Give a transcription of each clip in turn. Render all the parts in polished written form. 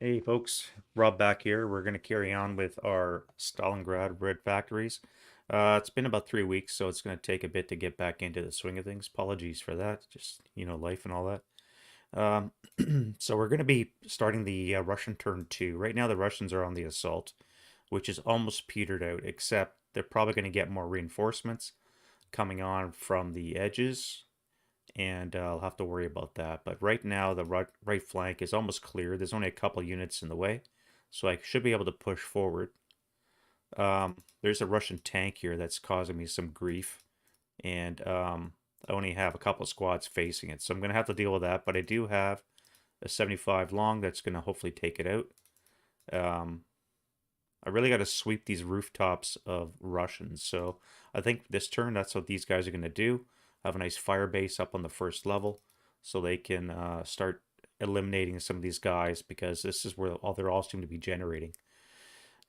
Hey folks, Rob back here. We're going to carry on with our Stalingrad Red Factories. It's been about 3 weeks, so it's going to take a bit to get back into the swing of things. Apologies for that, just, life and all that. So we're going to be starting the Russian turn 2. Right now the Russians are on the assault, which is almost petered out, except they're probably going to get more reinforcements coming on from the edges, and I'll have to worry about that. But right now, the right flank is almost clear. There's only a couple units in the way, so I should be able to push forward. There's a Russian tank here that's causing me some grief, and I only have a couple squads facing it, so I'm going to have to deal with that. But I do have a 75 long that's going to hopefully take it out. Um, I really got to sweep these rooftops of Russians. So I think this turn, that's what these guys are going to do. Have a nice fire base up on the first level so they can start eliminating some of these guys, because this is where they're all seem to be generating.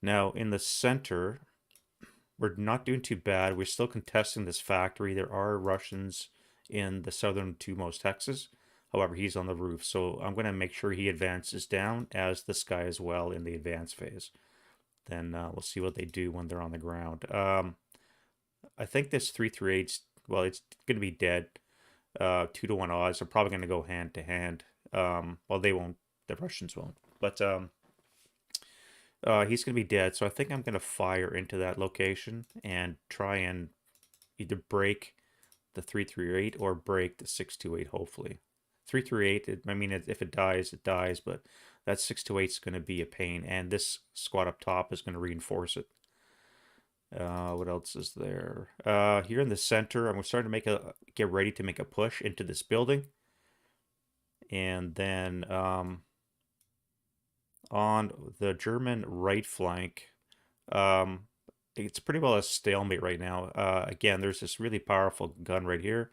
Now, in the center, we're not doing too bad. We're still contesting this factory. There are Russians in the southern two most hexes. However, he's on the roof. So I'm going to make sure he advances down, as this guy as well, in the advance phase. Then we'll see what they do when they're on the ground. I think this 338's, well, it's going to be dead. 2-to-1 odds are probably going to go hand to hand. Well, they won't. The Russians won't. But he's going to be dead. So I think I'm going to fire into that location and try and either break the 338 or break the 628, hopefully. 338, I mean, if it dies, it dies, but that 628 is going to be a pain, and this squad up top is going to reinforce it. What else is there? Here in the center, I'm starting to get ready to make a push into this building. And then on the German right flank, it's pretty well a stalemate right now. Again, there's this really powerful gun right here.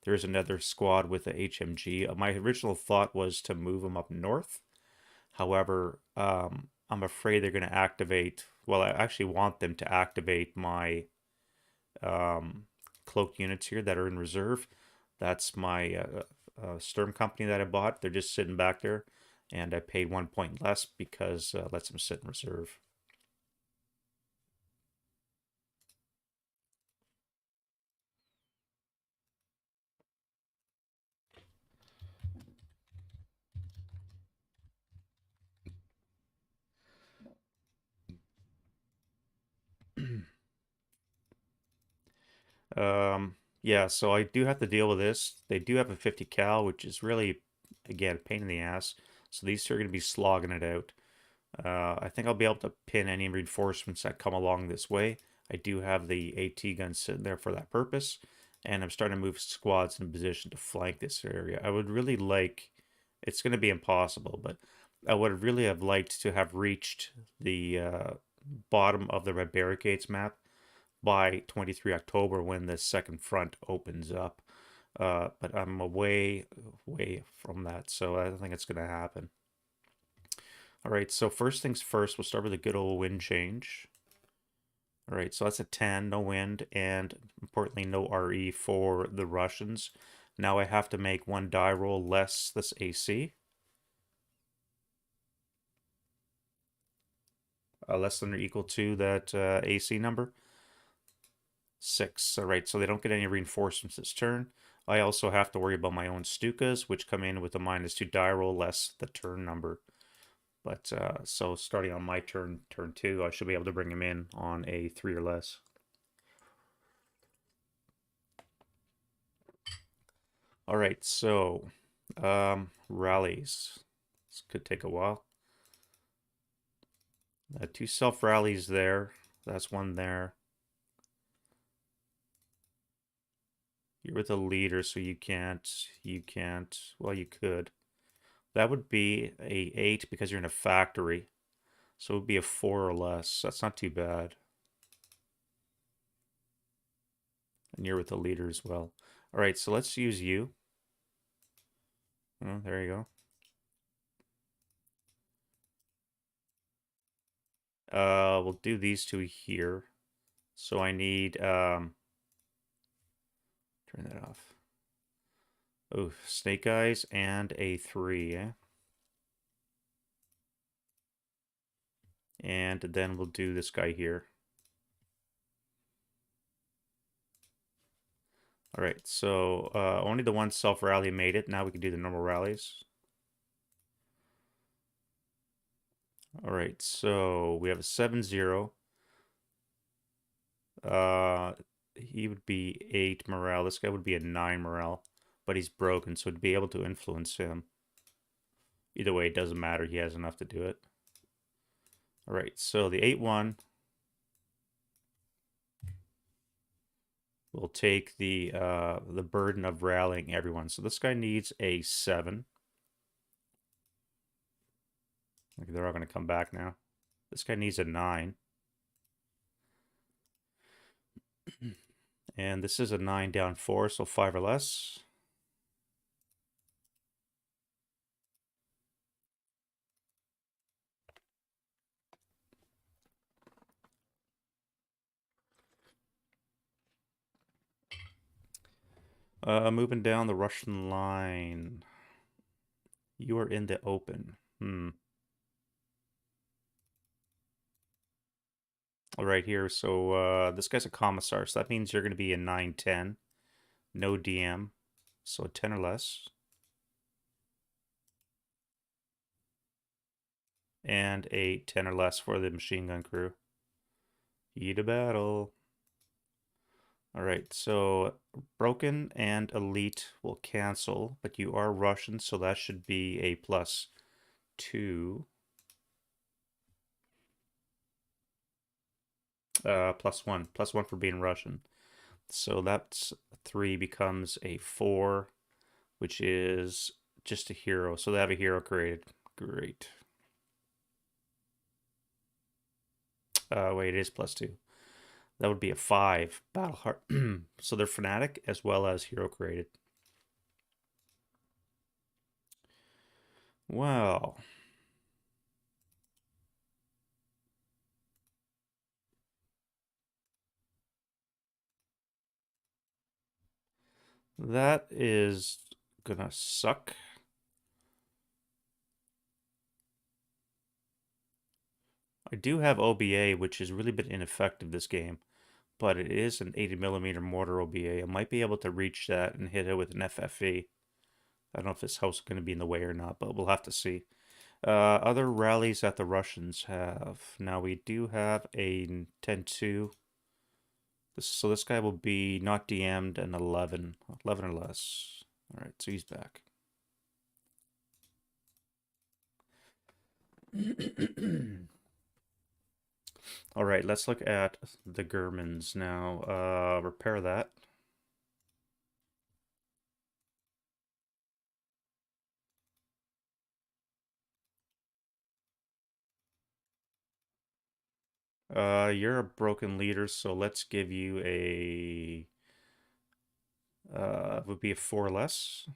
There's another squad with a HMG. My original thought was to move them up north. However, I'm afraid they're going to activate. Well, I actually want them to activate my cloaked units here that are in reserve. That's my Sturm company that I bought. They're just sitting back there, and I paid 1 point less because lets them sit in reserve. Yeah, so I do have to deal with this. They do have a 50 cal, which is really, again, a pain in the ass. So these two are going to be slogging it out. I think I'll be able to pin any reinforcements that come along this way. I do have the AT gun sitting there for that purpose, and I'm starting to move squads in position to flank this area. I would really like, it's going to be impossible, but I would really have liked to have reached the bottom of the red barricades map by 23 October when the second front opens up. But I'm away from that, so I don't think it's going to happen. All right, so first things first, we'll start with a good old wind change. All right, so that's a 10, no wind, and importantly, no RE for the Russians. Now I have to make one die roll less this AC. Less than or equal to that AC number. 6. All right, so they don't get any reinforcements this turn. I also have to worry about my own Stukas, which come in with a -2 die roll less the turn number. But so starting on my turn 2, I should be able to bring him in on a 3 or less. All right, so rallies. This could take a while. 2 self rallies there. That's one there. You're with a leader, so you can't. Well, you could. That would be a 8 because you're in a factory. So it would be a 4 or less. That's not too bad. And you're with the leader as well. All right, so let's use you. Oh, there you go. We'll do these two here. So I need turn that off. Oh, snake eyes and a 3, eh? And then we'll do this guy here. All right, so only the one self-rally made it. Now we can do the normal rallies. All right, so we have a 7-0. He would be 8 morale. This guy would be a 9 morale, but he's broken, so it'd be able to influence him. Either way, it doesn't matter. He has enough to do it. All right, so the 8-1 will take the burden of rallying everyone. So this guy needs a 7. They're all going to come back now. This guy needs a 9. And this is a 9 down 4, so 5 or less. Moving down the Russian line. You are in the open. All right, here. So this guy's a commissar, so that means you're going to be a 9-10. No DM, so 10 or less. And a 10 or less for the machine gun crew. Heat of battle. All right, so broken and elite will cancel, but you are Russian, so that should be a +2. +1. +1 for being Russian. So that's 3 becomes a 4, which is just a hero. So they have a hero created. Great. Wait, it is +2. That would be a 5. Battle heart. So they're fanatic as well as hero created. Well. That is gonna suck. I do have OBA, which has really been ineffective this game, but it is an 80mm mortar OBA. I might be able to reach that and hit it with an FFE. I don't know if this house is going to be in the way or not, but we'll have to see. Other rallies that the Russians have. Now we do have a 10-2. So this guy will be not DM'd and 11. 11 or less. All right, so he's back. All right, let's look at the Germans now. Repair that. You're a broken leader, so let's give you a would be a 4 less.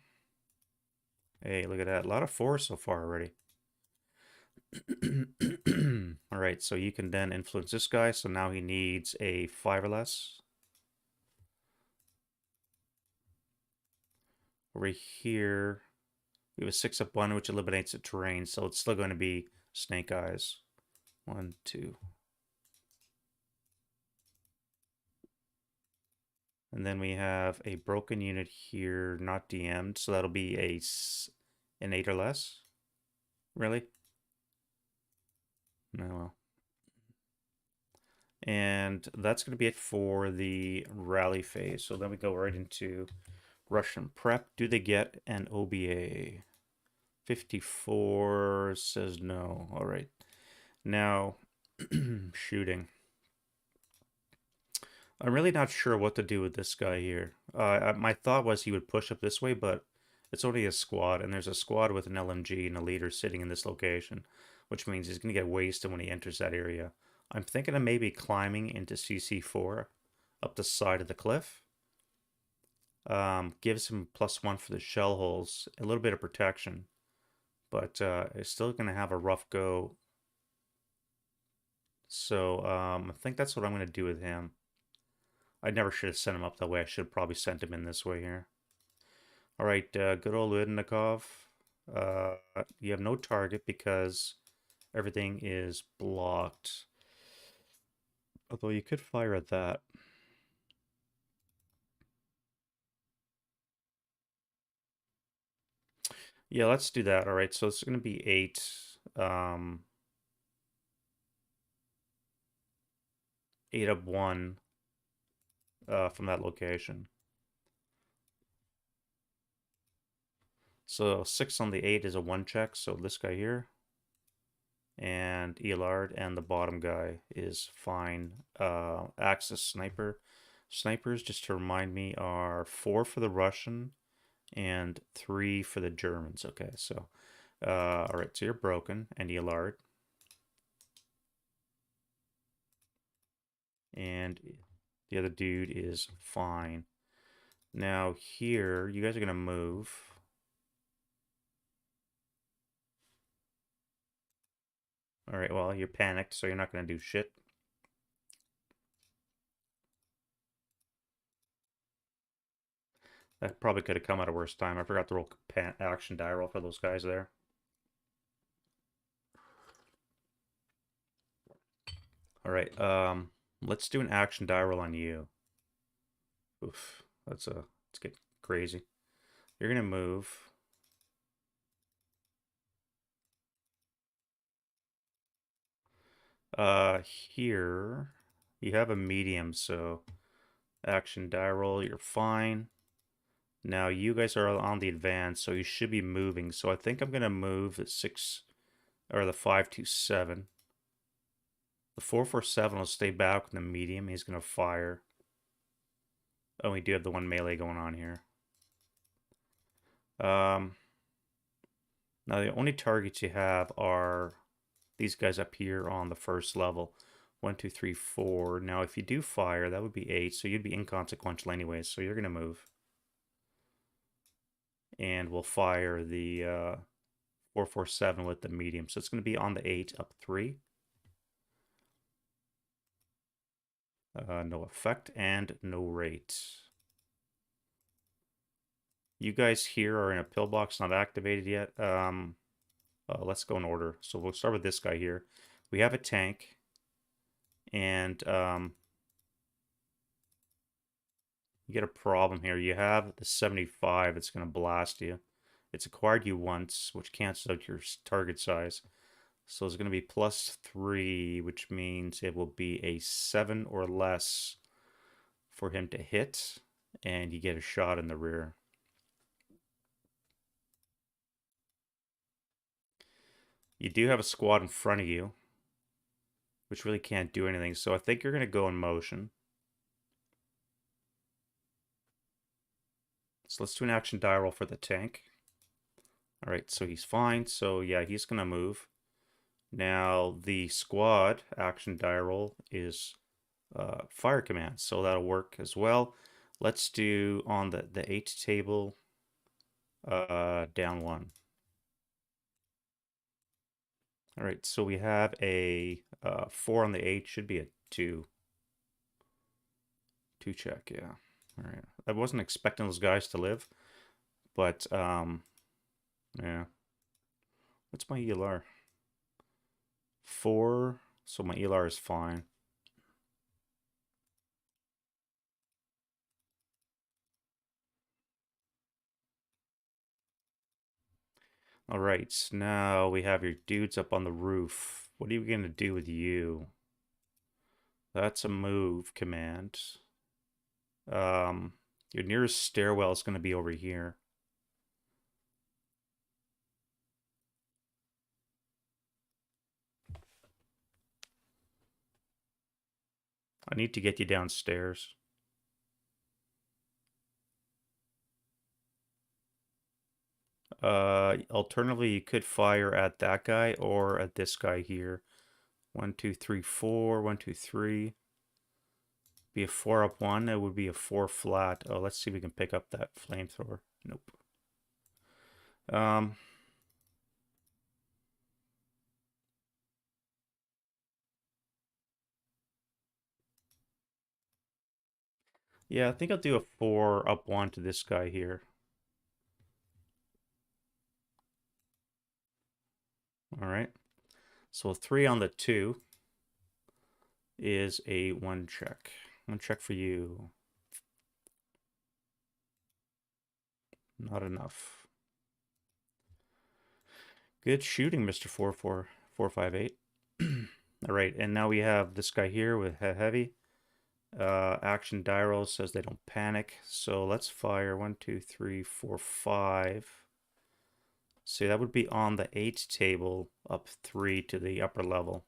Hey, look at that. A lot of 4s so far already. All right, so you can then influence this guy, so now he needs a 5 or less. Over here, we have a 6-1, which eliminates the terrain, so it's still going to be Snake Eyes. 1, 2. And then we have a broken unit here, not DM'd, so that'll be an 8 or less. Really? No, well. And that's going to be it for the rally phase. So then we go right into Russian prep. Do they get an OBA? 54 says no. All right. Now, shooting. I'm really not sure what to do with this guy here. My thought was he would push up this way, but it's only a squad, and there's a squad with an LMG and a leader sitting in this location, which means he's going to get wasted when he enters that area. I'm thinking of maybe climbing into CC4 up the side of the cliff. Gives him +1 for the shell holes, a little bit of protection, but it's still going to have a rough go. So I think that's what I'm going to do with him. I never should have sent him up that way. I should have probably sent him in this way here. All right, good old Ludnikov. You have no target because Everything is blocked. Although you could fire at that. Yeah, let's do that. All right, so it's going to be 8. Um, 8 up 1 from that location. So 6 on the 8 is a 1 check, so this guy here. And Elard, and the bottom guy is fine. Axis Sniper. Snipers, just to remind me, are 4 for the Russian and 3 for the Germans. Okay, so, all right, so you're broken, and Elard. And the other dude is fine. Now here, you guys are gonna move. All right, well, you're panicked, so you're not gonna do shit. That probably could have come at a worse time. I forgot to roll action die roll for those guys there. All right, let's do an action die roll on you. Oof, let's get crazy. You're gonna move. Here you have a medium, so action die roll, you're fine. Now you guys are on the advance, so you should be moving. So I think I'm gonna move the 6 or the 527. The 447 will stay back with the medium. He's gonna fire. Oh, we do have the one melee going on here. Um, Now the only targets you have are these guys up here on the first level. 1, 2, 3, 4. Now if you do fire, that would be 8, so you'd be inconsequential anyways, so you're gonna move. And we'll fire the 447 with the medium. So it's gonna be on the 8 up 3. No effect and no rate. You guys here are in a pillbox, not activated yet. Let's go in order. So we'll start with this guy here. We have a tank, and you get a problem here. You have the 75. It's going to blast you. It's acquired you once, which cancels out your target size. So it's going to be +3, which means it will be a 7 or less for him to hit, and you get a shot in the rear. You do have a squad in front of you, which really can't do anything. So I think you're going to go in motion. So let's do an action die roll for the tank. All right, so he's fine. So yeah, he's going to move. Now the squad action die roll is fire command, so that'll work as well. Let's do on the 8 table, down 1. All right, so we have a 4 on the 8, should be a 2. 2 check, yeah. All right, I wasn't expecting those guys to live, but yeah. What's my ELR? 4, so my ELR is fine. All right, now we have your dudes up on the roof. What are you going to do with you? That's a move command. Your nearest stairwell is going to be over here. I need to get you downstairs. Alternatively, you could fire at that guy or at this guy here. 1, 2, 3, 4. 1, 2, 3. Be a 4 up 1. It would be a 4 flat. Oh, let's see if we can pick up that flamethrower. Nope. Yeah, I think I'll do a 4 up 1 to this guy here. All right. So 3 on the 2 is a 1 check. 1 check for you. Not enough. Good shooting, Mr. 44458. All right, and now we have this guy here with heavy. Action Dyro says they don't panic. So let's fire 1, 2, 3, 4, 5. See, that would be on the 8 table, up 3 to the upper level.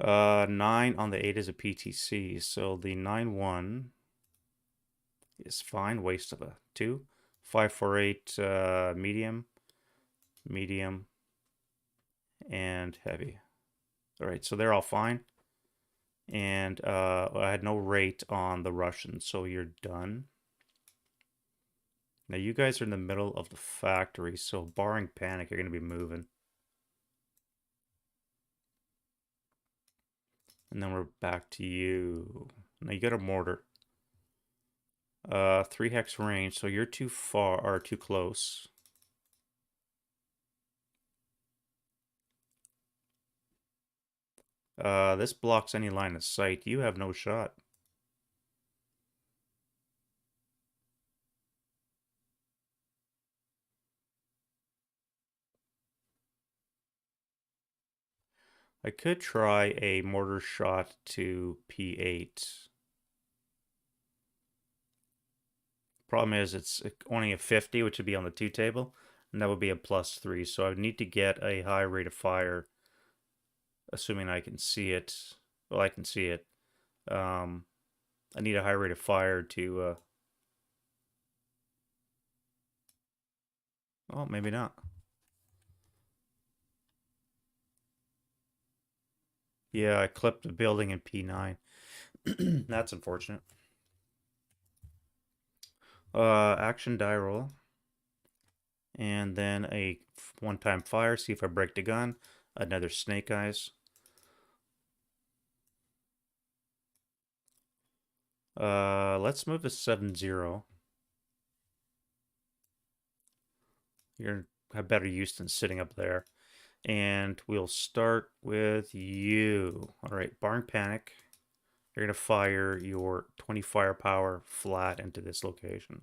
Nine on the 8 is a PTC, so the 9-1 is fine. Waste of a 2. 5-4-8 medium, medium, and heavy. All right, so they're all fine. And I had no rate on the Russians, so you're done. Now you guys are in the middle of the factory, so barring panic, you're going to be moving. And then we're back to you. Now you got a mortar. 3 hex range, so you're too far, or too close. This blocks any line of sight. You have no shot. I could try a mortar shot to P8. Problem is, it's only a 50, which would be on the 2 table, and that would be a +3. So I would need to get a high rate of fire, assuming I can see it. Well, I can see it. I need a high rate of fire to. Oh, maybe not. Yeah, I clipped the building in P9. That's unfortunate. Action die roll. And then a one-time fire, see if I break the gun. Another snake eyes. Let's move to 7-0. You're have better use than sitting up there. And we'll start with you. All right, barring panic. You're going to fire your 20 firepower flat into this location.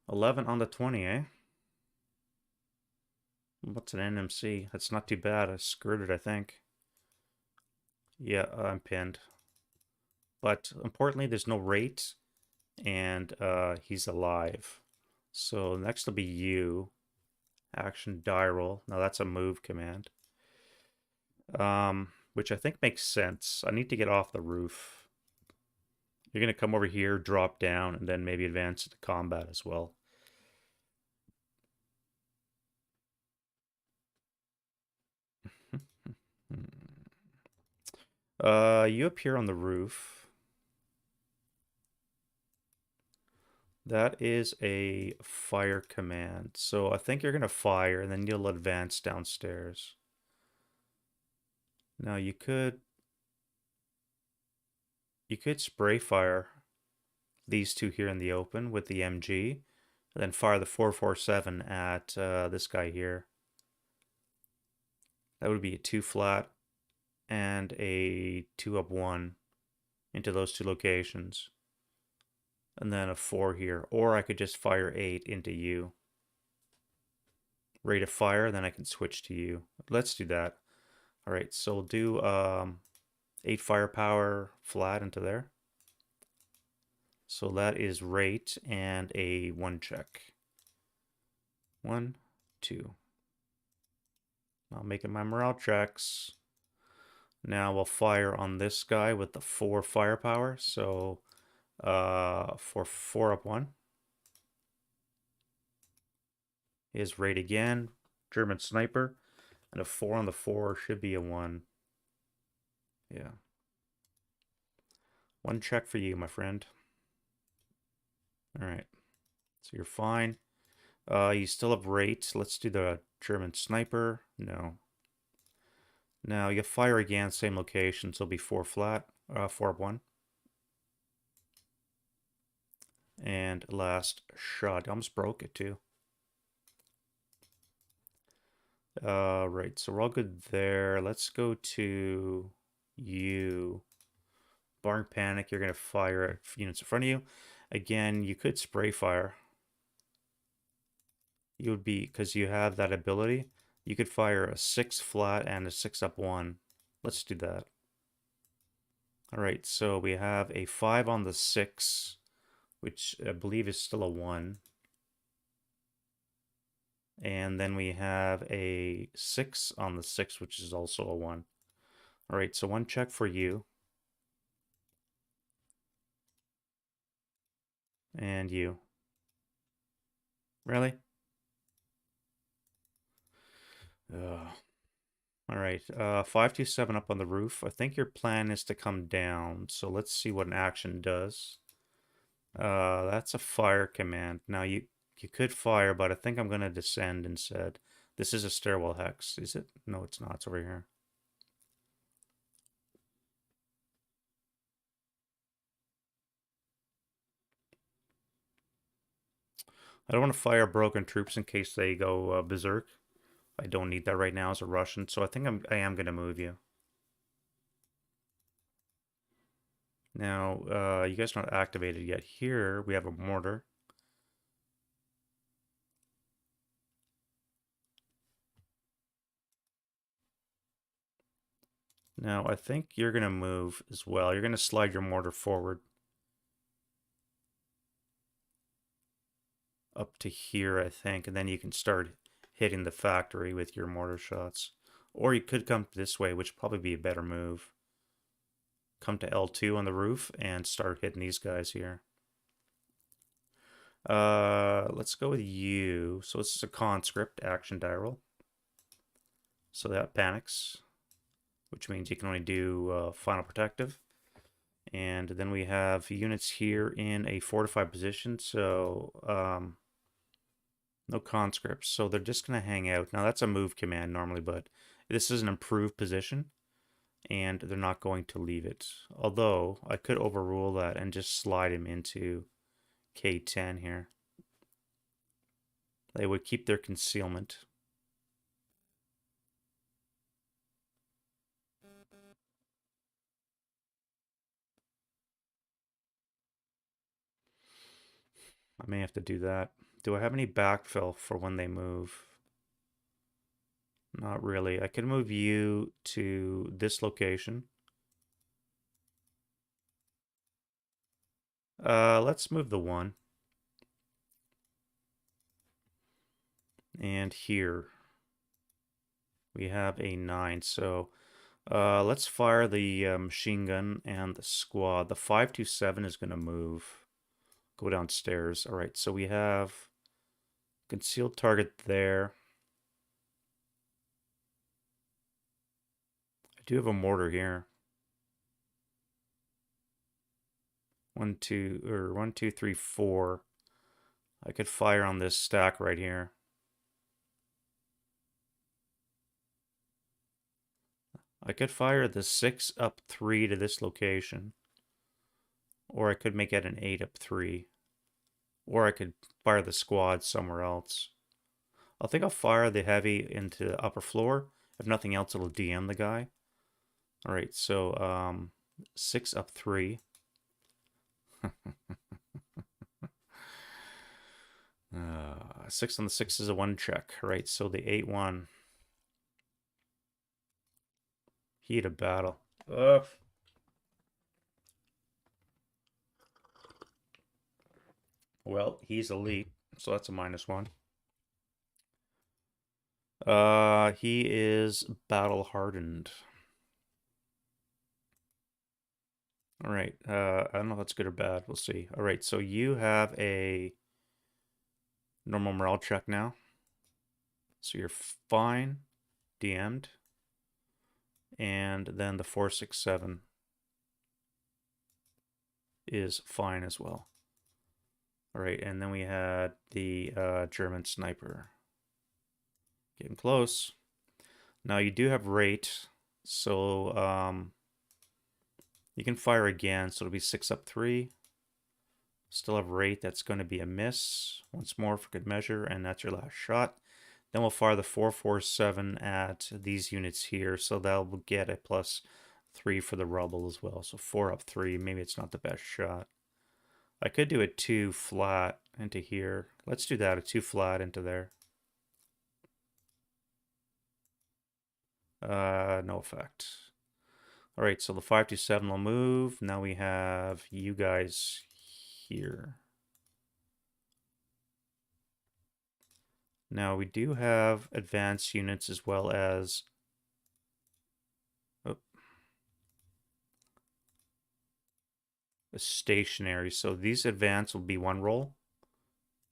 11 on the 20, eh? What's an NMC? That's not too bad. I skirted, I think. Yeah, I'm pinned. But importantly, there's no rate, and he's alive. So next will be you. Action die roll. Now that's a move command. Which I think makes sense. I need to get off the roof. You're going to come over here, drop down, and then maybe advance into combat as well. You appear on the roof. That is a fire command. So I think you're going to fire, and then you'll advance downstairs. Now you could spray fire these two here in the open with the MG, and then fire the 447 at this guy here. That would be a 2 flat and a 2 up 1 into those two locations. And then a 4 here. Or I could just fire 8 into you. Rate of fire, then I can switch to you. Let's do that. Alright, so we'll do 8 firepower flat into there. So that is rate and a 1 check. 1, 2. I'm making my morale checks. Now we'll fire on this guy with the 4 firepower. So for 4 up 1. Is rate again. German sniper. And a 4 on the 4 should be a 1. Yeah. 1 check for you, my friend. Alright. So you're fine. You still have rate. Let's do the German sniper. No. Now you fire again, same location, so it'll be 4 flat. 4 up 1. And last shot. I almost broke it too. Right, so we're all good there. Let's go to you. Barn Panic, you're going to fire at units in front of you. Again, you could spray fire. You would be, because you have that ability, you could fire a 6 flat and a 6 up 1. Let's do that. Alright, so we have a 5 on the 6, which I believe is still a 1. And then we have a 6 on the 6, which is also a 1. Alright, so 1 check for you. And you. Really? Ugh. Alright, 527 up on the roof. I think your plan is to come down, so let's see what an action does. That's a fire command. Now you could fire, but I think I'm going to descend instead. This is a stairwell hex, is it? No, it's not. It's over here. I don't want to fire broken troops in case they go berserk. I don't need that right now as a Russian, so I think I am going to move you. Now, you guys are not activated yet. Here, we have a mortar. Now, I think you're going to move as well. You're going to slide your mortar forward up to here, I think, and then you can start hitting the factory with your mortar shots. Or you could come this way, which would probably be a better move. Come to L2 on the roof and start hitting these guys here. Let's go with you. So this is a conscript action die roll. So that panics, which means you can only do final protective. And then we have units here in a fortified position, so no conscripts. So they're just going to hang out. Now that's a move command normally, but this is an improved position, and they're not going to leave it. Although I could overrule that and just slide him into K10 here. They would keep their concealment. I may have to do that. Do I have any backfill for when they move? Not really. I can move you to this location. Let's move the 1. And here we have a 9. So let's fire the machine gun and the squad. The 527 is going to move. Go downstairs. All right, so we have concealed target there. I do have a mortar here. 1, 2, 3, 4. I could fire on this stack right here. I could fire the 6 up 3 to this location. Or I could make it an 8 up 3. Or I could fire the squad somewhere else. I think I'll fire the heavy into the upper floor. If nothing else, it'll DM the guy. Alright, so 6 up 3. 6 on the 6 is a 1 check. Right, so the 8-1. Heat of battle. Ugh. Well, he's elite, so that's a -1. He is battle hardened. All right. I don't know if that's good or bad. We'll see. All right. So you have a normal morale check now. So you're fine, DM'd, and then the 467 is fine as well. All right, and then we had the German sniper. Getting close. Now you do have rate, so you can fire again, so it'll be 6 up 3. Still have rate. That's going to be a miss. Once more for good measure, and that's your last shot. Then we'll fire the 447 at these units here, so that'll get a +3 for the rubble as well. So 4 up 3. Maybe it's not the best shot. I could do a 2 flat into here. Let's do that, a 2 flat into there. No effect. All right, so the 527 will move. Now we have you guys here. Now we do have advanced units as well as a stationary. So these advance will be 1 roll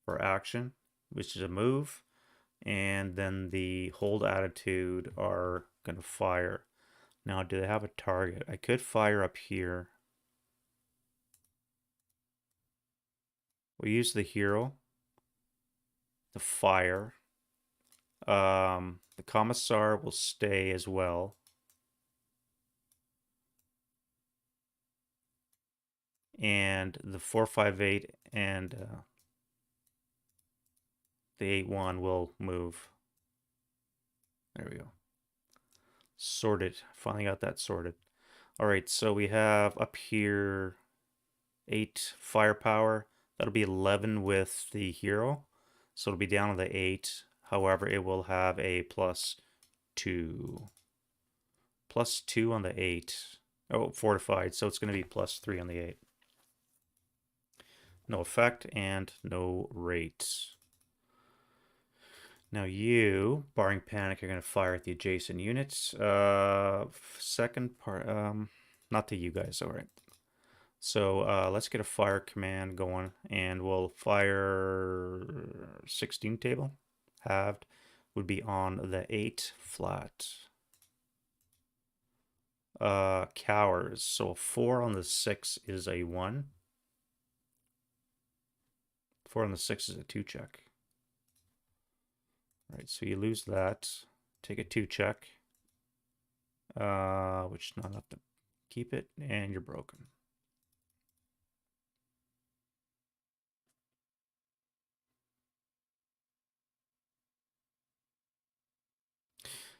for action, which is a move, and then the hold attitude are going to fire. Now, do they have a target? I could fire up here. We'll use the hero, the fire. The commissar will stay as well. And the 458 and the 81 will move. There we go. Sorted. Finally got that sorted. All right, so we have up here 8 firepower. That'll be 11 with the hero. So it'll be down to the 8. However, it will have a +2. +2 on the 8. Oh, fortified. So it's going to be +3 on the 8. No effect and no rate. Now you, barring panic, are going to fire at the adjacent units. Second part, not to you guys, all right. So let's get a fire command going, and we'll fire 16 table. Halved would be on the 8 flat. Cowers, so a 4 on the 6 is a 1. 4 on the 6 is a 2 check. All right, so you lose that. Take a 2 check, which not enough to keep it, and you're broken.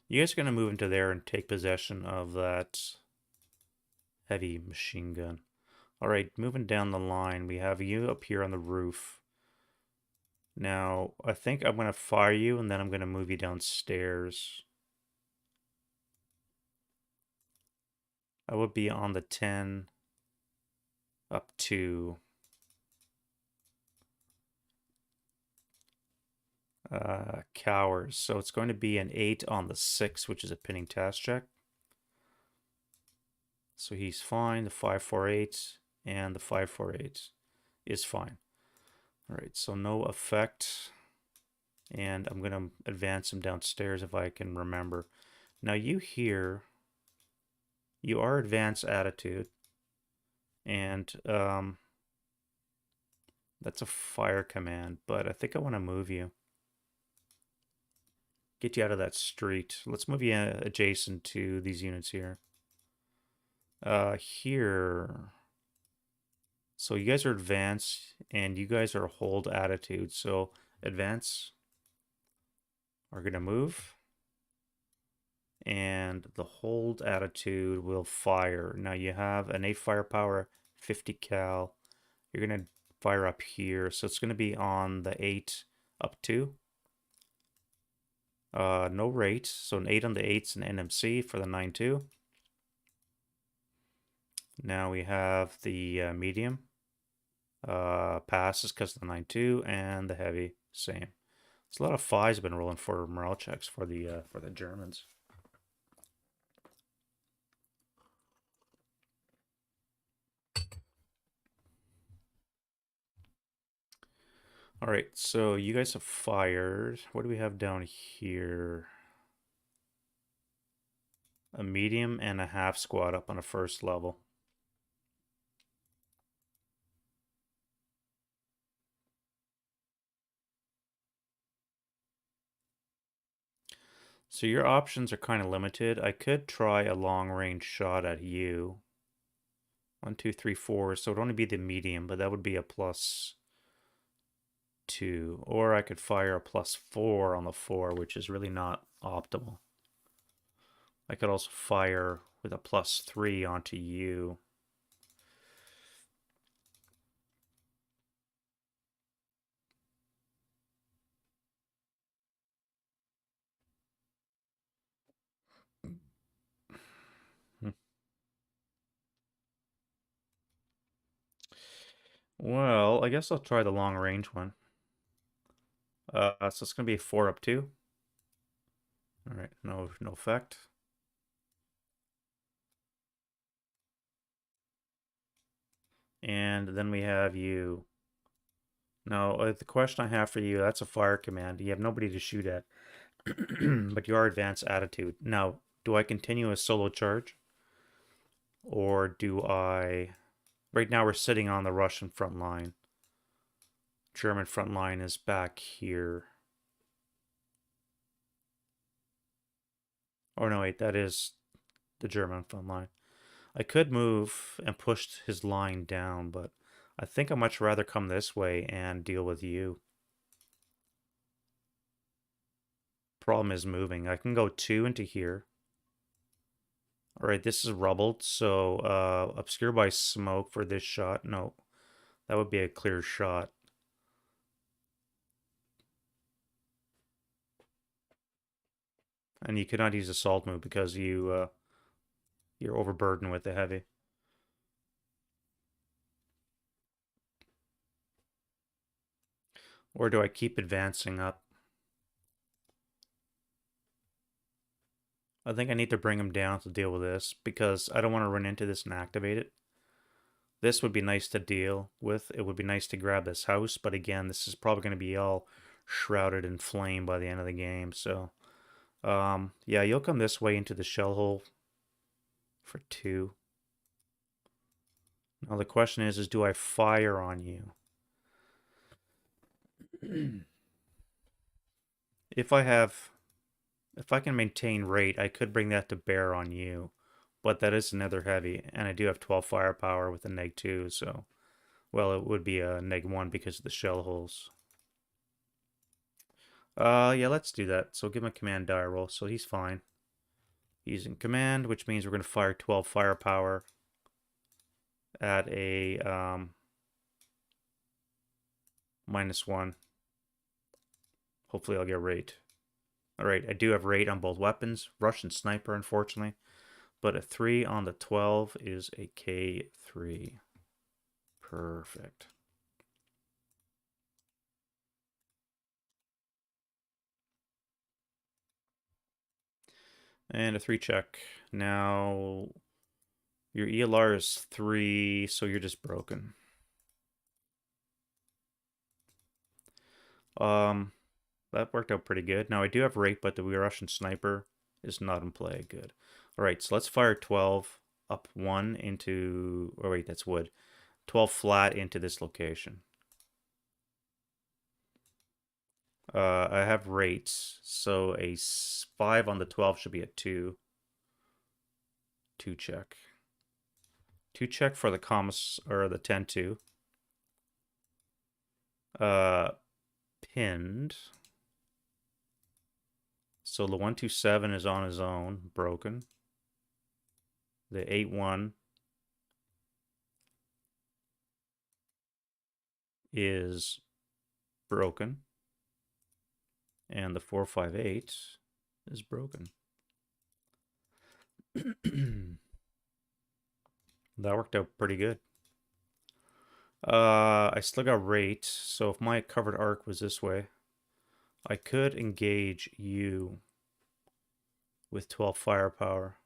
You guys are going to move into there and take possession of that heavy machine gun. All right, moving down the line, we have you up here on the roof. Now, I think I'm going to fire you, and then I'm going to move you downstairs. I would be on the 10 up to Cowers. So it's going to be an 8 on the 6, which is a pinning task check. So he's fine. The 548 and the 548 is fine. All right, so no effect. And I'm going to advance him downstairs if I can remember. Now you here, you are advanced attitude. And that's a fire command, but I think I want to move you. Get you out of that street. Let's move you adjacent to these units here. Here. So you guys are advanced, and you guys are hold attitude. So advance are going to move, and the hold attitude will fire. Now you have an 8 firepower, 50 cal. You're going to fire up here. So it's going to be on the 8 up 2. No rate. So an 8 on the 8's an NMC for the 9-2. Now we have the medium. Passes because of the 9-2, and the heavy, same. It's a lot of 5s been rolling for morale checks for the Germans. All right, so you guys have fired. What do we have down here? A medium and a half squad up on a first level. So your options are kind of limited. I could try a long range shot at you. 1, 2, 3, 4. So it would only be the medium, but that would be a +2. Or I could fire a +4 on the 4, which is really not optimal. I could also fire with a +3 onto you. Hmm. Well, I guess I'll try the long range one. So it's gonna be 4 up 2. All right, no effect. And then we have you. Now, the question I have for you, that's a fire command. You have nobody to shoot at, but you are advanced attitude. Now, do I continue a solo charge? Or do I... Right now we're sitting on the Russian front line. German front line is back here. Oh no, wait, that is the German front line. I could move and push his line down, but I think I'd much rather come this way and deal with you. Problem is moving. I can go 2 into here. Alright, this is rubbled, so obscure by smoke for this shot. No, that would be a clear shot. And you cannot use assault move because you're overburdened with the heavy. Or do I keep advancing up? I think I need to bring him down to deal with this because I don't want to run into this and activate it. This would be nice to deal with. It would be nice to grab this house, but again, this is probably going to be all shrouded in flame by the end of the game. So, yeah, you'll come this way into the shell hole for 2. Now the question is do I fire on you? If I can maintain rate, I could bring that to bear on you, but that is another heavy, and I do have 12 firepower with a -2, so well, it would be a -1 because of the shell holes. Yeah, let's do that. So give him a command die roll, so he's fine. He's in command, which means we're going to fire 12 firepower at a -1. Hopefully I'll get rate. Alright, I do have rate on both weapons. Russian sniper, unfortunately. But a 3 on the 12 is a K3. Perfect. And a 3 check. Now, your ELR is 3, so you're just broken. That worked out pretty good. Now, I do have rate, but the Russian sniper is not in play. Good. Alright, so let's fire 12 up 1 into... Oh, wait, that's wood. 12 flat into this location. I have rates, so a 5 on the 12 should be a 2. 2 check. 2 check for the commas, or the 10-2. Pinned. So the 127 is on his own, broken. The 8-1 is broken. And the 458 is broken. That worked out pretty good. I still got rate, so if my covered arc was this way, I could engage you with 12 firepower,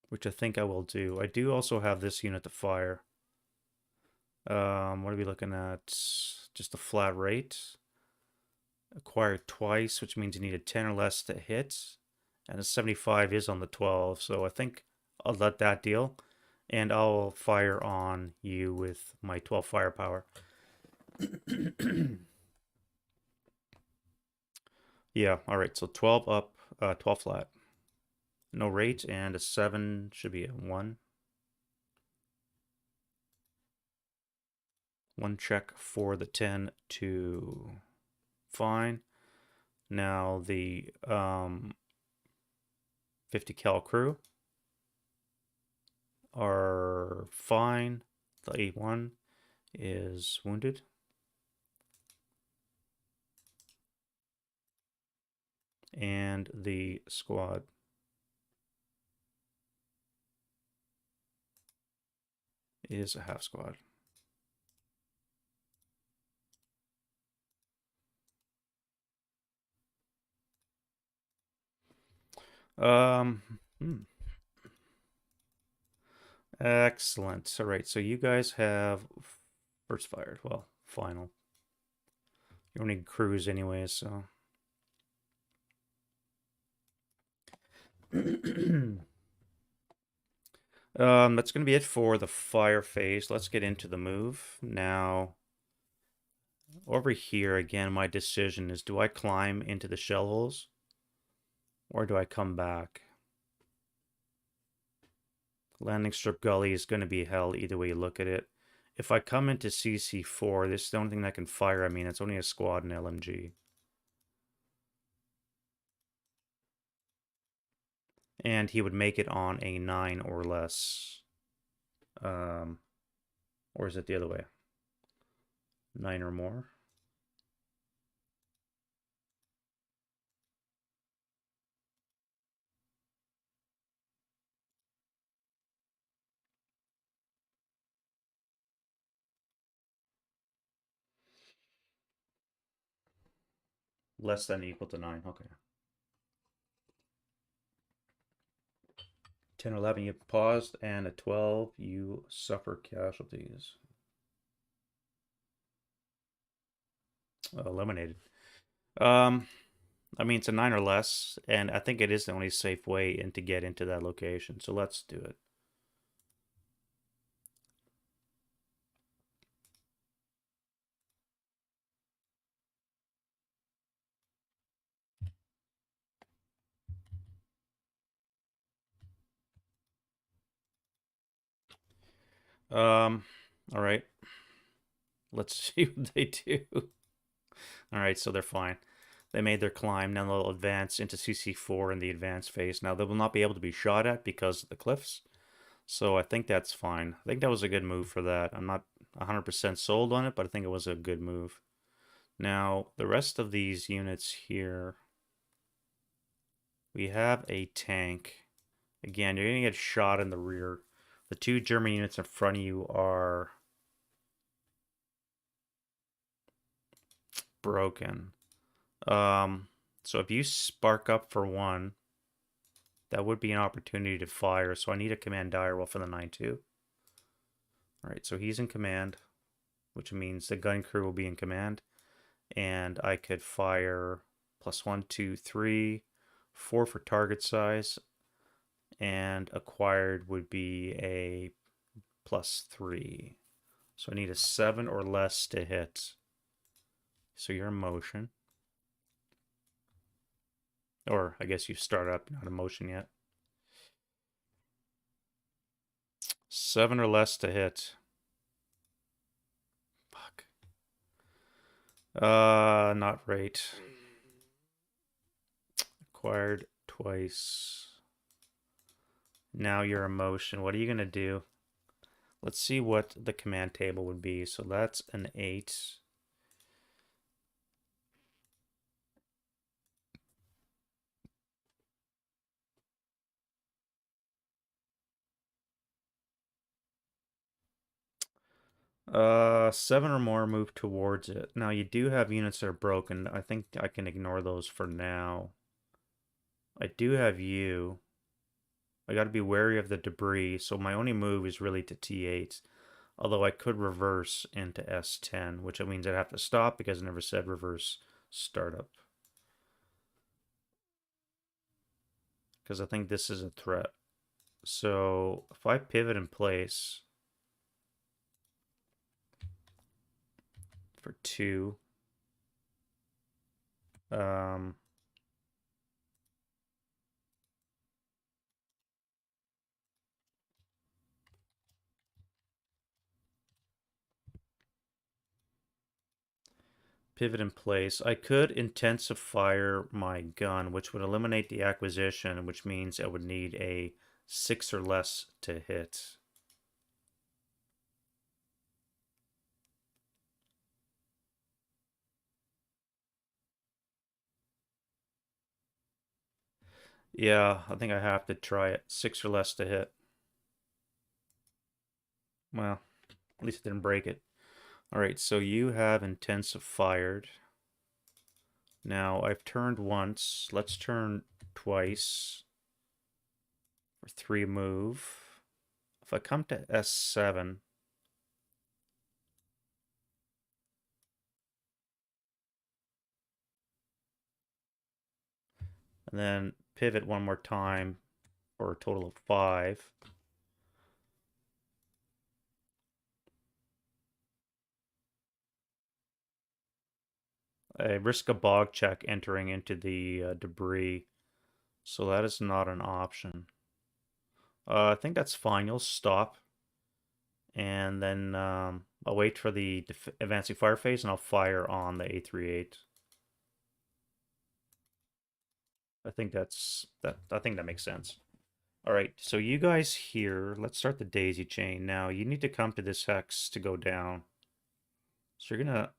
which I think I will do. I do also have this unit to fire. What are we looking at? Just a flat rate. Acquired twice, which means you need a 10 or less to hit. And a 75 is on the 12, so I think I'll let that deal. And I'll fire on you with my 12 firepower. Yeah, alright, so 12 up, 12 flat. No rate, and a 7 should be a 1. 1 check for the 10 to fine. Now the 50 cal crew are fine. The A1 is wounded. And the squad is a half squad. Um, hmm. Excellent. All right, so you guys have first fired. Well, final. You don't need crews anyways, so. That's going to be it for the fire phase. Let's get into the move. Now, over here, again, my decision is, do I climb into the shell holes or do I come back? Landing strip gully is going to be hell either way you look at it. If I come into CC4, this is the only thing that can fire. I mean, it's only a squad and LMG. And he would make it on a 9 or less. Or is it the other way? 9 or more? Less than equal to 9. Okay. 10 or 11, you paused, and a 12, you suffer casualties. Eliminated. Um, I mean, it's a 9 or less, and I think it is the only safe way in to get into that location, so let's do it. All right. Let's see what they do. All right, so they're fine. They made their climb. Now they'll advance into CC4 in the advanced phase. Now they will not be able to be shot at because of the cliffs. So I think that's fine. I think that was a good move for that. I'm not 100% sold on it, but I think it was a good move. Now, the rest of these units here, we have a tank. Again, you're going to get shot in the rear. The 2 German units in front of you are broken. So if you spark up for 1, that would be an opportunity to fire. So I need a command direwolf for the 9-2. All right, so he's in command, which means the gun crew will be in command. And I could fire +1, 2, 3, 4 for target size. And acquired would be a +3. So I need a 7 or less to hit. So you're in motion. Or I guess you start up, not in motion yet. 7 or less to hit. Fuck. Not right. Acquired twice. Now you're in motion. What are you going to do? Let's see what the command table would be. So that's an 8. Seven or more move towards it. Now you do have units that are broken. I think I can ignore those for now. I do have you. I got to be wary of the debris, so my only move is really to T8. Although I could reverse into S10, which means I'd have to stop because I never said reverse startup. Because I think this is a threat. So if I pivot in place for 2, um, Pivot in place. I could intensify my gun, which would eliminate the acquisition, which means I would need a 6 or less to hit. Yeah, I think I have to try it. 6 or less to hit. Well, at least it didn't break it. All right, so you have intensified. Now I've turned once. Let's turn twice for 3 move. If I come to S7, and then pivot one more time for a total of 5. I risk a bog check entering into the debris, so that is not an option. I think that's fine. You'll stop, and then I'll wait for the advancing fire phase, and I'll fire on the A38. I think that's that. I think that makes sense. All right, so you guys here, let's start the daisy chain. Now you need to come to this hex to go down. So you're gonna.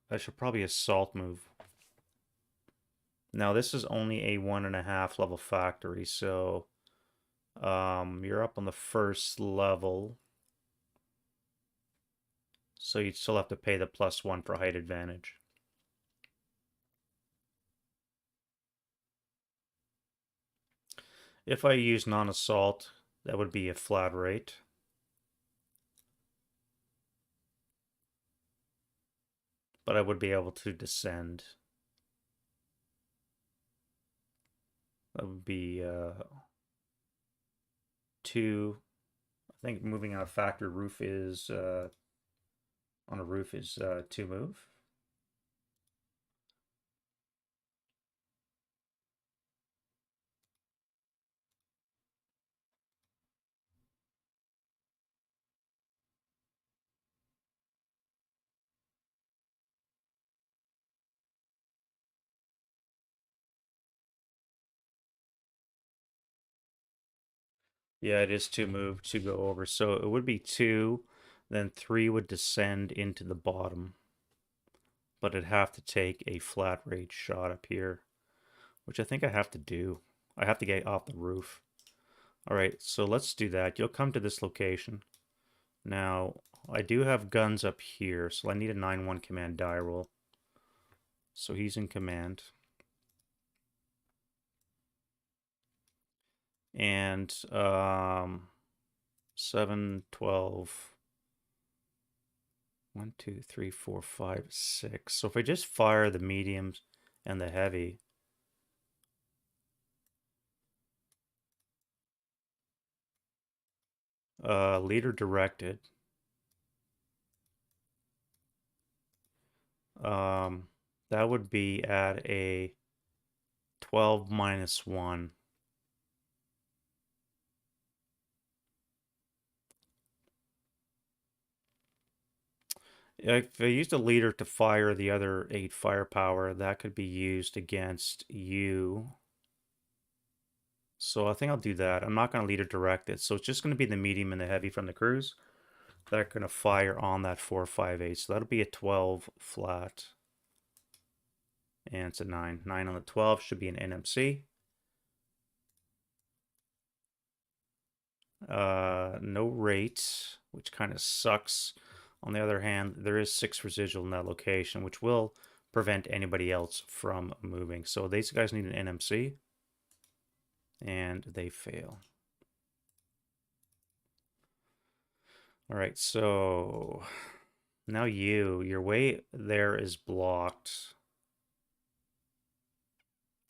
I should probably assault move. Now this is only a 1.5 level factory, so you're up on the first level. So you'd still have to pay the +1 for height advantage. If I use non-assault, that would be a flat rate. But I would be able to descend. That would be 2. I think moving on a factory roof is on a roof is 2 move. Yeah, it is 2 move to go over. So it would be 2, then 3 would descend into the bottom. But I'd have to take a flat rate shot up here, which I think I have to do. I have to get off the roof. All right, so let's do that. You'll come to this location. Now, I do have guns up here, so I need a 9-1 command die roll. So he's in command. And 7, 12, 1, 2, 3, 4, 5, 6. So if I just fire the mediums and the heavy, leader directed. That would be at a 12 -1. If I used a leader to fire the other 8 firepower, that could be used against you. So I think I'll do that. I'm not going to leader direct it. So it's just going to be the medium and the heavy from the cruise that are going to fire on that 458. So that'll be a 12 flat. And it's a 9. 9 on the 12 should be an NMC. No rate, which kind of sucks. On the other hand, there is 6 residual in that location, which will prevent anybody else from moving. So these guys need an NMC. And they fail. All right, so now your way there is blocked.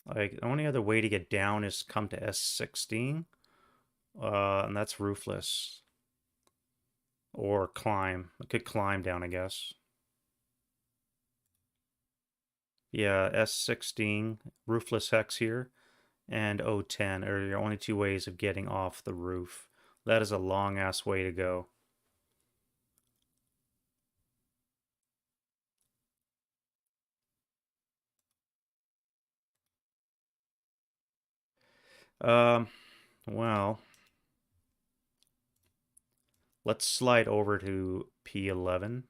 Like, the only other way to get down is come to S16, and that's roofless. Or climb. I could climb down, I guess. Yeah, S16, roofless hex here, and O10 are your only 2 ways of getting off the roof. That is a long-ass way to go. Um, well, let's slide over to P11.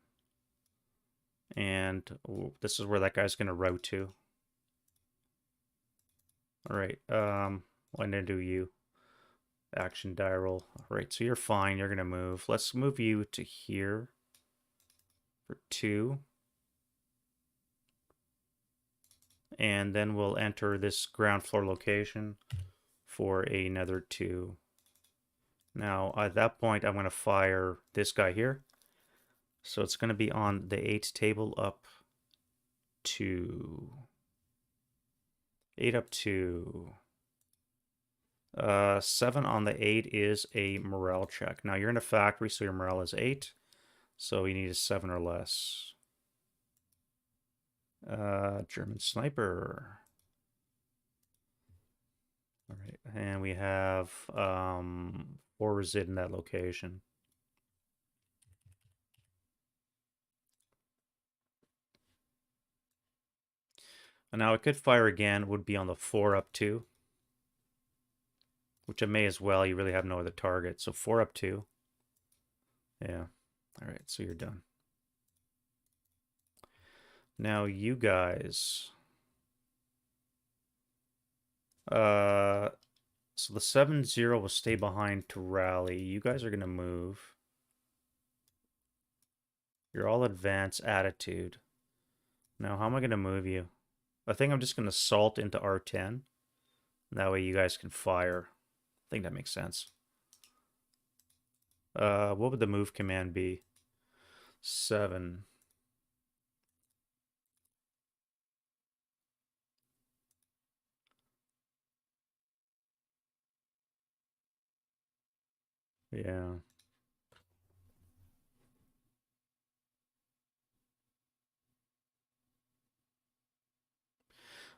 And this is where that guy's going to route to. All right. I'm going to do you. Action die roll. All right, so you're fine. You're going to move. Let's move you to here for 2. And then we'll enter this ground floor location for another 2. Now, at that point, I'm going to fire this guy here. So it's going to be on the 8 table up to 8 up to 7 on the 8 is a morale check. Now you're in a factory, so your morale is 8. So you need a 7 or less. German sniper. All right, and we have 4 resid in that location. And now it could fire again, would be on the 4 up 2. Which I may as well, you really have no other target. So 4 up 2. Yeah. All right, so you're done. Now you guys. So the 7-0 will stay behind to rally. You guys are going to move. You're all advanced attitude. Now, how am I going to move you? I think I'm just going to salt into R10. That way you guys can fire. I think that makes sense. What would the move command be? 7. Yeah.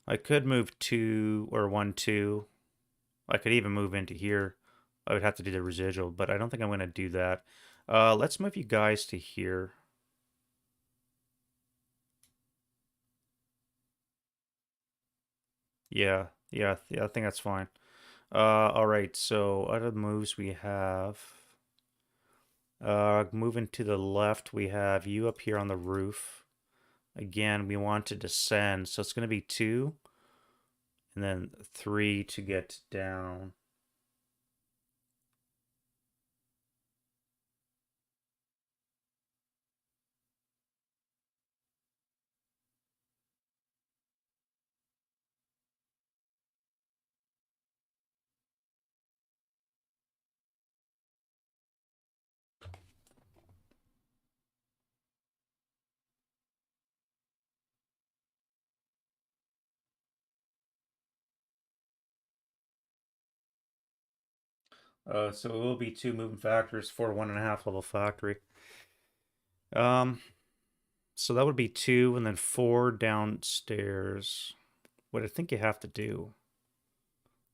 I could move 2 or 1, 2. I could even move into here. I would have to do the residual, but I don't think I'm going to do that. Let's move you guys to here. Yeah, I think that's fine. All right, so other moves we have. Moving to the left, we have you up here on the roof. Again, we want to descend, so it's going to be 2, and then 3 to get down. So it will be 2 moving factors for 1.5 level factory. Um, so that would be 2, and then 4 downstairs. What I think you have to do.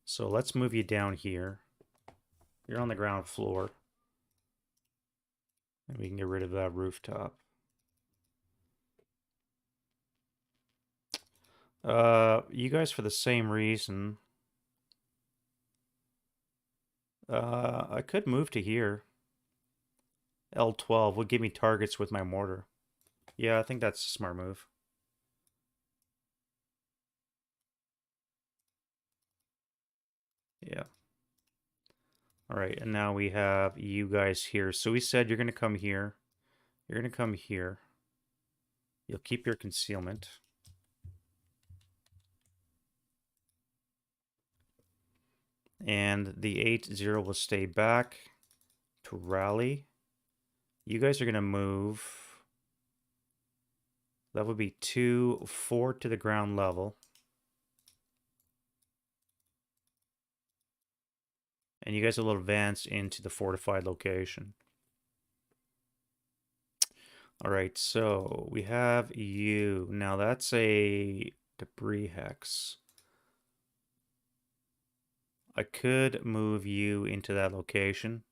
So let's move you down here. You're on the ground floor. And we can get rid of that rooftop. You guys, for the same reason, I could move to here. L12 would give me targets with my mortar. Yeah, I think that's a smart move. Yeah. All right, and now we have you guys here. So we said you're going to come here. You're going to come here. You'll keep your concealment. And the 8-0 will stay back to rally. You guys are going to move. That would be 2, 4 to the ground level. And you guys will advance into the fortified location. All right, so we have you. Now that's a debris hex. I could move you into that location.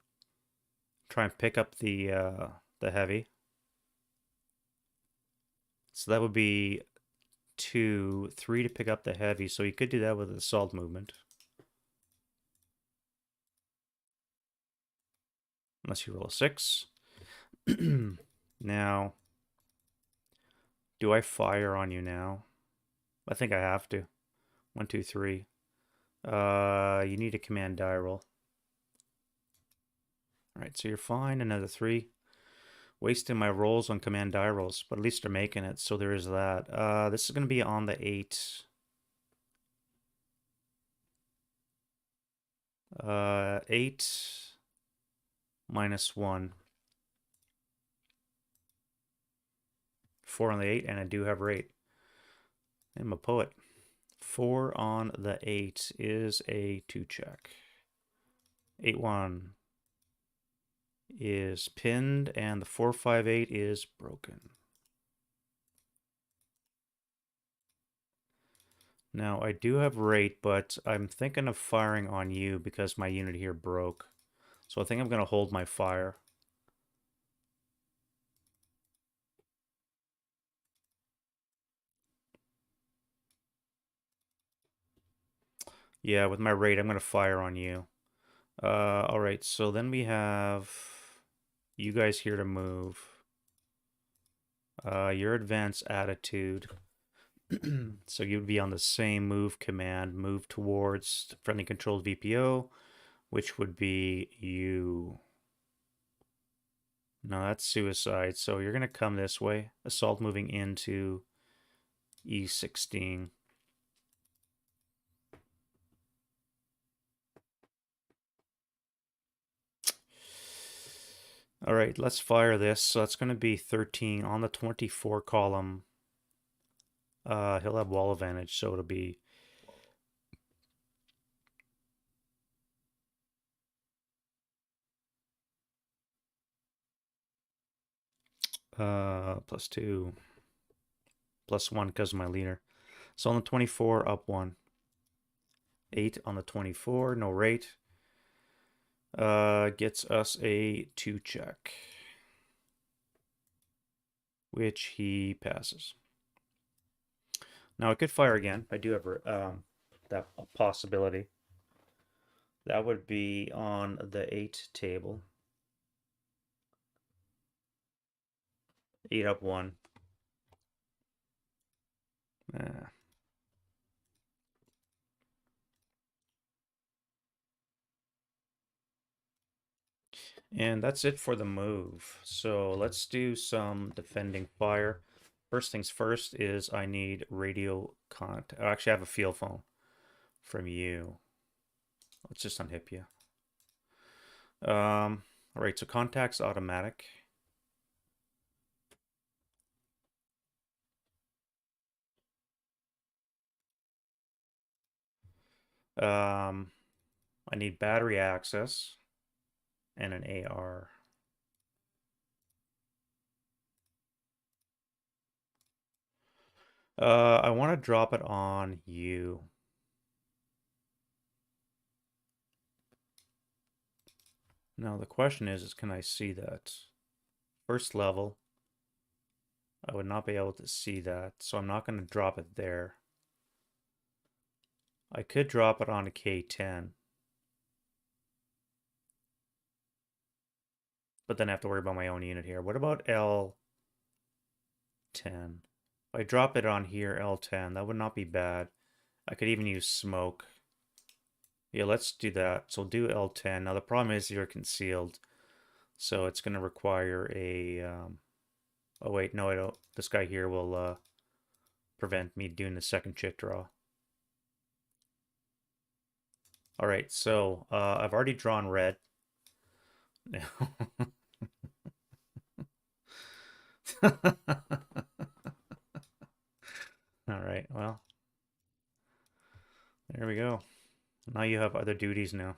Try and pick up the heavy. So that would be 2, 3 to pick up the heavy. So you could do that with assault movement. Unless you roll a 6. Now, do I fire on you now? I think I have to. 1, 2, 3. You need a command die roll. Alright, so you're fine. Another 3. Wasting my rolls on command die rolls, but at least they're making it, so there is that. This is going to be on the 8. 8 minus 1. 4 on the 8, and I do have rate. I'm a poet. 4 on the 8 is a 2 check. 8-1 is pinned, and the 4-5-8 is broken. Now, I do have rate, but I'm thinking of firing on you because my unit here broke. So I think I'm going to hold my fire. Yeah, with my rate, I'm going to fire on you. All right, so then we have you guys here to move. Your advanced attitude. So you'd be on the same move command, move towards friendly controlled VPO, which would be you. No, that's suicide. So you're going to come this way. Assault moving into E16. All right, let's fire this. So that's going to be 13 on the 24 column. He'll have wall advantage, so it'll be +2, +1 because of my leader. So on the 24, up 1. 8 on the 24, no rate. Gets us a 2 check, which he passes. Now I could fire again. I do have that possibility. That would be on the 8 table. 8 up 1. And that's it for the move. So let's do some defending fire. First things first is I need radio contact. Oh, actually, I have a field phone from you. Let's just unhip you. All right, so contact's automatic. I need battery access and an AR. I want to drop it on you. Now the question is can I see that? First level, I would not be able to see that, so I'm not going to drop it there. I could drop it on a K10. But then I have to worry about my own unit here. What about L10? If I drop it on here, L10, that would not be bad. I could even use smoke. Yeah, let's do that. So do L10. Now the problem is you're concealed. So it's going to require a... oh wait, no I don't. This guy here will prevent me doing the second chit draw. Alright, so I've already drawn red. Alright, well, there we go. Now you have other duties now.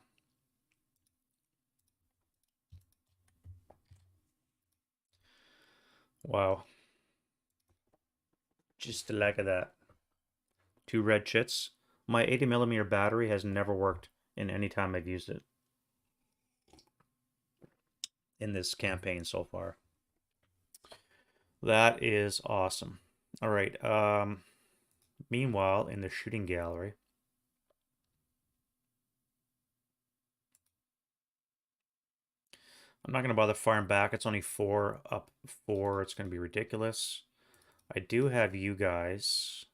Wow. Just the lack of that. 2 red chits. My 80mm battery has never worked in any time I've used it in this campaign so far. That is awesome. All right. Meanwhile, in the shooting gallery, I'm not going to bother firing back. It's only 4 up 4. It's going to be ridiculous. I do have you guys.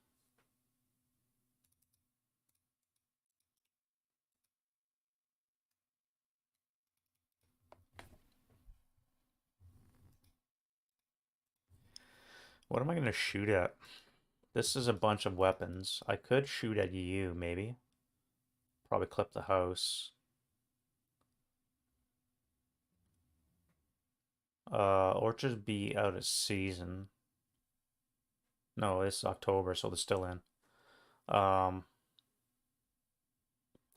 What am I going to shoot at? This is a bunch of weapons. I could shoot at you, maybe. Probably clip the house. Or just be out of season. No, it's October, so they're still in. I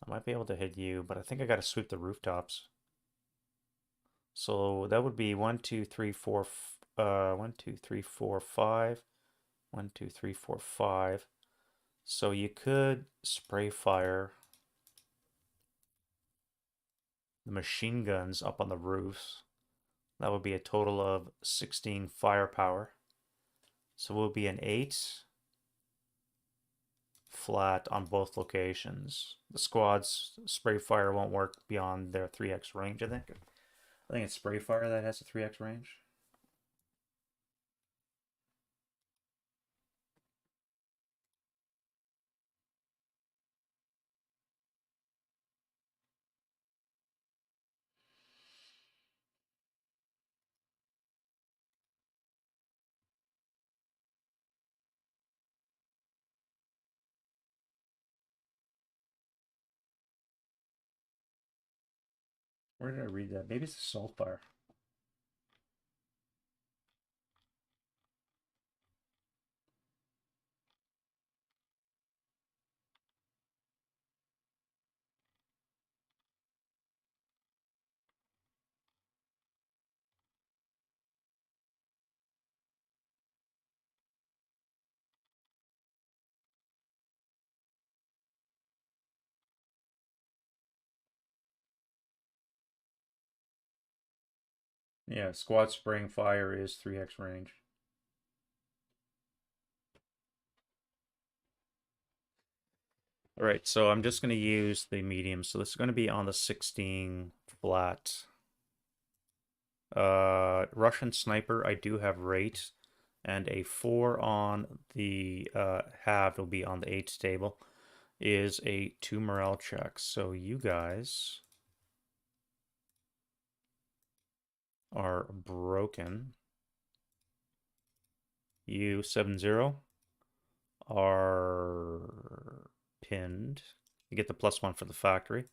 might be able to hit you, but I think I gotta sweep the rooftops. So that would be 1, 2, 3, 4, 1, 2, 3, 4, 5. 1, 2, 3, 4, 5. So you could spray fire the machine guns up on the roofs. That would be a total of 16 firepower. So it will be an 8 flat on both locations. The squad's spray fire won't work beyond their 3x range, I think. I think it's spray fire that has a 3x range. Where did I read that? Maybe it's assault fire. Yeah, squad spraying fire is 3x range. All right, so I'm just going to use the medium. So this is going to be on the 16 flat. Russian sniper, I do have rate, and a 4 on the halved will be on the 8 table, is a 2 morale check. So you guys are broken. You 7-0 are pinned. You get the +1 for the factory.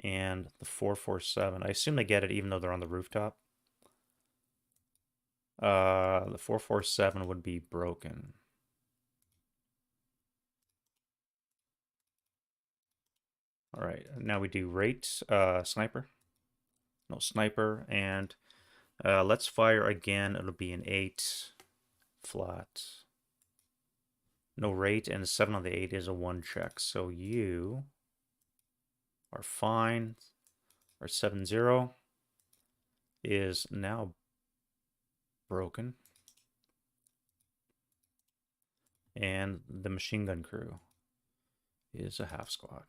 And the 447. I assume they get it even though they're on the rooftop. The 447 would be broken. All right, now we do rate sniper. No sniper, and let's fire again. It'll be an 8 flat. No rate, and a 7 on the 8 is a 1 check. So you are fine. Our 7-0 is now broken. And the machine gun crew is a half squad.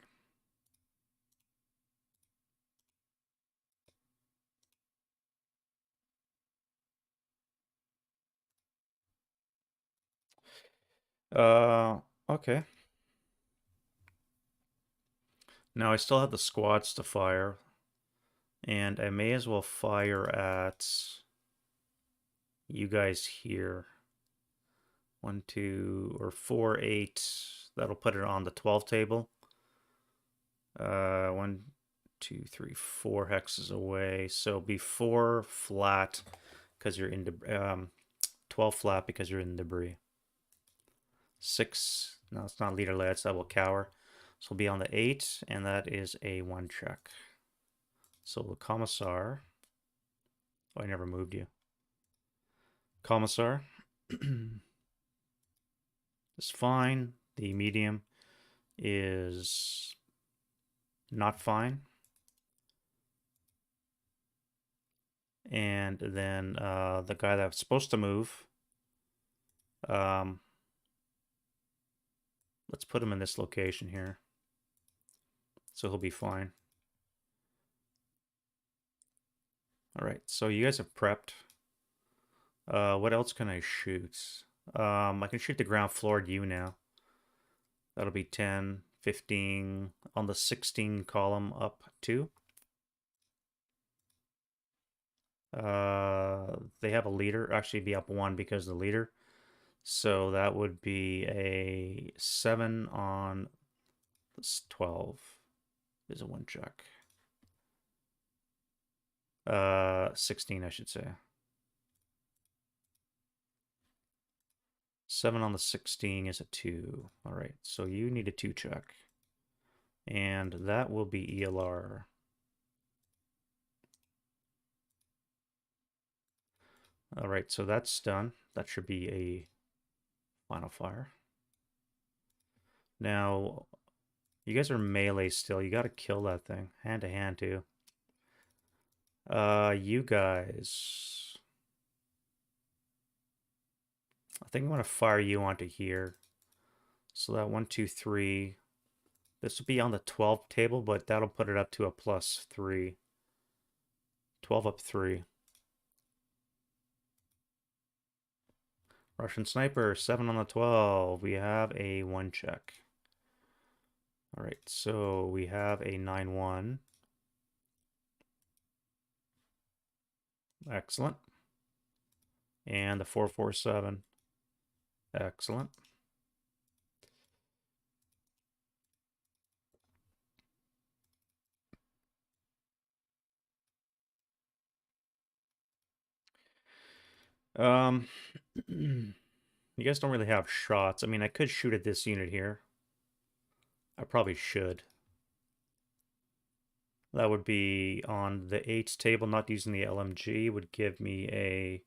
Okay. Now I still have the squads to fire, and I may as well fire at you guys here. 1, 2, or 4, 8. That'll put it on the 12 table. 1, 2, 3, 4 hexes away. So be 4 flat because you're in 12 flat because you're in debris. 6. No, it's not leader led. That will cower. So we'll be on the 8, and that is a 1 check. So the commissar. Oh, I never moved you. Commissar is fine. The medium is not fine. And then the guy that's supposed to move, let's put him in this location here. So he'll be fine. All right, so you guys have prepped. What else can I shoot? I can shoot the ground floor at you now. That'll be 10, 15 on the 16 column up 2. They have a leader. Actually, be up 1 because of the leader. So that would be a 7 on this 12 is a 1 check. 16, I should say. 7 on the 16 is a 2. All right, so you need a 2 check. And that will be ELR. All right, so that's done. That should be a final fire. Now, you guys are melee still. You got to kill that thing. Hand to hand, too. You guys. I think I'm going to fire you onto here. So that 1, 2, 3. This will be on the 12 table, but that'll put it up to a +3. 12 up 3. Russian sniper, 7 on the 12. We have a 1 check. All right, so we have a 9-1. Excellent. And the 4-4-7. Excellent. You guys don't really have shots. I mean, I could shoot at this unit here. I probably should. That would be on the 8 table, not using the LMG, would give me a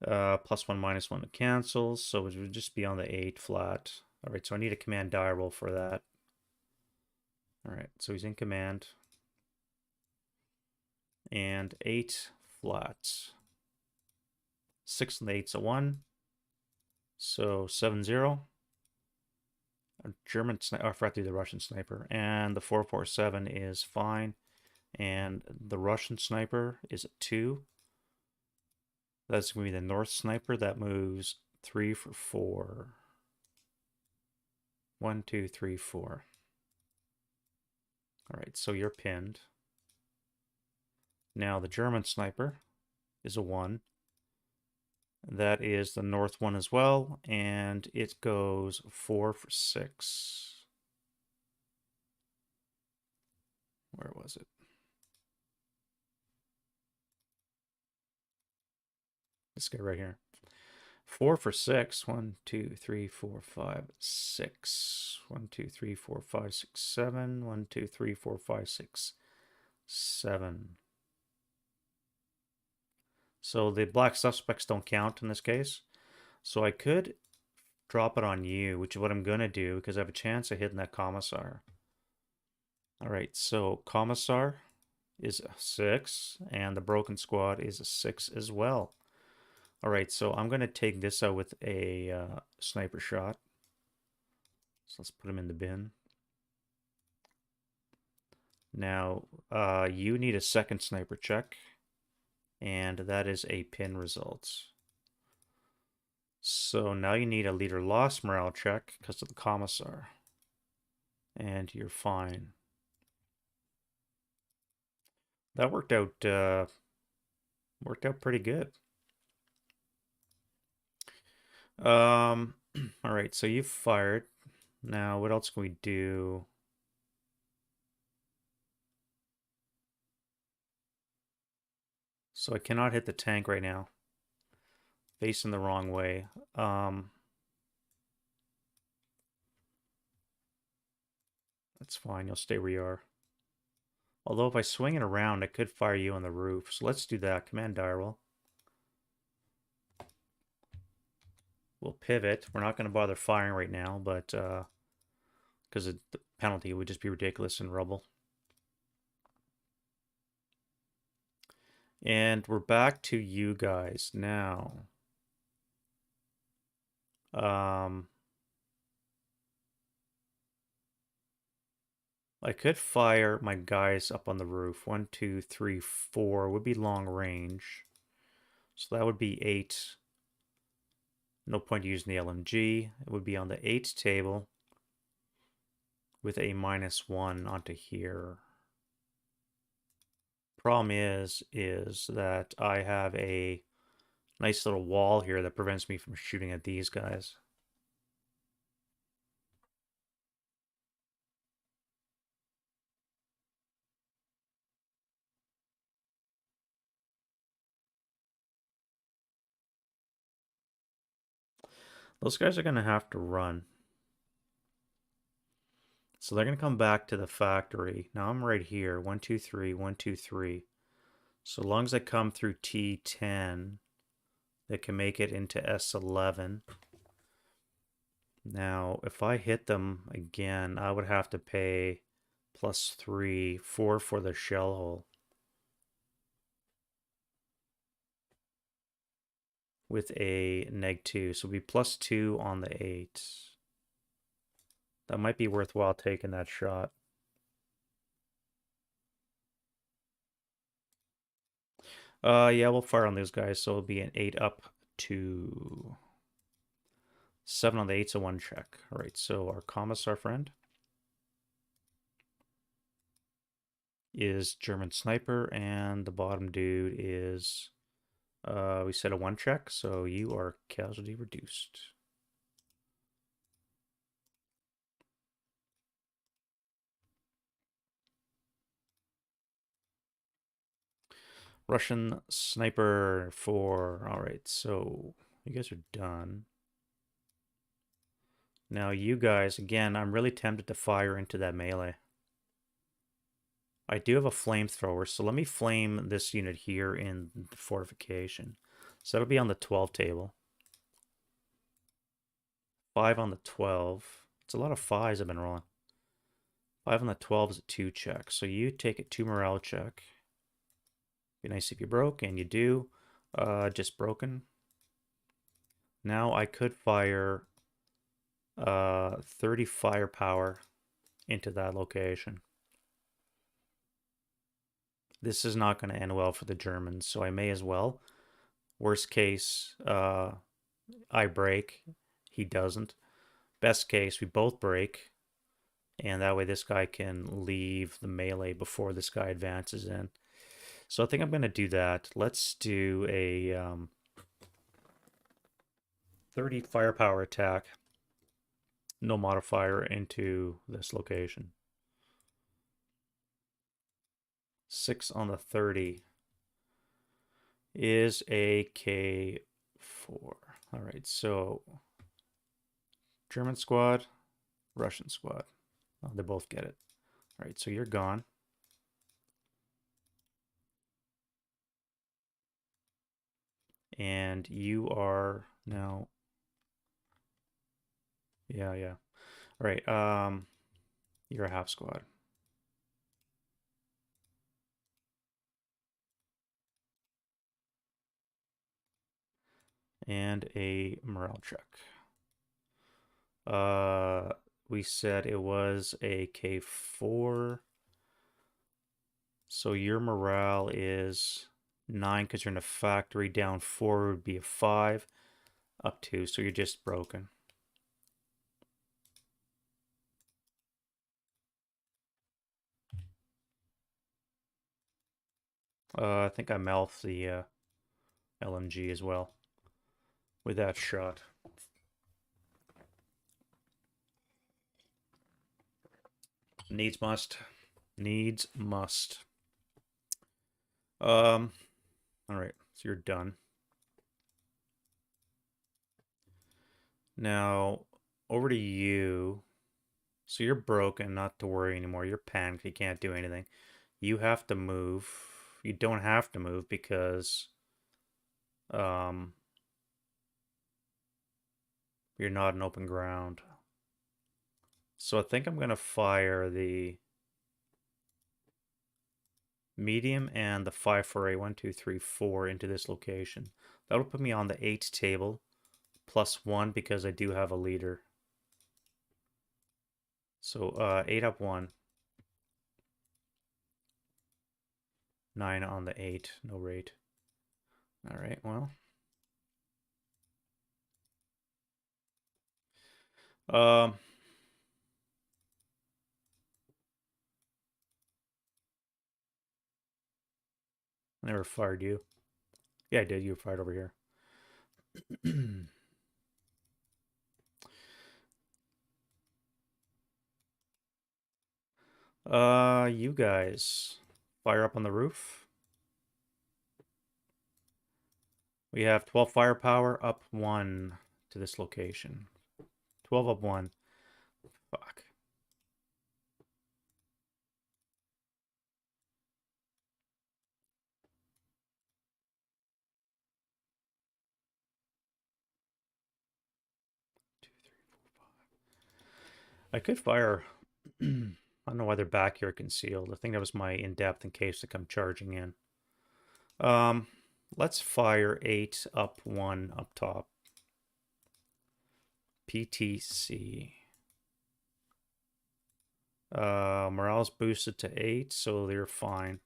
+1, -1 to cancels, so it would just be on the 8 flat. All right, so I need a command die roll for that. All right, so he's in command. And 8 flat. 6 and the 8's a 1. So 7-0. A German sniper, I forgot to do the Russian sniper. And the 4-4-7 is fine. And the Russian sniper is a 2. That's going to be the North sniper. That moves 3 for 4. 1, 2, 3, 4. All right, so you're pinned. Now the German sniper is a 1. That is the North one as well, and it goes 4 for 6. Where was it? This guy right here. 4 for 6. 1, 2, 3, 4, 5, 6. 1, 2, 3, 4, 5, 6, 7. 1, 2, 3, 4, 5, 6, 7. So the black suspects don't count in this case. So I could drop it on you, which is what I'm going to do because I have a chance of hitting that commissar. All right, so commissar is a 6, and the broken squad is a 6 as well. All right, so I'm going to take this out with a sniper shot. So let's put him in the bin. Now, you need a second sniper check, and that is a pin result. So now you need a leader loss morale check because of the commissar. And you're fine. That worked out pretty good. All right, so you've fired. Now, what else can we do? So I cannot hit the tank right now. Facing the wrong way. That's fine, you'll stay where you are. Although if I swing it around, I could fire you on the roof. So let's do that. Command die roll. We'll pivot. We're not going to bother firing right now, but because the penalty would just be ridiculous in rubble. And we're back to you guys now. I could fire my guys up on the roof. 1, 2, 3, 4 would be long range. So that would be 8. No point using the LMG. It would be on the 8 table with a -1 onto here. Problem is that I have a nice little wall here that prevents me from shooting at these guys. Those guys are going to have to run. So they're going to come back to the factory. Now I'm right here. 1, 2, 3, 1, 2, 3. So long as I come through T10, they can make it into S11. Now, if I hit them again, I would have to pay +3, 4 for the shell hole. With a -2. So it'll be +2 on the 8. That might be worthwhile taking that shot. Yeah, we'll fire on those guys. So it'll be an 8 up to 7 on the 8's a 1 check. All right, so our commissar friend is German sniper, and the bottom dude is, we said a 1 check, so you are casualty reduced. Russian sniper 4. All right, so you guys are done. Now you guys, again, I'm really tempted to fire into that melee. I do have a flamethrower, so let me flame this unit here in the fortification. So that'll be on the 12 table. 5 on the 12. It's a lot of 5s I've been rolling. 5 on the 12 is a 2 check. So you take a 2 morale check. Be nice if you broke, and you do. Just broken. Now I could fire 30 firepower into that location. This is not going to end well for the Germans, so I may as well. Worst case, I break. He doesn't. Best case, we both break. And that way this guy can leave the melee before this guy advances in. So I think I'm going to do that. Let's do a 30 firepower attack. No modifier into this location. 6 on the 30 is a K4. All right, so German squad, Russian squad. Oh, they both get it. All right, so you're gone. And you are now... Yeah. All right, you're a half squad. And a morale check. We said it was a K4. So your morale is 9 because you're in a factory. Down 4 would be a 5. Up 2, so you're just broken. I think I mouthed the LMG as well with that shot. Needs must. Needs must. All right, so you're done. Now, over to you. So you're broken, not to worry anymore. You're panicked, you can't do anything. You have to move. You don't have to move because you're not in open ground. So I think I'm going to fire the medium and the 5 for a 1, 2, 3, 4 into this location. That'll put me on the 8 table, +1 because I do have a leader. So 8 up 1. 9 on the 8. No rate. All right, well. Um, I never fired you. Yeah, I did. You were fired over here. You guys fire up on the roof. We have 12 firepower up 1 to this location. 12 up 1. Fuck. I could fire. I don't know why they're back here concealed. I think that was my in-depth in case they come charging in. Um, let's fire 8 up 1 up top. PTC. Morale's boosted to 8, so they're fine.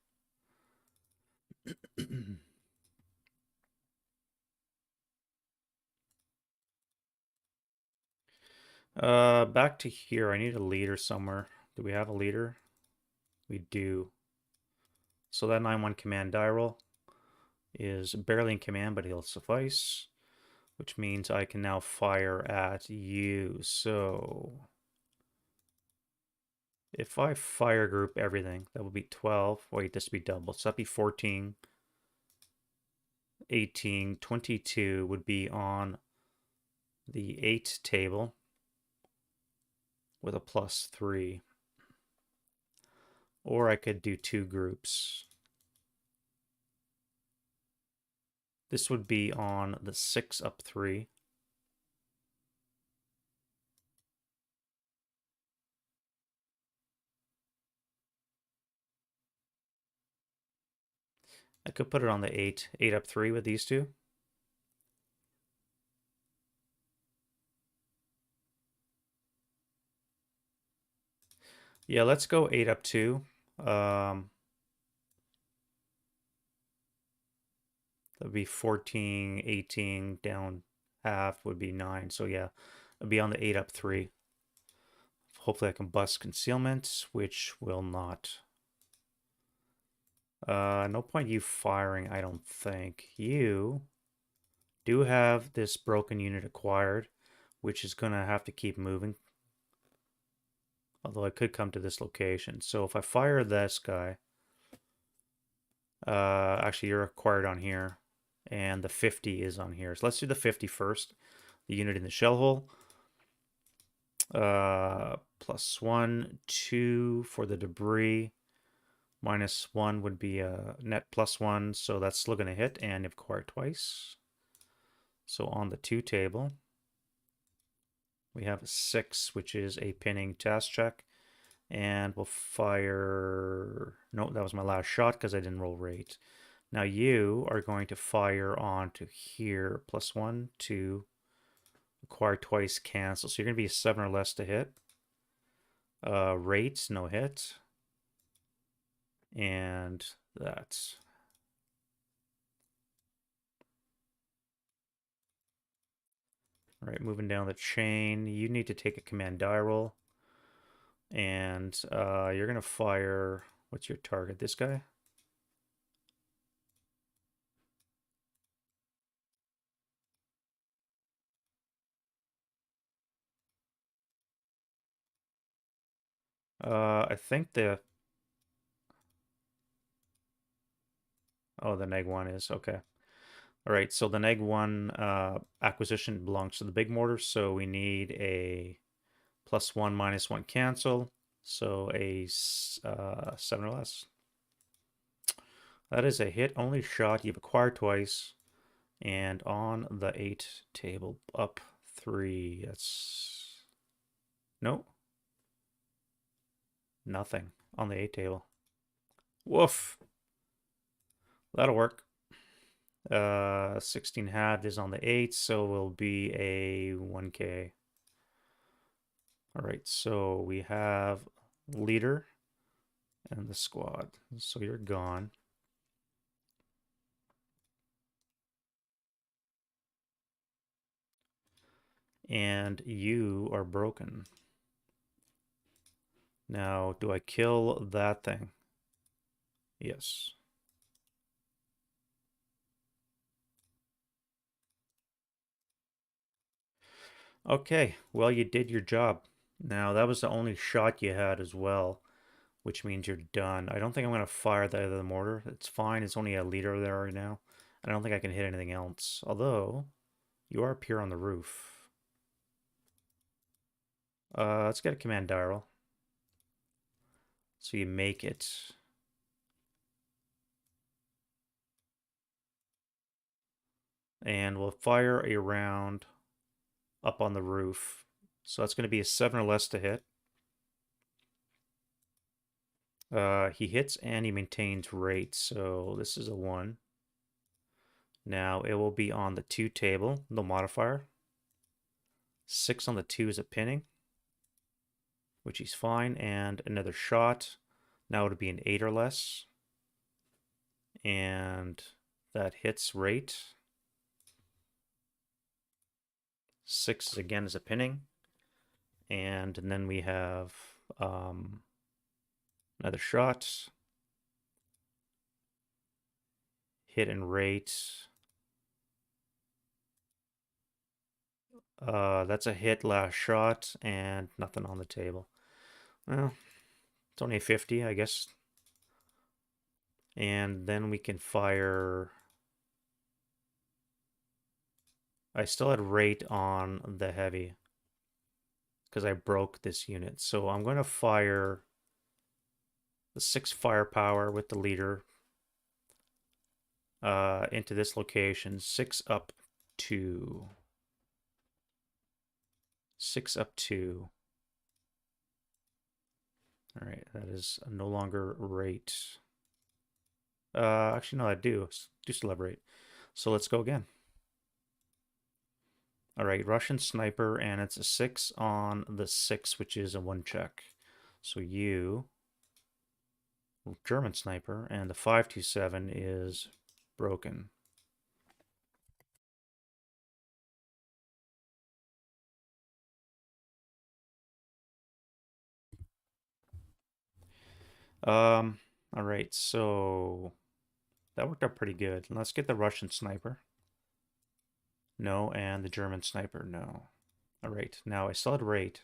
Back to here. I need a leader somewhere. Do we have a leader? We do. So that 9-1 command die roll is barely in command, but he'll suffice, which means I can now fire at you. So if I fire group everything, that would be 12. Wait, this would be double. So that'd be 14, 18, 22 would be on the 8 table with a +3. Or I could do 2 groups. This would be on the 6 up 3. I could put it on the 8. 8 up 3 with these two. Yeah, let's go 8 up 2. That'd be 14, 18, down half would be 9. So yeah, it'd be on the 8 up 3. Hopefully I can bust concealment, which will not. No point you firing, I don't think. You do have this broken unit acquired, which is going to have to keep moving. Although I could come to this location. So if I fire this guy, actually you're acquired on here, and the 50 is on here. So let's do the 50 first. The unit in the shell hole. +1, 2 for the debris. -1 would be a net +1, so that's still going to hit, and acquired twice. So on the 2 table, we have a 6, which is a pinning task check. And we'll fire... No, that was my last shot because I didn't roll rate. Now you are going to fire onto here. +1, 2. Acquire twice, cancel. So you're going to be a 7 or less to hit. Rate, no hit. And that's... All right, moving down the chain. You need to take a command die roll. And you're going to fire... What's your target? This guy? I think the... Oh, the neg 1 is... Okay. All right, so the neg 1 acquisition belongs to the big mortar, so we need a +1, -1 cancel, so a 7 or less. That is a hit only shot. You've acquired twice, and on the 8 table, up 3. That's... Nope. Nothing on the 8 table. Woof. That'll work. 16 halved is on the 8, so will be a 1k. All right, so we have leader and the squad. So you're gone. And you are broken. Now, do I kill that thing? Yes. Okay, well, you did your job. Now, that was the only shot you had as well, which means you're done. I don't think I'm going to fire the other mortar. It's fine. It's only a liter there right now. I don't think I can hit anything else. Although, you are up here on the roof. Let's get a command dial. So you make it. And we'll fire a round up on the roof. So that's going to be a 7 or less to hit. He hits and he maintains rate, so this is a 1. Now it will be on the 2 table, no modifier. 6 on the 2 is a pinning, which he's fine, and another shot. Now it'll be an 8 or less. And that hits rate. 6 again is a pinning. And then we have another shot. Hit and rate. That's a hit last shot and nothing on the table. Well, it's only a 50, I guess. And then we can fire. I still had rate on the heavy because I broke this unit. So I'm going to fire the 6 firepower with the leader into this location. 6 up 2. 6 up 2. All right, that is no longer rate. Actually, no, I do still have rate. So let's go again. All right, Russian sniper, and it's a 6 on the 6, which is a 1 check. So you, German sniper, and the 527 is broken. All right, so that worked out pretty good. Let's get the Russian sniper. No, and the German sniper, no. All right, now I still had rate,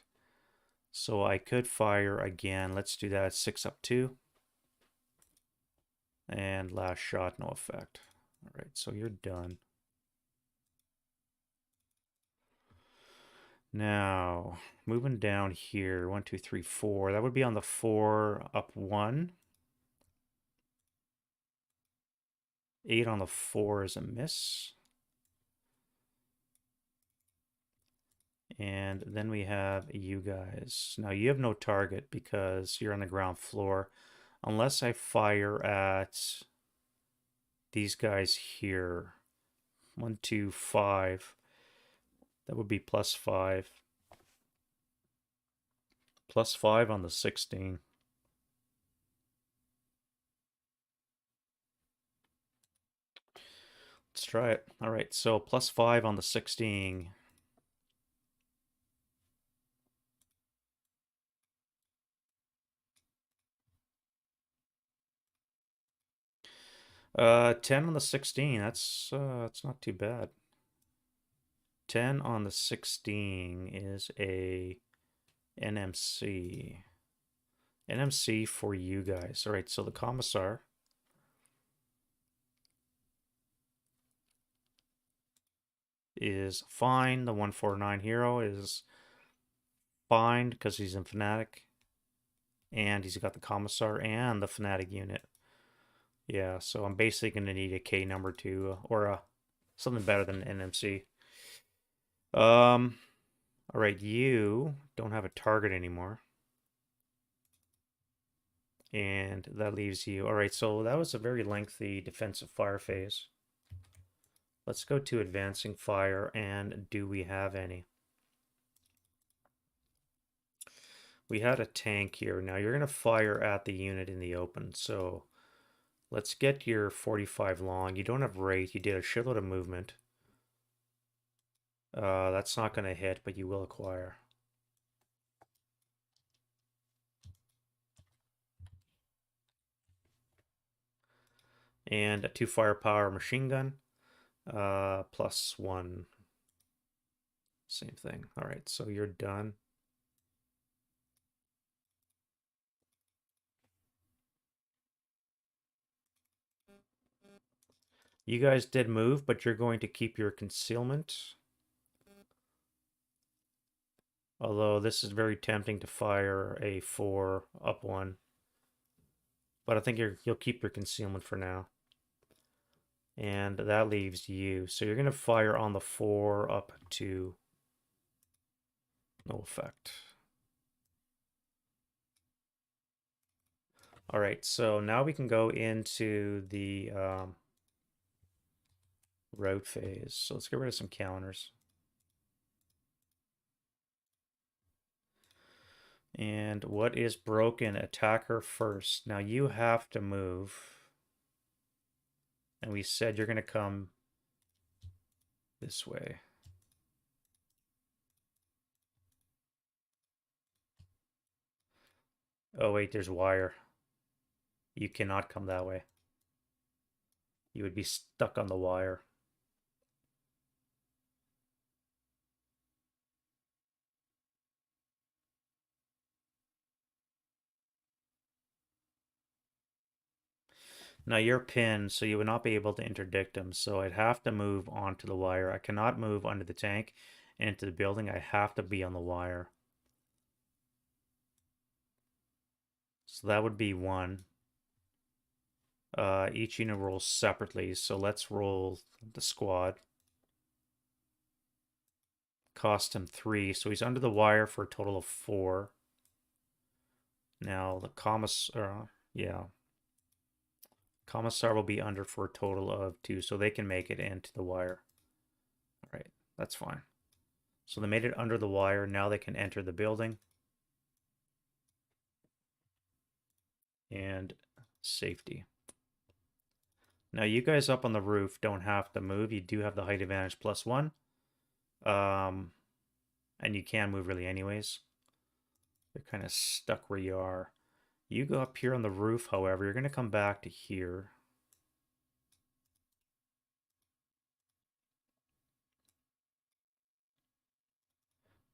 so I could fire again. Let's do that. 6 up 2. And last shot, no effect. All right, so you're done. Now, moving down here, 1, 2, 3, 4. That would be on the 4 up 1. 8 on the 4 is a miss. And then we have you guys. Now you have no target because you're on the ground floor. Unless I fire at these guys here. 1, 2, 5. That would be +5. +5 on the 16. Let's try it. All right, so +5 on the 16. 10 on the 16. That's not too bad. 10 on the 16 is a NMC. NMC for you guys. All right, so the Commissar is fine. The 149 hero is fine because he's in Fnatic. And he's got the Commissar and the Fnatic unit. Yeah, so I'm basically going to need a K number two or something better than NMC. All right, you don't have a target anymore. And that leaves you. All right, so that was a very lengthy defensive fire phase. Let's go to advancing fire, and do we have any? We had a tank here. Now you're going to fire at the unit in the open, so let's get your 45 long. You don't have rate. You did a shitload of movement. That's not going to hit, but you will acquire. And a 2 firepower machine gun. +1. Same thing. All right, so you're done. You guys did move, but you're going to keep your concealment. Although this is very tempting to fire a 4 up 1. But I think you'll keep your concealment for now. And that leaves you. So you're going to fire on the 4 up 2. No effect. All right, so now we can go into the route phase. So let's get rid of some counters. And what is broken? Attacker first. Now you have to move. And we said you're going to come this way. Oh, wait, there's wire. You cannot come that way. You would be stuck on the wire. Now you're pinned, so you would not be able to interdict him. So I'd have to move onto the wire. I cannot move under the tank into the building. I have to be on the wire. So that would be 1. Each unit rolls separately. So let's roll the squad. Cost him 3. So he's under the wire for a total of 4. Now the commissar, yeah. Commissar will be under for a total of 2. So they can make it into the wire. All right, that's fine. So they made it under the wire. Now they can enter the building. And safety. Now you guys up on the roof don't have to move. You do have the height advantage +1. And you can move really anyways. You're kind of stuck where you are. You go up here on the roof, however, you're going to come back to here.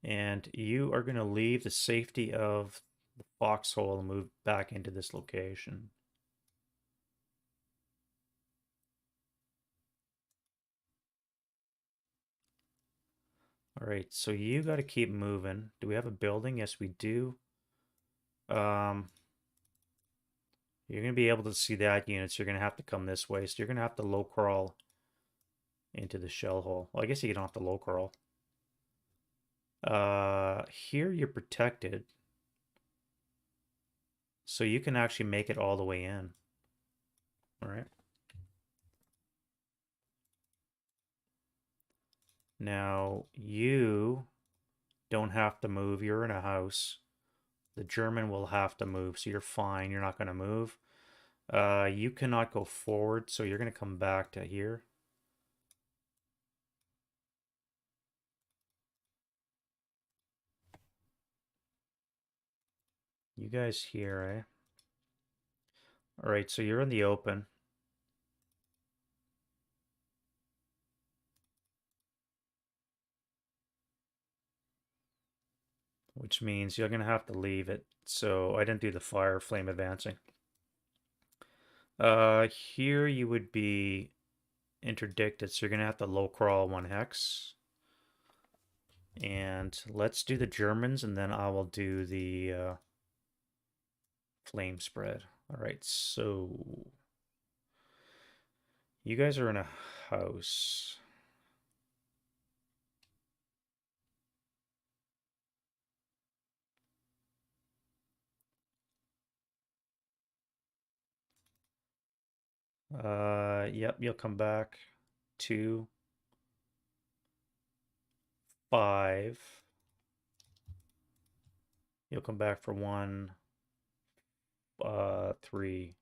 And you are going to leave the safety of the foxhole and move back into this location. All right, so you got to keep moving. Do we have a building? Yes, we do. You're going to be able to see that unit, so you're going to have to come this way. So you're going to have to low crawl into the shell hole. Well, I guess you don't have to low crawl. Here you're protected. So you can actually make it all the way in. All right. Now, you don't have to move. You're in a house. The German will have to move, so you're fine. You're not going to move. You cannot go forward, so you're going to come back to here. You guys here, eh? All right, so you're in the open. Which means you're going to have to leave it. So I didn't do the fire flame advancing. Here you would be interdicted, so you're going to have to low crawl 1 hex. And let's do the Germans, and then I will do the flame spread. All right, so you guys are in a house. Yep, you'll come back 2, 5. You'll come back for 1, 3.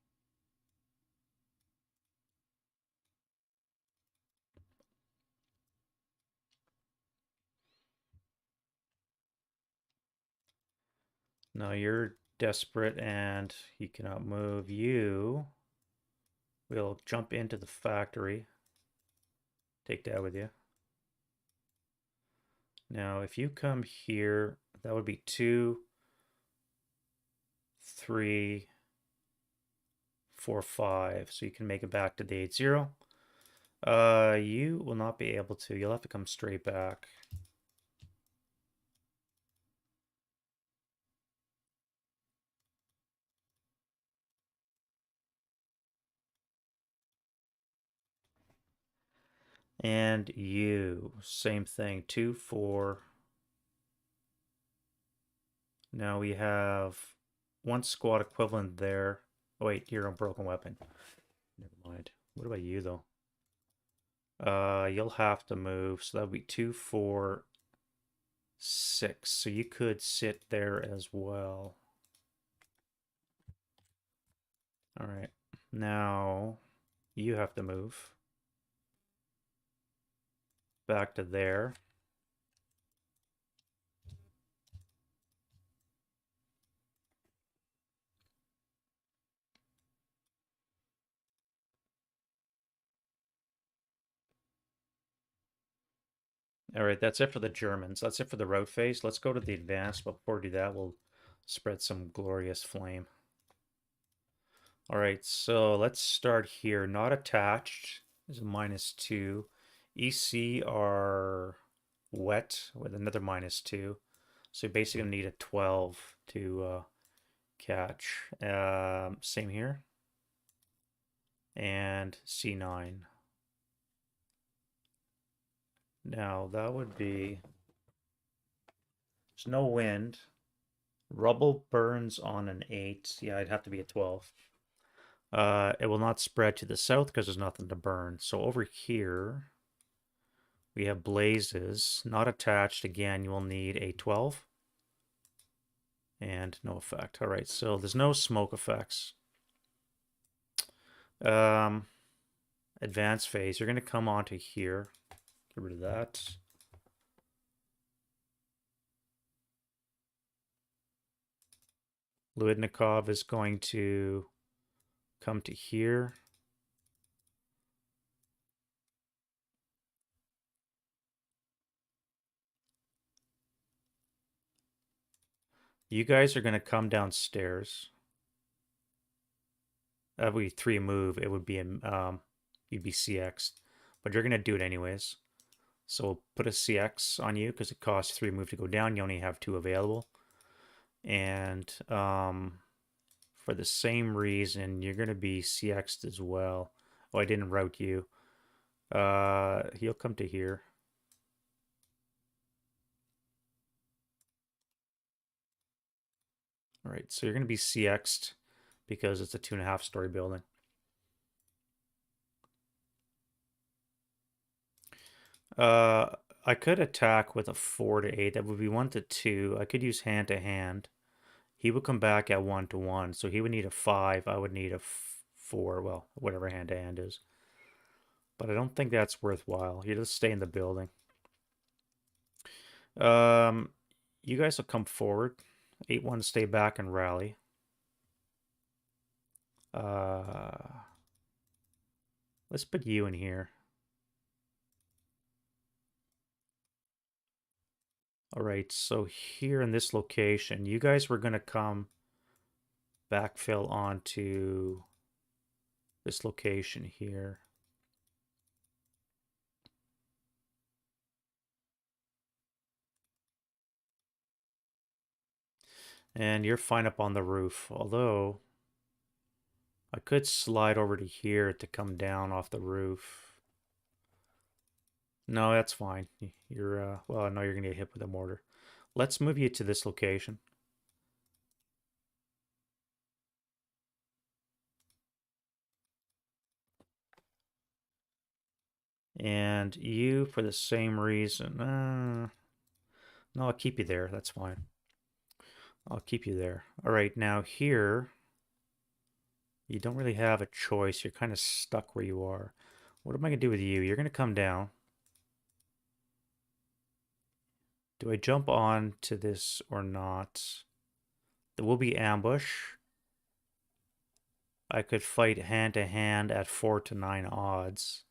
No, you're desperate and you cannot move. You will jump into the factory. Take that with you. Now, if you come here, that would be 2, 3, 4, 5. So you can make it back to the 8-0. You will not be able to. You'll have to come straight back. And you, same thing, 2, 4. Now we have one squad equivalent there. Oh, wait, you're a broken weapon. Never mind. What about you, though? You'll have to move. So that would be 2, 4, 6. So you could sit there as well. All right. Now you have to move back to there. All right, that's it for the Germans. That's it for the route phase. Let's go to the advanced. But before we do that, we'll spread some glorious flame. All right, so let's start here. Not attached is a -2. EC are wet with another -2. So you basically need a 12 to catch. Same here. And C9. Now that would be, there's no wind. Rubble burns on an 8. Yeah, it'd have to be a 12. It will not spread to the south because there's nothing to burn. So over here, we have blazes, not attached. Again, you will need a 12. And no effect. All right, so there's no smoke effects. Advanced phase, you're going to come onto here. Get rid of that. Luidnikov is going to come to here. You guys are going to come downstairs. That would be 3 move. It would be you'd be CX, but you're going to do it anyways. So we'll put a CX on you because it costs 3 move to go down. You only have 2 available. And for the same reason, you're going to be CX'd as well. Oh, I didn't route you. He'll come to here. All right, so you're going to be CX'd because it's a 2.5 story building. I could attack with a 4 to 8. That would be 1 to 2. I could use hand to hand. He would come back at 1 to 1. So he would need a 5. I would need a 4. Well, whatever hand to hand is. But I don't think that's worthwhile. You just stay in the building. You guys will come forward. 8-1 stay back and rally. Let's put you in here. All right, so here in this location, you guys were going to come backfill onto this location here. And you're fine up on the roof, although I could slide over to here to come down off the roof. No, that's fine. You're, well, no, you're going to get hit with a mortar. Let's move you to this location. And you, for the same reason, no, I'll keep you there. That's fine. I'll keep you there. All right, now here, you don't really have a choice. You're kind of stuck where you are. What am I going to do with you? You're going to come down. Do I jump on to this or not? There will be ambush. I could fight hand to hand at 4 to 9 odds.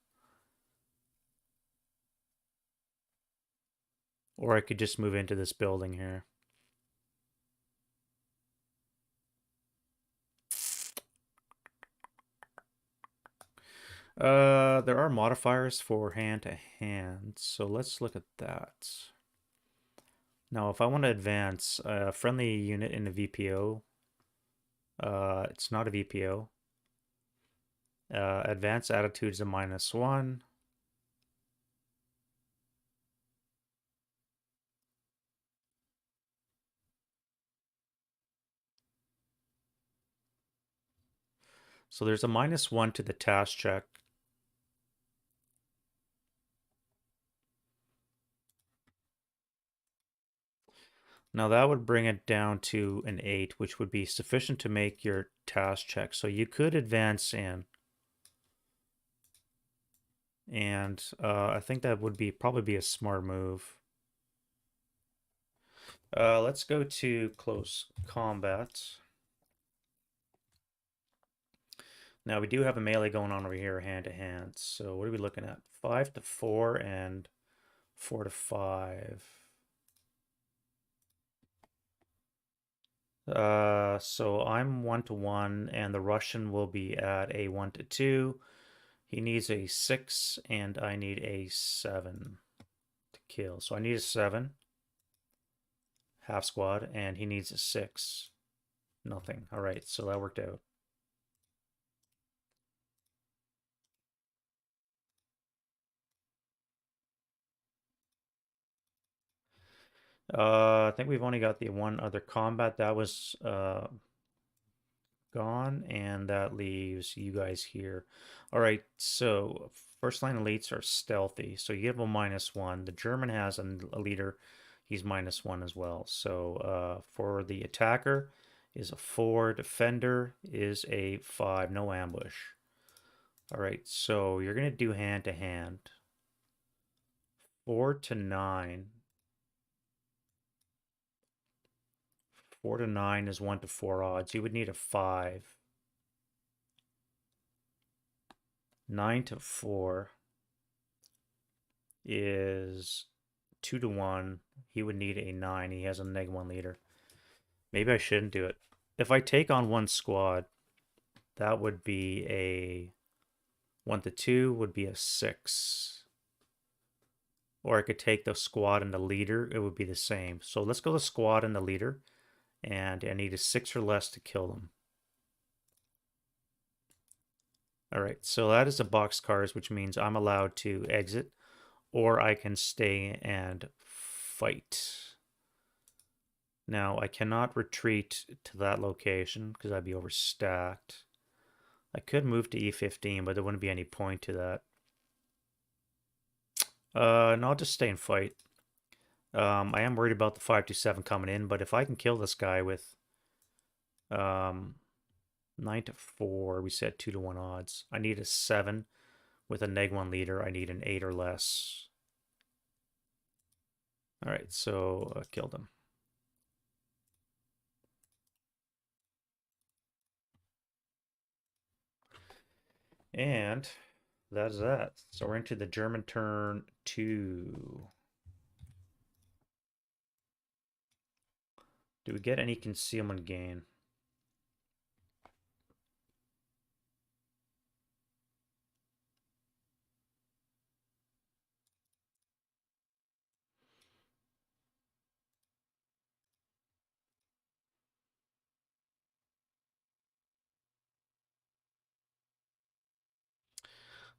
Or I could just move into this building here. There are modifiers for hand to hand, so let's look at that. Now, if I want to advance a friendly unit in a VPO, it's not a VPO. Advance attitude is a -1. So there's a -1 to the task check. Now that would bring it down to an 8, which would be sufficient to make your task check. So you could advance in. And I think that would be probably be a smart move. Let's go to close combat. Now we do have a melee going on over here, hand to hand. So what are we looking at? 5 to 4 and 4 to 5. So I'm 1 to 1, and the Russian will be at a 1 to 2. He needs a 6, and I need a 7 to kill. So I need a 7, half squad, and he needs a 6. Nothing. All right, so that worked out. I think we've only got the one other combat that was gone, and that leaves you guys here. All right, so first line elites are stealthy, so you give them -1. The German has a leader, he's -1 as well. So for the attacker is a 4, defender is a 5, no ambush. All right, so you're gonna do hand to hand. 4 to 9. 4 to 9 is 1 to 4 odds. You would need a 5. 9 to 4 is 2 to 1. He would need a 9. He has a -1 leader. Maybe I shouldn't do it. If I take on one squad, that would be a 1 to 2 would be a 6. Or I could take the squad and the leader. It would be the same. So let's go the squad and the leader. And I need a 6 or less to kill them. All right, so that is a boxcars, which means I'm allowed to exit, or I can stay and fight. Now, I cannot retreat to that location because I'd be overstacked. I could move to E15, but there wouldn't be any point to that. No, I'll just stay and fight. I am worried about the 527 coming in, but if I can kill this guy with 9 to 4, we said 2 to 1 odds. I need a 7 with a -1 leader. I need an 8 or less. All right, so killed him. And that is that. So we're into the German turn 2. Do we get any concealment gain?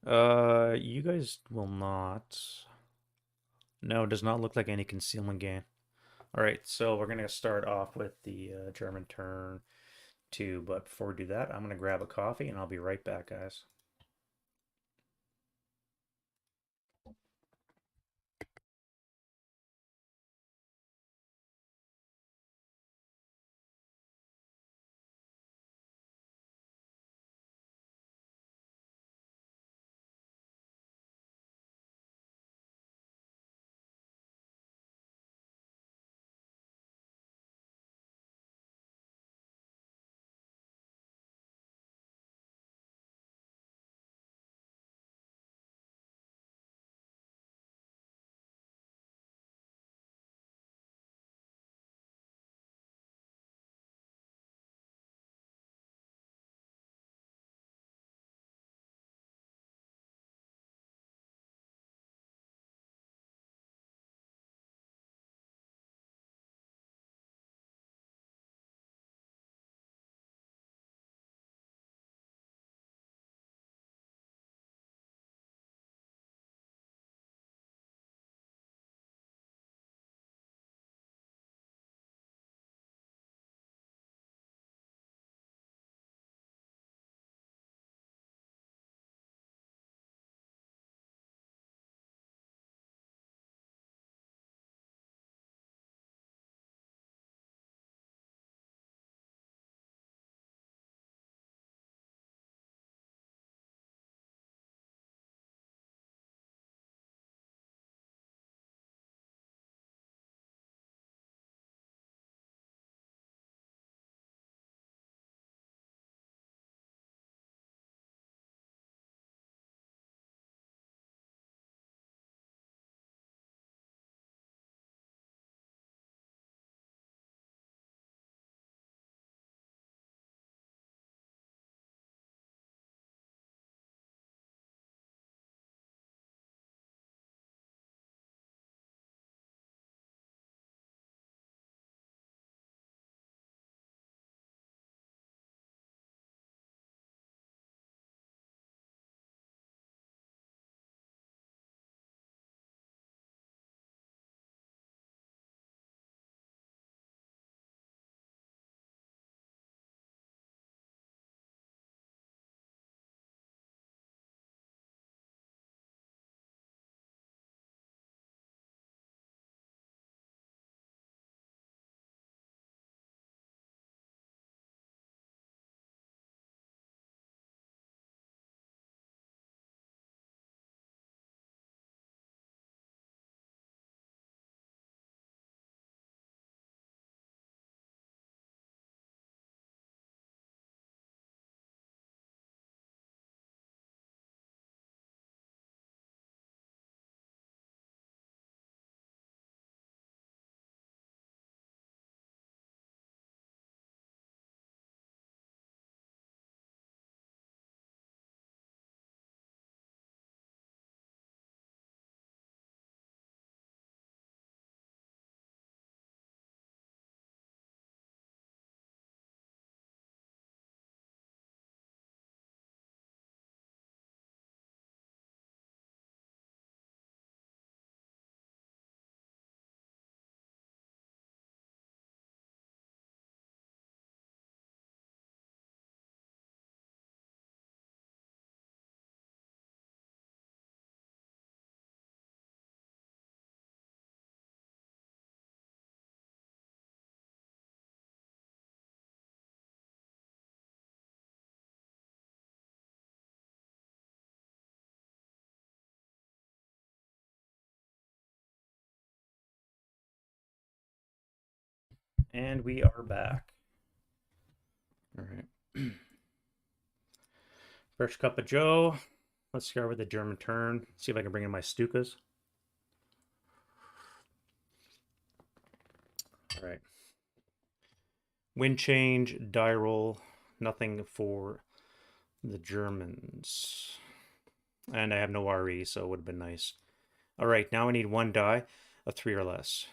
You guys will not. No, it does not look like any concealment gain. All right, so we're gonna start off with the German turn 2, but before we do that, I'm gonna grab a coffee and I'll be right back, guys. And we are back. All right. Fresh cup of Joe. Let's start with the German turn. See if I can bring in my Stukas. All right. Wind change, die roll. Nothing for the Germans. And I have no RE, so it would have been nice. All right, now I need one die of 3 or less.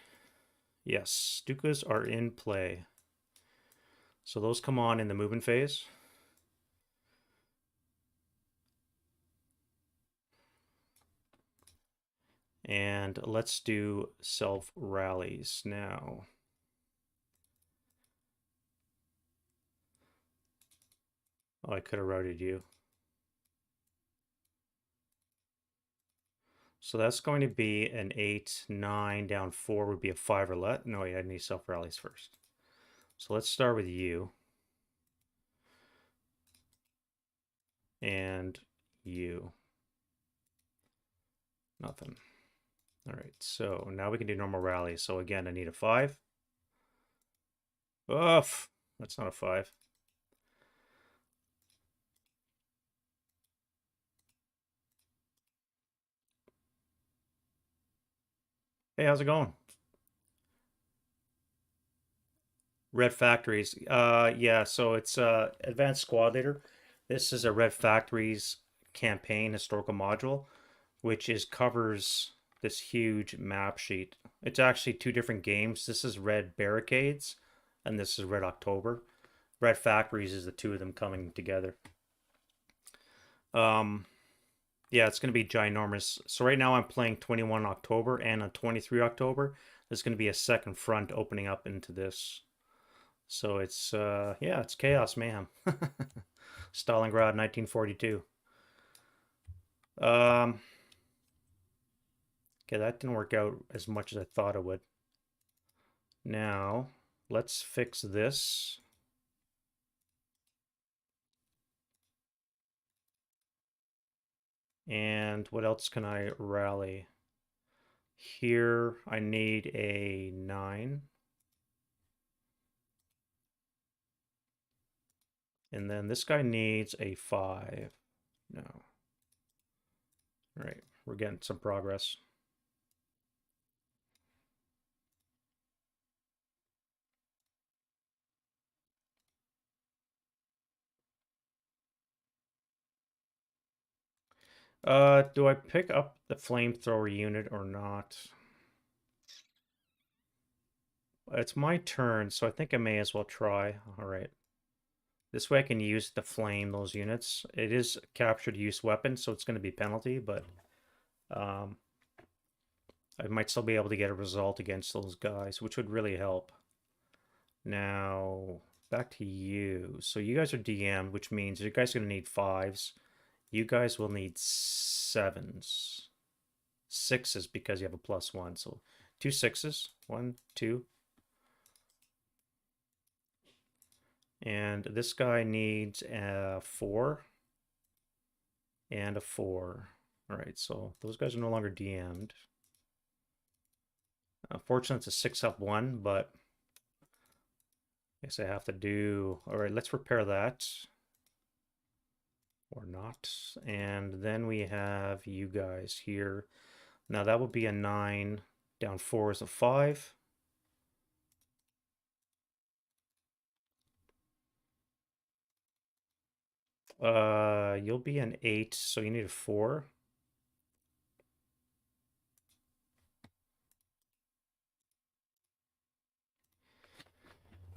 Yes, Stukas are in play. So those come on in the movement phase. And let's do self rallies now. Oh, I could have routed you. So that's going to be an 8, 9, down 4 would be a 5 or less. No, wait, I need self rallies first. So let's start with you. And you. Nothing. All right, so now we can do normal rallies. So again, I need a 5. Oof, that's not a 5. Hey, how's it going? Red Factories. Yeah, so it's Advanced Squad Leader. This is a Red Factories campaign historical module, which is covers this huge map sheet. It's actually two different games. This is Red Barricades, and this is Red October. Red Factories is the two of them coming together. Yeah, it's going to be ginormous. So right now I'm playing 21 October, and on 23 October, there's going to be a second front opening up into this. So it's yeah, it's chaos mayhem. Stalingrad 1942. Okay, that didn't work out as much as I thought it would. Now, let's fix this. And what else can I rally? Here, I need a 9. And then this guy needs a 5. No. All right, we're getting some progress. Do I pick up the flamethrower unit or not? It's my turn, so I think I may as well try. All right. This way I can use to flame those units. It is captured use weapon, so it's going to be penalty, but I might still be able to get a result against those guys, which would really help. Now, back to you. So you guys are DM, which means you guys are going to need 5s. You guys will need 7s. 6s because you have a +1. So 2 6s. 1, 2. And this guy needs a 4 and a 4. All right, so those guys are no longer DM'd. Unfortunately, it's a 6-up 1, but I guess I have to do... All right, let's repair that. Or not. And then we have you guys here. Now that would be a 9. Down 4 is a 5. You'll be an 8, so you need a 4.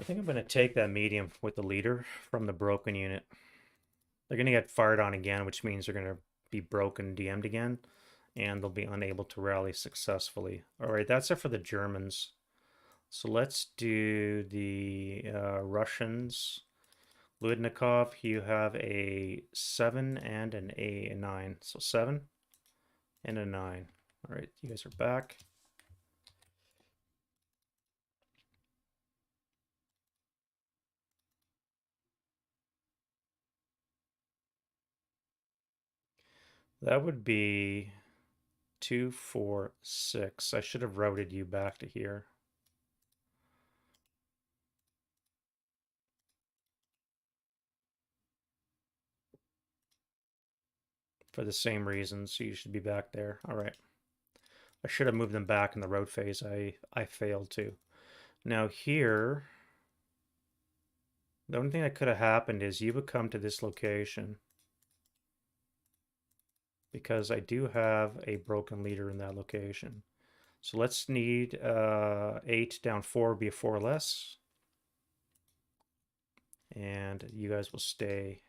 I think I'm going to take that medium with the leader from the broken unit. They're going to get fired on again, which means they're going to be broken, DM'd again, and they'll be unable to rally successfully. All right, that's it for the Germans. So let's do the Russians. Ludnikov, you have a 7 and a 9. So 7 and a 9. All right, you guys are back. That would be 2, 4, 6. I should have routed you back to here. for the same reasons. So you should be back there. All right. I should have moved them back in the road phase. I failed to. Now here, the only thing that could have happened is you would come to this location because I do have a broken leader in that location. So let's need 8 down 4 be a 4 less. And you guys will stay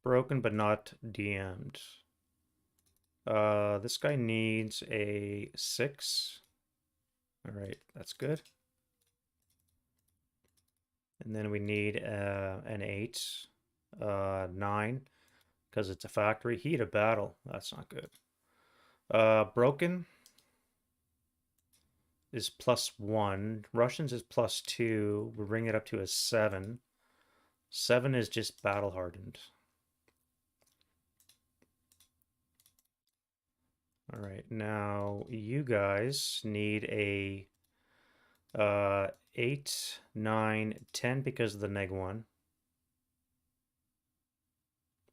broken but not DM'd. This guy needs a 6. All right, that's good. And then we need an 8, 9, because it's a factory. Heat of battle. That's not good. Broken is +1. Russians is +2. We'll bring it up to a 7. 7 is just battle hardened. All right, now you guys need a 8, 9, 10 because of the -1.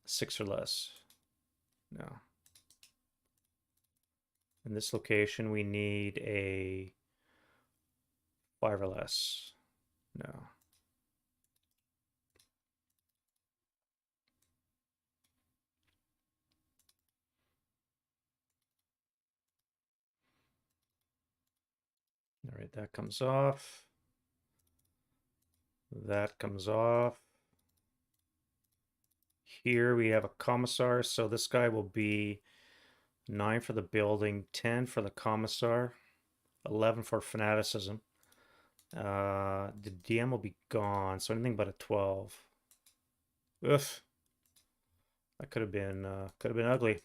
6 or less. No. In this location, we need a 5 or less. No. All right, that comes off. That comes off. Here we have a commissar, so this guy will be 9 for the building, 10 for the commissar, 11 for fanaticism. The DM will be gone, so anything but a 12. Oof. That could have been ugly.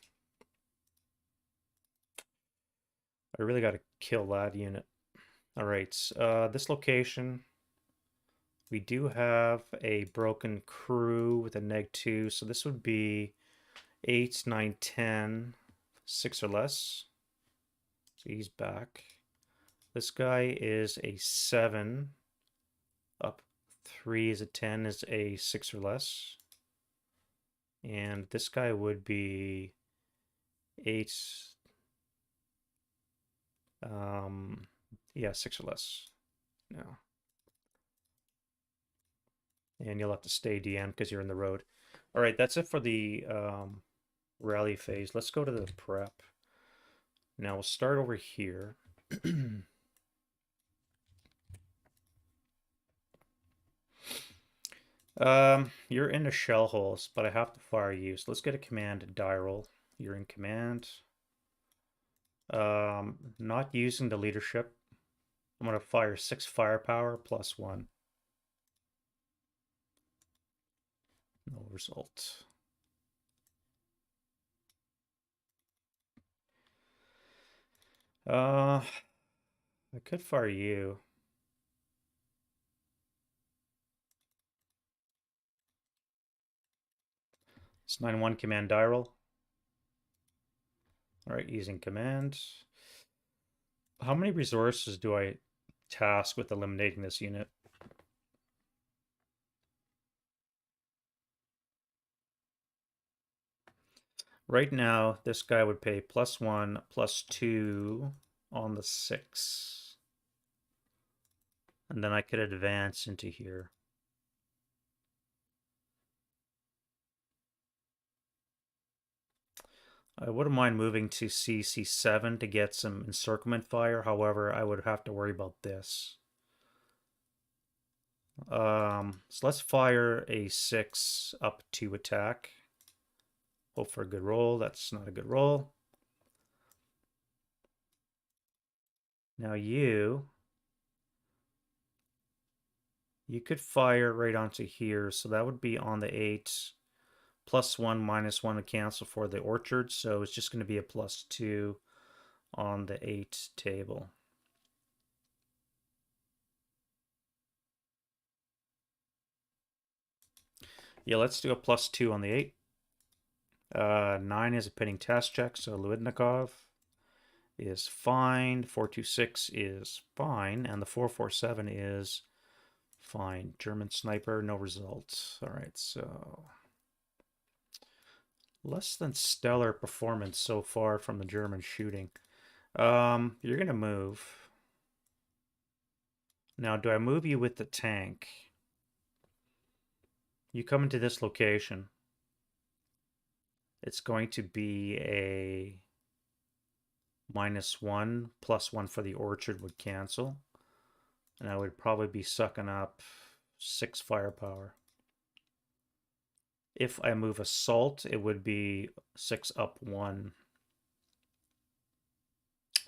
I really got to kill that unit. All right, this location, we do have a broken crew with a -2, so this would be 8, 9, 10, 6 or less. So he's back. This guy is a 7. Up 3 is a 10, is a 6 or less. And this guy would be 8. Yeah, 6 or less. No. And you'll have to stay DM because you're in the road. All right, that's it for the rally phase. Let's go to the prep. Now we'll start over here. You're in the shell holes, but I have to fire you. So let's get a command die roll. You're in command. Not using the leadership. I'm gonna fire 6 firepower +1. No result. I could fire you. It's 9-1 command die roll. All right, using command. How many resources do I task with eliminating this unit? Right now, this guy would pay +1, +2 on the 6. And then I could advance into here. I wouldn't mind moving to CC7 to get some encirclement fire. However, I would have to worry about this. So let's fire a 6 up to attack. Hope for a good roll. That's not a good roll. Now you could fire right onto here. So that would be on the 8. +1, -1 to cancel for the orchard. So it's just going to be a +2 on the 8 table. Yeah, let's do a +2 on the 8. 9 is a pinning test check, so Luidnikov is fine. 426 is fine, and the 447 is fine. German sniper, no results. All right, so Less than stellar performance so far from the German shooting. You're gonna move. Now, do I move you with the tank? You come into this location. It's going to be a -1, +1 for the orchard would cancel. And I would probably be sucking up 6 firepower. If I move assault, it would be 6 up 1,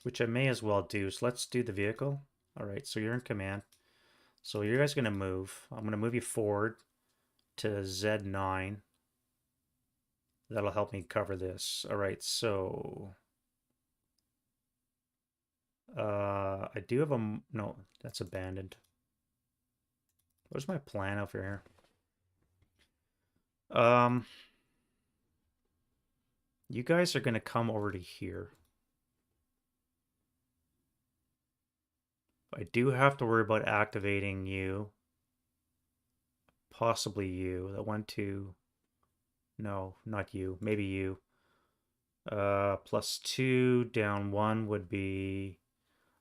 which I may as well do. So let's do the vehicle. All right, so you're in command. So you guys going to move. I'm going to move you forward to Z9. That'll help me cover this. All right, so I do have a... No, that's abandoned. Where's my plan over here? You guys are going to come over to here. I do have to worry about activating you. Possibly you. That one, two. No, not you. Maybe you. +2 down 1 would be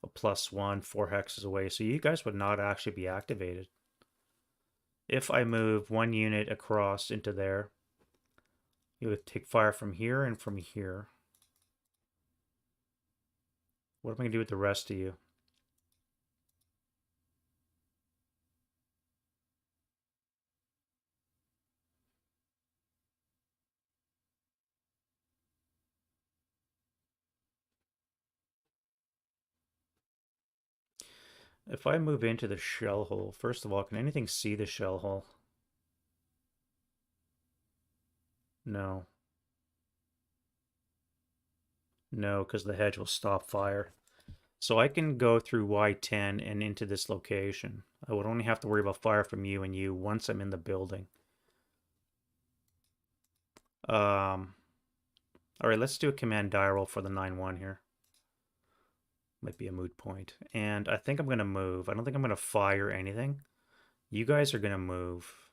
a +1, 4 hexes away. So you guys would not actually be activated. If I move 1 unit across into there, you would take fire from here and from here. What am I going to do with the rest of you? If I move into the shell hole, first of all, can anything see the shell hole? No. No, because the hedge will stop fire. So I can go through Y10 and into this location. I would only have to worry about fire from you and you once I'm in the building. All right, let's do a command die roll for the 9-1 here. Might be a moot point. And I think I'm going to move. I don't think I'm going to fire anything. You guys are going to move.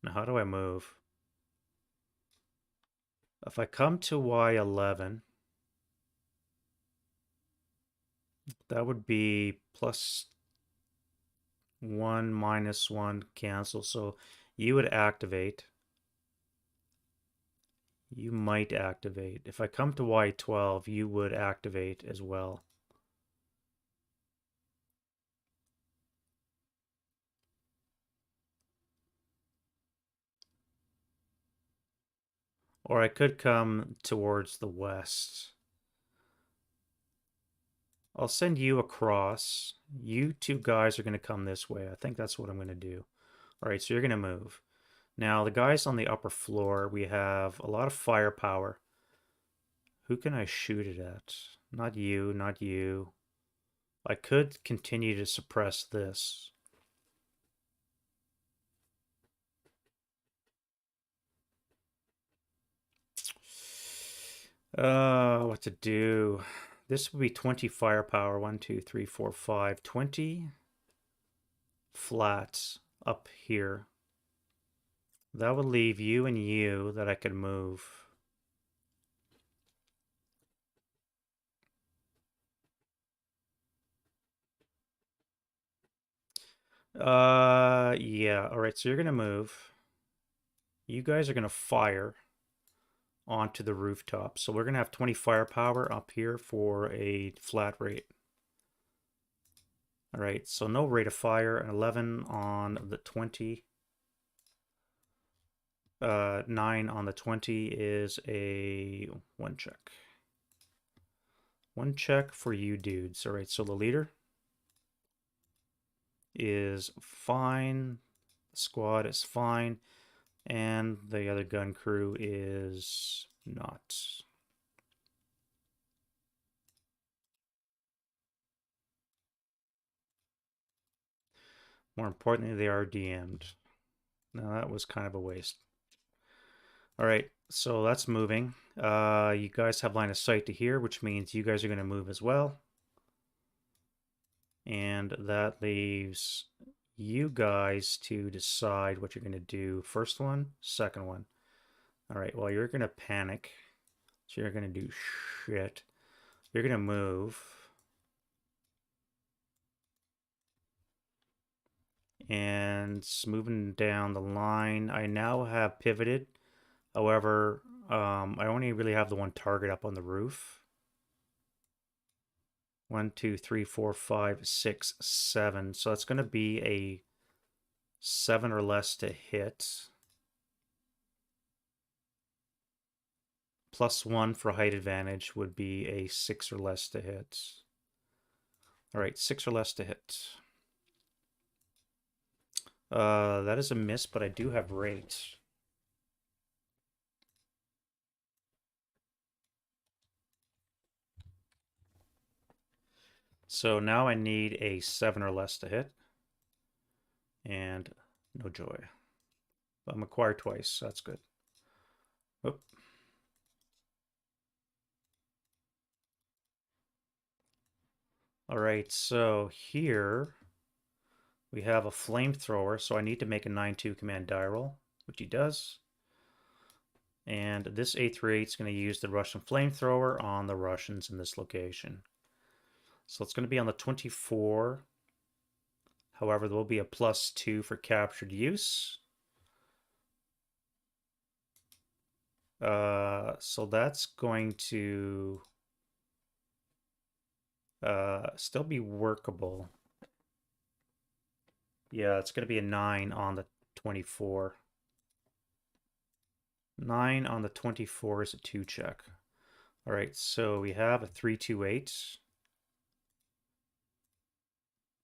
Now, how do I move? If I come to Y11, that would be +1, -1, cancel. So you would activate. You might activate. If I come to Y12, you would activate as well. Or I could come towards the west. I'll send you across. You two guys are going to come this way. I think that's what I'm going to do. All right, so you're going to move. Now, the guys on the upper floor, we have a lot of firepower. Who can I shoot it at? Not you, not you. I could continue to suppress this. What to do? This would be 20 firepower. 1, 2, 3, 4, 5. 20 flats up here. That would leave you and you that I could move. Yeah. All right, so you're gonna move. You guys are gonna fire onto the rooftop. So we're gonna have 20 firepower up here for a flat rate. All right, so no rate of fire. 11 on the 20. 9 on the 20 is a 1 check. 1 check for you dudes. All right, so the leader is fine. The squad is fine. And the other gun crew is not. More importantly, they are DM'd. Now that was kind of a waste. All right, so that's moving. You guys have line of sight to here, which means you guys are going to move as well. And that leaves you guys to decide what you're going to do. First one, second one. All right, well, you're going to panic. So you're going to do shit. You're going to move. And moving down the line, I now have pivoted. However, I only really have the one target up on the roof. 1, 2, 3, 4, 5, 6, 7. So it's going to be a 7 or less to hit. +1 for height advantage would be a 6 or less to hit. All right, 6 or less to hit. That is a miss, but I do have rate. So now I need a 7 or less to hit. And no joy. I'm acquired twice, so that's good. Oop. All right, so here we have a flamethrower, so I need to make a 9-2 command die roll, which he does. And this 838 is going to use the Russian flamethrower on the Russians in this location. So it's going to be on the 24. However, there will be a +2 for captured use. So that's going to still be workable. Yeah, it's going to be a 9 on the 24. 9 on the 24 is a 2 check. All right, so we have a 328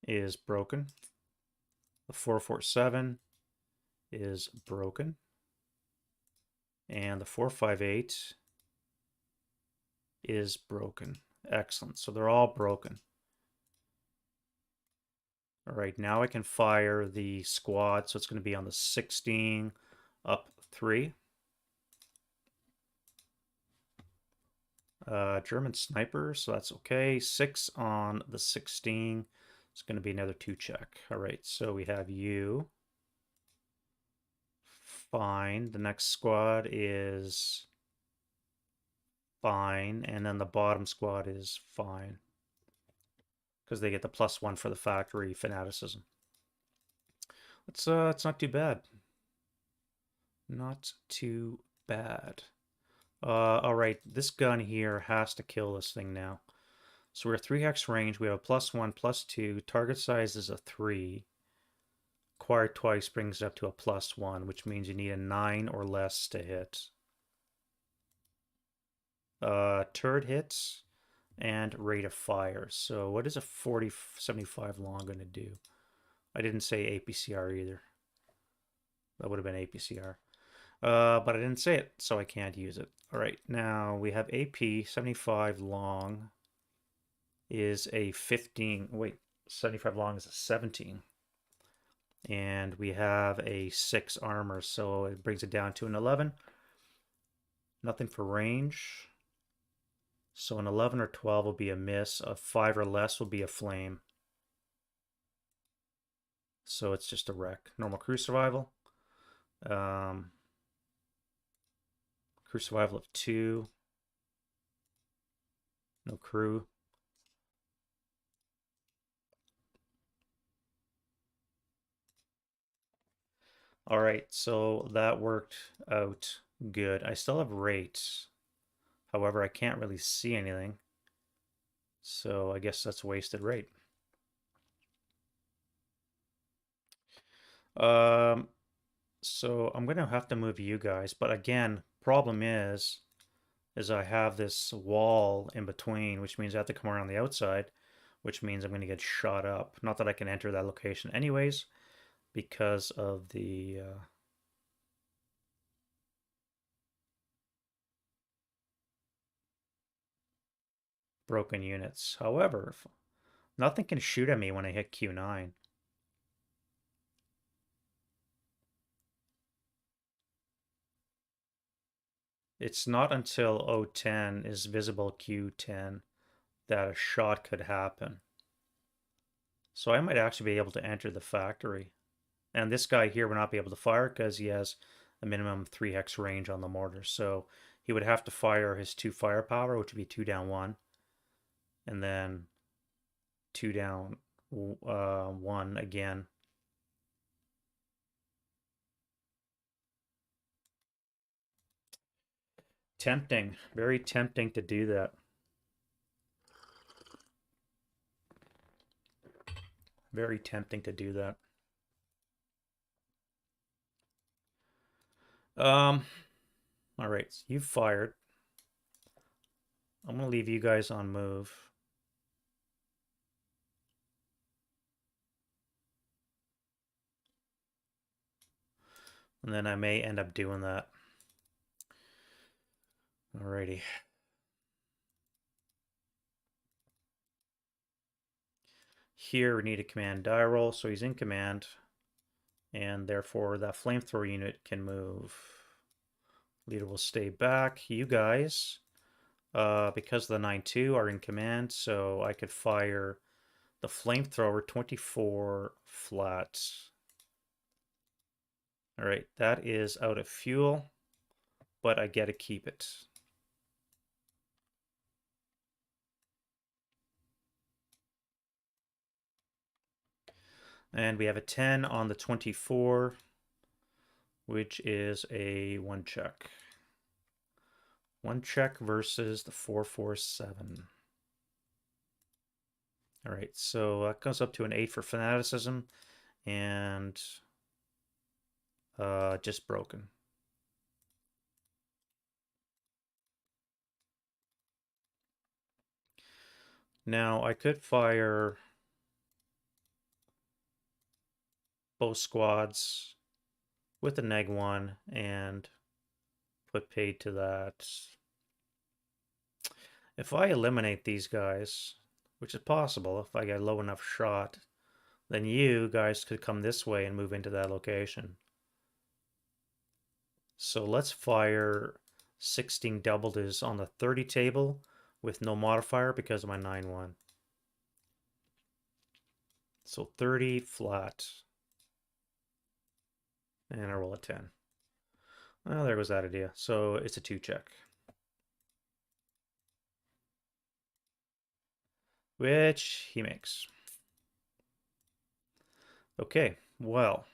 is broken. The 447 is broken. And the 458 is broken. Excellent. So they're all broken. All right, now I can fire the squad. So it's going to be on the 16 up 3. German sniper, so that's okay. 6 on the 16. It's going to be another 2 check. All right, so we have you. Fine. The next squad is fine. And then the bottom squad is fine. Because they get the +1 for the factory fanaticism. It's not too bad. Not too bad. All right, this gun here has to kill this thing now. So we're 3 hex range. We have a +1, +2. Target size is a 3. Acquired twice brings it up to a +1, which means you need a 9 or less to hit. Turret hits and rate of fire. So what is a 40-75 long going to do? I didn't say APCR either. That would have been APCR. But I didn't say it, so I can't use it. All right, now we have AP 75 long is a 15. Wait, 75 long is a 17. And we have a 6 armor, so it brings it down to an 11. Nothing for range. So an 11 or 12 will be a miss. A 5 or less will be a flame. So it's just a wreck. Normal crew survival. Crew survival of 2. No crew. All right, so that worked out good. I still have rates. However, I can't really see anything. So I guess that's wasted rate. So I'm gonna have to move you guys, but again, problem is I have this wall in between, which means I have to come around the outside, which means I'm gonna get shot up. Not that I can enter that location anyways, because of the broken units. However, nothing can shoot at me when I hit Q9. It's not until O10 is visible Q10 that a shot could happen. So I might actually be able to enter the factory. And this guy here would not be able to fire because he has a minimum 3 hex range on the mortar. So he would have to fire his 2 firepower, which would be 2 down 1, and then 2 down 1 again. Tempting, very tempting to do that. Very tempting to do that. All right, so you've fired. I'm gonna leave you guys on move. And then I may end up doing that. Alrighty. Here we need a command die roll, so he's in command. And therefore that flamethrower unit can move. Leader will stay back. You guys, because the 9-2 are in command, so I could fire the flamethrower 24 flat. All right, that is out of fuel, but I get to keep it. And we have a 10 on the 24, which is a 1 check. 1 check versus the 447. All right, so that goes up to an 8 for fanaticism, and just broken. Now I could fire both squads with a -1 and put paid to that. If I eliminate these guys, which is possible if I get low enough shot, then you guys could come this way and move into that location. So let's fire 16 doubled is on the 30 table with no modifier because of my 9-1. So 30 flat. And I roll a 10. Well, there goes that idea. So it's a 2 check. Which he makes. Okay, well.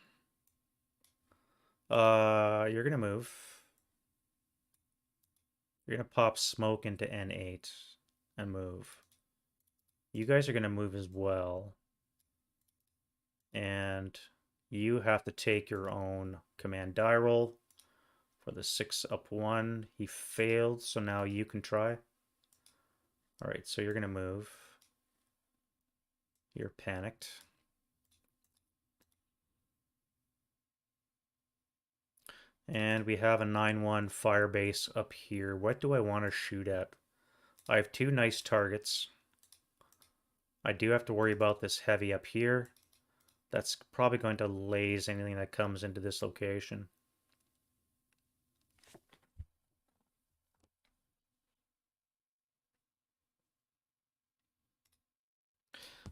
You're gonna move. You're gonna pop smoke into N8 and move. You guys are gonna move as well. And you have to take your own command die roll for the 6 up 1. He failed, so now you can try. All right, so you're gonna move. You're panicked. And we have a 9-1 fire base up here. What do I want to shoot at? I have 2 nice targets. I do have to worry about this heavy up here. That's probably going to laze anything that comes into this location.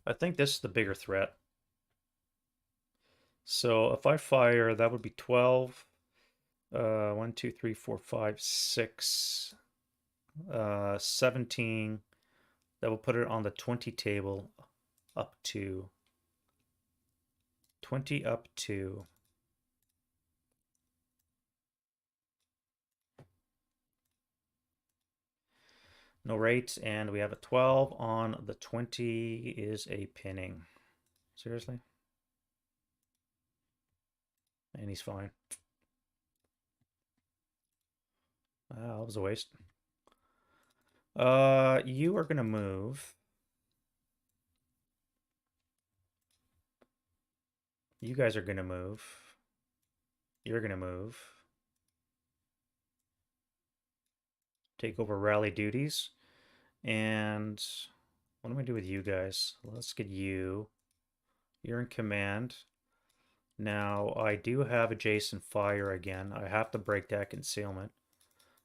I think this is the bigger threat. So if I fire, that would be 12. 1, 2, 3, 4, 5, 6. 17. That will put it on the 20 table up to 20 up to. No rate, and we have a 12 on the 20 is a pinning. Seriously? And he's fine. That was a waste. You are gonna move. You guys are gonna move. You're gonna move. Take over rally duties. And what am I do with you guys? Let's get you. You're in command. Now, I do have adjacent fire again. I have to break that concealment.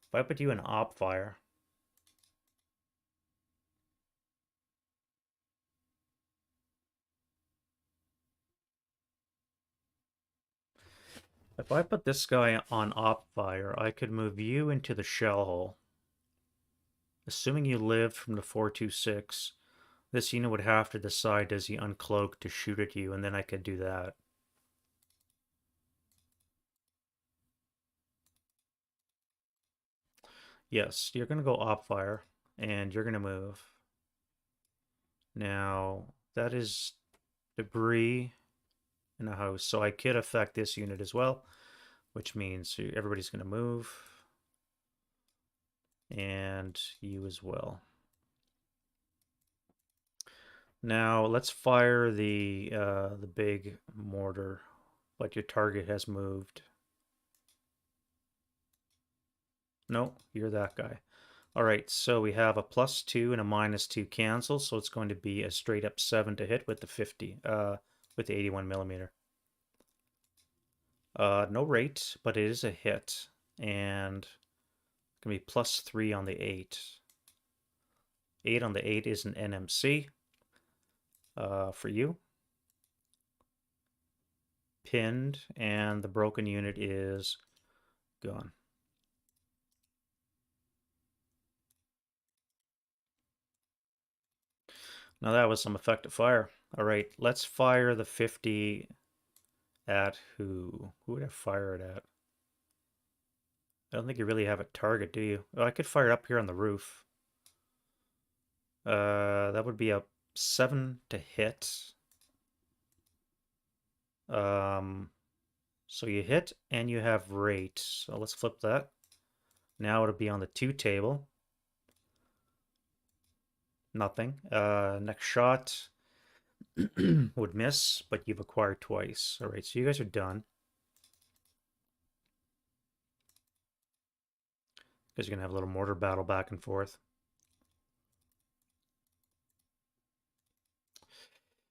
If I put you in op fire, If I put this guy on op fire, I could move you into the shell hole. Assuming you lived from the 426, this unit would have to decide, does he uncloak to shoot at you, and then I could do that. Yes, you're going to go op fire, and you're going to move. Now, that is debris in a house, so I could affect this unit as well, which means everybody's going to move, and you as well. Now let's fire the big mortar, but your target has moved. No, you're that guy. All right, so we have a +2 and a -2 cancel, so it's going to be a straight up 7 to hit with the 50, with the 81 millimeter. No rate, but it is a hit, and it's gonna be +3 on the 8. 8 on the 8 is an NMC for you. Pinned, and the broken unit is gone. Now that was some effective fire. All right, let's fire the 50 at who? Who would I fire it at? I don't think you really have a target, do you? Oh, I could fire it up here on the roof. That would be a 7 to hit. So you hit and you have rate. So let's flip that. Now it'll be on the 2 table. Nothing. Next shot would miss, but you've acquired twice. All right, so you guys are done. Because you're gonna have a little mortar battle back and forth.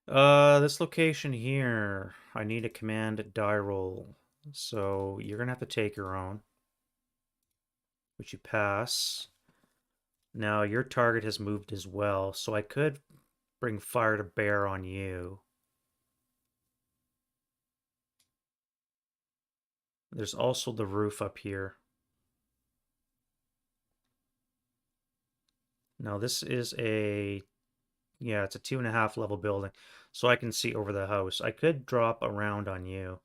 This location here, I need a command die roll. So you're gonna have to take your own, which you pass. Now your target has moved as well, so I could bring fire to bear on you. There's also the roof up here. Now this is yeah, it's a 2.5 level building, so I can see over the house. I could drop around on you.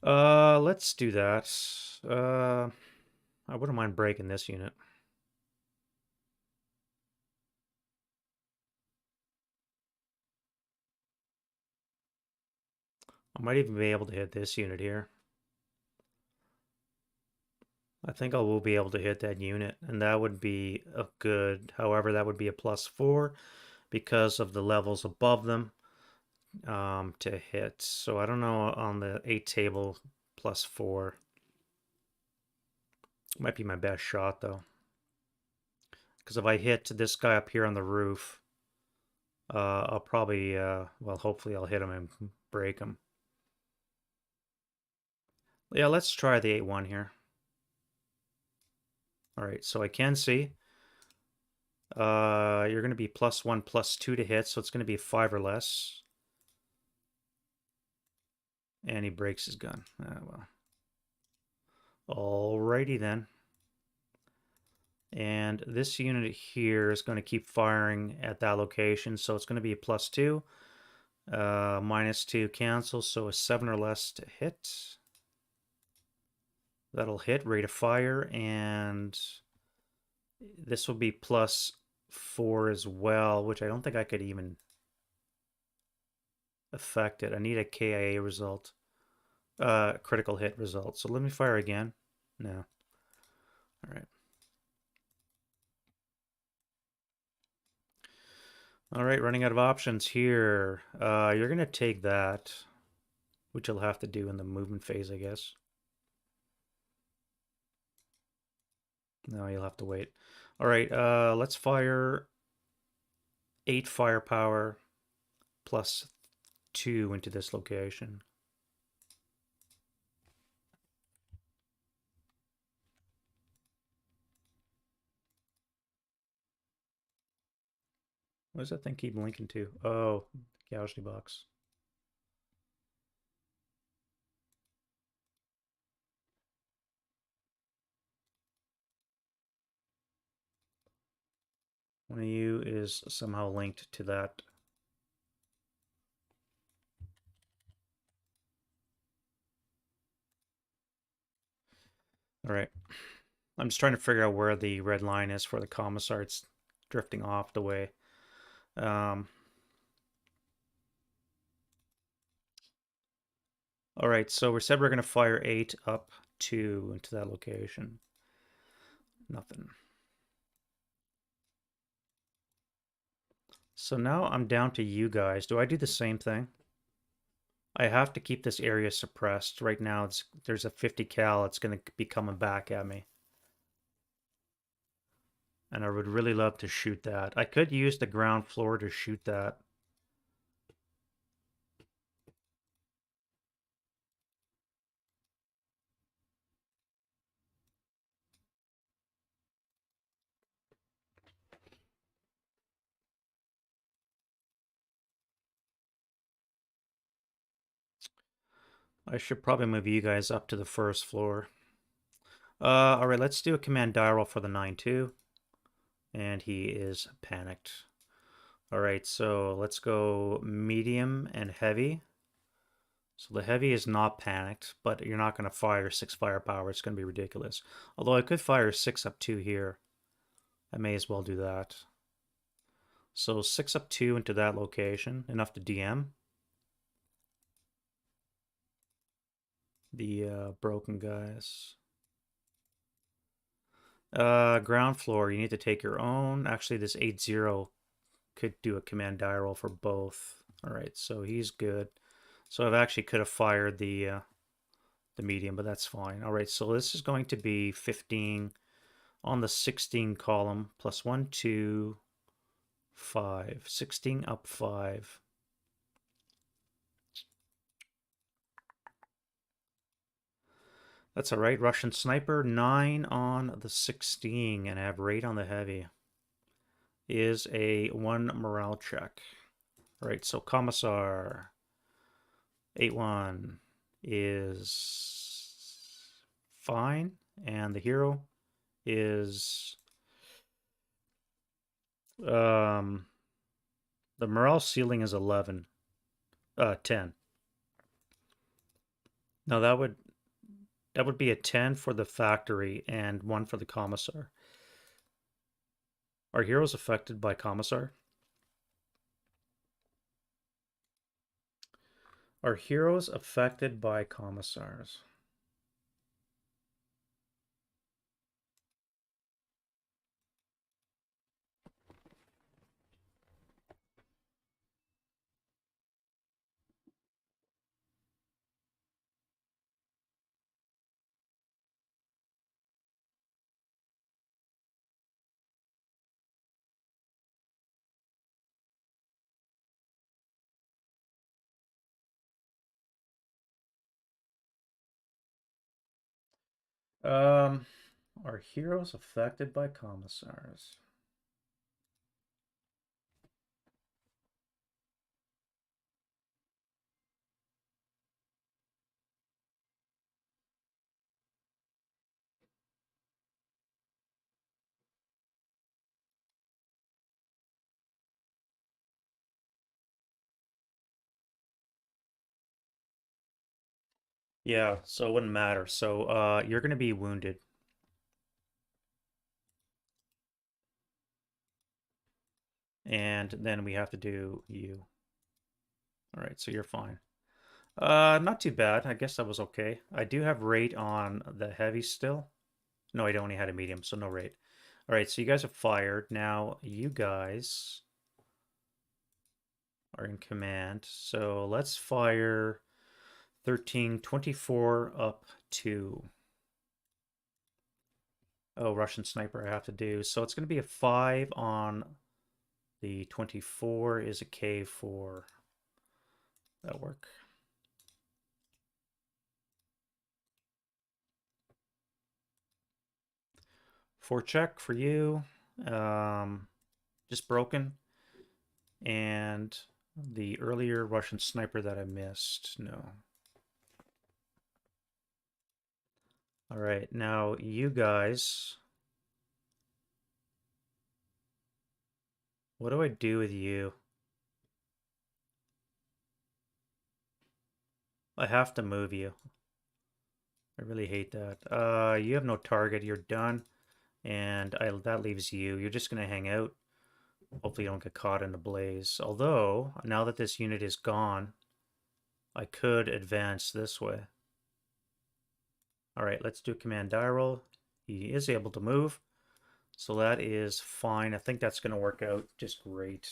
Let's do that. I wouldn't mind breaking this unit. I might even be able to hit this unit here. I think I will be able to hit that unit, and that would be a good, however, that would be a +4 because of the levels above them to hit. So I don't know on the 8 table, +4. Might be my best shot, though. Because if I hit this guy up here on the roof, I'll probably, well, hopefully I'll hit him and break him. Yeah, let's try the 8-1 here. All right, so I can see. You're going to be +1, +2 to hit, so it's going to be 5 or less. And he breaks his gun. Well. Alrighty then. And this unit here is going to keep firing at that location, so it's going to be a +2. -2 cancel, so a 7 or less to hit. That'll hit, rate of fire, and this will be +4 as well, which I don't think I could even affect it. I need a KIA result, critical hit result. So let me fire again. No. All right. All right, running out of options here. You're going to take that, which you'll have to do in the movement phase, I guess. No, you'll have to wait. All right, let's fire 8 firepower +2 into this location. What does that thing keep linking to? Oh, casualty box. One of you is somehow linked to that. All right. I'm just trying to figure out where the red line is for the commissar. It's drifting off the way. Um, all right, so we said we're going to fire 8 up 2 into that location. Nothing. So now I'm down to you guys. Do I do the same thing? I have to keep this area suppressed. Right now, there's a 50 cal. It's going to be coming back at me. And I would really love to shoot that. I could use the ground floor to shoot that. I should probably move you guys up to the first floor. All right, let's do a command die roll for the 9-2. And he is panicked. All right, so let's go medium and heavy. So the heavy is not panicked, but you're not going to fire 6 firepower. It's going to be ridiculous. Although I could fire 6 up 2 here. I may as well do that. So 6 up 2 into that location. Enough to DM. The broken guys. Ground floor, you need to take your own. Actually, this 8-0 could do a command die roll for both. All right, so he's good. So I've actually could have fired the medium, but that's fine. All right, so this is going to be 15 on the 16 column plus 1, 2, 5. 16 up 5. That's all right. Russian sniper, 9 on the 16, and I have 8 on the heavy. Is a 1 morale check. All right, so Commissar 8-1 is fine, and the hero is the morale ceiling is 11, 10. No, that would be a 10 for the factory and 1 for the commissar. Are heroes affected by commissar? Are heroes affected by commissars? Um, are heroes affected by commissars? Yeah, so it wouldn't matter. So you're going to be wounded. And then we have to do you. All right, so you're fine. Not too bad. I guess that was okay. I do have rate on the heavy still. No, I only had a medium, so no rate. All right, so you guys have fired. Now you guys are in command. So let's fire 13, 24 up 2. Oh, Russian sniper I have to do. So it's going to be a 5 on the 24 is a K4. That'll work. Four check for you. Just broken. And the earlier Russian sniper that I missed, no. All right, now you guys, what do I do with you? I have to move you. I really hate that. You have no target, you're done. And that leaves you. You're just gonna hang out. Hopefully you don't get caught in a blaze. Although, now that this unit is gone, I could advance this way. All right, let's do command die roll. He is able to move, so that is fine. I think that's going to work out just great.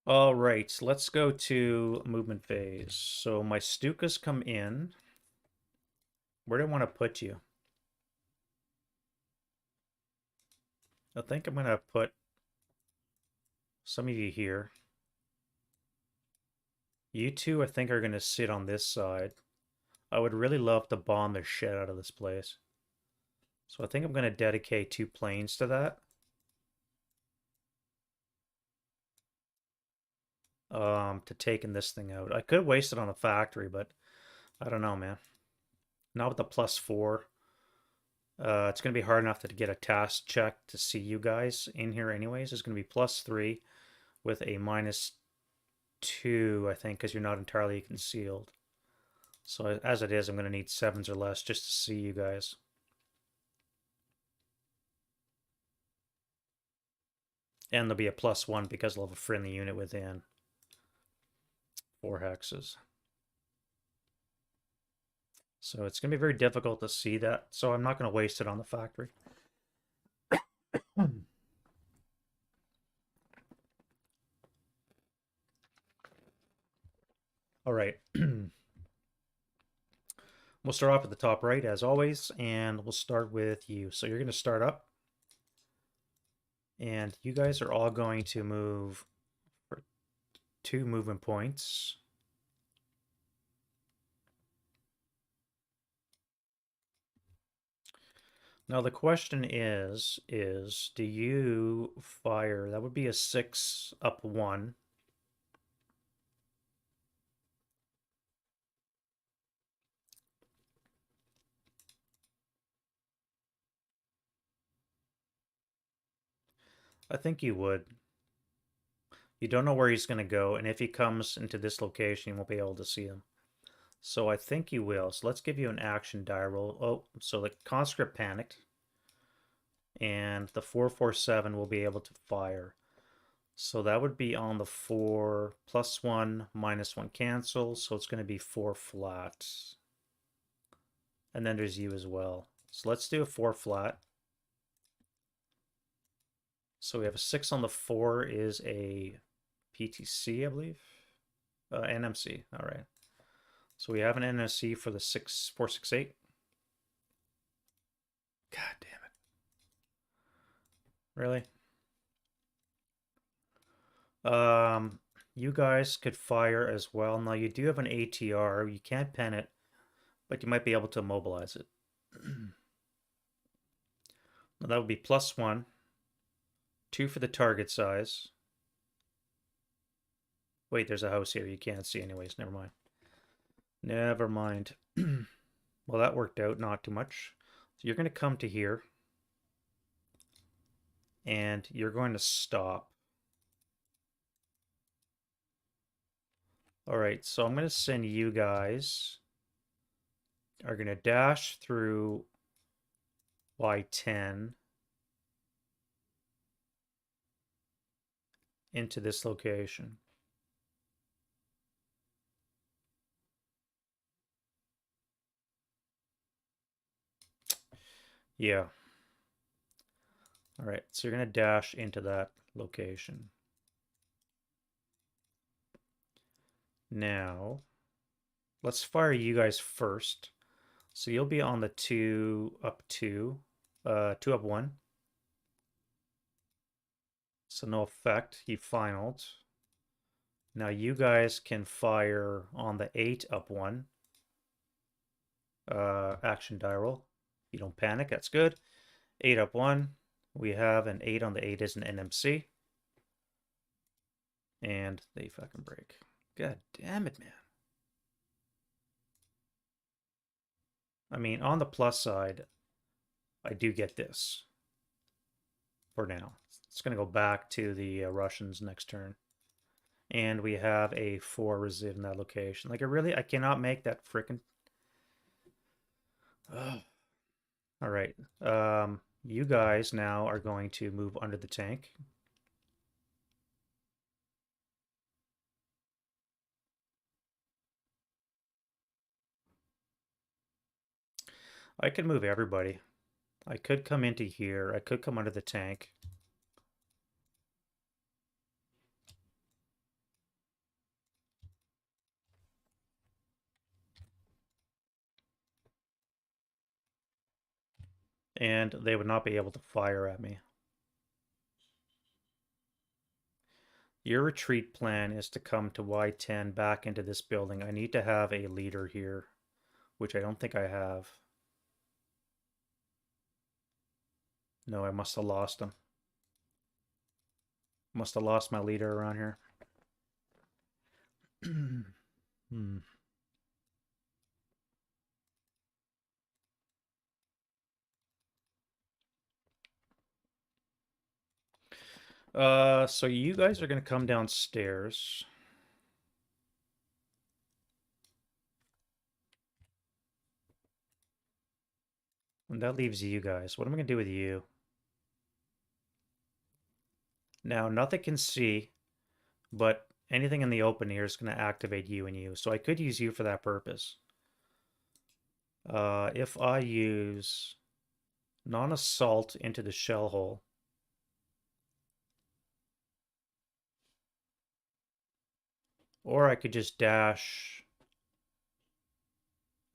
All right, let's go to movement phase. So my Stukas come in. Where do I want to put you? I think I'm going to put some of you here. You two, I think, are going to sit on this side. I would really love to bomb the shit out of this place. So I think I'm going to dedicate 2 planes to that. To taking this thing out. I could waste it on the factory, but I don't know, man. Not with the +4. It's going to be hard enough to get a task check to see you guys in here anyways. It's going to be +3 with a -2, I think, because you're not entirely concealed. So as it is, I'm going to need 7s or less just to see you guys. And there'll be a +1 because they'll have a friendly unit within 4 hexes. So it's going to be very difficult to see that. So I'm not going to waste it on the factory. All right. We'll start off at the top right, as always, and we'll start with you. So you're going to start up, and you guys are all going to move for 2 movement points. Now the question is do you fire? That would be a 6 up 1. I think you would. You don't know where he's going to go, and if he comes into this location, you won't be able to see him. So I think you will. So let's give you an action die roll. Oh, so the conscript panicked, and the 447 will be able to fire. So that would be on the 4 +1 -1 cancel. So it's going to be 4 flat. And then there's you as well. So let's do a 4 flat. So we have a 6 on the 4 is a PTC, I believe. NMC. All right. So we have an NMC for the 468. God damn it. Really? You guys could fire as well. Now you do have an ATR. You can't pen it, but you might be able to immobilize it. Now that would be +1, 2 for the target size. Wait, there's a house here you can't see anyways. Never mind. Never mind. Well, that worked out not too much. So you're going to come to here, and you're going to stop. All right, so I'm going to send you guys are going to dash through Y10 into this location. Yeah. All right, so you're going to dash into that location. Now, let's fire you guys first. So you'll be on the 2 up 2, 2 up 1. So no effect, he finaled. Now you guys can fire on the 8 up 1. Action die roll. You don't panic, that's good. 8 up 1. We have an 8 on the 8 is an NMC. And they fucking break. God damn it, man. I mean, on the plus side, I do get this for now. It's going to go back to the Russians next turn. And we have a 4 resid in that location. Like, I cannot make that freaking. All right. You guys now are going to move under the tank. I could move everybody. I could come into here. I could come under the tank. And they would not be able to fire at me. Your retreat plan is to come to Y10 back into this building. I need to have a leader here, which I don't think I have. No, I must have lost him. Must have lost my leader around here. hmm. So you guys are going to come downstairs. And that leaves you guys. What am I going to do with you? Now, nothing can see, but anything in the open here is going to activate you and you. So I could use you for that purpose. If I use non-assault into the shell hole, or I could just dash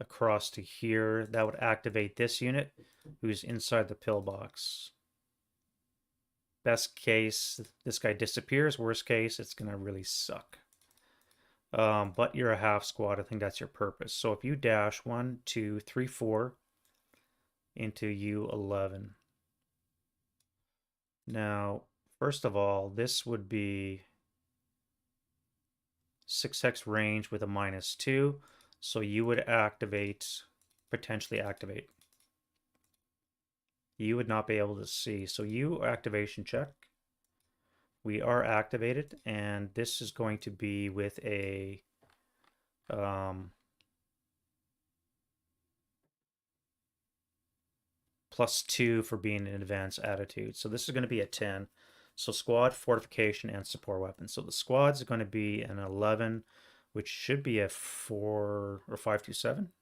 across to here. That would activate this unit who's inside the pillbox. Best case, this guy disappears. Worst case, it's going to really suck. But you're a half squad. I think that's your purpose. So if you dash 1, 2, 3, 4 into U11. Now, first of all, this would be 6x range with a -2. So you would activate, potentially activate. You would not be able to see. So you activation check. We are activated, and this is going to be with a +2 for being an advanced attitude. So this is going to be a 10. So squad, fortification, and support weapons. So the squad's going to be an 11, which should be a 4 or 527.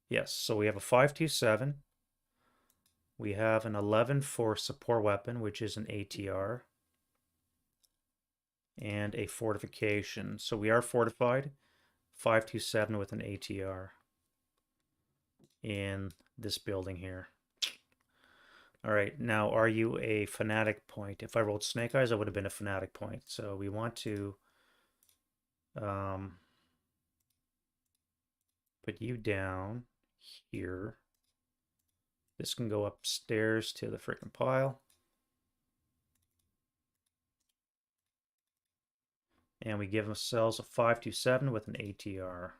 Yes, so we have a 527. We have an 11 for support weapon, which is an ATR. And a fortification. So we are fortified. 527 with an ATR in this building here. All right, now are you a fanatic point? If I rolled Snake Eyes, I would have been a fanatic point. So we want to put you down here. This can go upstairs to the freaking pile. And we give ourselves a 527 with an ATR.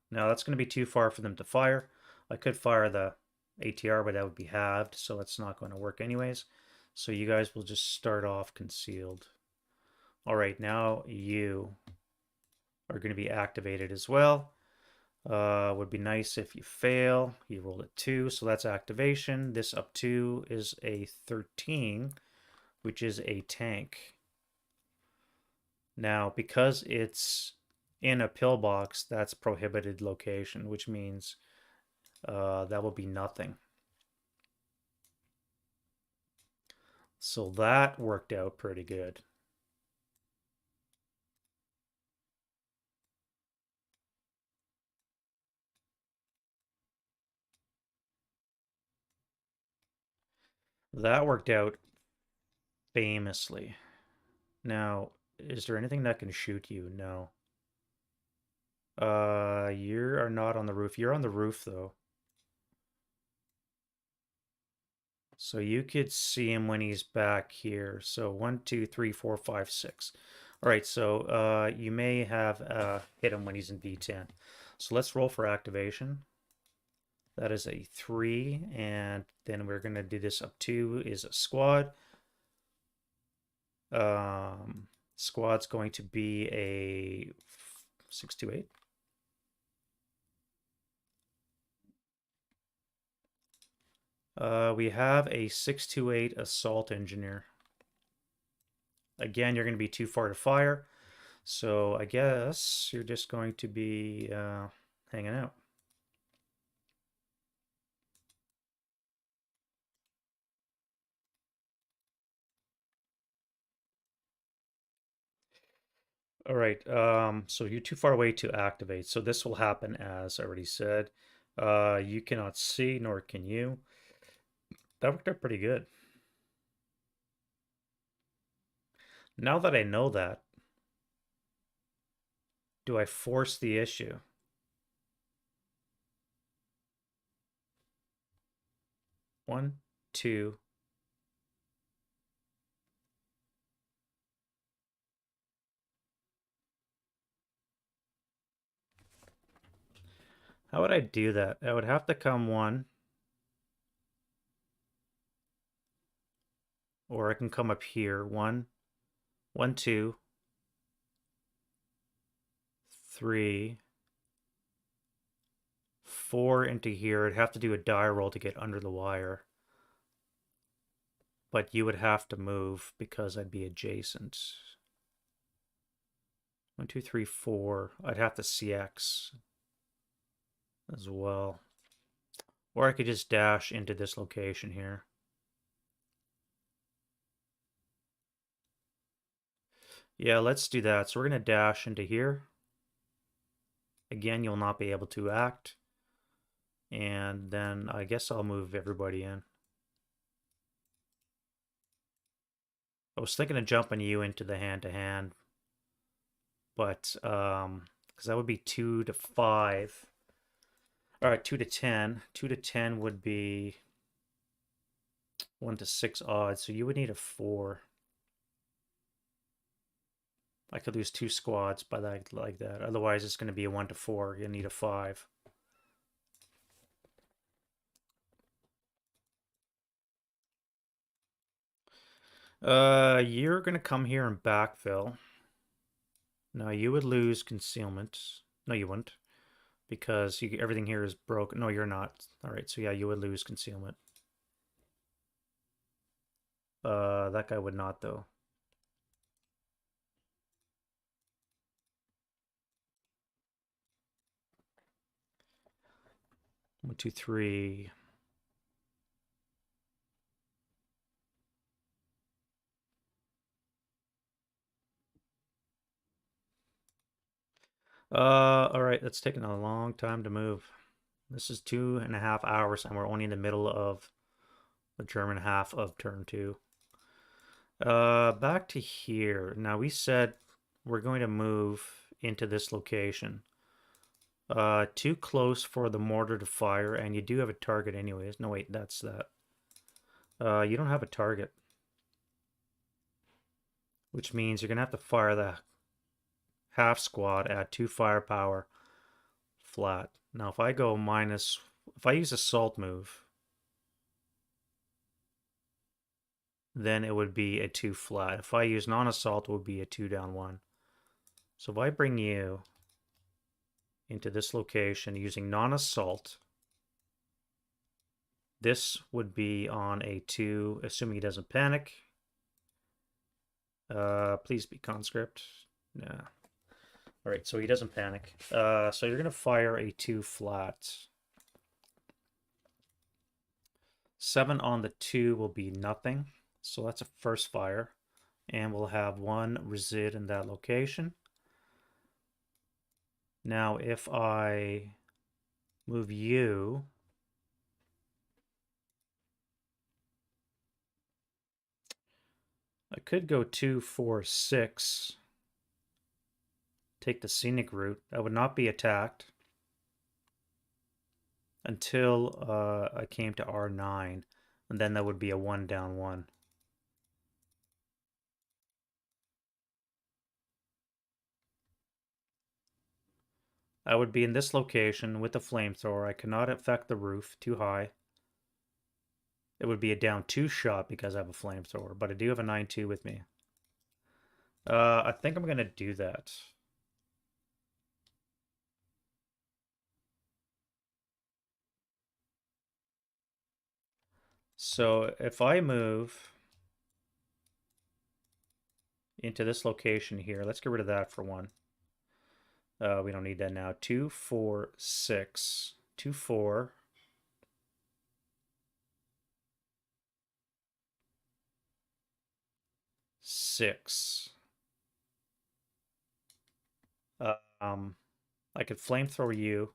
Now that's going to be too far for them to fire. I could fire the ATR, but that would be halved, so that's not going to work anyways. So you guys will just start off concealed. All right, now you are going to be activated as well. Would be nice if you fail. You rolled a 2, so that's activation. This up 2 is a 13, which is a tank. Now, because it's in a pillbox, that's prohibited location, which means that will be nothing. So that worked out pretty good. That worked out famously. Now, is there anything that can shoot you? No. You are not on the roof. You're on the roof though. So you could see him when he's back here. So 1, 2, 3, 4, 5, 6. All right, so you may have hit him when he's in V10. So let's roll for activation. That is a 3, and then we're going to do this up 2 is a squad. Squad's going to be a 628. We have a 628 assault engineer. Again, you're going to be too far to fire. So I guess you're just going to be hanging out. All right. So you're too far away to activate. So this will happen as I already said. You cannot see, nor can you. That worked out pretty good. Now that I know that, do I force the issue? One, two. How would I do that? I would have to come one, or I can come up here. One, one, two, three, four into here. I'd have to do a die roll to get under the wire. But you would have to move because I'd be adjacent. 1, 2, 3, 4. I'd have to CX as well. Or I could just dash into this location here. Yeah, let's do that. So we're going to dash into here. Again, you'll not be able to act. And then I guess I'll move everybody in. I was thinking of jumping you into the hand-to-hand, but because that would be 2 to 5. All right, 2 to 10. 2 to 10 would be 1 to 6 odds, so you would need a 4. I could lose 2 squads by that like that. Otherwise, it's going to be a 1 to 4. You need a 5. You're going to come here and backfill. No, you would lose concealment. No, you wouldn't, because everything here is broken. No, you're not. All right, so yeah, you would lose concealment. That guy would not though. One, two, three. All right, that's taking a long time to move. This is 2.5 hours, and we're only in the middle of the German half of turn 2. Back to here. Now we said we're going to move into this location. Too close for the mortar to fire, and you do have a target anyways. No, wait, that's that. You don't have a target, which means you're gonna have to fire the half squad at 2 firepower flat. Now, if I go minus, if I use assault move, then it would be a 2 flat. If I use non-assault, it would be a 2 down 1. So if I bring you into this location using non-assault, this would be on a 2, assuming he doesn't panic. Please be conscript. Yeah. All right, so he doesn't panic. So you're going to fire a 2 flat. 7 on the 2 will be nothing. So that's a first fire. And we'll have 1 resid in that location. Now, if I move you, I could go 2, 4, 6 take the scenic route. I would not be attacked until I came to R9, and then that would be a 1 down 1. I would be in this location with the flamethrower. I cannot affect the roof too high. It would be a down 2 shot because I have a flamethrower, but I do have a 9-2 with me. I think I'm going to do that. So if I move into this location here, let's get rid of that for one. We don't need that now. 2, 4, 6. 2, 4. 6. I could flamethrower you.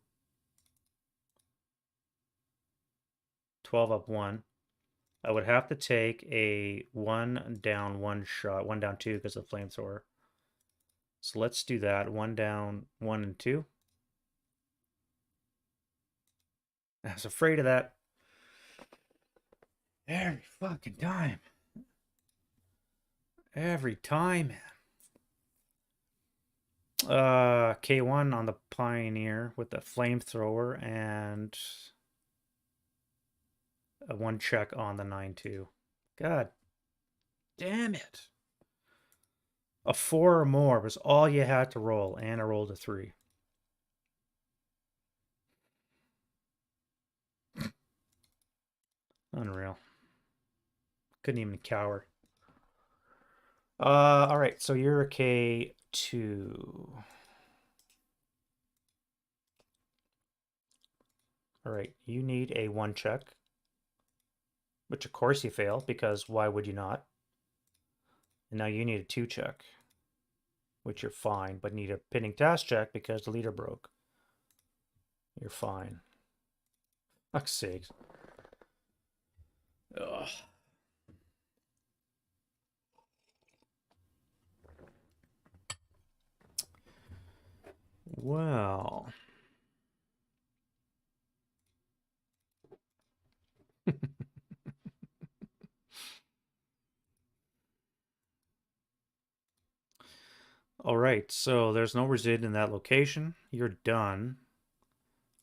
12 up 1. I would have to take a 1 down 1 shot. 1 down 2 because of the flamethrower. So let's do that. 1 down 1 and 2. I was afraid of that. Every fucking time. Every time, man. K1 on the Pioneer with the flamethrower and a 1 check on the 9-2. God damn it. A 4 or more was all you had to roll, and I rolled a 3. Unreal. Couldn't even cower. All right, so you're a K2. All right, you need a 1 check, which of course you fail, because why would you not? And now you need a 2 check, which you're fine, but need a pinning task check because the leader broke. You're fine. Fuck's sakes. Ugh. Well. All right, so there's no resid in that location. You're done.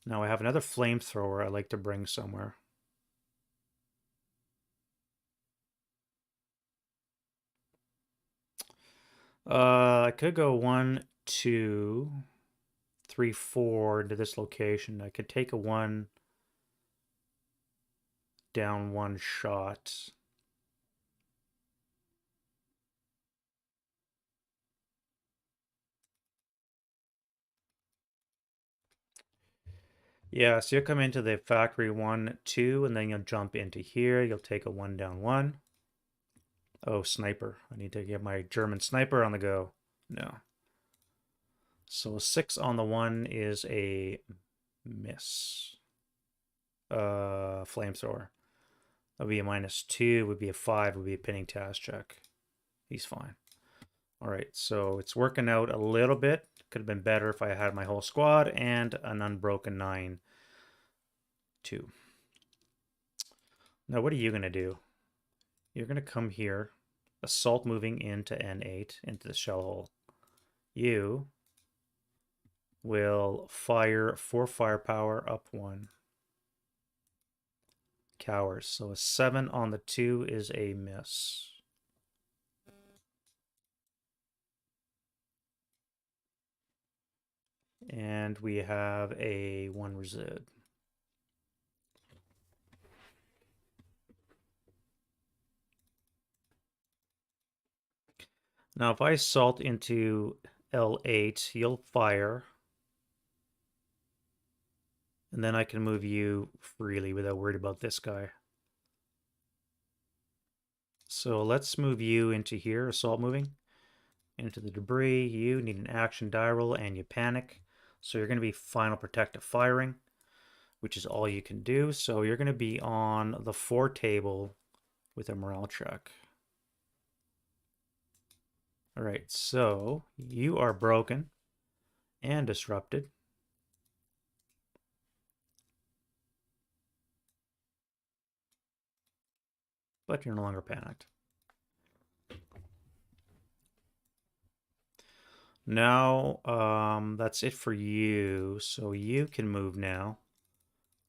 Now I have another flamethrower I'd like to bring somewhere. I could go 1, 2, 3, 4 into this location. I could take a 1 down 1 shot. Yeah, so you'll come into the factory 1, 2, and then you'll jump into here. You'll take a 1 down 1. Oh, sniper. I need to get my German sniper on the go. No. So a 6 on the 1 is a miss. Flamethrower. That would be a -2, would be a 5, would be a pinning task check. He's fine. All right, so it's working out a little bit. Could have been better if I had my whole squad and an unbroken 9-2. Now, what are you going to do? You're going to come here, assault moving into N8, into the shell hole. You will fire 4 firepower up 1. Cowers. So a 7 on the 2 is a miss. And we have a 1 resid. Now, if I assault into L8, you'll fire. And then I can move you freely without worried about this guy. So let's move you into here, assault moving. Into the debris. You need an action die roll and you panic. So you're going to be final protective firing, which is all you can do. So you're going to be on the 4 table with a morale check. All right, so you are broken. and disrupted. But you're no longer panicked. Now, that's it for you. So you can move now.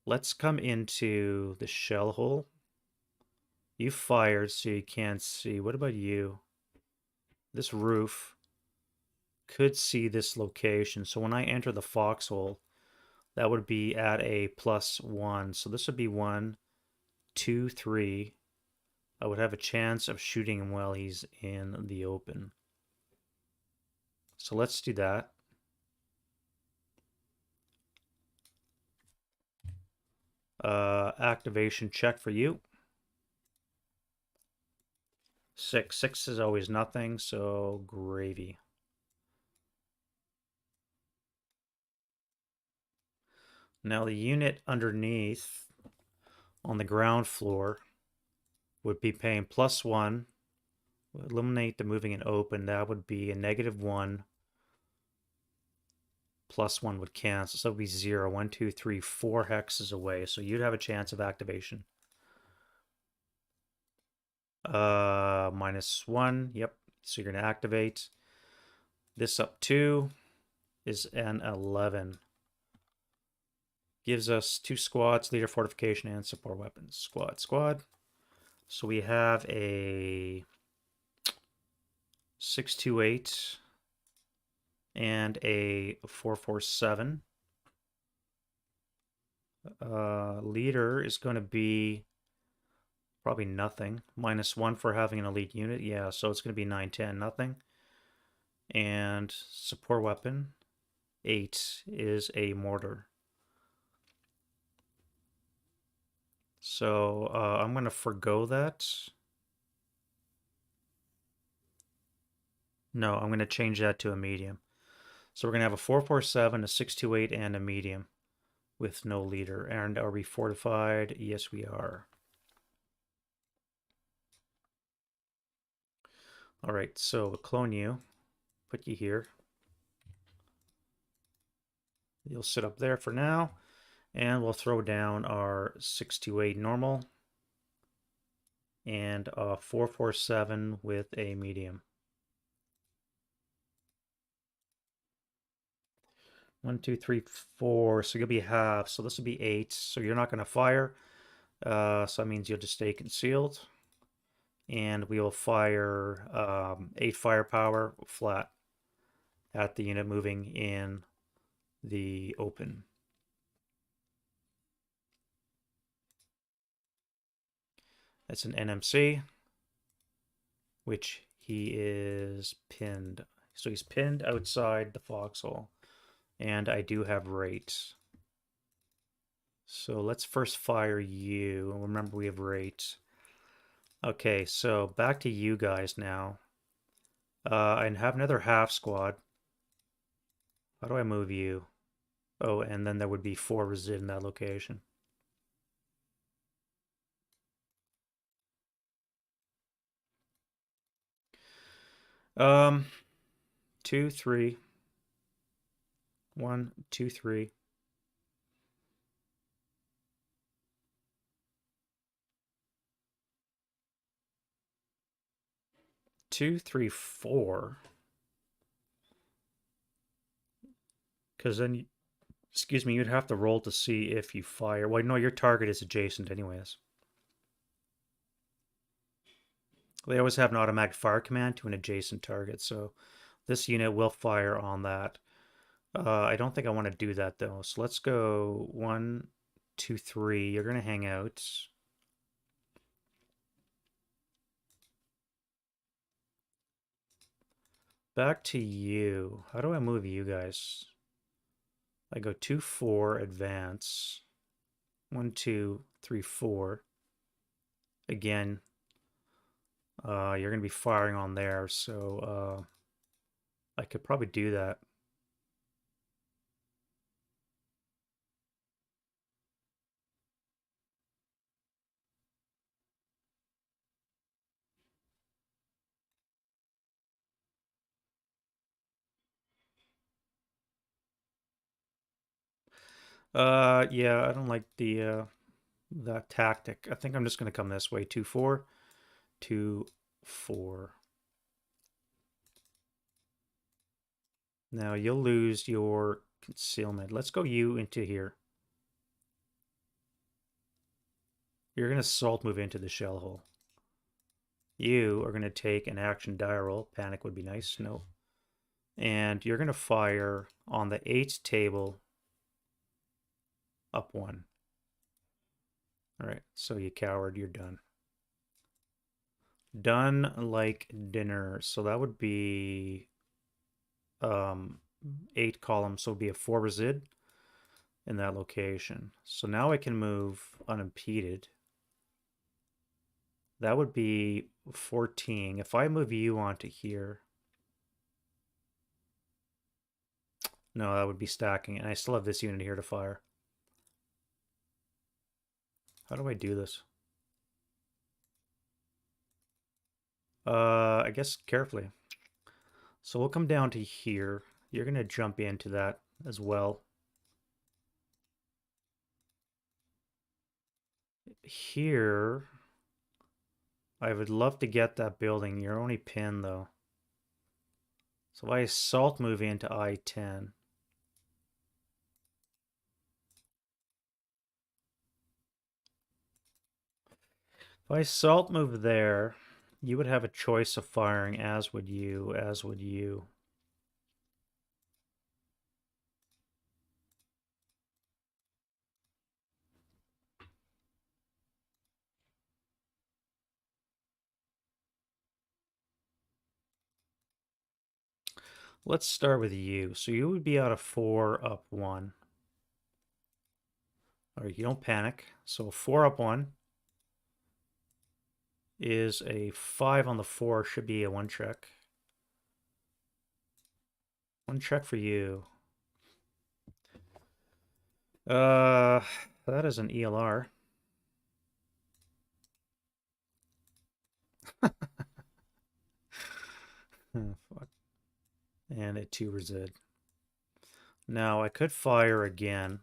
Let's come into the shell hole. You fired, so you can't see. What about you? This roof could see this location. So when I enter the foxhole, that would be at a +1. So this would be 1, 2, 3. I would have a chance of shooting him while he's in the open. So let's do that. Activation check for you. 6. 6 is always nothing, so gravy. Now the unit underneath on the ground floor would be paying +1. Eliminate the moving and open. That would be a -1. +1 would cancel. So it would be 0. 1, 2, 3, 4 hexes away. So you'd have a chance of activation. -1. Yep. So you're going to activate. This up 2 is an 11. Gives us 2 squads, leader fortification, and support weapons. Squad. So we have a 628 and a 447. Leader is going to be probably nothing. -1 for having an elite unit. Yeah, so it's going to be 9, 10, nothing. And support weapon, 8 is a mortar. So I'm going to forgo that. No, I'm going to change that to a medium. So we're going to have a 447, a 628, and a medium with no leader. And are we fortified? Yes, we are. All right, so we'll clone you, put you here. You'll sit up there for now, and we'll throw down our 628 normal and a 447 with a medium. 1, 2, 3, 4. So you'll be half. So this will be 8. So you're not going to fire. So that means you'll just stay concealed. And we will fire 8 firepower flat at the unit moving in the open. That's an NMC, which he is pinned. So he's pinned outside the foxhole. And I do have rate. So let's first fire you. Remember, we have rate. Okay, so back to you guys now. I have another half squad. How do I move you? Oh, and then there would be 4 resid in that location. Um, 2, 3. 1, 2, 3. 2, 3, 4. Because then, excuse me, you'd have to roll to see if you fire. Well, no, your target is adjacent anyways. They always have an automatic fire command to an adjacent target, so this unit will fire on that. I don't think I want to do that though. So let's go 1, 2, 3. You're gonna hang out. Back to you. How do I move you guys? I go 2, 4, advance. 1, 2, 3, 4. Again, you're gonna be firing on there, so I could probably do that. Yeah, I don't like the that tactic. I think I'm just gonna come this way. 2-4, 2-4. Now you'll lose your concealment. Let's go you into here. You're gonna salt move into the shell hole. You are gonna take an action die roll. Panic would be nice. No. And you're gonna fire on the 8 table up 1. All right, so you coward, you're done. Done like dinner. So that would be um 8 columns, so it would be a 4 resid in that location. So now I can move unimpeded. That would be 14. If I move you onto here, no, that would be stacking, and I still have this unit here to fire. How do I do this? I guess carefully. So we'll come down to here. You're gonna jump into that as well. Here, I would love to get that building. You're only pinned though. So if I assault move into I-10, if I assault move there, you would have a choice of firing, as would you, as would you. Let's start with you. So you would be out of 4 up 1. All right, you don't panic. So 4 up 1 is a 5 on the 4, should be a 1 check. 1 check for you. That is an ELR. Oh, fuck. And a 2 resid. Now I could fire again.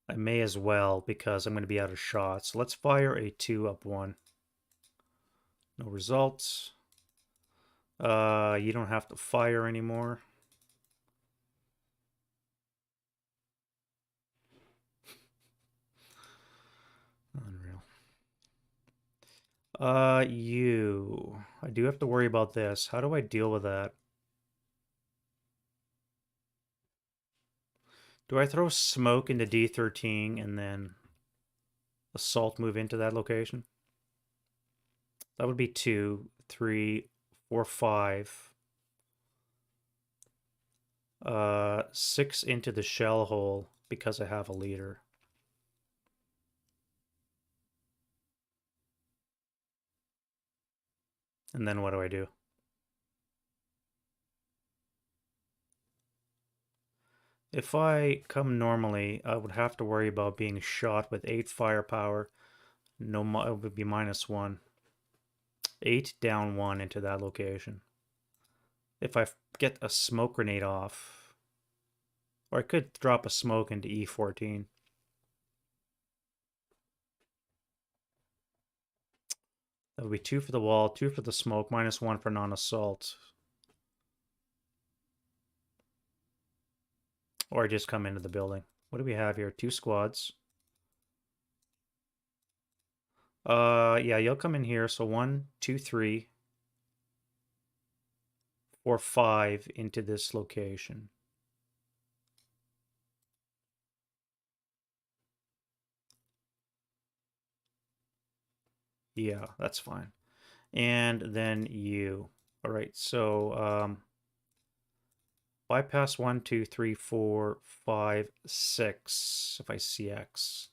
I may as well because I'm going to be out of shot. So let's fire a 2 up 1. No results. You don't have to fire anymore. Unreal. I do have to worry about this. How do I deal with that? Do I throw smoke into D13 and then assault move into that location? That would be 2, 3, 4, 5. 6 into the shell hole because I have a leader. And then what do I do? If I come normally, I would have to worry about being shot with 8 firepower. No, it would be -1. 8 down 1 into that location. If I get a smoke grenade off, or I could drop a smoke into E14. That would be 2 for the wall, 2 for the smoke, -1 for non-assault. Or I just come into the building. What do we have here? 2 squads. Yeah, you'll come in here. So 1, 2, 3, 4, 5 into this location. Yeah, that's fine. And then you. All right, so bypass 1, 2, 3, 4, 5, 6 if I CX.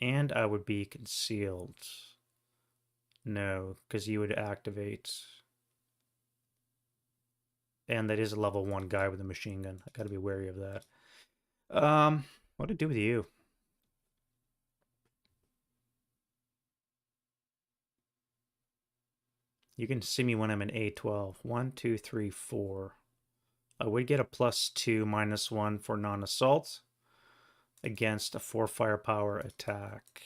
And I would be concealed. No, because you would activate. And that is a level 1 guy with a machine gun. I gotta be wary of that. What to do with you? You can see me when I'm in A12. 1, 2, 3, 4. I would get a +2, -1 for non-assault. against a 4 firepower attack.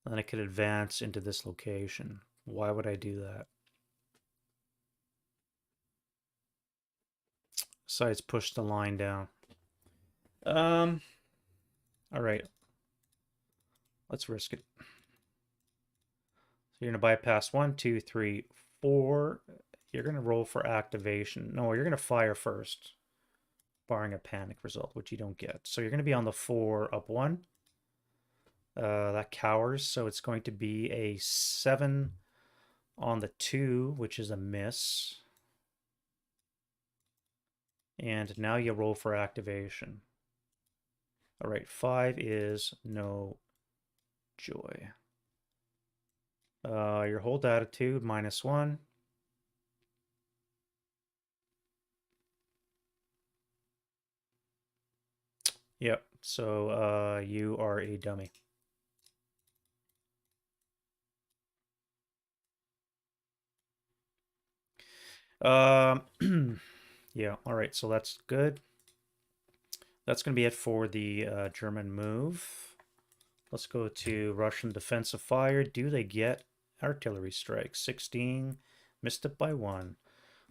Then I could advance into this location. Why would I do that? Besides, push the line down. All right. Let's risk it. So you're gonna bypass 1, 2, 3, 4. You're gonna roll for activation. No, you're gonna fire first, barring a panic result, which you don't get. So you're gonna be on the 4 up 1. That cowers, so it's going to be a 7 on the 2, which is a miss. And now you roll for activation. All right, 5 is no joy. Your hold attitude, -1. Yep, so you are a dummy. Yeah, all right, so that's good. That's going to be it for the German move. Let's go to Russian defensive fire. Do they get artillery strikes? 16, missed it by 1.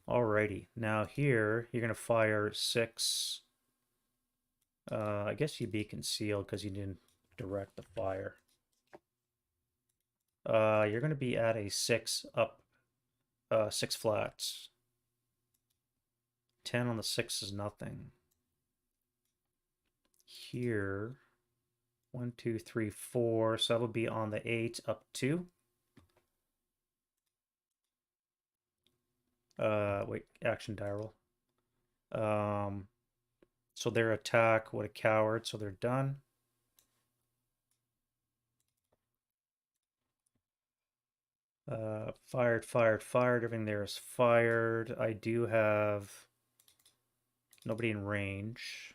Alrighty, now here you're going to fire 6. I guess you'd be concealed because you didn't direct the fire. You're going to be at a 6 up, 6 flats. 10 on the 6 is nothing. Here, 1, 2, 3, 4. So that would be on the 8 up 2. Wait, action die roll. So their attack, what a coward, so they're done. Fired, fired, fired. Everything there is fired. I do have nobody in range.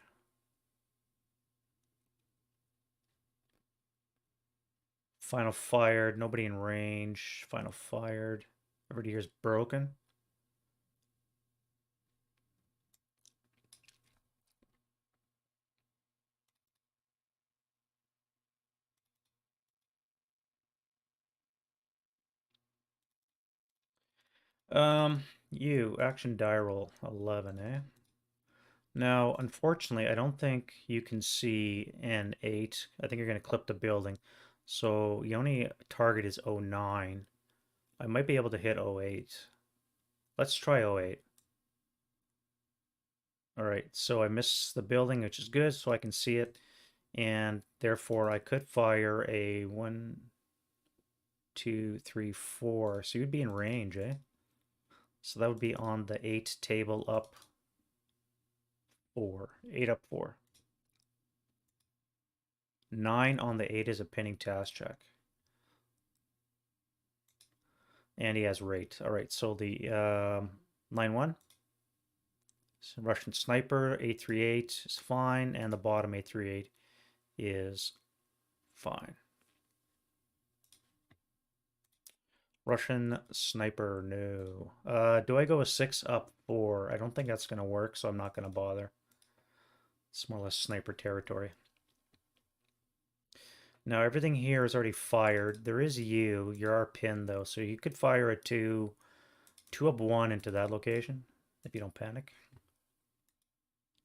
Final fired. Nobody in range. Final fired. Everybody here is broken. You action die roll 11, eh? Now, unfortunately, I don't think you can see an 8. I think you're going to clip the building. So the only target is 09. I might be able to hit 08. Let's try 08. All right, so I missed the building, which is good, so I can see it. And therefore, I could fire a 1, 2, 3, 4. So you'd be in range, eh? So that would be on the 8 table up 4. 8 up 4. 9 on the 8 is a pinning task check. And he has rate. All right, so the 9-1. So Russian sniper, 838 is fine, and the bottom 838 is fine. Russian sniper, no. Do I go a 6 up 4? I don't think that's going to work, so I'm not going to bother. It's more or less sniper territory. Now, everything here is already fired. There is you. You're our pin, though, so you could fire a 2 up 1 into that location, if you don't panic.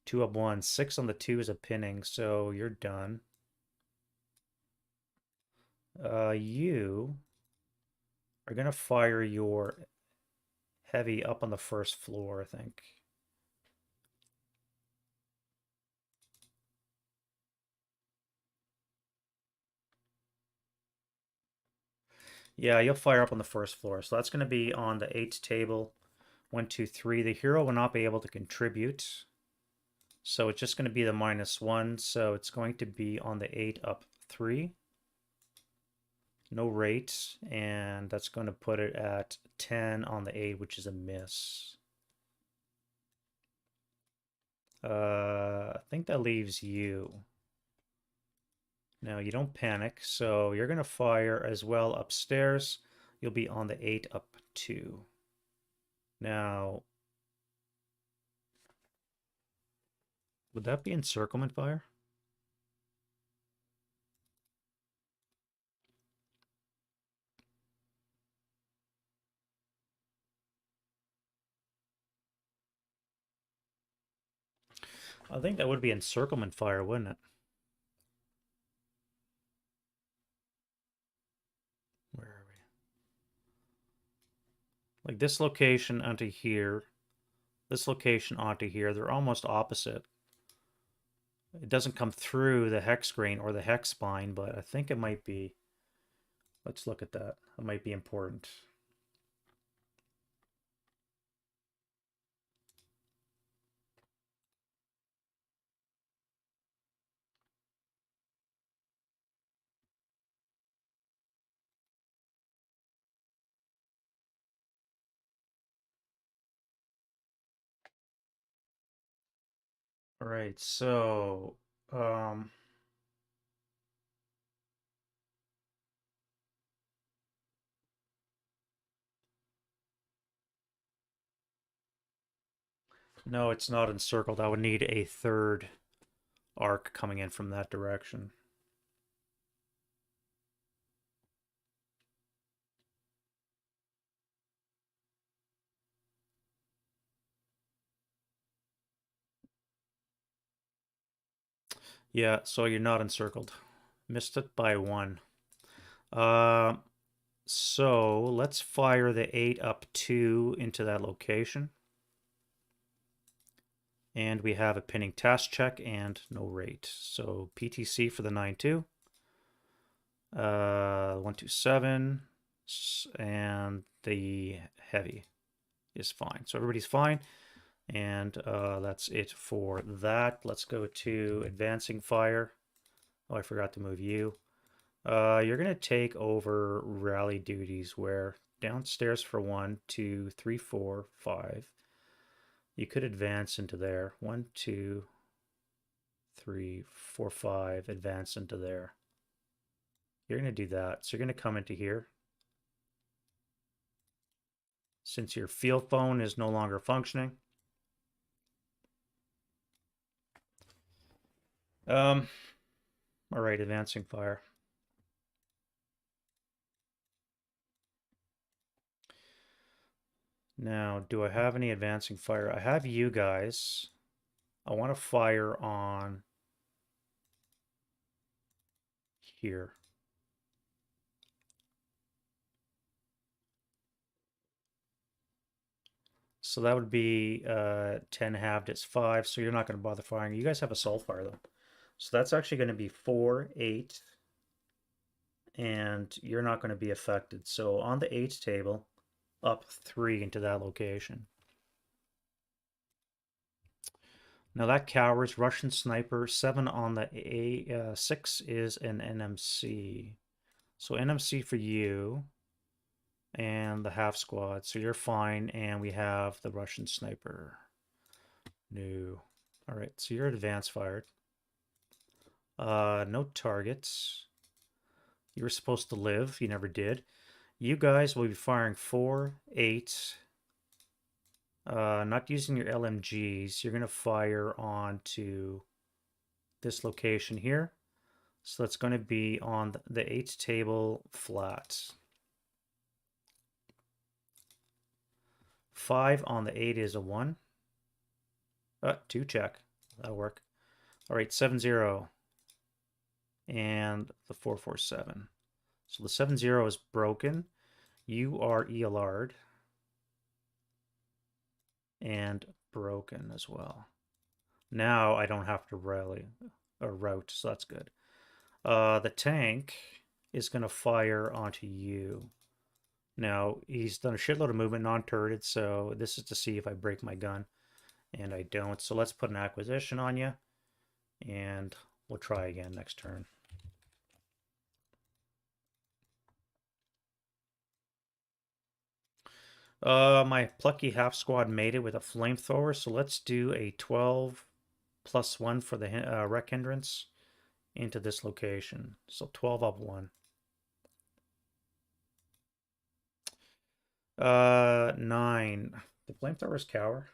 2 up 1. 6 on the 2 is a pinning, so you're done. You are going to fire your heavy up on the first floor, I think. Yeah, you'll fire up on the first floor. So that's going to be on the 8 table. 1, 2, 3. The hero will not be able to contribute. So it's just going to be the -1. So it's going to be on the 8 up 3. No rate. And that's going to put it at 10 on the 8, which is a miss. I think that leaves you. Now you don't panic, so you're going to fire as well upstairs. You'll be on the 8 up 2. Now, would that be encirclement fire? I think that would be encirclement fire, wouldn't it? Where are we? Like this location onto here, this location onto here, they're almost opposite. It doesn't come through the hex grain or the hex spine, but I think it might be. Let's look at that. It might be important. All right, so um, no, it's not encircled. I would need a third arc coming in from that direction. Yeah, so you're not encircled. Missed it by one. Uh, so let's fire the 8 up 2 into that location. And we have a pinning task check and no rate. So PTC for the 9-2. 127. And the heavy is fine. So everybody's fine. And that's it for that. Let's go to advancing fire. Oh, I forgot to move you. You're going to take over rally duties where downstairs for 1, 2, 3, 4, 5. You could advance into there. 1, 2, 3, 4, 5. Advance into there. You're going to do that. So you're going to come into here. Since your field phone is no longer functioning. All right, advancing fire. Now, do I have any advancing fire? I have you guys. I want to fire on here. So that would be 10 halved, it's 5, so you're not going to bother firing. You guys have assault fire, though. So that's actually going to be 4, 8, and you're not going to be affected. So on the 8 table, up 3 into that location. Now that cowers, Russian sniper, 7 on the 6 is an NMC. So NMC for you and the half squad. So you're fine, and we have the Russian sniper. No. All right, so you're advanced fired. No targets. You were supposed to live. You never did. You guys will be firing 4, 8. Not using your LMGs. You're going to fire onto this location here. So that's going to be on the 8 table flat. 5 on the 8 is a 1. 2 check. That'll work. All right, 7-0. And the 447. So the 7-0 is broken. You are ELR'd. And broken as well. Now I don't have to rally or route, so that's good. The tank is going to fire onto you. Now, he's done a shitload of movement, non-turreted, so this is to see if I break my gun, and I don't. So let's put an acquisition on you, and we'll try again next turn. My plucky half squad made it with a flamethrower, so let's do a 12 plus 1 for the wreck hindrance into this location. So 12 up 1. 9. The flamethrowers cower.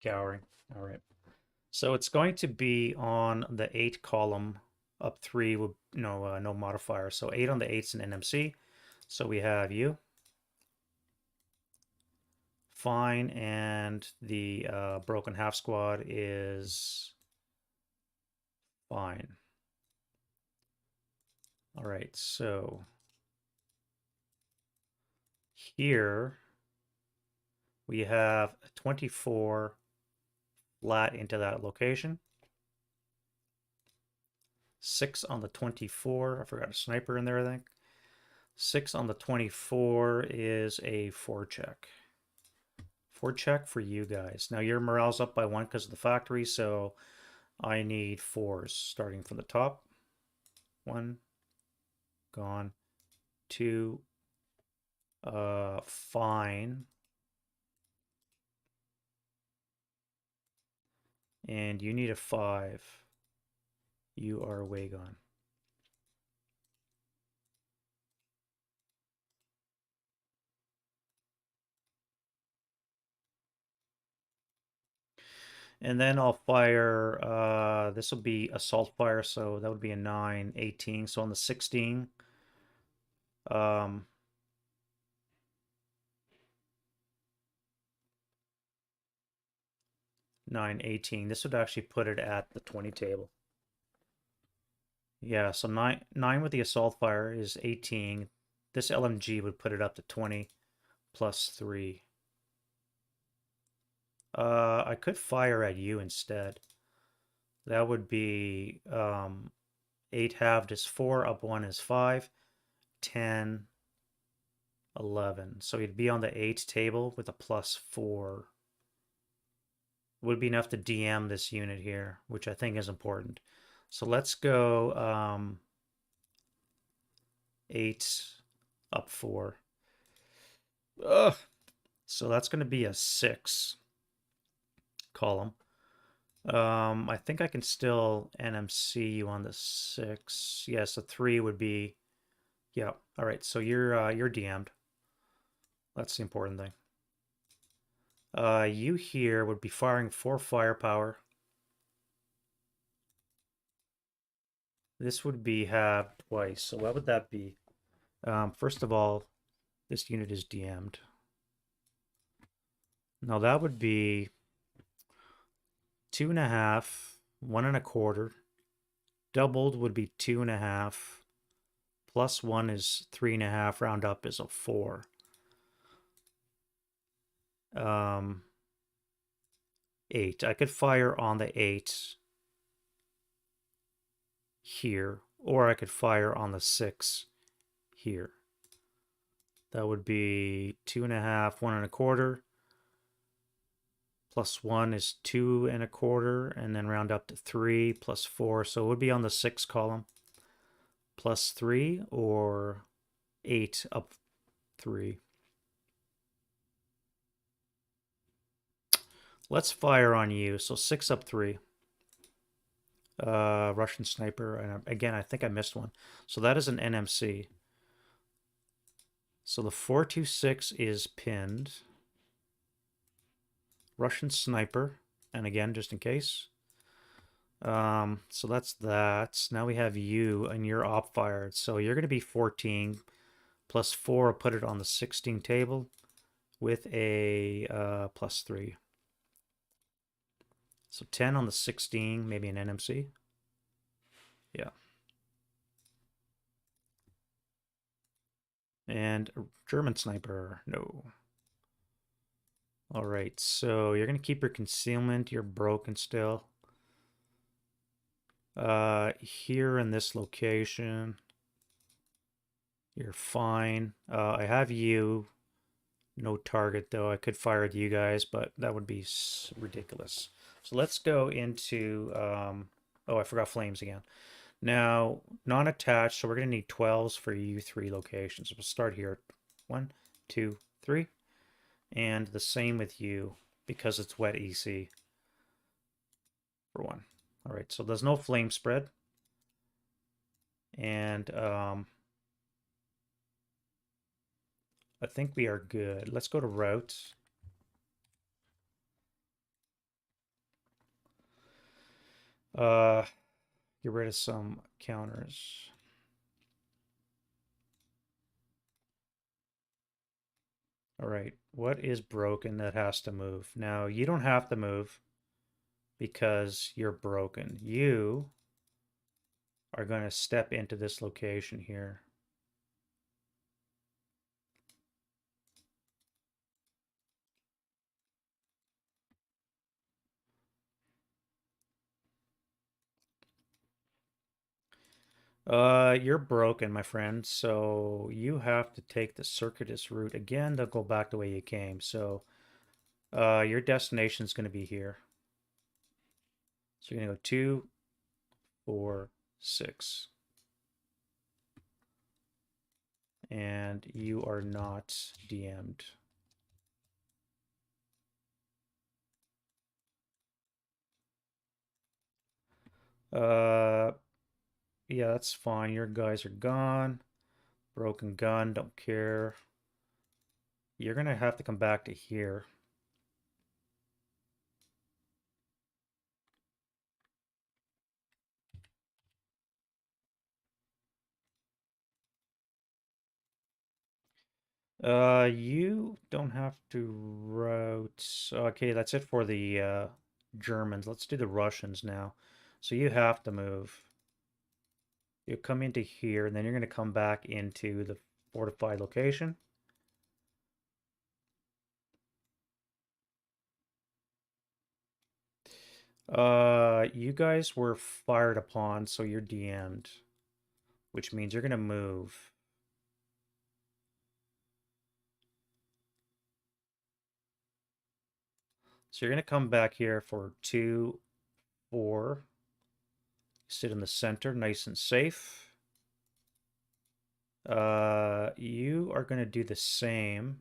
Cowering. All right. So it's going to be on the 8 column up 3 with no modifier. So 8 on the 8's an NMC. So we have you. Fine. And the broken half squad is fine. All right. So here we have 24 flat into that location. 6 on the 24. I forgot a sniper in there, I think. 6 on the 24 is a 4 check. 4 check for you guys. Now your morale's up by 1 because of the factory, so I need 4s starting from the top. 1, gone. 2, fine. And you need a 5. You are way gone. And then I'll fire, this will be assault fire, so that would be a 9, 18. So on the 16, 9, 18. This would actually put it at the 20 table. Yeah, so 9 with the assault fire is 18. This LMG would put it up to 20 plus 3. I could fire at you instead. That would be 8 halved is 4, up 1 is 5, 10, 11. So you'd be on the 8 table with a plus 4. Would be enough to DM this unit here, which I think is important. So let's go 8 up 4. Ugh. So that's going to be a 6 column. I think I can still NMC you on the 6. Yes, a 3 would be. Yeah. All right. So you're DM'd. That's the important thing. You here would be firing 4 firepower. This would be halved twice. So what would that be? First of all, this unit is DM'd. Now that would be 2.5, 1.25. Doubled would be 2.5. Plus 1 is 3.5. Round up is a 4. 8. I could fire on the 8 here, or I could fire on the 6 here. That would be 2.5, 1.25. Plus 1 is 2.25, and then round up to 3 plus 4. So it would be on the 6 column. Plus 3 or 8 up 3. Let's fire on you. So 6 up 3. Russian sniper. And again, I think I missed one. So that is an NMC. So the 426 is pinned. Russian sniper. And again, just in case. So that's that. Now we have you and your op fired. So you're going to be 14 plus 4. I'll put it on the 16 table with a plus 3. So 10 on the 16, maybe an NMC. Yeah. And German sniper, no. All right, so you're going to keep your concealment. You're broken still. Here in this location, you're fine. I have you. No target, though. I could fire at you guys, but that would be ridiculous. So let's go into... oh, I forgot flames again. Now, non-attached, so we're going to need 12s for you 3 locations. We'll start here. 1, 2, 3. And the same with you, because it's wet EC. For 1. All right, so there's no flame spread. And I think we are good. Let's go to route. Uh, get rid of some counters. All right, what is broken that has to move? Now, you don't have to move because you're broken. You are going to step into this location here. You're broken, my friend, so you have to take the circuitous route again to go back the way you came. So, your destination is going to be here. So you're going to go 2, 4, 6. And you are not DM'd. Uh, yeah, that's fine. Your guys are gone. Broken gun, don't care. You're gonna have to come back to here. You don't have to route. Okay, that's it for the Germans. Let's do the Russians now. So you have to move. You come into here, and then you're gonna come back into the fortified location. You guys were fired upon, so you're DM'd, which means you're gonna move. So you're gonna come back here for 2, 4. Sit in the center, nice and safe. You are gonna do the same.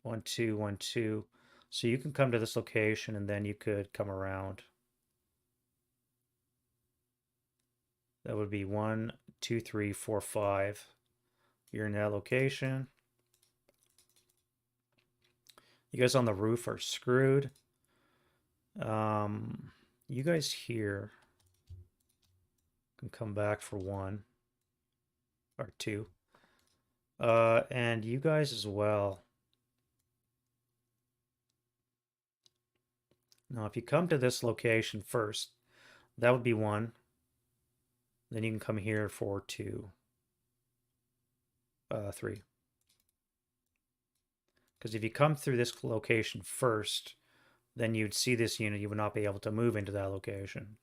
1, 2, 1, 2. So you can come to this location and then you could come around. That would be 1, 2, 3, 4, 5. You're in that location. You guys on the roof are screwed. You guys here can come back for 1 or 2. And you guys as well. Now, if you come to this location first, that would be 1. Then you can come here for 2, 3. Because if you come through this location first, then you'd see this unit. You would not be able to move into that location.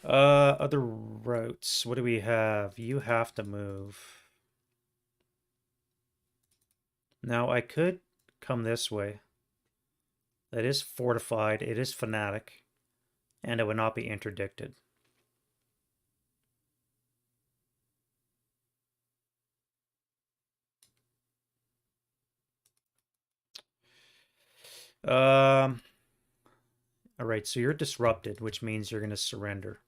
Other routes. What do we have? You have to move. Now, I could come this way. That is fortified. It is fanatic. And it would not be interdicted. Um, all right, so you're disrupted, which means you're going to surrender.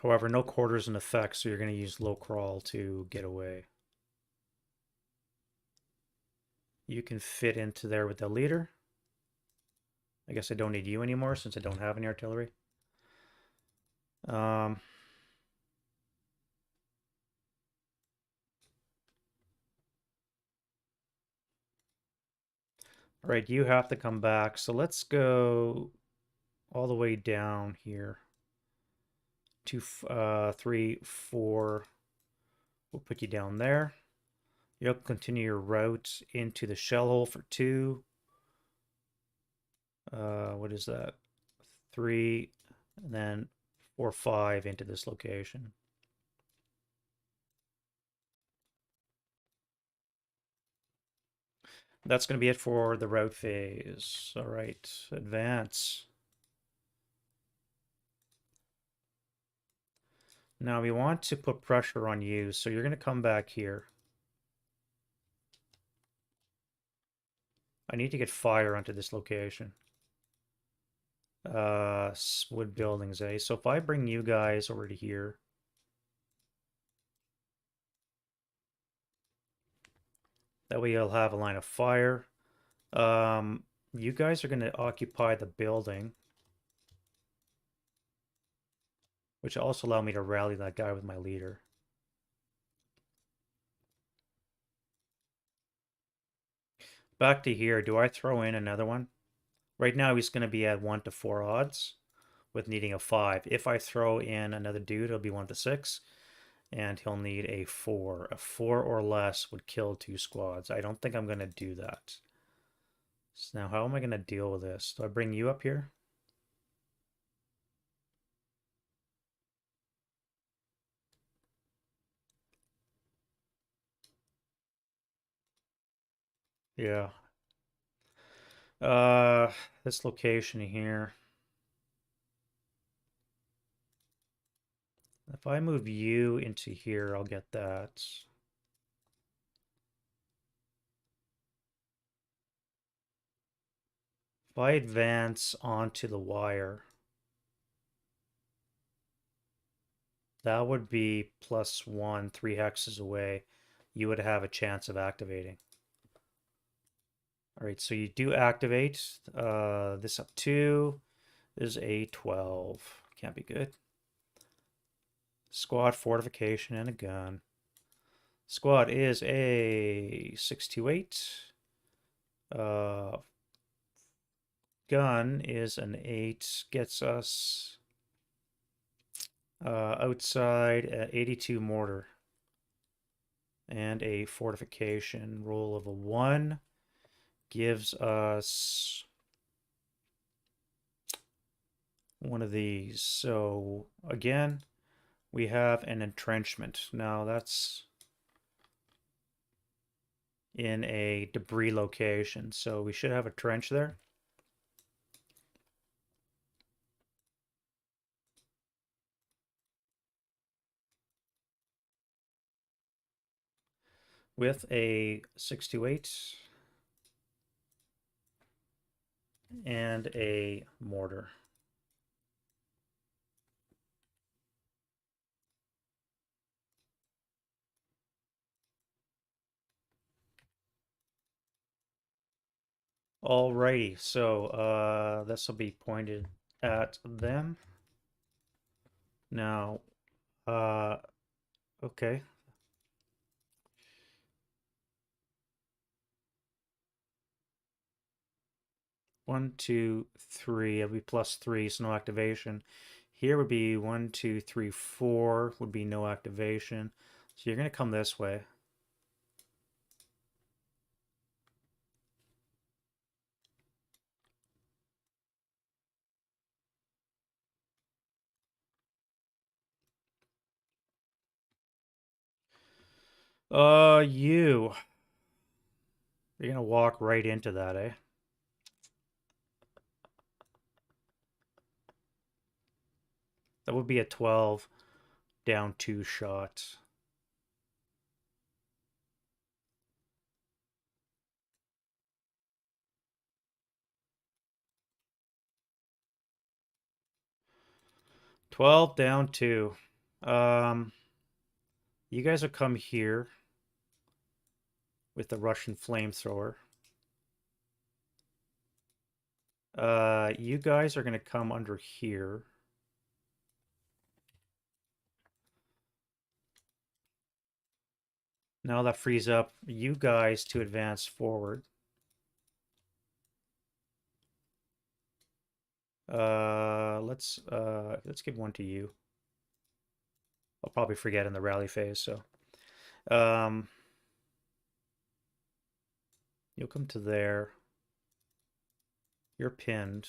However, no quarters in effect, so you're going to use low crawl to get away. You can fit into there with the leader. I guess I don't need you anymore since I don't have any artillery. All right, you have to come back. So let's go all the way down here. 2, 3, 4. We'll put you down there. You'll continue your route into the shell hole for 2. What is that? 3, and then 4, 5 into this location. That's going to be it for the route phase. All right, advance. Now we want to put pressure on you, so you're going to come back here. I need to get fire onto this location. Wood buildings, eh? So if I bring you guys over to here, that way you'll have a line of fire. You guys are going to occupy the building, which will also allow me to rally that guy with my leader. Back to here, do I throw in another one? Right now he's going to be at 1 to 4 odds with needing a 5. If I throw in another dude, it'll be 1 to 6, and he'll need a 4. A 4 or less would kill 2 squads. I don't think I'm going to do that. So now how am I going to deal with this? Do I bring you up here? Yeah. Uh, this location here. If I move you into here, I'll get that. If I advance onto the wire, that would be +1, 3 hexes away. You would have a chance of activating. All right, so you do activate. This up 2 is a 12. Can't be good. Squad fortification and a gun. Squad is a 628. Gun is an 8. Gets us outside 82 mortar. And a fortification roll of a 1 gives us one of these. So again, we have an entrenchment. Now that's in a debris location, so we should have a trench there. With a 628 and a mortar. Alrighty, so this will be pointed at them. Now, okay. One, two, three. It'll be +3, so no activation. Here would be 1, 2, 3, 4 would be no activation. So you're gonna come this way. You're gonna walk right into that, eh? That would be a 12 down 2 shot. $12 down 2. You guys will come here with the Russian flamethrower. You guys are gonna come under here. Now that frees up you guys to advance forward. Let's give one to you. I'll probably forget in the rally phase, so you'll come to there. You're pinned.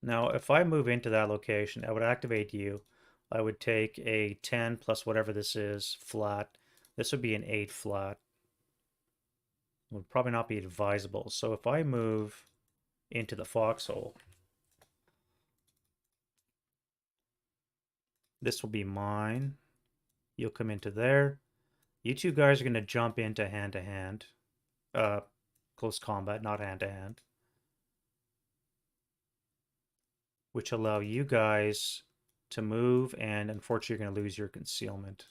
Now, if I move into that location, I would activate you. I would take a 10 plus whatever this is flat. This would be an 8 flat. It would probably not be advisable. So if I move into the foxhole, this will be mine. You'll come into there. You two guys are going to jump into hand to hand. Uh, close combat, not hand to hand, which allow you guys to move, and unfortunately, you're going to lose your concealment.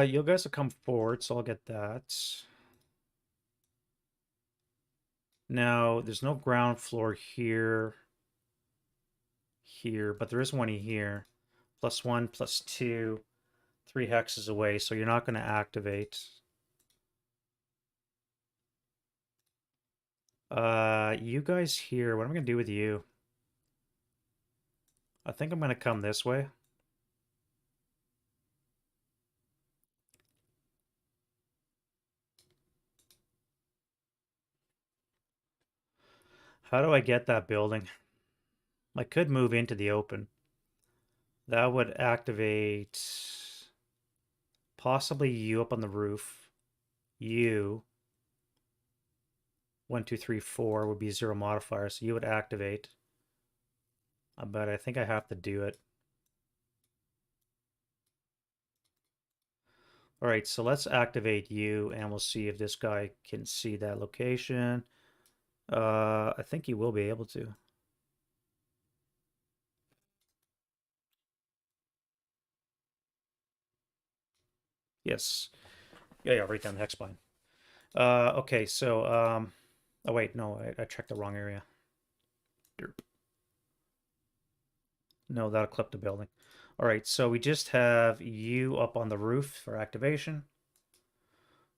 You guys will come forward, so I'll get that. Now, there's no ground floor here, but there is one here. +1, +2, 3 hexes away, so you're not going to activate. You guys here, what am I going to do with you? I think I'm going to come this way. How do I get that building? I could move into the open. That would activate possibly you up on the roof. You, 1, 2, 3, 4 would be 0 modifier, so you would activate. But I think I have to do it. All right, so let's activate you, and we'll see if this guy can see that location. I think he will be able to. Yes. Yeah, right down the hex spine. Okay, so, oh wait, no, I checked the wrong area. Derp. No, that'll clip the building. All right, so we just have you up on the roof for activation.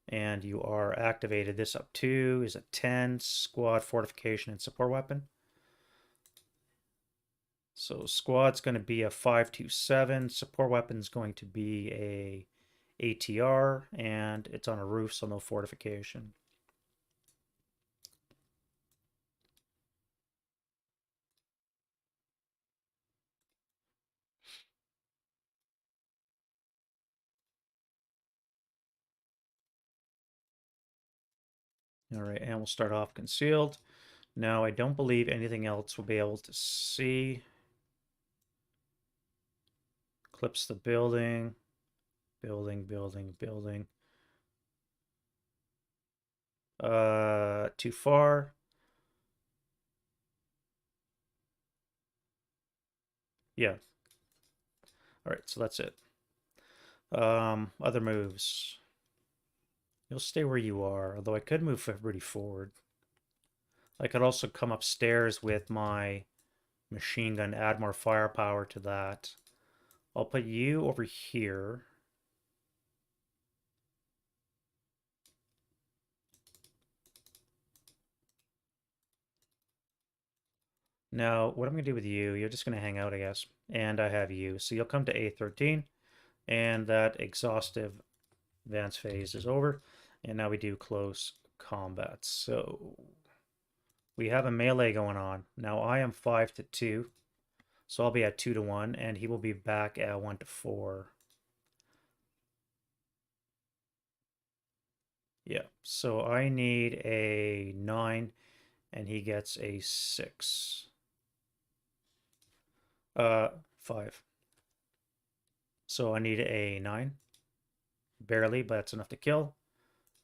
And you are activated. This up 2 is a 10 squad fortification and support weapon. So squad's going to be a 527. Support weapon's going to be a ATR, and it's on a roof, so no fortification. All right, and we'll start off concealed. Now, I don't believe anything else will be able to see. Clips the building. Building, building, building. Too far. Yeah. All right, so that's it. Other moves. You'll stay where you are, although I could move everybody forward. I could also come upstairs with my machine gun, add more firepower to that. I'll put you over here. Now, what I'm going to do with you, you're just going to hang out, I guess. And I have you. So you'll come to A13, and that exhaustive advance phase is over. And now we do close combat. So we have a melee going on. Now I am 5 to 2. So I'll be at 2 to 1, and he will be back at 1 to 4. Yeah, so I need a 9, and he gets a 6. 5. So I need a 9. Barely, but that's enough to kill.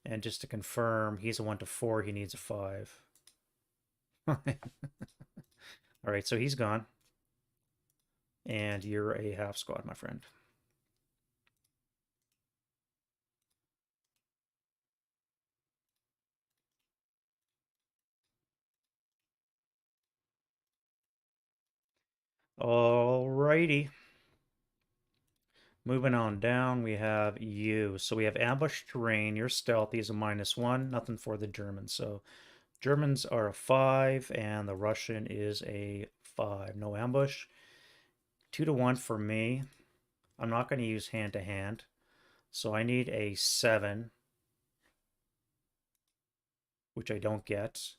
And just to confirm, he's a 1 to 4, he needs a 5. All right, so he's gone. And you're a half squad, my friend. Alrighty. Moving on down, we have you. So we have ambush terrain. You're stealthy is a -1. Nothing for the Germans. So Germans are a 5, and the Russian is a 5. No ambush. 2 to 1 for me. I'm not going to use hand to hand. So I need a 7, which I don't get.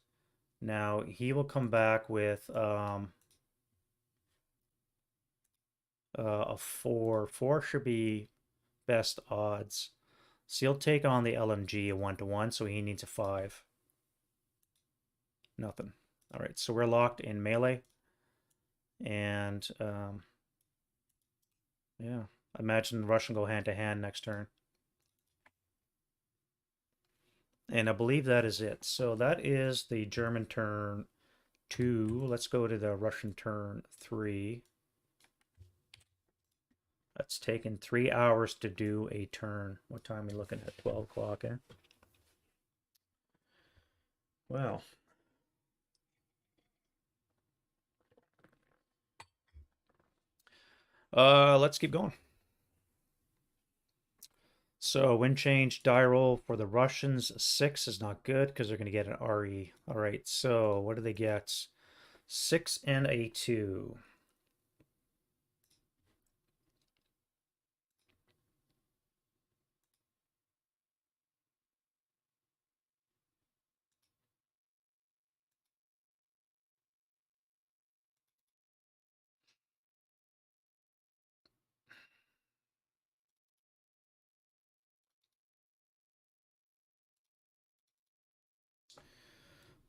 Now he will come back with A 4. 4 should be best odds. So he'll take on the LMG a 1-to-1, so he needs a 5. Nothing. All right, so we're locked in melee. And, yeah. Imagine Russian go hand-to-hand next turn. And I believe that is it. So that is the German turn 2. Let's go to the Russian turn 3. That's taken 3 hours to do a turn. What time are we looking at? 12 o'clock, eh? Well. Let's keep going. So wind change die roll for the Russians. 6 is not good because they're going to get an RE. All right, so what do they get? 6 and a 2.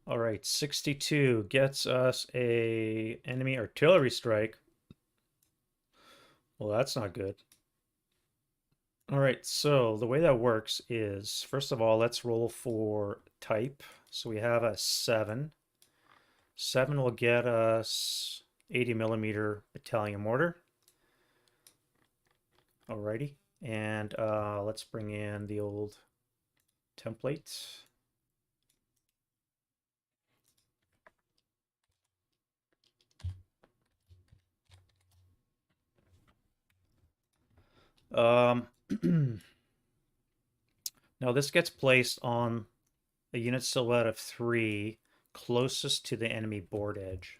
All right, 62 gets us a enemy artillery strike. Well, that's not good. All right, so the way that works is, first of all, let's roll for type. So we have a 7. 7 will get us 80 millimeter battalion mortar. Alrighty, and let's bring in the old template. Now this gets placed on a unit silhouette of 3 closest to the enemy board edge.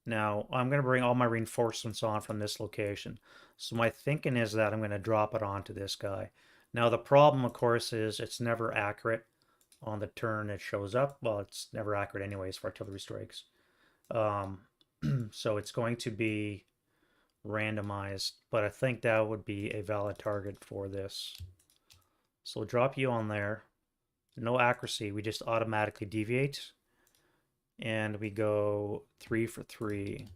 Now I'm going to bring all my reinforcements on from this location. So my thinking is that I'm going to drop it onto this guy. Now the problem, of course, is it's never accurate on the turn it shows up. Well, it's never accurate anyways for artillery strikes. So it's going to be randomized, but I think that would be a valid target for this. So we'll drop you on there. No accuracy, we just automatically deviate. And we go 3 for 3.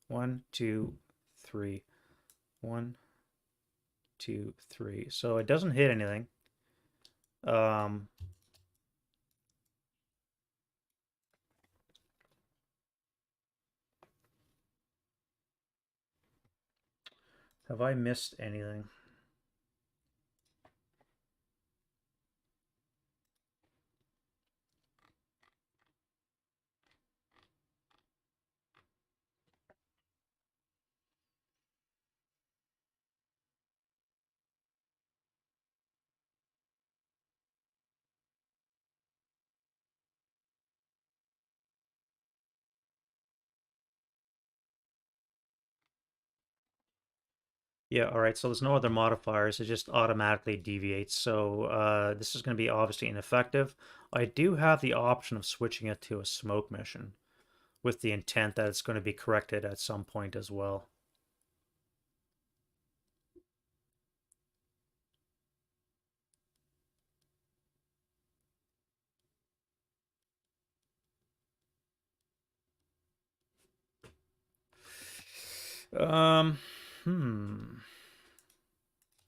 1, 2, 3. 1, 2, 3. So it doesn't hit anything. Have I missed anything? Yeah, all right, so there's no other modifiers, it just automatically deviates. So this is going to be obviously ineffective. I do have the option of switching it to a smoke mission with the intent that it's going to be corrected at some point as well. Um, hmm.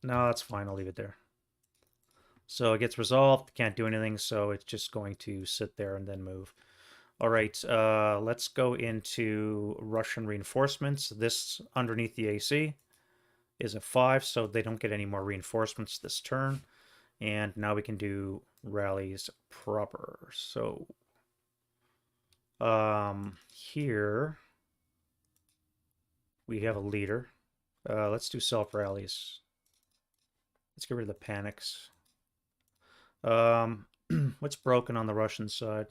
No, that's fine. I'll leave it there. So it gets resolved. Can't do anything, so it's just going to sit there and then move. All right, let's go into Russian reinforcements. This underneath the AC is a 5, so they don't get any more reinforcements this turn. And now we can do rallies proper. So here we have a leader. Let's do self rallies. Let's get rid of the panics. What's broken on the Russian side?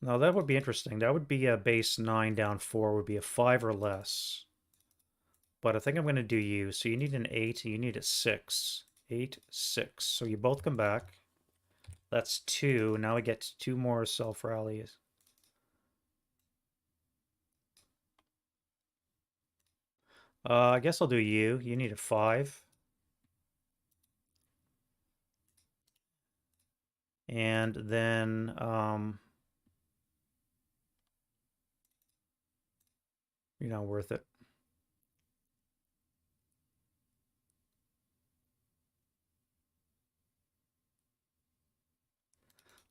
Now that would be interesting. That would be a base 9 down 4 would be a 5 or less. But I think I'm going to do you. So you need an 8, you need a 6. 8, 6. So you both come back. That's 2. Now we get 2 more self rallies. I guess I'll do you. You need a 5. And then you're not worth it.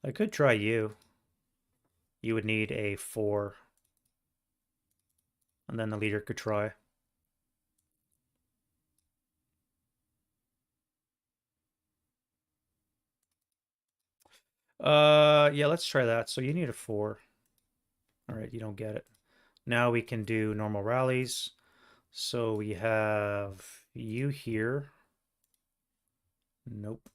I could try you. You would need a 4. And then the leader could try. Yeah, let's try that. So you need a 4. All right, you don't get it. Now we can do normal rallies. So we have you here. Nope.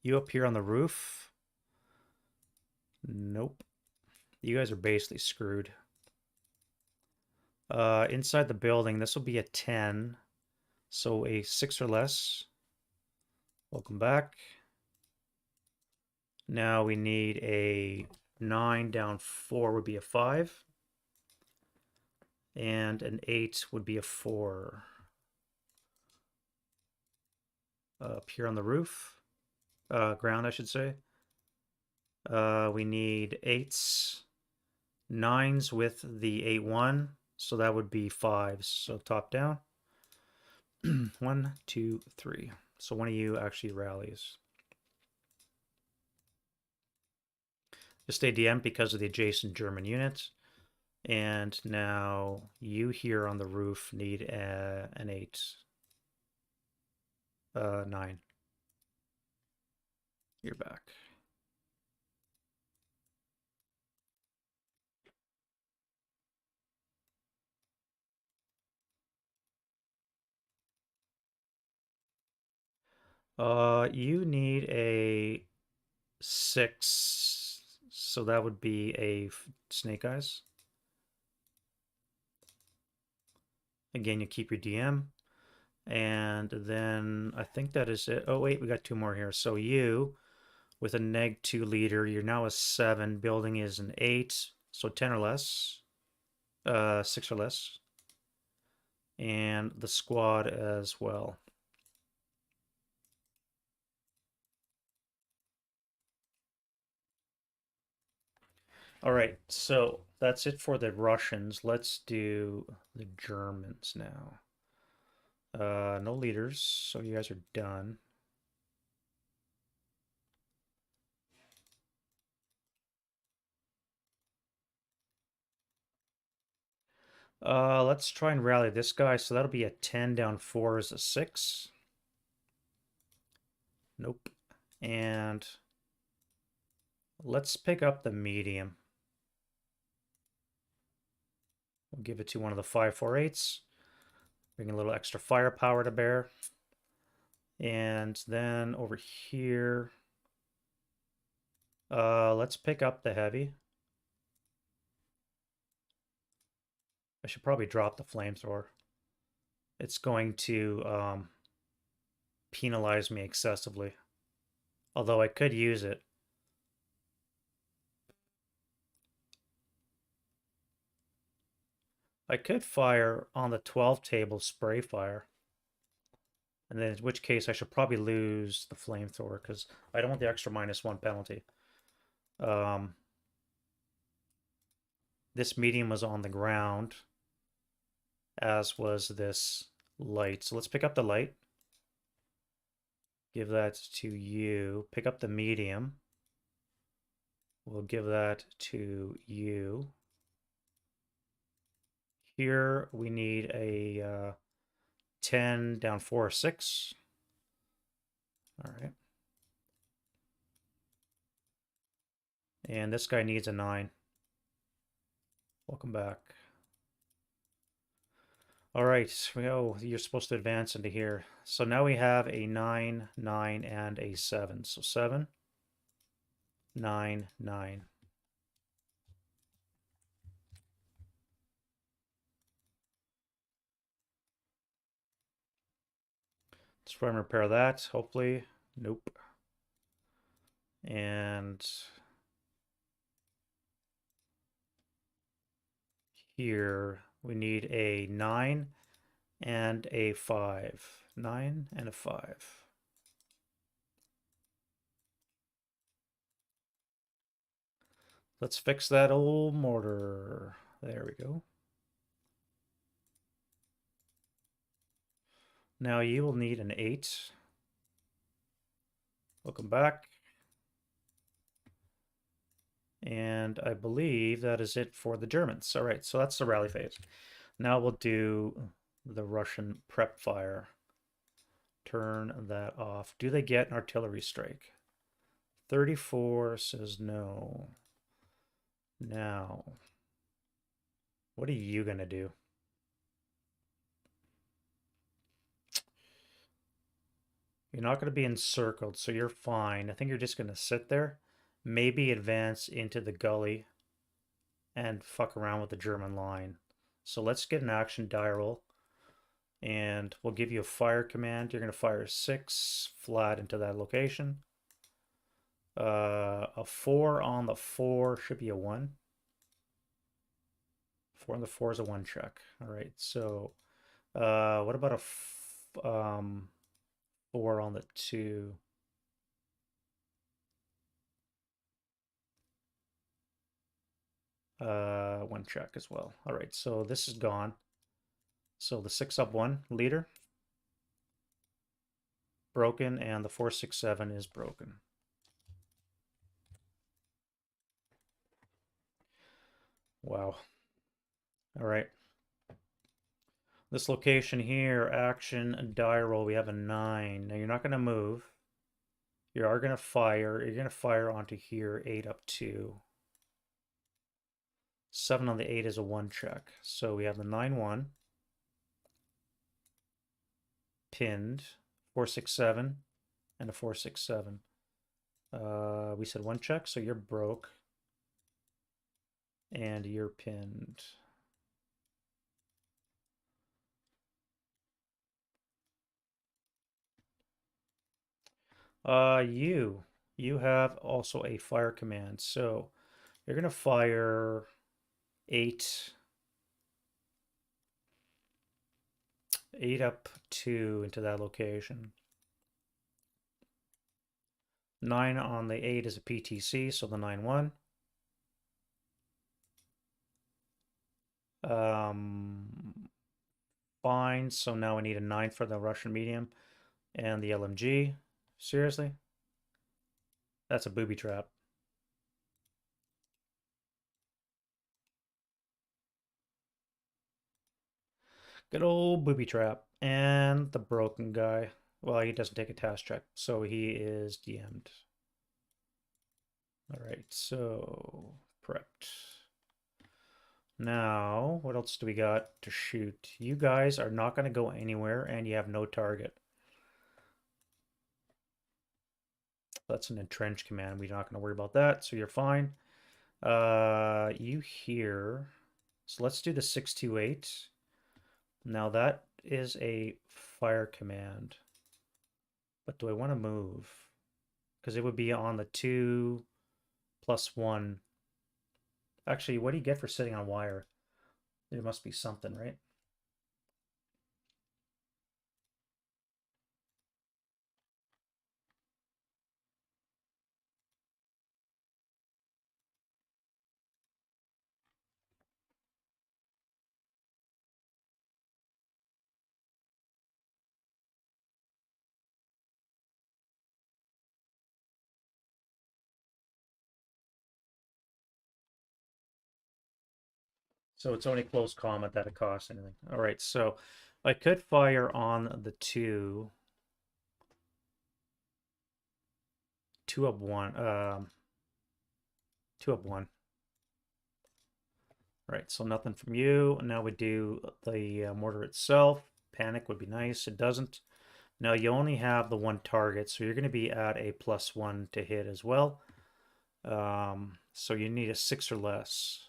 You up here on the roof. Nope. You guys are basically screwed. Inside the building, this will be a 10. So a 6 or less. Welcome back. Now we need a 9 down 4 would be a 5. And an 8 would be a 4. Up here on the roof. Ground, I should say. We need 8s. 9s with the 8-1. So that would be 5s. So top down. 1, 2, 3. So one of you actually rallies. Just stay DM because of the adjacent German units. And now you here on the roof need an 8. 9. You're back. You need a 6. So that would be a Snake Eyes. Again, you keep your DM. And then I think that is it. Oh, wait, we got 2 more here. So you, with a -2 leader, you're now a 7. Building is an 8. So 10 or less. 6 or less. And the squad as well. All right, so that's it for the Russians. Let's do the Germans now. No leaders, so you guys are done. Let's try and rally this guy. So that'll be a 10 down 4 is a 6. Nope. And let's pick up the medium. We'll give it to one of the 5-4-8s. Bring a little extra firepower to bear. And then over here, let's pick up the heavy. I should probably drop the flamethrower. It's going to penalize me excessively. Although I could use it. I could fire on the 12 table spray fire. And then in which case I should probably lose the flamethrower because I don't want the extra -1 penalty. This medium was on the ground, as was this light. So let's pick up the light. Give that to you. Pick up the medium. We'll give that to you. Here we need a 10 down 4 or 6. All right. And this guy needs a 9. Welcome back. All right, you're supposed to advance into here. So now we have a 9, 9, and a 7. So 7, 9, 9. Let's try and repair that, hopefully. Nope. And here we need a 9 and a 5. 9 and a 5. Let's fix that old mortar. There we go. Now you will need an 8. Welcome back. And I believe that is it for the Germans. All right, so that's the rally phase. Now we'll do the Russian prep fire. Turn that off. Do they get an artillery strike? 34 says no. Now, what are you going to do? You're not going to be encircled, so you're fine. I think you're just going to sit there, maybe advance into the gully and fuck around with the German line. So let's get an action die roll, and we'll give you a fire command. You're going to fire 6 flat into that location. A 4 on the 4 should be a 1. 4 on the 4 is a 1 check. All right, so what about a 4 on the 2? One check as well. All right, so this is gone. So the 6 up 1 leader broken, and the 4-6-7 is broken. Wow. All right. This location here, action die roll, we have a 9. Now you're not going to move. You are going to fire. You're going to fire onto here, 8 up 2. 7 on the 8 is a 1 check. So we have the 9-1. Pinned. 4-6-7 and a 4-6-7. We said 1 check, so you're broke. And you're pinned. You have also a fire command. So you're gonna fire 8 up 2 into that location. 9 on the 8 is a PTC, so the 9-1. Fine, so now I need a 9 for the Russian medium and the LMG. Seriously? That's a booby trap. Good old booby trap. And the broken guy. Well, he doesn't take a task check, so he is DM'd. All right, so prepped. Now, what else do we got to shoot? You guys are not going to go anywhere, and you have no target. That's an entrench command. We're not going to worry about that, so you're fine. You here. So let's do the 628. Now that is a fire command. But do I want to move? Because it would be on the 2+1. Actually, what do you get for sitting on wire? There must be something, right? So it's only close combat that it costs anything. All right, so I could fire on the 2. 2 up 1. 2 up 1. Right, so nothing from you. Now we do the mortar itself. Panic would be nice. It doesn't. Now you only have the 1 target, so you're going to be at a +1 to hit as well. So you need a 6 or less.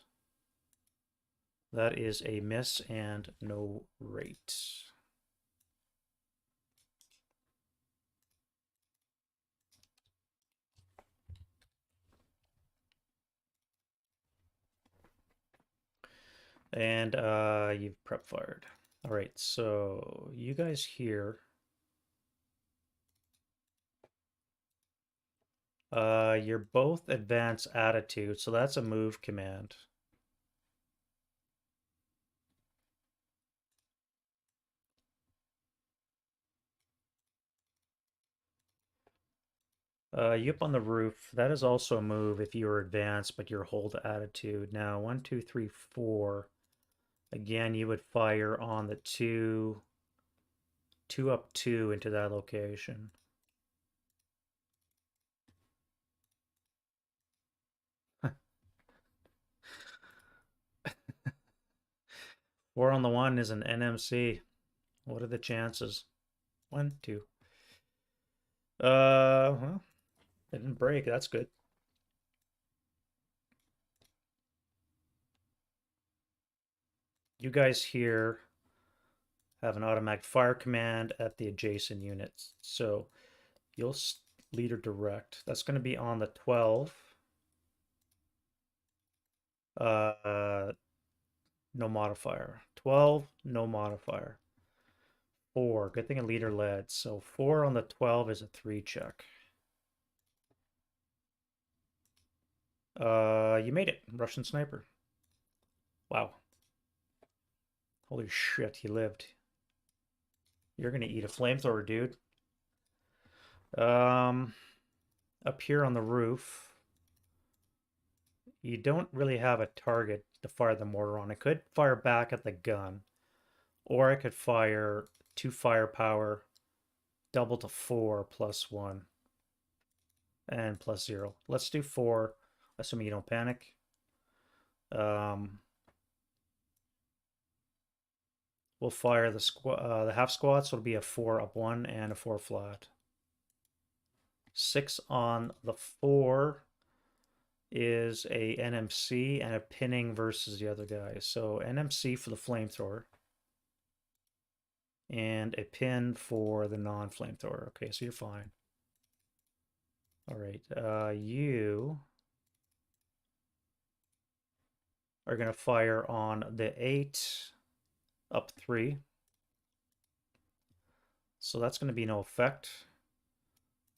That is a miss and no rate. And you've prep fired. All right, so you guys here. You're both advanced attitude, so that's a move command. You up on the roof. That is also a move if you're advanced, but your hold attitude. Now, 1, 2, 3, 4. Again, you would fire on the two up two into that location. Four on the one is an NMC. What are the chances? One, two. Well, it didn't break. That's good. You guys here have an automatic fire command at the adjacent units. So you'll leader direct. That's going to be on the 12. No modifier. 12, no modifier. 4. Good thing a leader led. So 4 on the 12 is a 3 check. You made it. Russian sniper. Wow. Holy shit, he lived. You're gonna eat a flamethrower, dude. Um, Up here on the roof, you don't really have a target to fire the mortar on. I could fire back at the gun, or I could fire 2 firepower, double to 4 plus 1, and plus 0. Let's do 4, assuming you don't panic. Um, we'll fire the half squat, so it'll be a 4 up 1 and a 4 flat. 6 on the 4 is a NMC and a pinning versus the other guy. So NMC for the flamethrower and a pin for the non-flamethrower. Okay, so you're fine. All right, you are going to fire on the 8 up 3. So that's going to be no effect.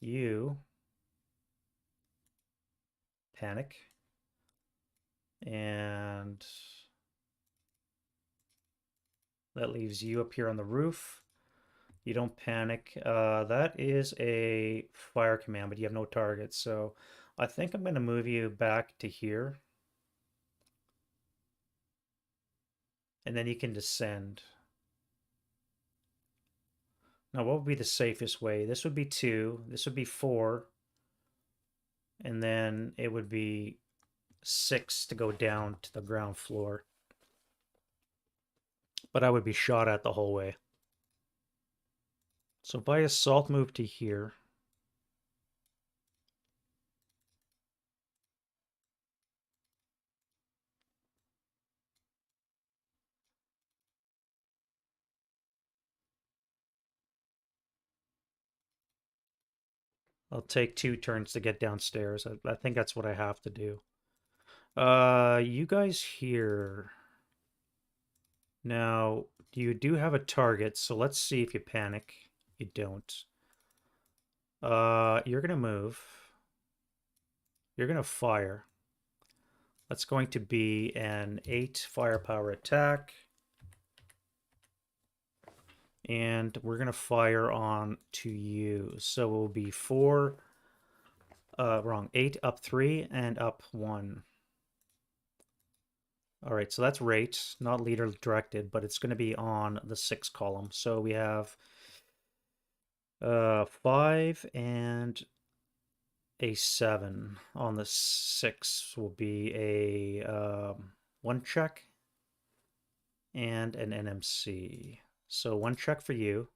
You panic. And that leaves you up here on the roof. You don't panic. That is a fire command, but you have no target. So I think I'm going to move you back to here. And then you can descend. Now, what would be the safest way? This would be 2. This would be 4. And then it would be 6 to go down to the ground floor. But I would be shot at the whole way. So if I assault move to here, I'll take 2 turns to get downstairs. I think that's what I have to do. You guys here. Now, you do have a target, so let's see if you panic. You don't. You're gonna move. You're gonna fire. That's going to be an 8 firepower attack. And we're gonna fire on to you. So it will be 4, wrong, 8 up 3 and up 1. All right, so that's rate, not leader directed, but it's going to be on the 6 column. So we have 5 and a 7 on the 6 will be a 1 check and an NMC. So 1 check for you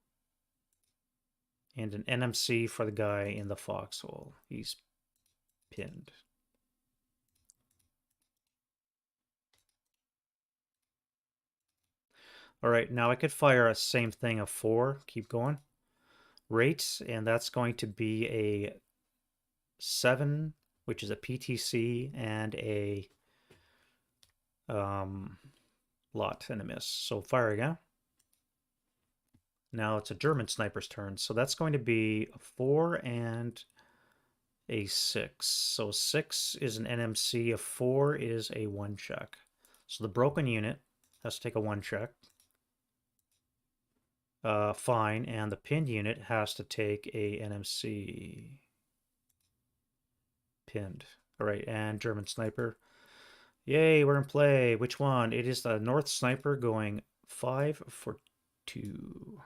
and an NMC for the guy in the foxhole. He's pinned. All right, now I could fire a same thing of 4. Keep going. Rate, and that's going to be a 7, which is a PTC, and a Lot and a miss. So fire again. Now it's a German sniper's turn. So that's going to be a 4 and a 6. So 6 is an NMC, a 4 is a 1 check. So the broken unit has to take a 1 check. Fine, and the pinned unit has to take a NMC. Pinned. All right, and German sniper. Yay, we're in play. Which one? It is the North sniper going 5 for 2.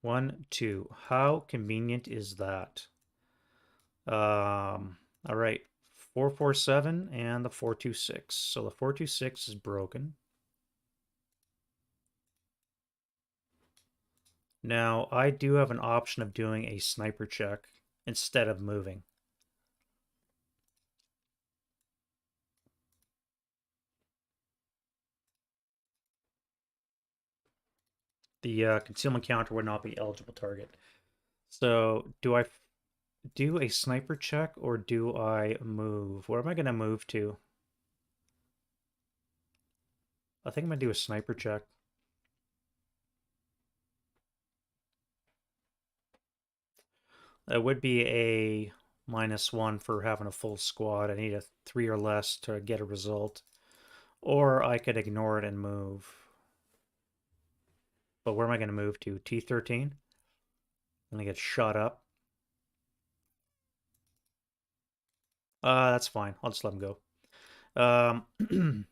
One, two. How convenient is that? All right. 447 and the 426. So the 426 is broken. Now, I do have an option of doing a sniper check instead of moving. The concealment counter would not be eligible target. So do I do a sniper check or do I move? Where am I going to move to? I think I'm going to do a sniper check. It would be a -1 for having a full squad. I need a 3 or less to get a result. Or I could ignore it and move. But where am I going to move to? T13? Then I get shot up. That's fine. I'll just let him go.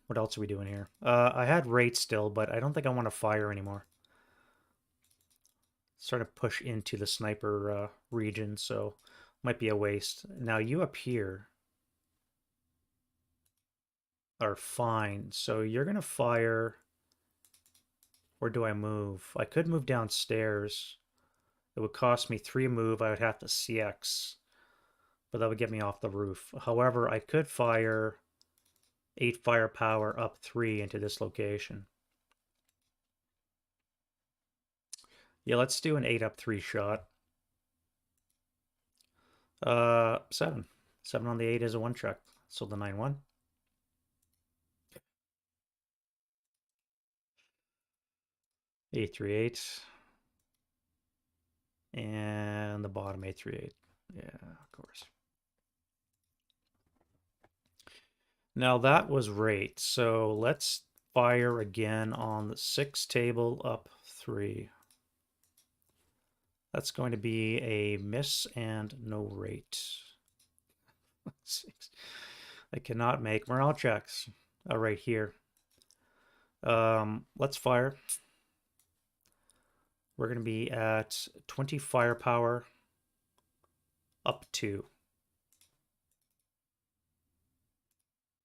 What else are we doing here? I had rate still, but I don't think I want to fire anymore. Starting to push into the sniper region, so might be a waste. Now you up here are fine, so you're gonna fire. Where do I move? I could move downstairs. It would cost me 3 move. I would have to CX, but that would get me off the roof. However, I could fire 8 firepower up 3 into this location. Yeah, let's do an 8 up 3 shot. 7. 7 on the 8 is a 1 check. So the 9-1. A38. And the bottom A38. Yeah, of course. Now that was rate. So let's fire again on the 6 table up 3. That's going to be a miss and no rate. 6. I cannot make morale checks. Right here. Let's fire. We're going to be at 20 firepower up 2.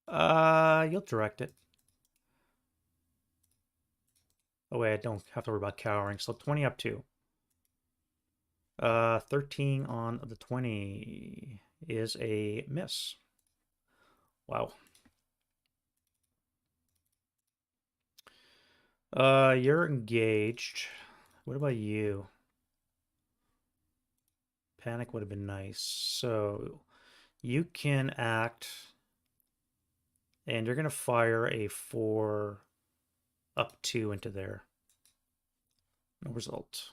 You'll direct it. Oh wait, I don't have to worry about cowering. So 20 up 2. 13 on the 20 is a miss. Wow. You're engaged. What about you? Panic would have been nice. So you can act, and you're going to fire a 4 up 2 into there. No result.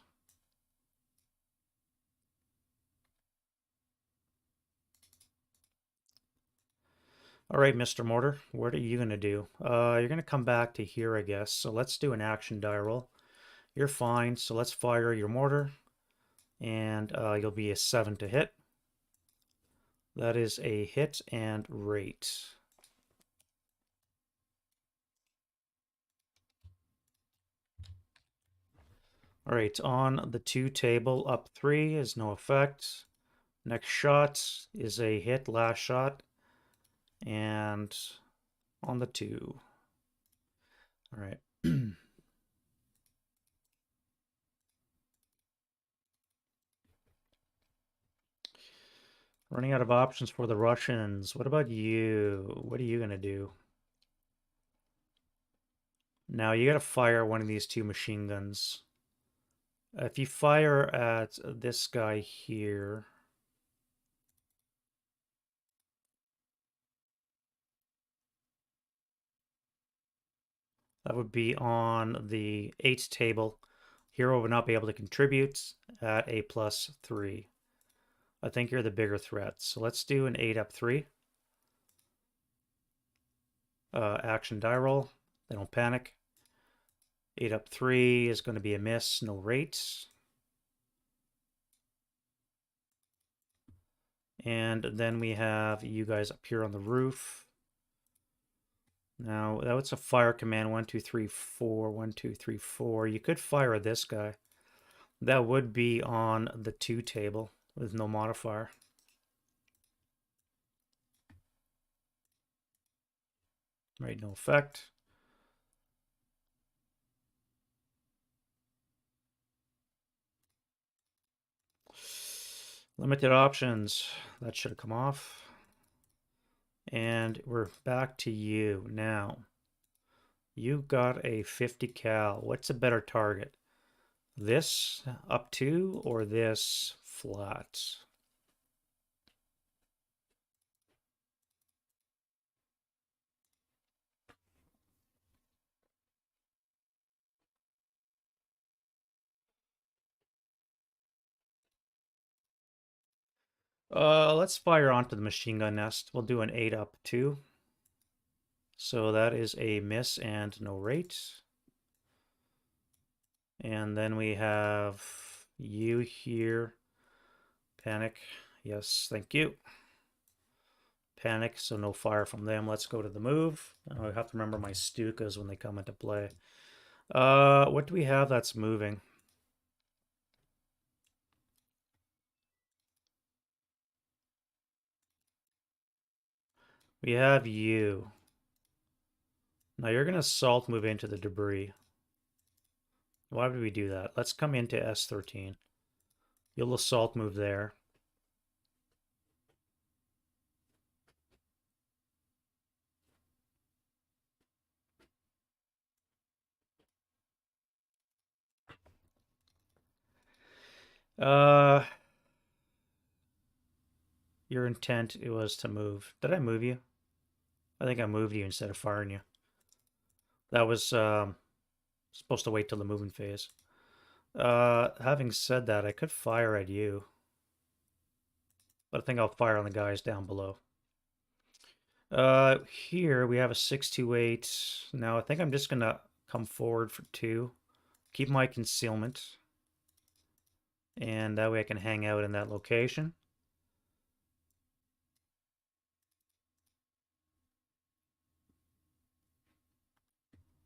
All right, Mr. Mortar, what are you going to do? You're going to come back to here, I guess. So let's do an action die roll. You're fine, so let's fire your mortar, and you'll be a 7 to hit. That is a hit and rate. All right, on the 2 table, up 3 is no effect. Next shot is a hit, last shot, and on the 2. All right. Running out of options for the Russians. What about you? What are you going to do? Now you got to fire one of these 2 machine guns. If you fire at this guy here, That would be on the 8 table. Hero would not be able to contribute at a +3. I think you're the bigger threat. So let's do an 8 up 3. Action die roll. They don't panic. 8 up 3 is going to be a miss. No rates. And then we have you guys up here on the roof. Now, that was a fire command. 1, 2, 3, 4. 1, 2, 3, 4. You could fire at this guy. That would be on the 2 table with no modifier. Right, no effect. Limited options. That should have come off. And we're back to you now. You got a 50 cal. What's a better target? This up 2 or this flat? Let's fire onto the machine gun nest. We'll do an 8 up 2. So that is a miss and no rate. And then we have you here. Panic. Yes, thank you. Panic, so no fire from them. Let's go to the move. I have to remember my Stukas when they come into play. What do we have that's moving? We have you. Now you're going to assault move into the debris. Why would we do that? Let's come into S13. You'll assault move there. Uh, your intent it was to move. Did I move you? I think I moved you instead of firing you. That was supposed to wait till the moving phase. Having said that, I could fire at you. But I think I'll fire on the guys down below. Here we have a 628. Now I think I'm just gonna come forward for 2. Keep my concealment. And that way I can hang out in that location.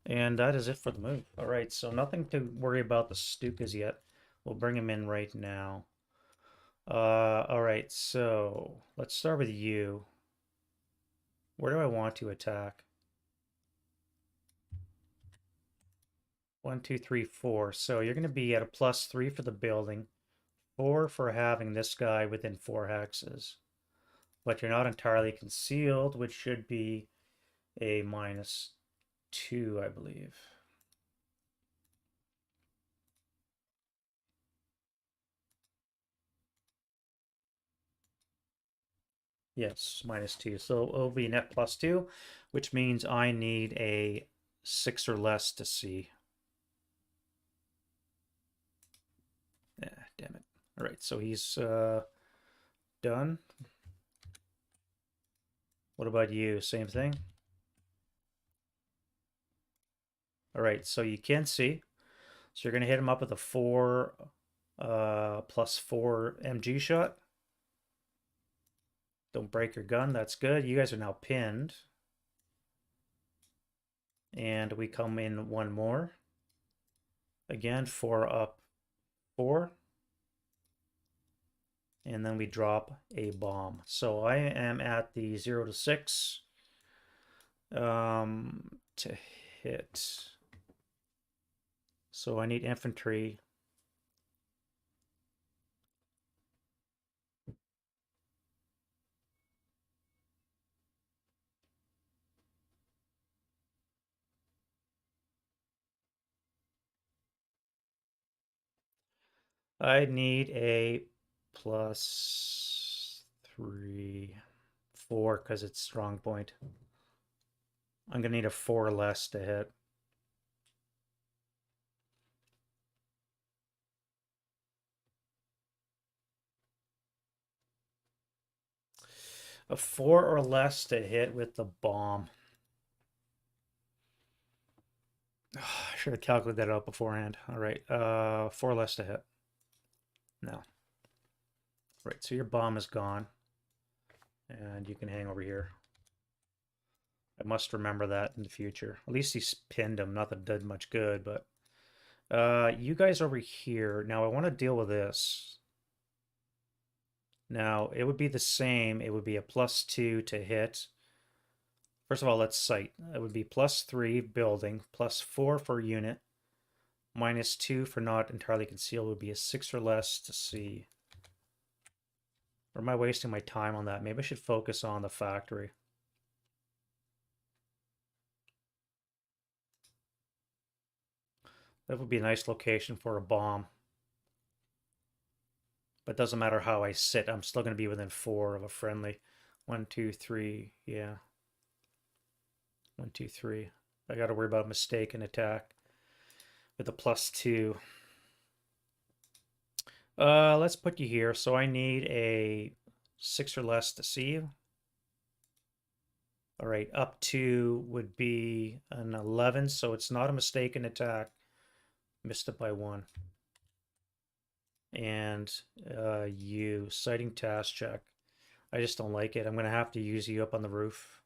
And that is it for the move. All right, so nothing to worry about the Stukas yet. We'll bring him in right now. All right, so let's start with you. Where do I want to attack? 1, 2, 3, 4. So you're going to be at a +3 for the building, 4 for having this guy within 4 hexes. But you're not entirely concealed, which should be a -2, I believe. Yes, -2. So it'll be net +2, which means I need a 6 or less to see. Damn it. All right, so he's done. What about you? Same thing? All right, so you can see. So you're going to hit him up with a 4 +4 MG shot. Don't break your gun. That's good. You guys are now pinned. And we come in one more. Again, 4 up 4. And then we drop a bomb. So I am at the 0 to 6 to hit. So I need infantry. I need a +3, 4 because it's strong point. I'm gonna need a 4 less to hit. A 4 or less to hit with the bomb. I should have calculated that out beforehand. All right, 4 less to hit. No. Right, so your bomb is gone. And you can hang over here. I must remember that in the future. At least he's pinned him. Not that it did much good, but you guys over here. Now I want to deal with this. Now it would be the same. It would be a +2 to hit. First of all, let's sight. It would be +3 building, +4 for unit, -2 for not entirely concealed would be a 6 or less to see. Or am I wasting my time on that? Maybe I should focus on the factory. That would be a nice location for a bomb. But it doesn't matter how I sit. I'm still going to be within 4 of a friendly. 1, 2, 3. Yeah. 1, 2, 3. I got to worry about mistake and attack with a +2. Let's put you here. So I need a 6 or less to see you. All right, up to would be an 11, so it's not a mistaken attack. Missed it by 1. And you sighting task check. I just don't like it. I'm going to have to use you up on the roof.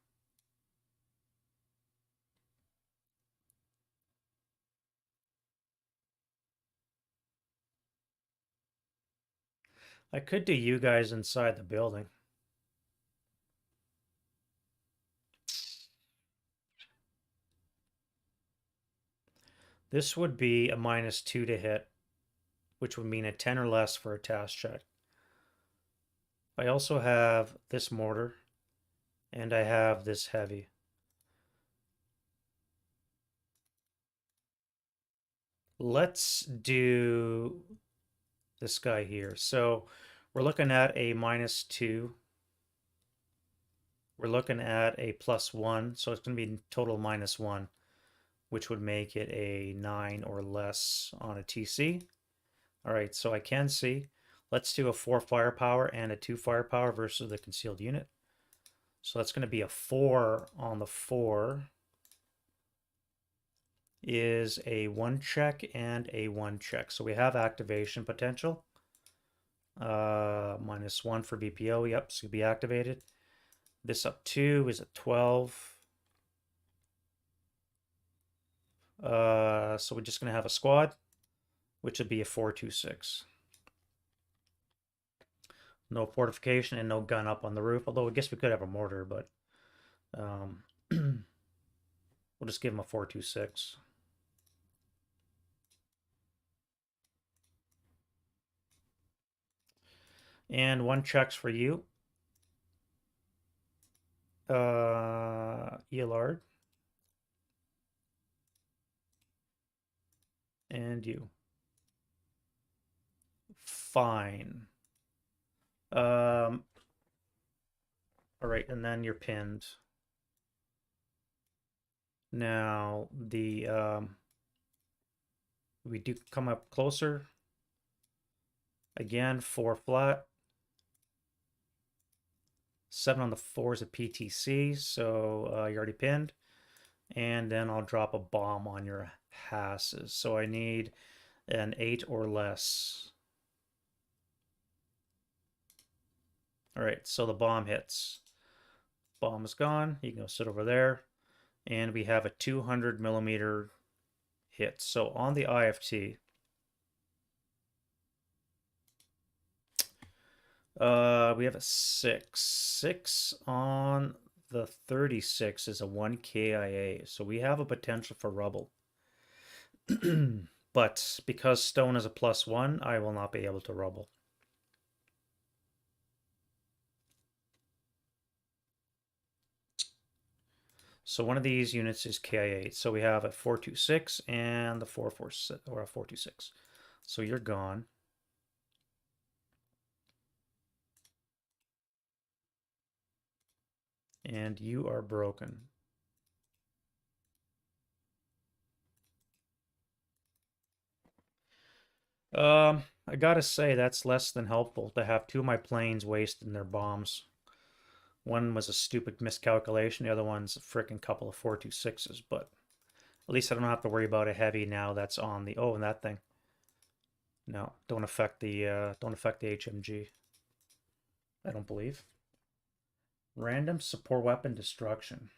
I could do you guys inside the building. This would be a -2 to hit, which would mean a 10 or less for a task check. I also have this mortar, and I have this heavy. Let's do this guy here. So we're looking at a -2. We're looking at a +1, so it's going to be total -1, which would make it a 9 or less on a TC. All right, so I can see. Let's do a 4 firepower and a 2 firepower versus the concealed unit. So that's going to be a 4 on the 4 is a 1 check and a 1 check. So we have activation potential. -1 for BPO. Yep, so it'll be activated. This up 2 is a 12. So we're just going to have a squad, which would be a 4-2-6. No fortification and no gun up on the roof. Although I guess we could have a mortar, but we'll just give him a 4-2-6. And 1 checks for you. Elard. And you. Fine. All right, and then you're pinned. Now we do come up closer. Again, 4 flat. 7 on the 4 is a PTC, so you're already pinned. And then I'll drop a bomb on your hasses. So I need an 8 or less. All right, so the bomb hits. Bomb is gone. You can go sit over there. And we have a 200 millimeter hit. So on the IFT, we have a 6. 6 on the 36 is a 1 KIA. So we have a potential for rubble. But because stone is a +1, I will not be able to rubble. So one of these units is KIA. So we have a 4-2-6 and the 4-4-6 or a 4-2-6. So you're gone. And you are broken. I gotta say that's less than helpful to have 2 of my planes wasting their bombs. One was a stupid miscalculation. The other one's a freaking couple of 426s. But at least I don't have to worry about a heavy now that's on the... Oh, and that thing. No, don't affect the HMG. I don't believe. Random support weapon destruction.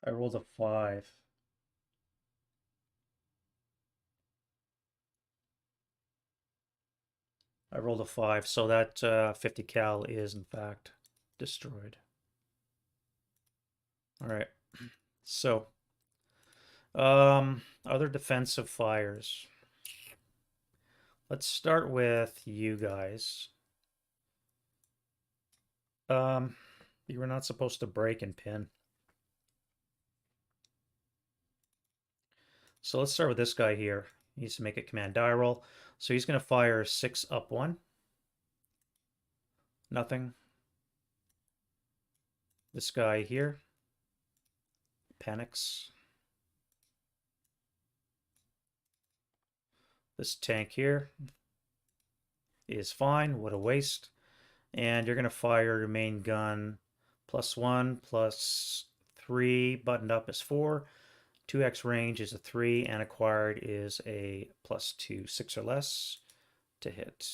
I rolled a 5. I rolled a 5, so that 50 cal is in fact destroyed. All right. So, other defensive fires. Let's start with you guys. Um, you were not supposed to break and pin. So let's start with this guy here. He needs to make a command die roll. So he's going to fire 6 up 1. Nothing. This guy here panics. This tank here is fine. What a waste. And you're going to fire your main gun +1 +3. Buttoned up is 4. 2x range is a 3. And acquired is a +2. 6 or less to hit.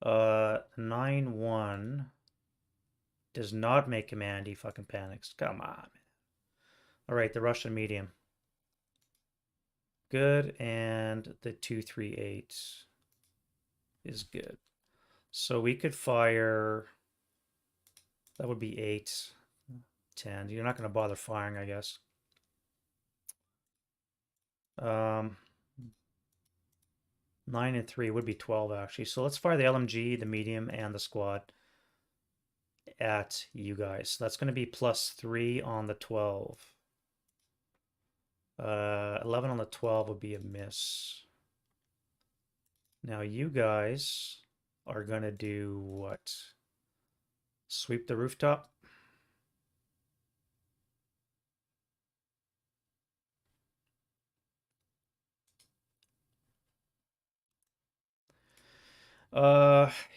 9-1 does not make command. He fucking panics. Come on. All right, the Russian medium. Good. And the 238 is good. So we could fire. That would be 8, 10. You're not going to bother firing, I guess. 9 and 3 would be 12, actually. So let's fire the LMG, the medium, and the squad at you guys. So that's going to be +3 on the 12. 11 on the 12 would be a miss. Now you guys are going to do what? Sweep the rooftop?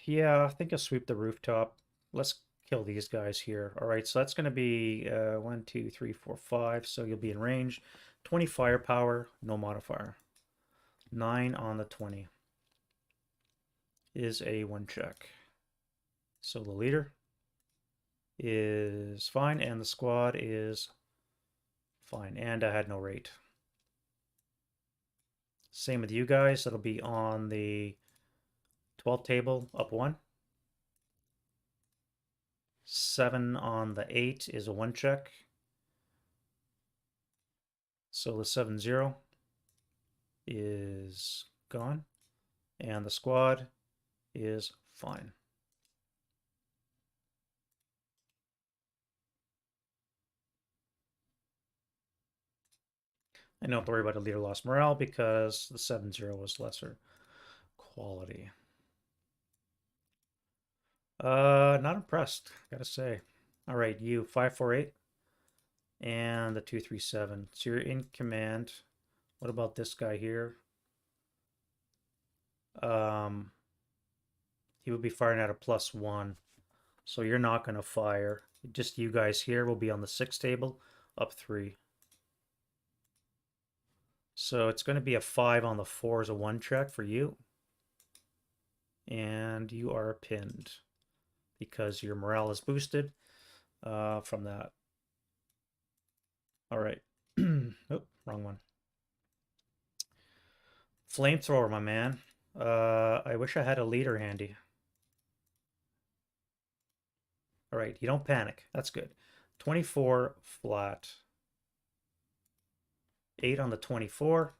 Yeah, I think I'll sweep the rooftop. Let's kill these guys here. All right, so that's going to be 1, 2, 3, 4, 5. So you'll be in range. 20 firepower, no modifier. 9 on the 20 is a 1 check. So the leader is fine, and the squad is fine. And I had no rate. Same with you guys. That'll be on the 12th table, up 1. 7 on the 8 is a 1 check. So the 7-0 is gone. And the squad is fine. I don't have to worry about a leader lost morale because the 7-0 was lesser quality. Not impressed, gotta say. All right, you 548 and the 237. So you're in command. What about this guy here? He would be firing at a +1. So you're not gonna fire. Just you guys here will be on the 6 table, up 3. So it's going to be a 5 on the 4 as a 1 check for you. And you are pinned because your morale is boosted from that. All right. Oh, wrong one. Flamethrower, my man. I wish I had a leader handy. All right, you don't panic. That's good. 24 flat. 8 on the 24.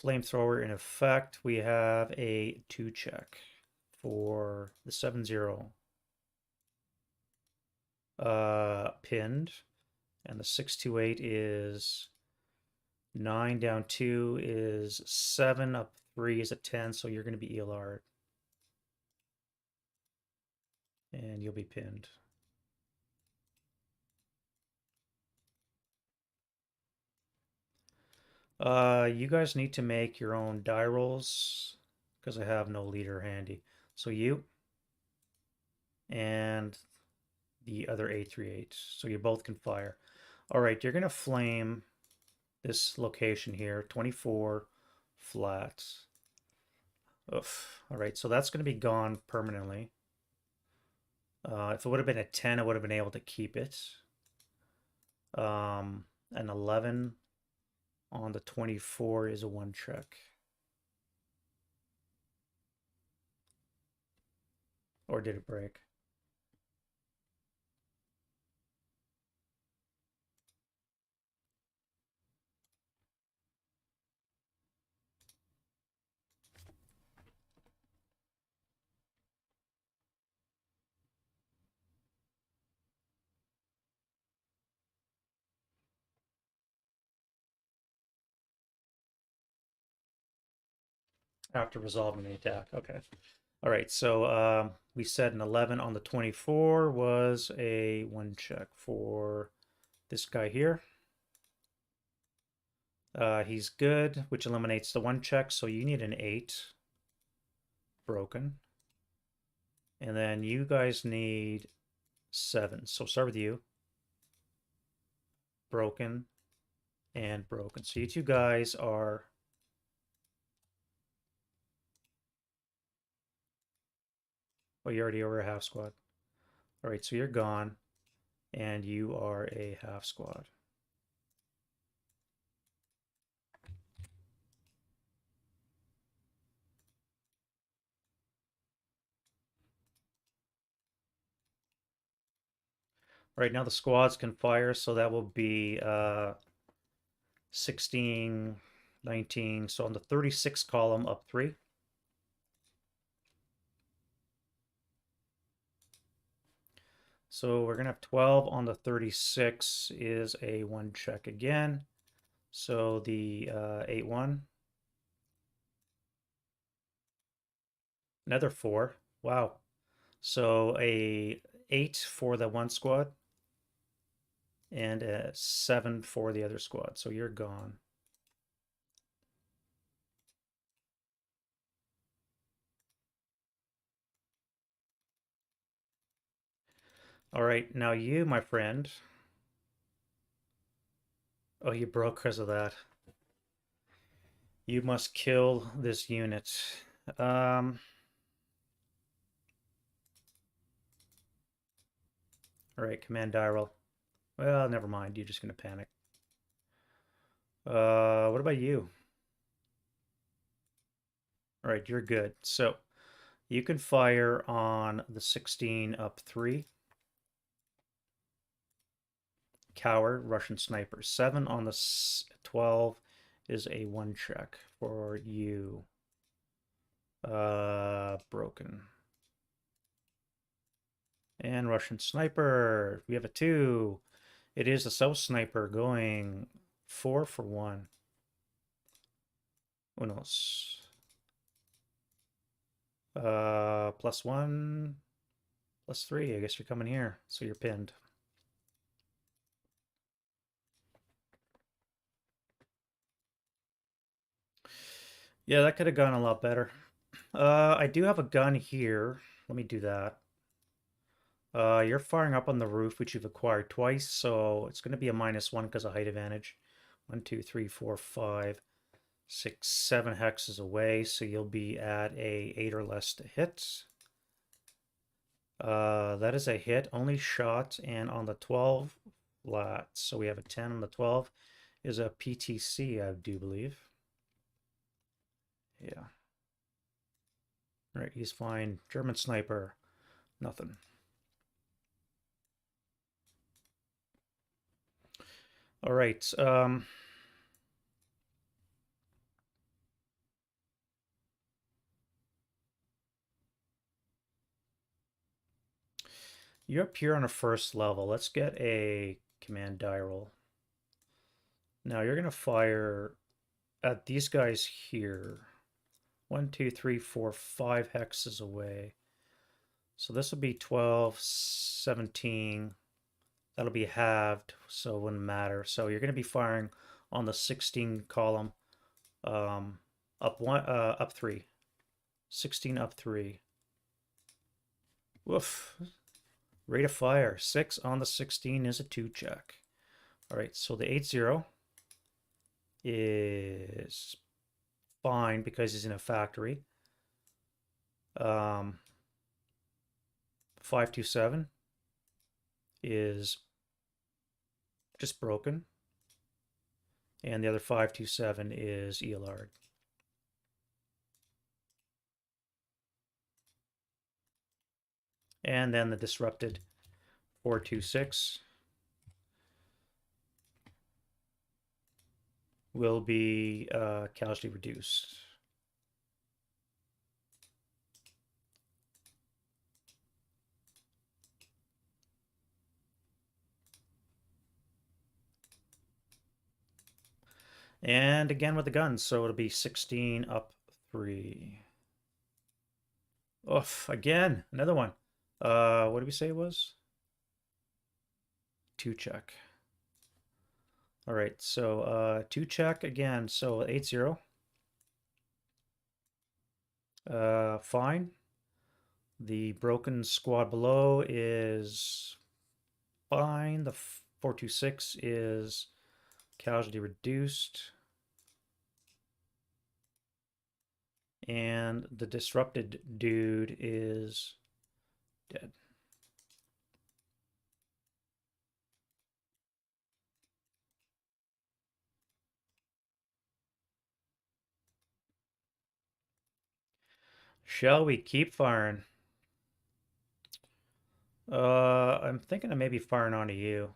Flamethrower in effect. We have a 2 check for the 7-0. Pinned. And the 628 is 9 down 2 is 7, up 3 is a 10, so you're going to be ELR. And you'll be pinned. You guys need to make your own die rolls because I have no leader handy. So you and the other 838. So you both can fire. All right, you're going to flame this location here, 24 flat. Oof. All right, so that's going to be gone permanently. If it would have been a 10, I would have been able to keep it. An 11 on the 24 is a 1 check. Or did it break? After resolving the attack. Okay. All right, so we said an 11 on the 24 was a 1 check for this guy here. He's good, which eliminates the 1 check, so you need an 8. Broken. And then you guys need 7. So start with you. Broken and broken. So you two guys are... Oh, you're already over a half squad. All right, so you're gone, and you are a half squad. Right now the squads can fire, so that will be 16, 19. So on the 36 column, up 3. So we're going to have 12 on the 36 is a 1 check again. So the 8-1. Another 4. Wow. So a 8 for the 1 squad and a 7 for the other squad. So you're gone. All right, now you, my friend. Oh, you broke because of that. You must kill this unit. All right, command die roll. Well, never mind. You're just gonna panic. What about you? All right, you're good. So you can fire on the 16 up 3. Coward, Russian sniper. 7 on the 12 is a 1 check for you. Broken. And Russian sniper. We have a 2. It is a South sniper going 4 for 1. Unos. +1, +3. I guess you're coming here, so you're pinned. Yeah, that could have gone a lot better. I do have a gun here. Let me do that. You're firing up on the roof, which you've acquired twice, so it's going to be a -1 because of height advantage. 1, 2, 3, 4, 5, 6, 7 hexes away, so you'll be at a 8 or less to hit. That is a hit, only shot, and on the 12 flat, so we have a 10 on the 12, is a PTC, I do believe. Yeah. All right, he's fine. German sniper, nothing. All right. You're up here on a first level. Let's get a command die roll. Now you're gonna fire at these guys here. 1, 2, 3, 4, 5 hexes away. So this will be 12, 17. That'll be halved, so it wouldn't matter. So you're going to be firing on the 16 column, um, up 3. 16 up 3. Woof. Rate of fire. 6 on the 16 is a 2 check. All right, so the 8-0 is fine because he's in a factory. 527 is just broken. And the other 527 is ELR. And then the disrupted 426 will be casualty reduced. And again with the guns, so it'll be 16 up 3. Oof, again, another one. What did we say it was? 2 check. All right, so 2 check again, so 8-0. Fine. The broken squad below is fine. The 426 is casualty reduced. And the disrupted dude is dead. Shall we keep firing? I'm thinking of maybe firing onto you.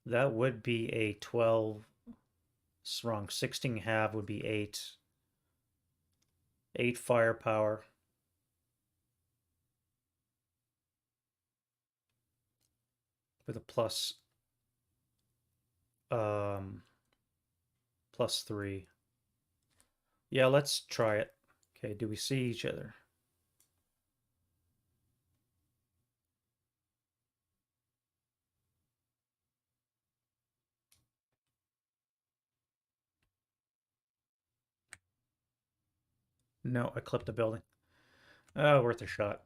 That would be a 12. It's wrong. 16 half would be 8. 8 firepower. With a plus 3. Yeah, let's try it. Okay, do we see each other? No, I clipped the building. Oh, worth a shot.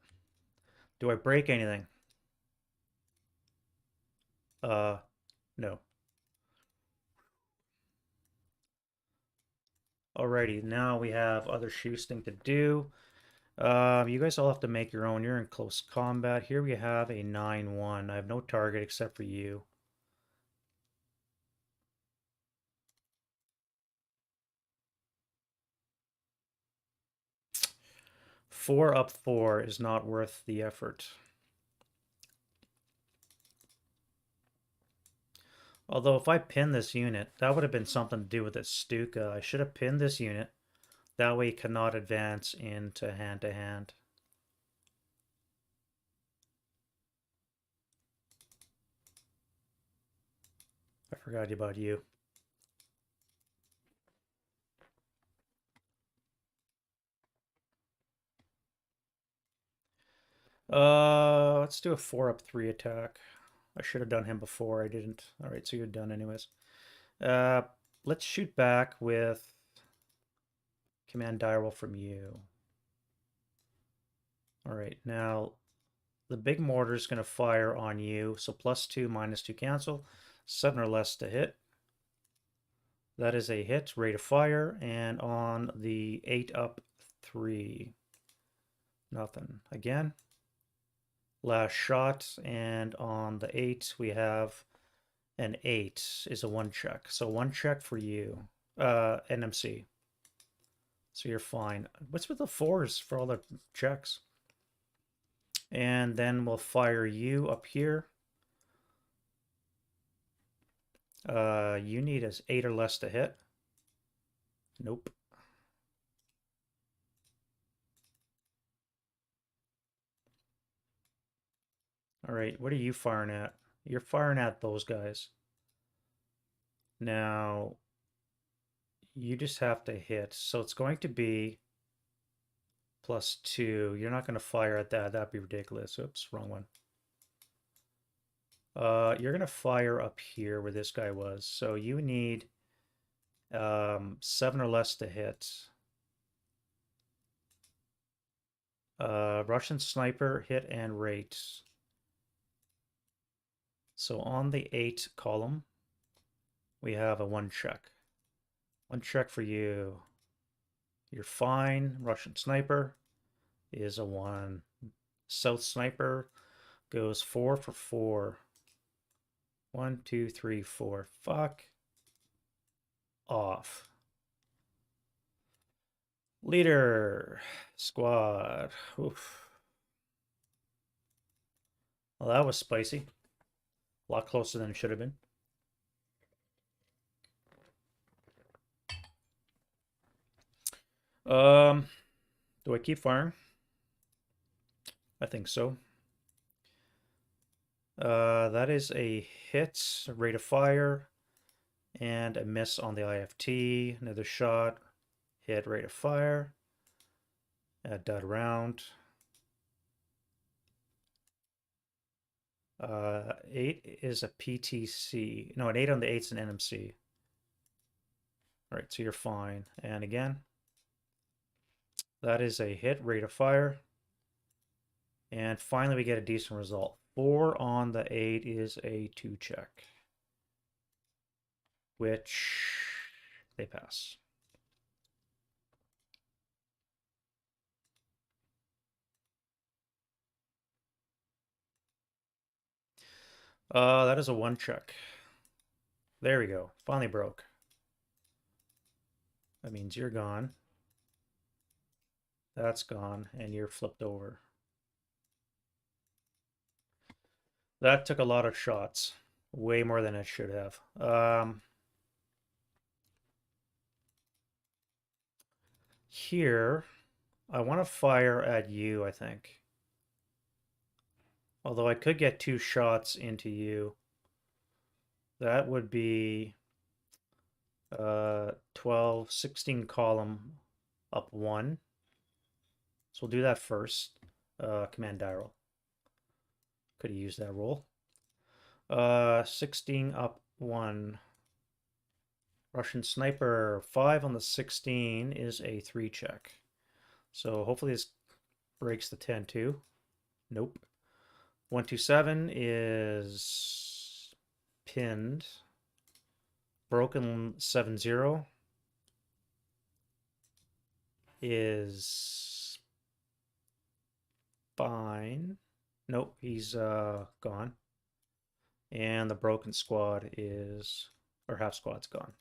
Do I break anything? No. Alrighty, now we have other shoosting to do. You guys all have to make your own. You're in close combat. Here we have a 9-1. I have no target except for you. Four up 4 is not worth the effort. Although if I pin this unit, that would have been something to do with its Stuka. I should have pinned this unit. That way it cannot advance into hand-to-hand. I forgot about you. Let's do a 4 up 3 attack. I should have done him before. I didn't. All right, so you're done anyways. Uh, let's shoot back with command direwolf from you. All right, now the big mortar is going to fire on you. So +2, -2 cancel. 7 or less to hit. That is a hit, rate of fire. And on the 8 up 3, nothing. Again, last shot. And on the 8, we have an 8 is a 1 check. So 1 check for you, NMC. So you're fine. What's with the 4s for all the checks? And then we'll fire you up here. You need an 8 or less to hit. Nope. All right, what are you firing at? You're firing at those guys. Now, you just have to hit. So it's going to be +2. You're not going to fire at that. That'd be ridiculous. Oops, wrong one. You're going to fire up here where this guy was. So you need 7 or less to hit. Russian sniper, hit and rate. So on the 8 column, we have a 1 check. 1 check for you. You're fine. Russian sniper is a 1. South sniper goes 4 for 4. 1, 2, 3, 4. Fuck off. Leader. Squad. Oof. Well, that was spicy. A lot closer than it should have been. Do I keep firing? I think so. That is a hit, rate of fire, and a miss on the IFT. Another shot, hit, rate of fire. Dud round. 8 is a PTC. No, an 8 on the 8's an NMC. All right, so you're fine. And again, that is a hit, rate of fire. And finally, we get a decent result. 4 on the 8 is a 2 check, which they pass. That is a 1 check. There we go. Finally broke. That means you're gone. That's gone, and you're flipped over. That took a lot of shots. Way more than it should have. Here, I want to fire at you, I think. Although I could get 2 shots into you. That would be 12, 16 column up 1. So we'll do that first. Command dial. Could have used that roll. 16 up 1. Russian sniper 5 on the 16 is a 3 check. So hopefully this breaks the 10 too. Nope. 127 is pinned. Broken 7-0 is fine. Nope, he's gone. And the broken squad is, or half squad's gone.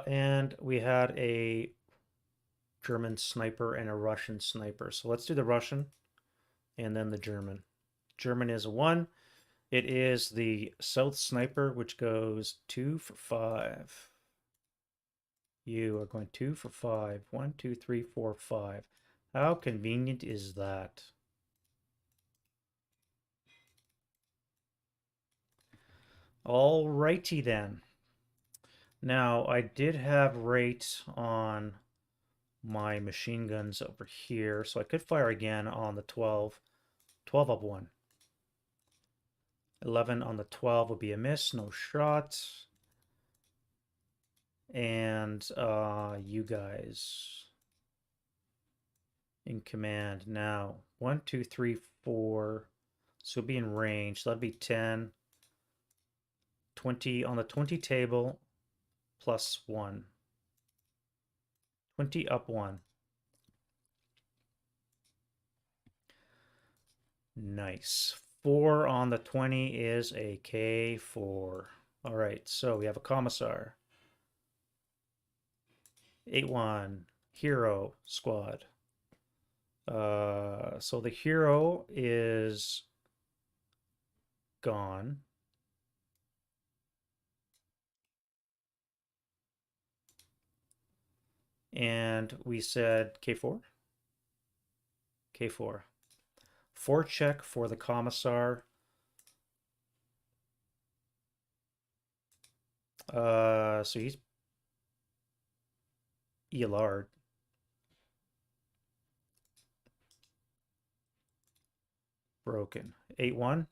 And we had a German sniper and a Russian sniper. So let's do the Russian and then the German. German is a 1. It is the South sniper, which goes 2 for 5. You are going 2 for 5. 1, 2, 3, 4, 5. How convenient is that? Alrighty then. Now, I did have rate on my machine guns over here, so I could fire again on the 12. 12 up 1. 11 on the 12 would be a miss, no shot. And you guys in command now. 1, 2, 3, 4. So it'll be in range. So that'd be 10. 20 on the 20 table plus 1. 20 up 1. Nice. 4 on the 20 is a K4. All right, so we have a commissar. 8-1 hero squad. So the hero is gone. And we said K4. K4. 4 check for the commissar. So he's ELR'd. Broken. 8-1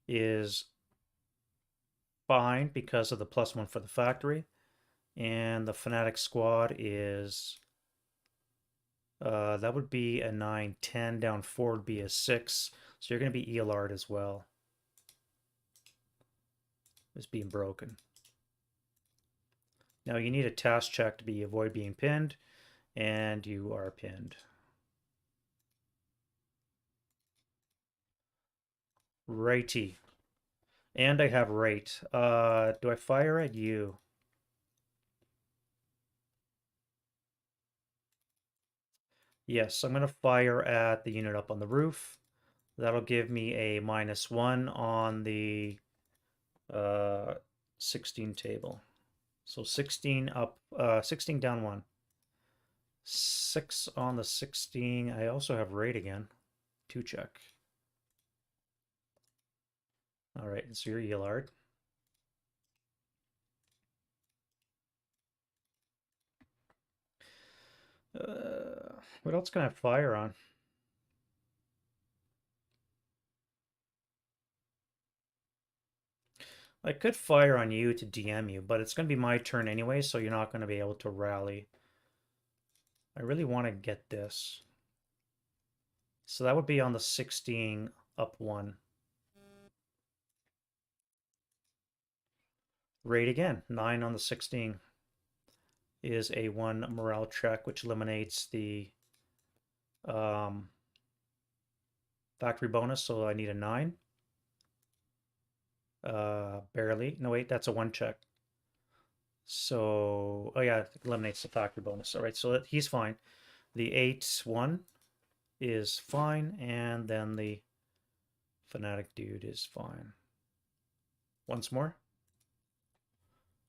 is fine because of the +1 for the factory. And the Fanatic squad is that would be a 9-10. Down 4 would be a 6. So you're going to be ELR'd as well. It's being broken. Now you need a task check to be avoid being pinned, and you are pinned. Righty. And I have right. Do I fire at you? Yes, I'm going to fire at the unit up on the roof. That'll give me a -1 on the 16 table. So 16 up, 16 down 1. 6 on the 16. I also have rate again. 2 check. All right, so you're ELR'd. What else can I fire on? I could fire on you to DM you, but it's going to be my turn anyway, so you're not going to be able to rally. I really want to get this. So that would be on the 16 up 1. Rate again. 9 on the 16 is a 1 morale check, which eliminates the factory bonus, so I need a 9. Barely. No, wait, that's a 1 check. So, oh yeah, it eliminates the factory bonus. All right, so he's fine. The 8-1 is fine, and then the Fanatic dude is fine. Once more.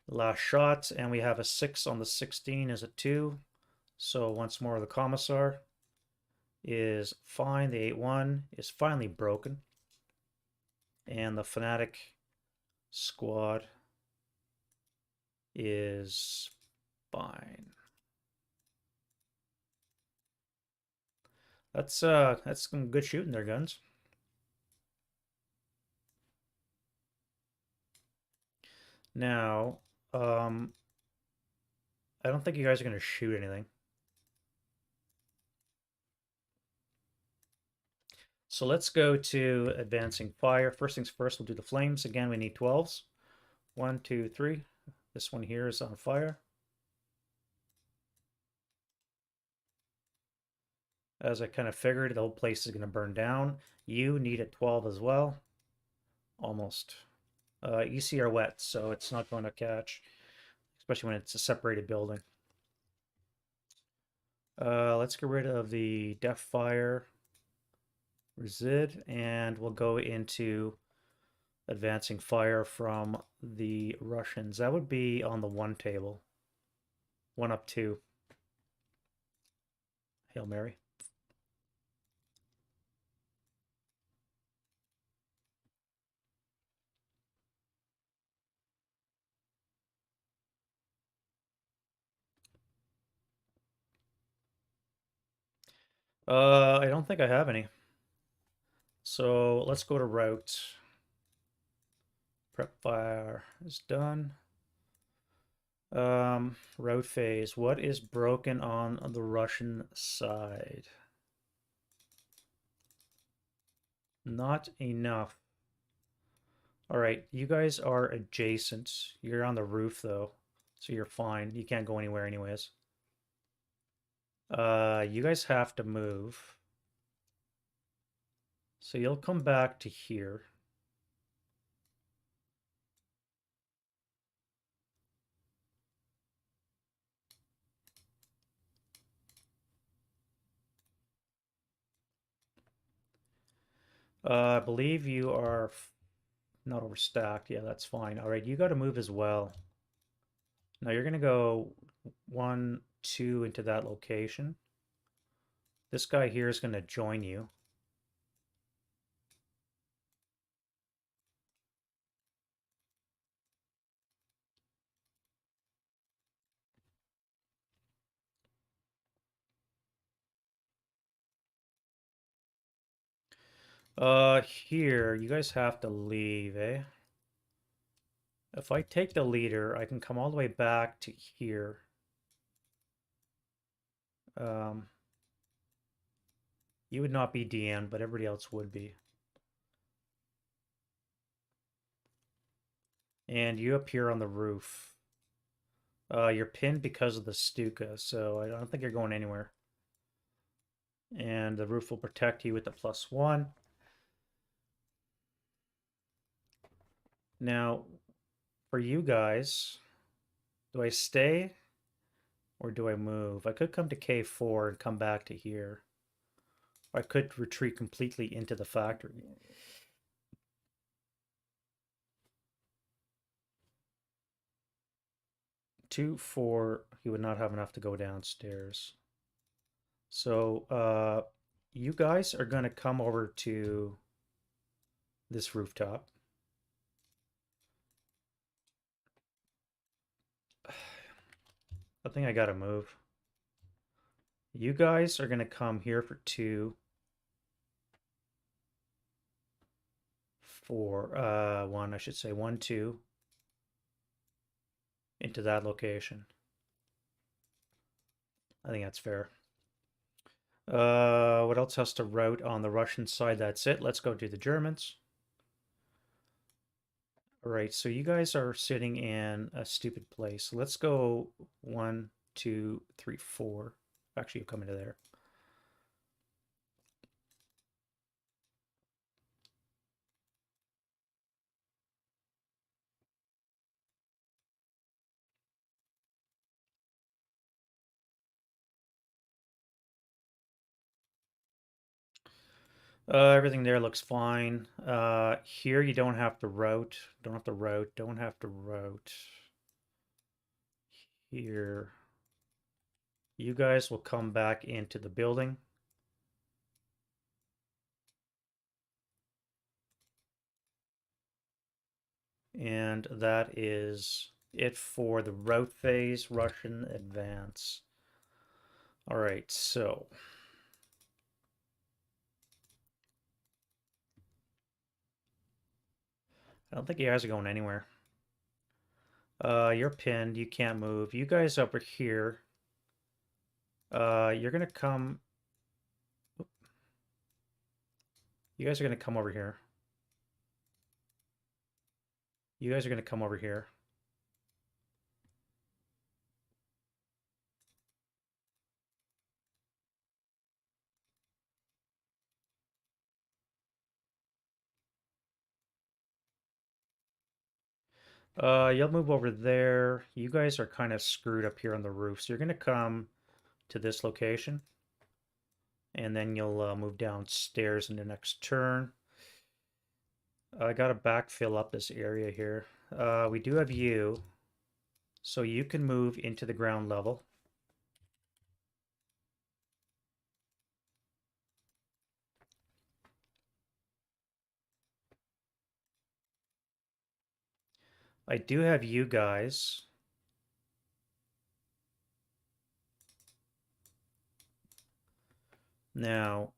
Last shot, and we have a 6 on the 16 is a 2. So once more, the Commissar is fine. The 8-1 is finally broken. And the Fanatic squad is fine. That's some good shooting there, guns. Now, I don't think you guys are going to shoot anything. So let's go to advancing fire. First things first, we'll do the flames. Again, we need 12s. 1, 2, 3. This one here is on fire. As I kind of figured, the whole place is going to burn down. You need a 12 as well. Almost. EC are wet, so it's not going to catch, especially when it's a separated building. Let's get rid of the Def Fire Resid, and we'll go into advancing fire from the Russians. That would be on the 1 table. 1 up 2. Hail Mary. I don't think I have any. So let's go to route. Prep fire is done. Route phase. What is broken on the Russian side? Not enough. All right, you guys are adjacent. You're on the roof though, so you're fine. You can't go anywhere anyways. You guys have to move. So you'll come back to here. I believe you are not overstacked. Yeah, that's fine. All right, you got to move as well. Now you're going to go 1, 2 into that location. This guy here is going to join you. Here, you guys have to leave, eh? If I take the leader, I can come all the way back to here. Um, you would not be DN, but everybody else would be. And you appear on the roof. You're pinned because of the Stuka, so I don't think you're going anywhere. And the roof will protect you with the +1. Now, for you guys, do I stay or do I move? I could come to K4 and come back to here. I could retreat completely into the factory. 2, 4, he would not have enough to go downstairs. So, you guys are going to come over to this rooftop. I think I gotta move. You guys are going to come here for 2, 4, 1, I should say. 1, 2. Into that location. I think that's fair. What else has to route on the Russian side? That's it. Let's go do the Germans. All right, so you guys are sitting in a stupid place. Let's go 1, 2, 3, 4. Actually, you come into there. Everything there looks fine. Here you don't have to route. Don't have to route. Don't have to route. Here. You guys will come back into the building. And that is it for the route phase, Russian advance. All right, so I don't think you guys are going anywhere. You're pinned. You can't move. You guys over here. You're gonna come. You guys are gonna come over here. You guys are gonna come over here. You'll move over there. You guys are kind of screwed up here on the roof, so you're gonna come to this location, and then you'll move downstairs in the next turn. I gotta backfill up this area here. We do have you, so you can move into the ground level. I do have you guys. Now,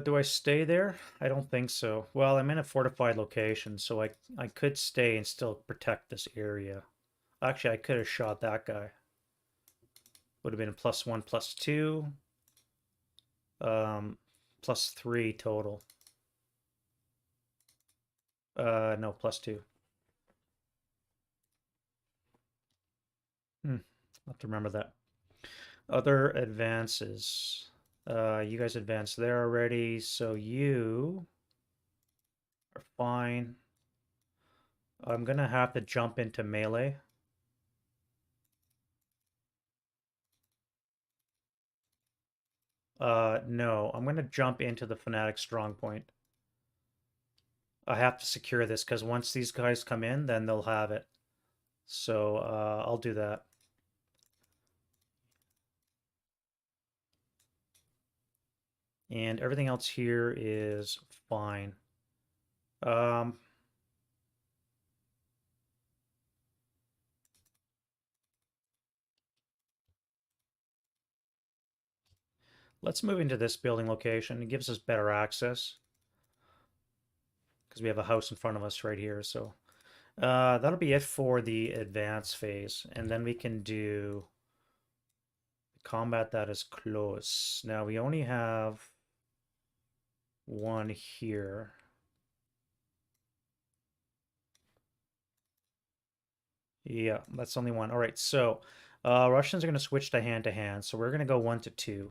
do I stay there? I don't think so. Well, I'm in a fortified location, so I could stay and still protect this area. Actually, I could have shot that guy. Would have been a +1, +2, +3 total. No, +2. I'll have to remember that. Other advances. You guys advanced there already, so you are fine. I'm gonna have to jump into melee. No, I'm gonna jump into the Fnatic strong point. I have to secure this because once these guys come in, then they'll have it. So I'll do that. And everything else here is fine. Um, let's move into this building location. It gives us better access because we have a house in front of us right here. So that'll be it for the advance phase. And then we can do combat that is close. Now we only have one here. Yeah, that's only one. All right, so Russians are going to switch to hand. So we're going to go 1 to 2.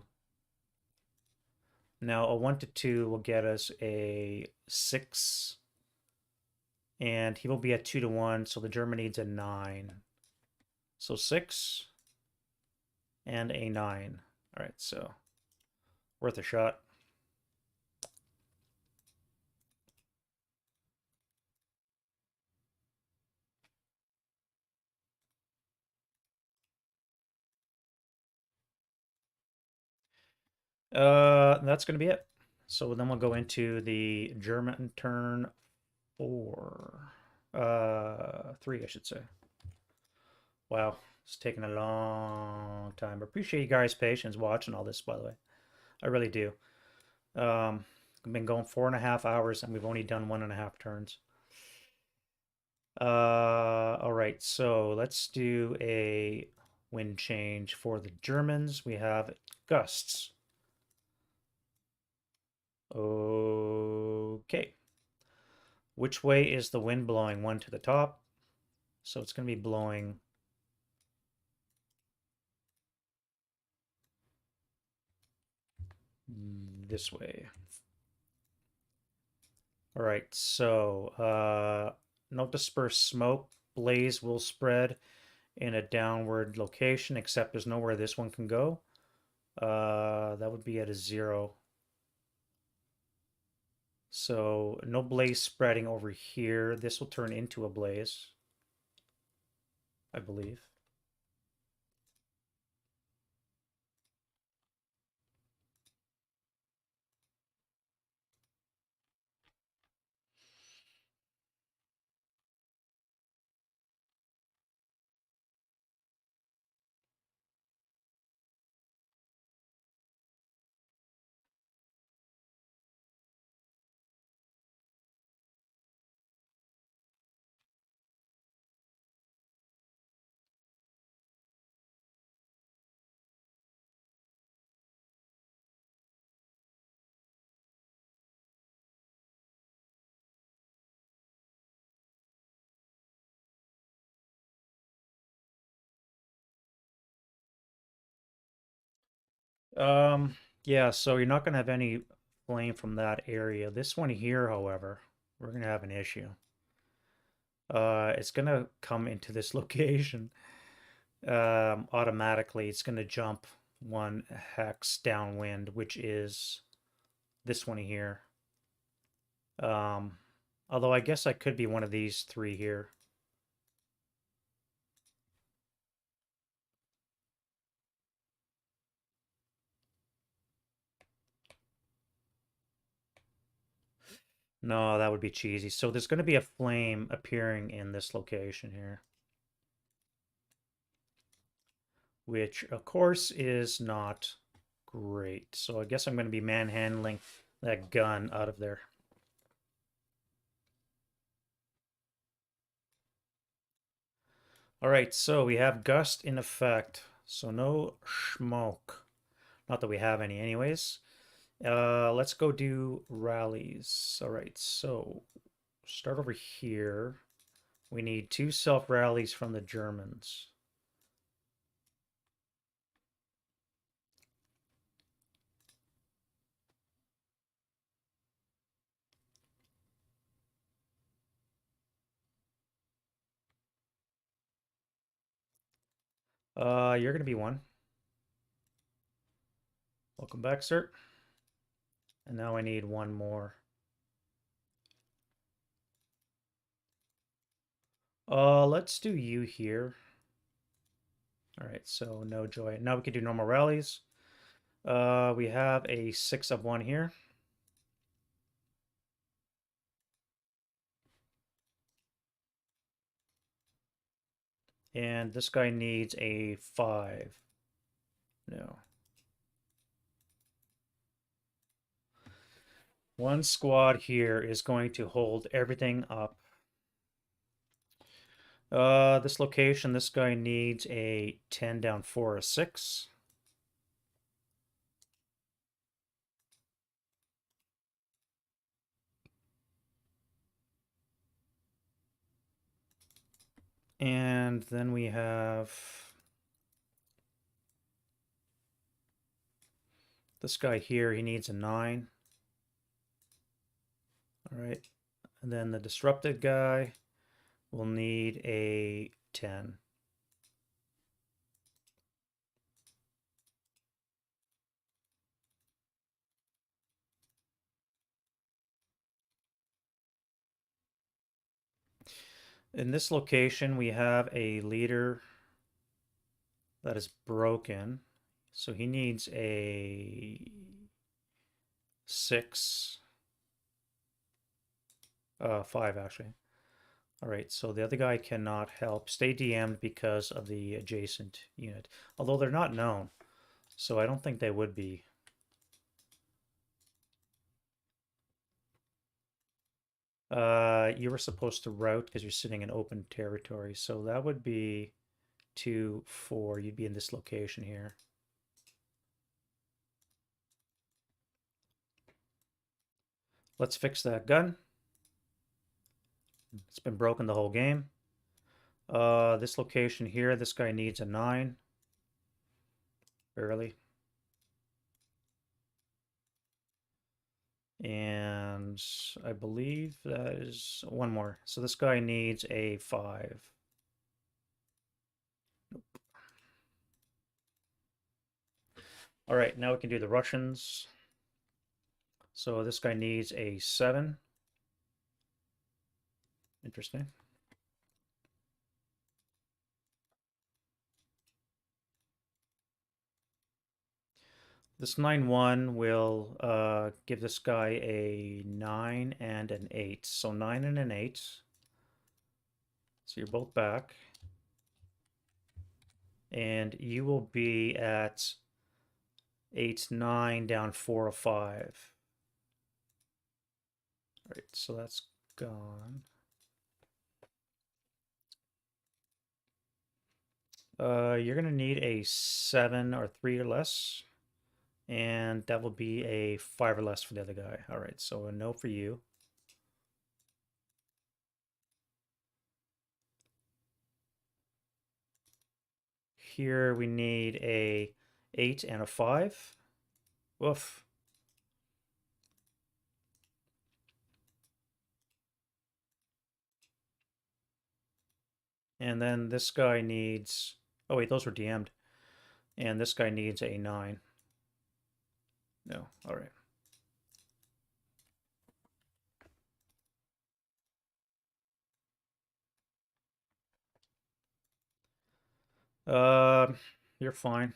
Now a 1 to 2 will get us a 6, and he will be at 2 to 1. So the German needs a 9. So 6 and a 9. All right, so worth a shot. That's going to be it. So then we'll go into the German turn 4. 3, I should say. Wow, it's taking a long time. I appreciate you guys' patience watching all this, by the way. I really do. I've been going 4.5 hours and we've only done 1.5 turns. All right, so let's do a wind change for the Germans. We have gusts. Okay. Which way is the wind blowing? One to the top. So it's going to be blowing this way. All right, so no dispersed smoke. Blaze will spread in a downward location, except there's nowhere this one can go. That would be at a 0. So no blaze spreading over here. This will turn into a blaze, I believe. Um, yeah, so you're not going to have any flame from that area. This one here, however, we're going to have an issue. It's going to come into this location automatically. It's going to jump 1 hex downwind, which is this one here. Um, although I guess I could be one of these 3 here. No, that would be cheesy. So there's going to be a flame appearing in this location here, which of course is not great. So I guess I'm going to be manhandling that gun out of there. All right, so we have gust in effect. So no smoke. Not that we have any anyways. Let's go do rallies. All right, so start over here. We need 2 self rallies from the Germans. You're gonna be one. Welcome back, sir. And now I need one more. Let's do you here. All right, so no joy. Now we can do normal rallies. We have a 6 of 1 here. And this guy needs a 5. No. One squad here is going to hold everything up. This location, this guy needs a 10 down 4 or 6. And then we have this guy here, he needs a 9. All right. And then the disrupted guy will need a 10. In this location, we have a leader that is broken. So he needs a 6. 5, actually. All right, so the other guy cannot help. Stay DM'd because of the adjacent unit. Although they're not known, so I don't think they would be. You were supposed to route because you're sitting in open territory. So that would be 2, 4. You'd be in this location here. Let's fix that gun. It's been broken the whole game. This location here, this guy needs a 9. Barely. And I believe that is one more. So this guy needs a 5. Nope. All right, now we can do the Russians. So this guy needs a 7. Interesting. This 9-1 will give this guy a 9 and an 8. So 9 and an 8. So you're both back. And you will be at 8, 9, down 4 of 5. All right, so that's gone. You're going to need a 7 or 3 or less. And that will be a 5 or less for the other guy. All right, so a no for you. Here we need a 8 and a 5. Woof. And then this guy needs... Oh wait, those were DM'd. And this guy needs a 9. No, all right. You're fine.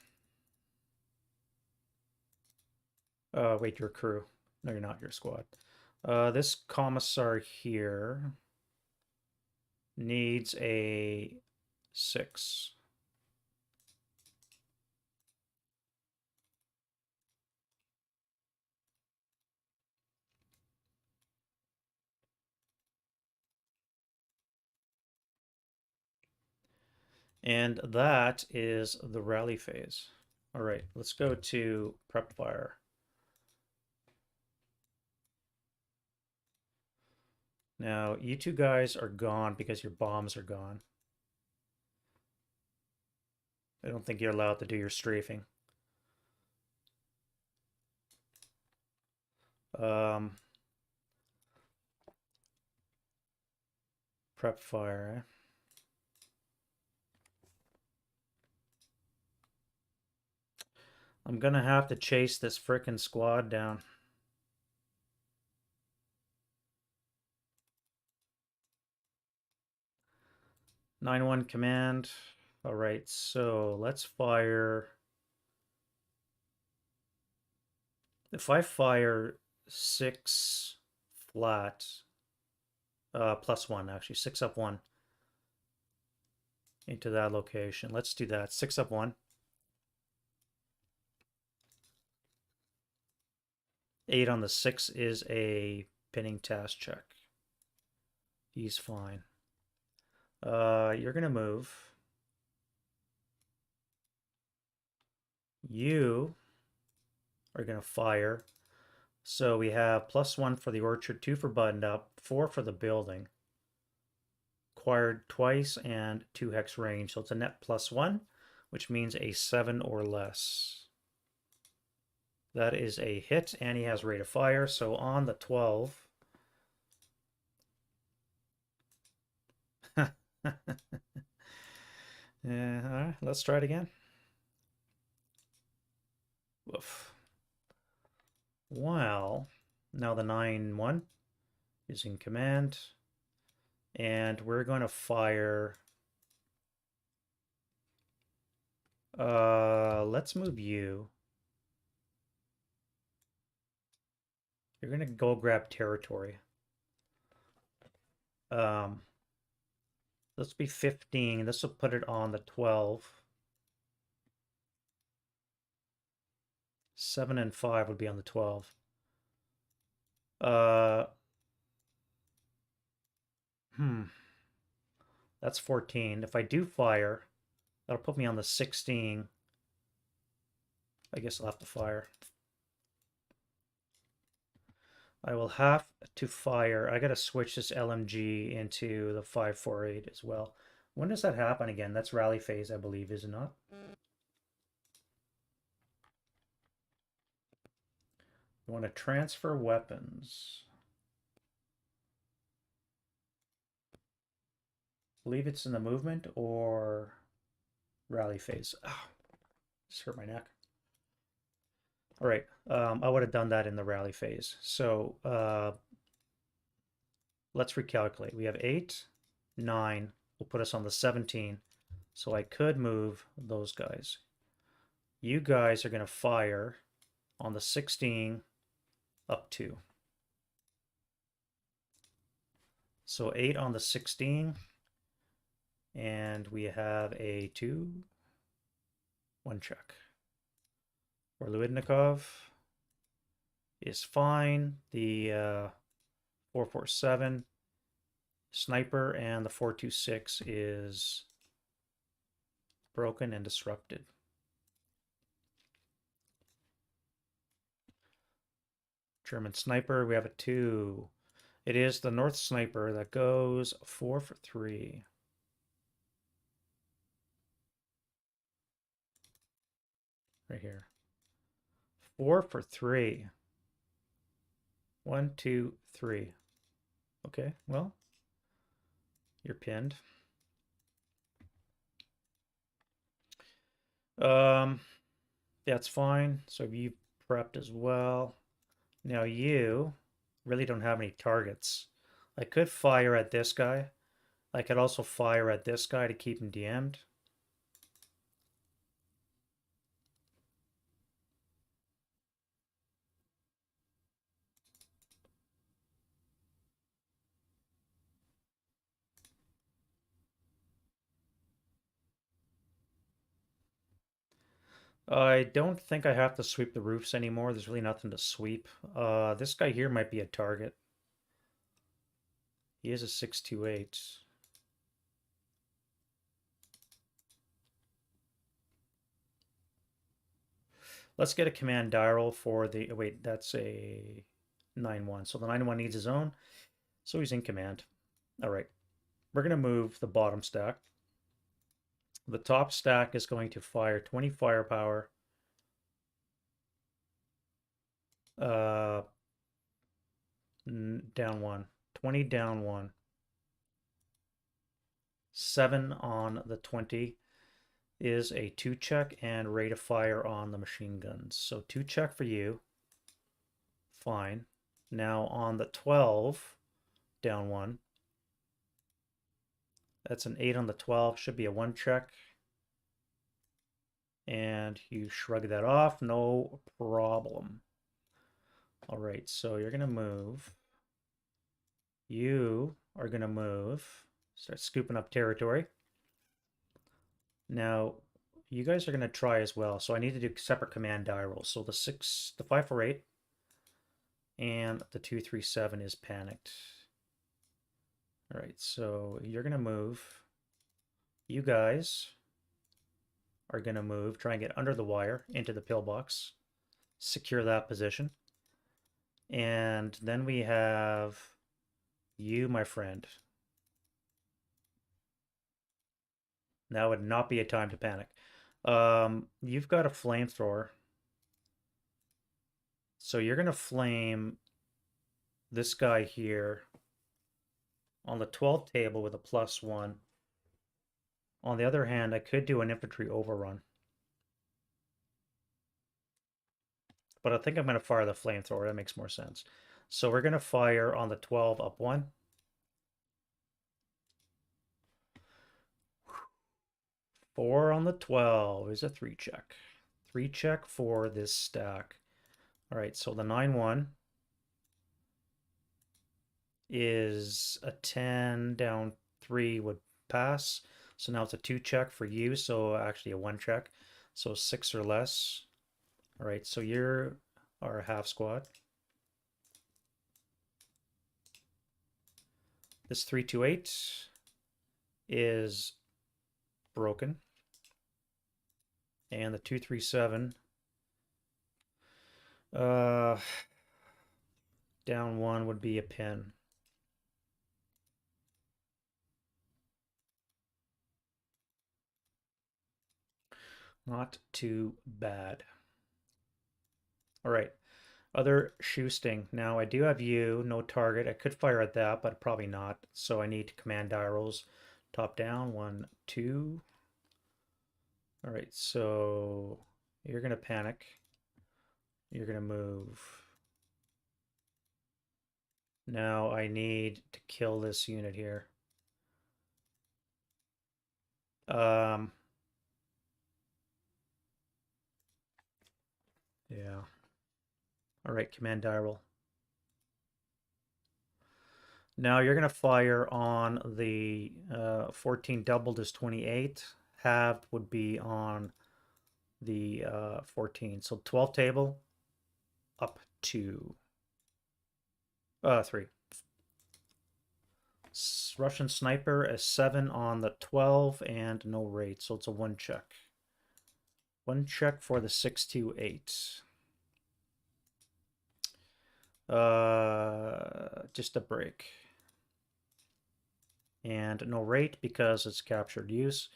Wait, your crew. No, you're not, your squad. This commissar here needs a 6. And that is the rally phase. All right, let's go to prep fire. Now, you two guys are gone because your bombs are gone. I don't think you're allowed to do your strafing. Prep fire, eh? I'm gonna have to chase this frickin' squad down. Nine-one command. All right, so let's fire. If I fire 6 flat, +1 actually, 6 up 1 into that location. Let's do that. 6 up 1. 8 on the 6 is a pinning task check. He's fine. You're gonna move. You are gonna fire. So we have +1 for the orchard, 2 for buttoned up, 4 for the building. Acquired twice and 2 hex range. So it's a net +1, which means a 7 or less. That is a hit, and he has rate of fire. So on the 12. Yeah, all right, let's try it again. Woof. Well, now the 9-1 is in command. And we're going to fire. Let's move you. You're going to go grab territory. Let's be 15. This will put it on the 12. 7 and 5 would be on the 12. That's 14. If I do fire, that'll put me on the 16. I guess I'll have to fire. I will have to fire. I got to switch this LMG into the 548 as well. When does that happen again? That's rally phase, I believe, is it not? You want to transfer weapons. Believe it's in the movement or rally phase. Oh, just hurt my neck. All right, I would have done that in the rally phase. So let's recalculate. We have 8, 9 will put us on the 17. So I could move those guys. You guys are going to fire on the 16 up 2. So 8 on the 16. And we have a 2, 1 check. Orluidnikov is fine. The 447 sniper and the 426 is broken and disrupted. German sniper, we have a 2. It is the North sniper that goes 4 for 3. Right here. 4 for 3. 1, 2, 3. Okay, well, you're pinned. That's fine. So you prepped as well. Now you really don't have any targets. I could fire at this guy. I could also fire at this guy to keep him DM'd. I don't think I have to sweep the roofs anymore. There's really nothing to sweep. This guy here might be a target. He is a 628. Let's get a command dial for the... Oh, wait, that's a 9-1. So the 9-1 needs his own. So he's in command. All right. We're going to move the bottom stack. The top stack is going to fire 20 firepower. Down 1. 20 down 1. 7 on the 20. is a 2 check and rate of fire on the machine guns. So 2 check for you. Fine. Now on the 12, down 1. That's an 8 on the 12. Should be a 1 check. And you shrug that off. No problem. All right, so you're going to move. You are going to move. Start scooping up territory. Now, you guys are going to try as well. So I need to do separate command die rolls. So the 548 and the 237 is panicked. All right, so you're going to move. You guys are going to move, try and get under the wire into the pillbox, secure that position. And then we have you, my friend. Now would not be a time to panic. You've got a flamethrower. So you're going to flame this guy here on the 12th table with a +1. On the other hand, I could do an infantry overrun. But I think I'm going to fire the flamethrower. That makes more sense. So we're going to fire on the 12 up 1. Four on the 12 is a 3 check. 3 check for this stack. All right, so the 9-1 is a 10 down 3 would pass. So now it's a 2 check for you, so actually a 1 check. So 6 or less. All right, so you're our half squad. This 328 is broken. And the 237 down 1 would be a pin. Not too bad. All right. Other shoe sting. Now I do have you, no target. I could fire at that, but probably not. So I need command die rolls. Top down, 1, 2. All right, so you're gonna panic. You're gonna move. Now I need to kill this unit here. Yeah. All right, command die roll. Now you're going to fire on the 14 doubled is 28. Halved would be on the 14. So 12 table up to 3. Russian sniper is 7 on the 12 and no rate. So it's a 1 check. 1 check for the 628. Just a break. And no rate because it's captured use.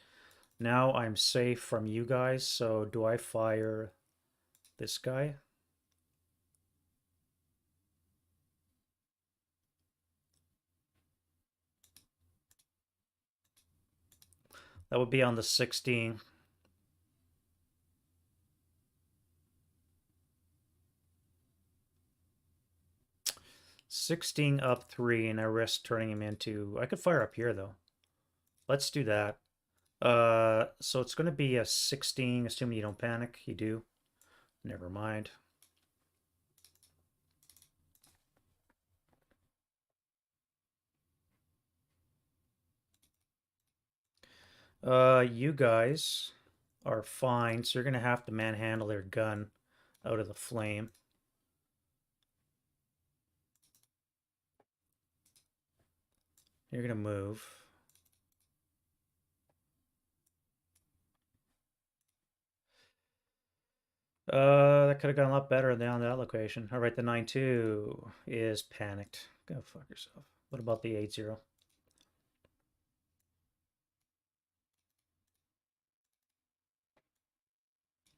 Now I'm safe from you guys, so do I fire this guy? That would be on the 16. '16 up 3, and I risk turning him into... I could fire up here, though. Let's do that. So it's going to be a 16, assuming you don't panic. You do. Never mind. You guys are fine, so you're going to have to manhandle their gun out of the flame. You're going to move. That could have gone a lot better down that location. All right, the 9-2 is panicked. Go fuck yourself. What about the 8-0?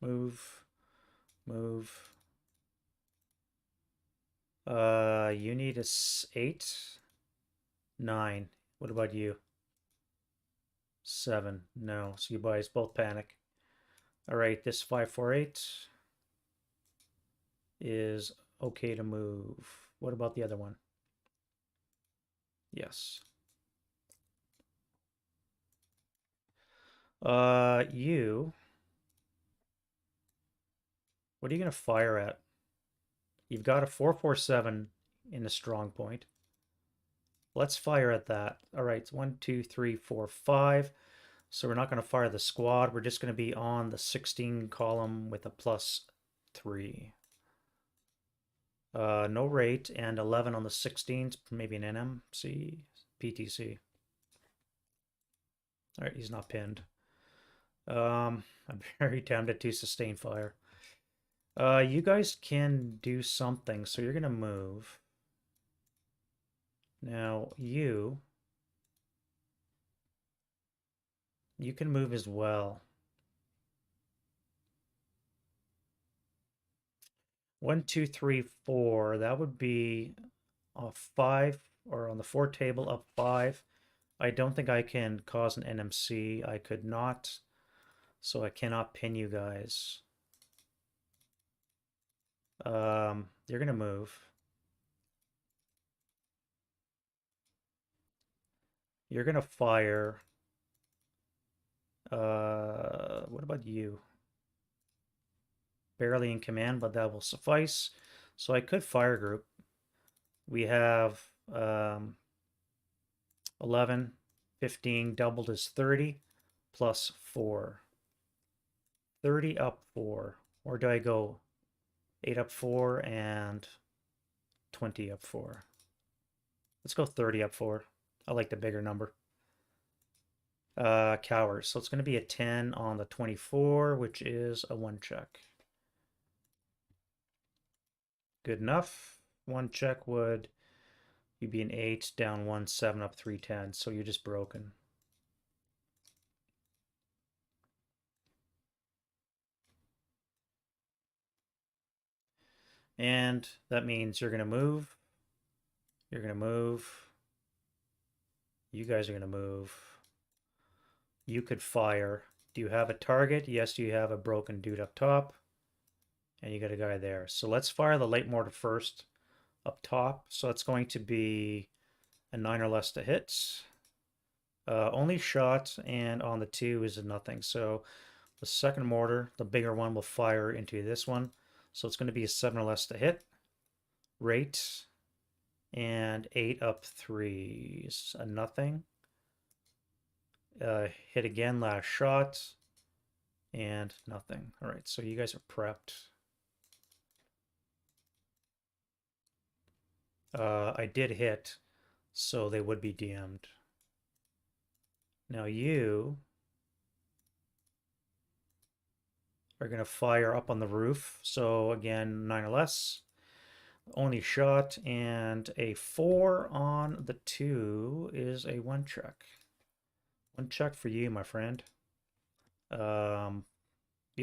Move. Move. You need a 8. 9. What about you? 7. No. So you guys both panic. All right, this 548 is okay to move. What about the other one? Yes. You. What are you gonna fire at? You've got a 447 in the strong point. Let's fire at that. All right, it's 1, 2, 3, 4, 5. So we're not going to fire the squad. We're just going to be on the 16 column with a +3. No rate, and 11 on the 16s, maybe an NMC, PTC. All right, he's not pinned. I'm very tempted to sustain fire. You guys can do something, so you're going to move. Now, you can move as well. 1, 2, 3, 4. That would be a 5, or on the 4 table, up 5. I don't think I can cause an NMC. I could not, so I cannot pin you guys. You're gonna move. You're gonna fire. What about you? Barely in command, but that will suffice. So I could fire group. We have 11, 15, doubled is 30, plus 4. 30 up 4. Or do I go 8 up 4 and 20 up 4? Let's go 30 up 4. I like the bigger number. Cowards. So it's going to be a 10 on the 24, which is a 1 check. Good enough. 1 check would you be an 8, down 1, 7 up 3, 10. So you're just broken. And that means you're going to move. You're going to move. You guys are going to move. You could fire. Do you have a target? Yes, you have a broken dude up top. And you got a guy there. So let's fire the light mortar first up top. So it's going to be a 9 or less to hit. Only shot, and on the 2 is a nothing. So the second mortar, the bigger one, will fire into this one. So it's going to be a 7 or less to hit. Rate. And 8 up 3 is a nothing. Hit again, last shot. And nothing. All right, so you guys are prepped. I did hit, so they would be DM'd. Now you are going to fire up on the roof. So again, 9 or less. Only shot, and a 4 on the 2 is a 1 check. 1 check for you, my friend. You'll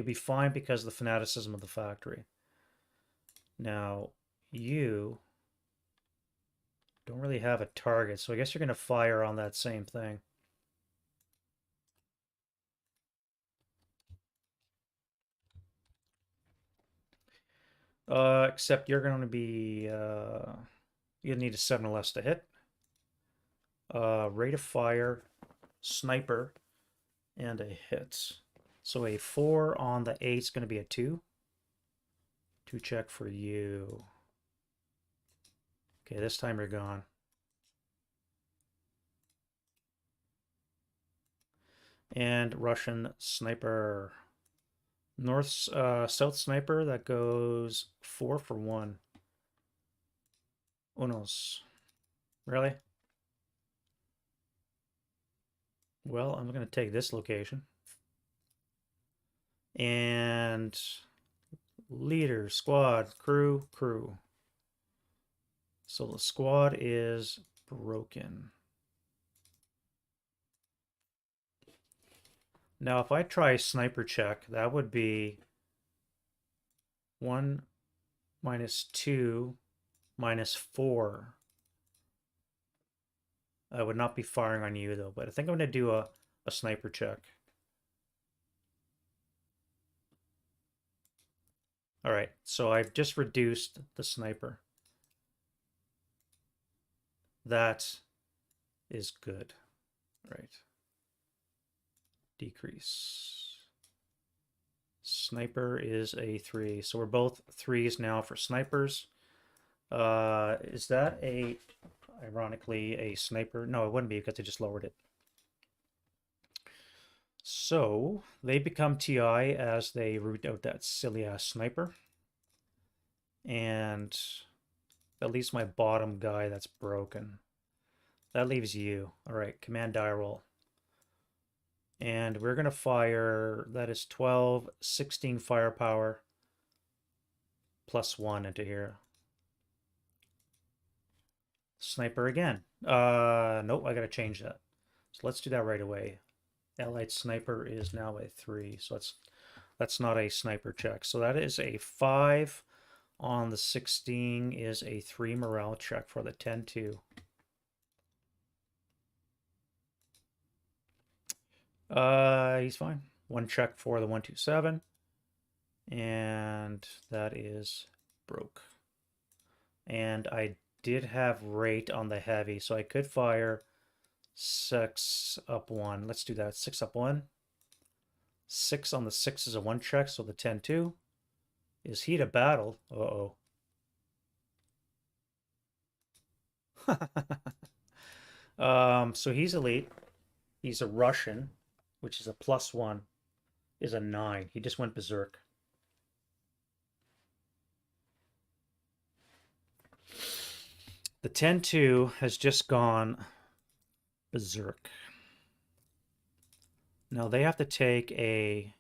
be fine because of the fanaticism of the factory. Now, you don't really have a target, so I guess you're going to fire on that same thing. Except you're going to be, you'll need a 7 or less to hit. Rate of fire, sniper, and a hit. So a 4 on the 8 is going to be a 2. 2 check for you. Okay, this time you're gone. And Russian sniper. South sniper, that goes 4 for 1. Unos. Really? Well, I'm going to take this location. And leader, squad, crew. So the squad is broken. Now, if I try sniper check, that would be 1 minus 2 minus 4. I would not be firing on you, though, but I think I'm going to do a a sniper check. All right, so I've just reduced the sniper. That is good. Right. Decrease. Sniper is a 3. So we're both 3s now for snipers. Is that ironically, a sniper? No, it wouldn't be because I just lowered it. So they become TI as they root out that silly ass sniper. And at least my bottom guy that's broken. That leaves you. All right, command die roll. And we're going to fire, that is 12, 16 firepower plus 1 into here. Sniper again. Nope, I got to change that. So let's do that right away. Allied sniper is now a 3, so that's not a sniper check. So that is a 5 on the 16 is a 3 morale check for the 10-2. He's fine. 1 check for the 127. And that is broke. And I did have rate on the heavy, so I could fire 6 up 1. Let's do that. 6 up 1. 6 on the 6 is a 1 check, so the 10-2 is heat of battle. Uh-oh. So he's elite. He's a Russian, which is a +1, is a 9. He just went berserk. The 10-2 has just gone berserk. Now they have to take a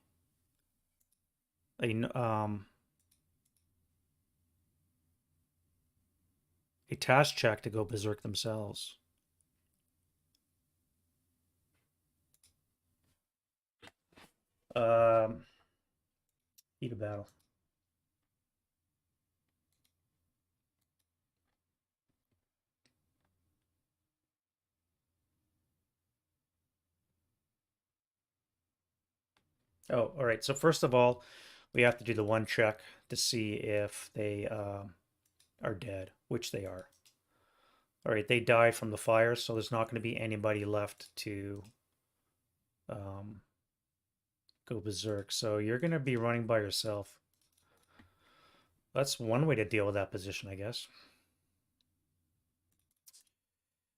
task check to go berserk themselves. Heat of battle. Oh, all right. So first of all, we have to do the 1 check to see if they are dead, which they are. All right, they died from the fire, so there's not going to be anybody left to go berserk. So you're going to be running by yourself. That's one way to deal with that position, I guess.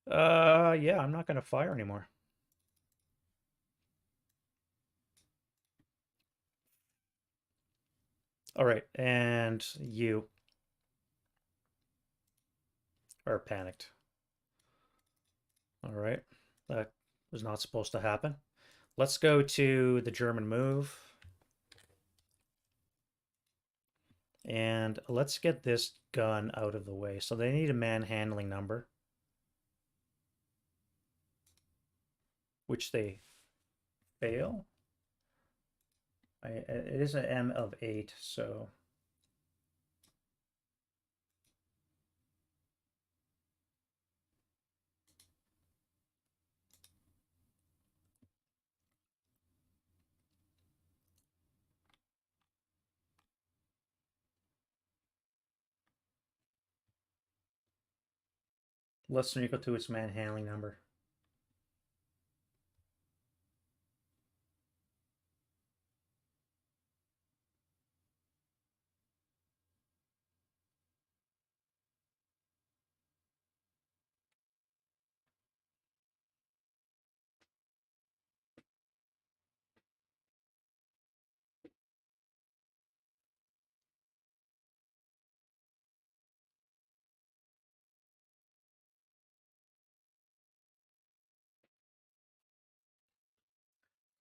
Yeah, I'm not going to fire anymore. All right, and you are panicked. All right, that was not supposed to happen. Let's go to the German move. And let's get this gun out of the way. So they need a manhandling number, which they fail. It is an M of 8, so less than or equal to its manhandling number.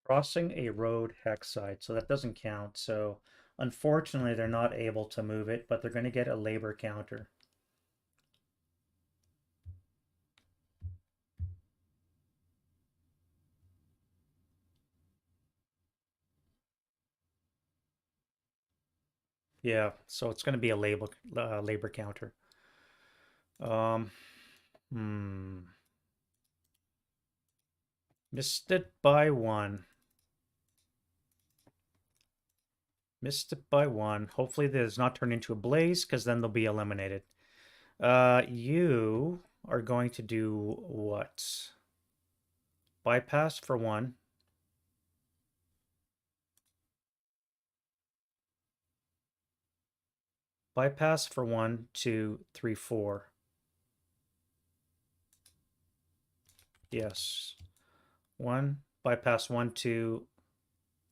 Crossing a road hex site, so that doesn't count. So unfortunately, they're not able to move it, but they're going to get a labor counter. Yeah, so it's going to be a labor counter. Um, hmm. Missed it by one. Missed it by one. Hopefully this does not turn into a blaze, because then they'll be eliminated. You are going to do what? Bypass for one. Bypass for 1, 2, 3, 4. Yes. 1. Bypass 1, 2,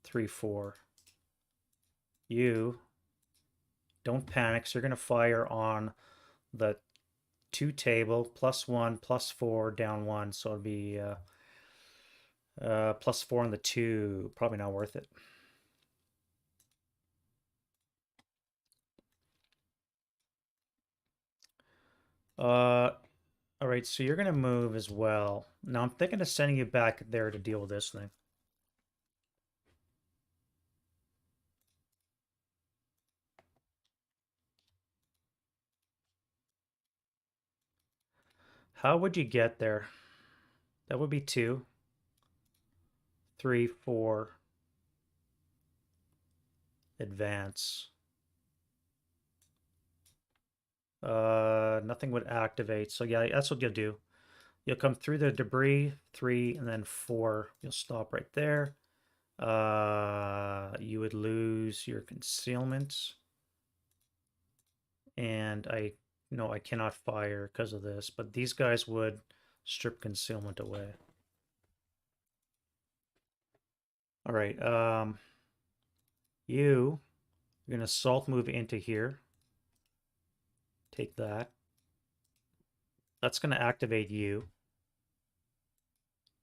3, 4. You don't panic. So you're going to fire on the 2 table, +1, +4, down 1. So it'll be +4 on the 2. Probably not worth it. All right, so you're going to move as well. Now I'm thinking of sending you back there to deal with this thing. How would you get there? That would be 2, 3, 4. Advance. Nothing would activate. So yeah, that's what you'll do. You'll come through the debris, 3, and then 4. You'll stop right there. You would lose your concealment. And I cannot fire because of this, but these guys would strip concealment away. All right, you're gonna assault move into here. Take that. That's gonna activate you,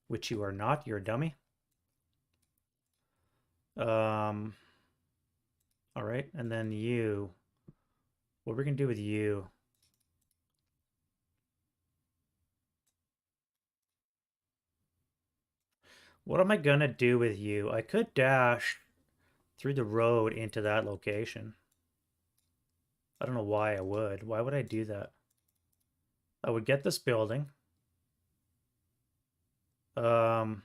which you are not. You're a dummy. All right, and then you. What we're gonna do with you? What am I gonna do with you? I could dash through the road into that location. I don't know why I would. Why would I do that? I would get this building. I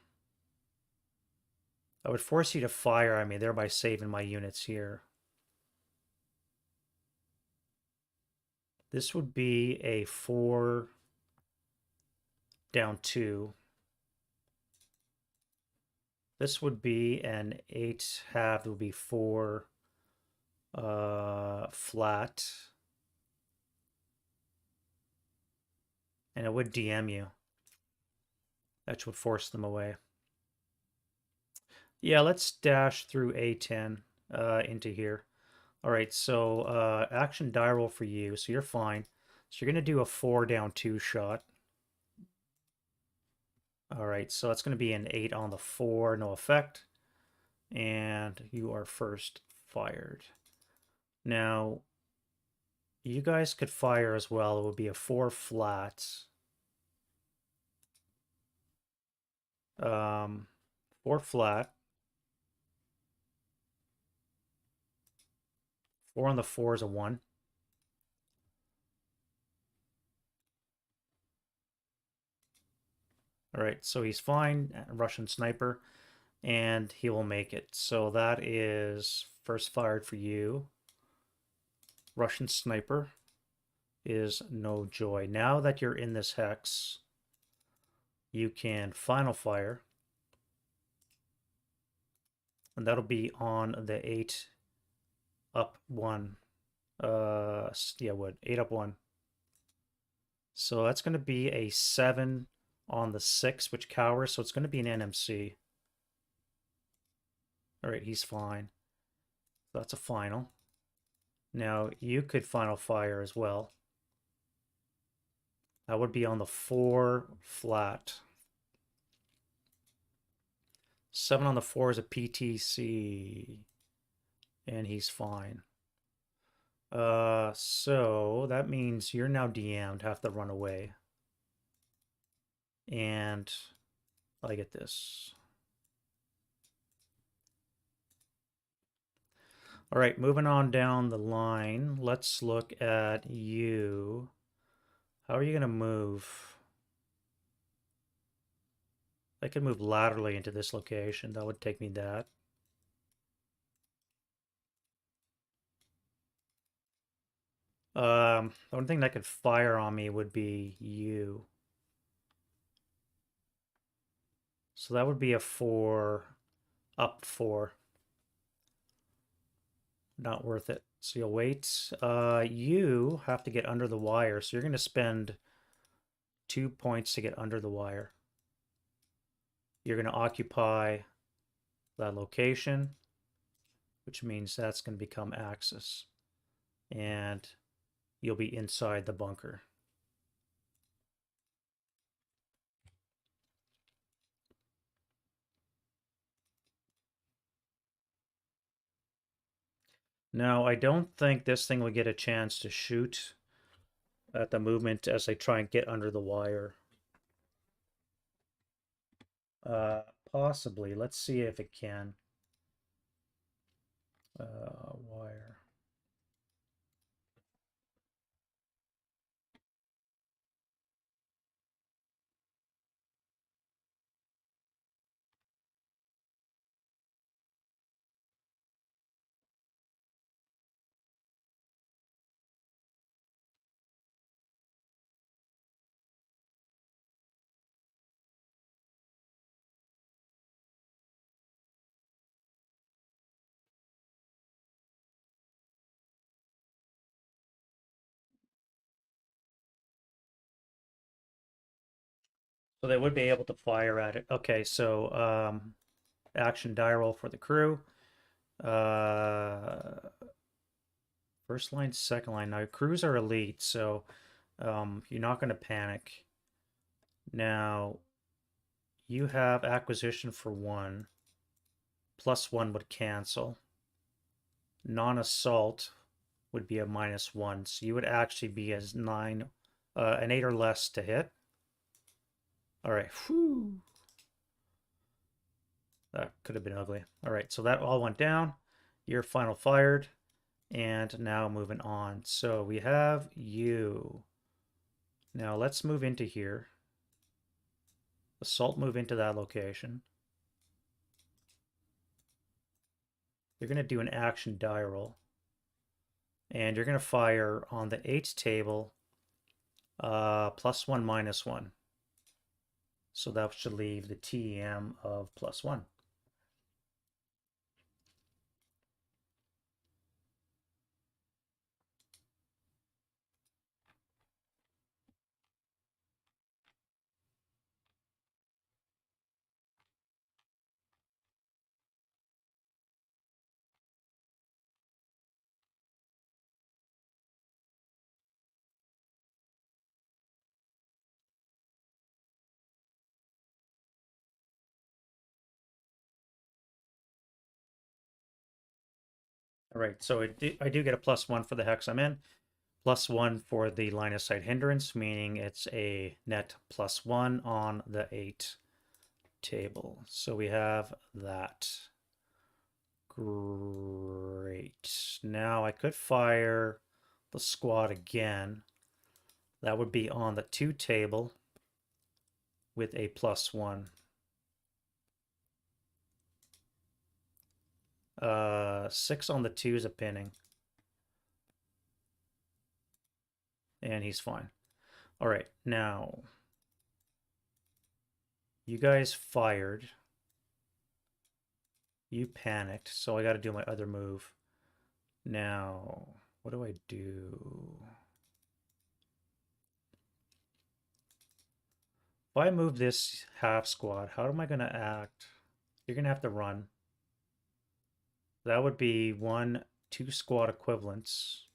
would force you to fire on me, thereby saving my units here. This would be a 4 down 2. This would be an 8 half. It would be 4 flat. And it would DM you. That would force them away. Yeah, let's dash through A10 into here. All right, so action die roll for you, so you're fine. So you're going to do a 4 down 2 shot. All right, so that's going to be an 8 on the 4, no effect. And you are first fired. Now, you guys could fire as well. It would be a 4 flat. 4 flat. 4 on the 4 is a 1. All right, so he's fine. Russian sniper. And he will make it. So that is first fired for you. Russian sniper is no joy. Now that you're in this hex, you can final fire. And that'll be on the 8 up 1. Yeah, what? 8 up 1. So that's going to be a 7 on the 6, which cowers. So it's going to be an NMC. All right, he's fine. So that's a final. Now, you could final fire as well. That would be on the 4 flat. 7 on the 4 is a PTC. And he's fine. So that means you're now DM'd, have to run away. And I get this. All right, moving on down the line. Let's look at you. How are you going to move? I could move laterally into this location. That would take me that. The only thing that could fire on me would be you. So that would be a 4, up 4. Not worth it. So you'll wait. You have to get under the wire. So you're going to spend 2 points to get under the wire. You're going to occupy that location, which means that's going to become axis. And you'll be inside the bunker. Now, I don't think this thing will get a chance to shoot at the movement as they try and get under the wire. Possibly. Let's see if it can. Wire. So they would be able to fire at it. Okay, so action die roll for the crew. Uh, first line, second line. Now, crews are elite, so you're not going to panic. Now, you have acquisition for 1. +1 would cancel. Non-assault would be a -1, so you would actually be as 9, an 8 or less to hit. All right, whew. That could have been ugly. All right, so that all went down. Your final fired. And now moving on. So we have you. Now let's move into here. Assault move into that location. You're going to do an action die roll. And you're going to fire on the 8 table +1, -1. So that should leave the TEM of +1. All right, so I do get a +1 for the hex I'm in. +1 for the line of sight hindrance, meaning it's a net +1 on the 8 table. So we have that. Great. Now I could fire the squad again. That would be on the 2 table with a +1. 6 on the 2 is a pinning. And he's fine. All right, now you guys fired. You panicked, so I got to do my other move. Now, what do I do? If I move this half squad, how am I going to act? You're going to have to run. That would be 1, 2 squad equivalents.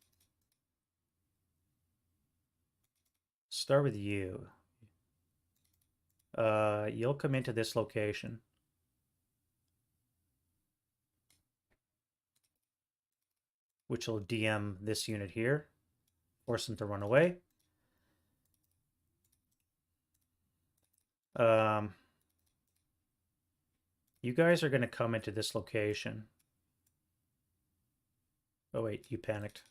Start with you. You'll come into this location. Which will DM this unit here. Force them to run away. You guys are going to come into this location. Oh wait, you panicked.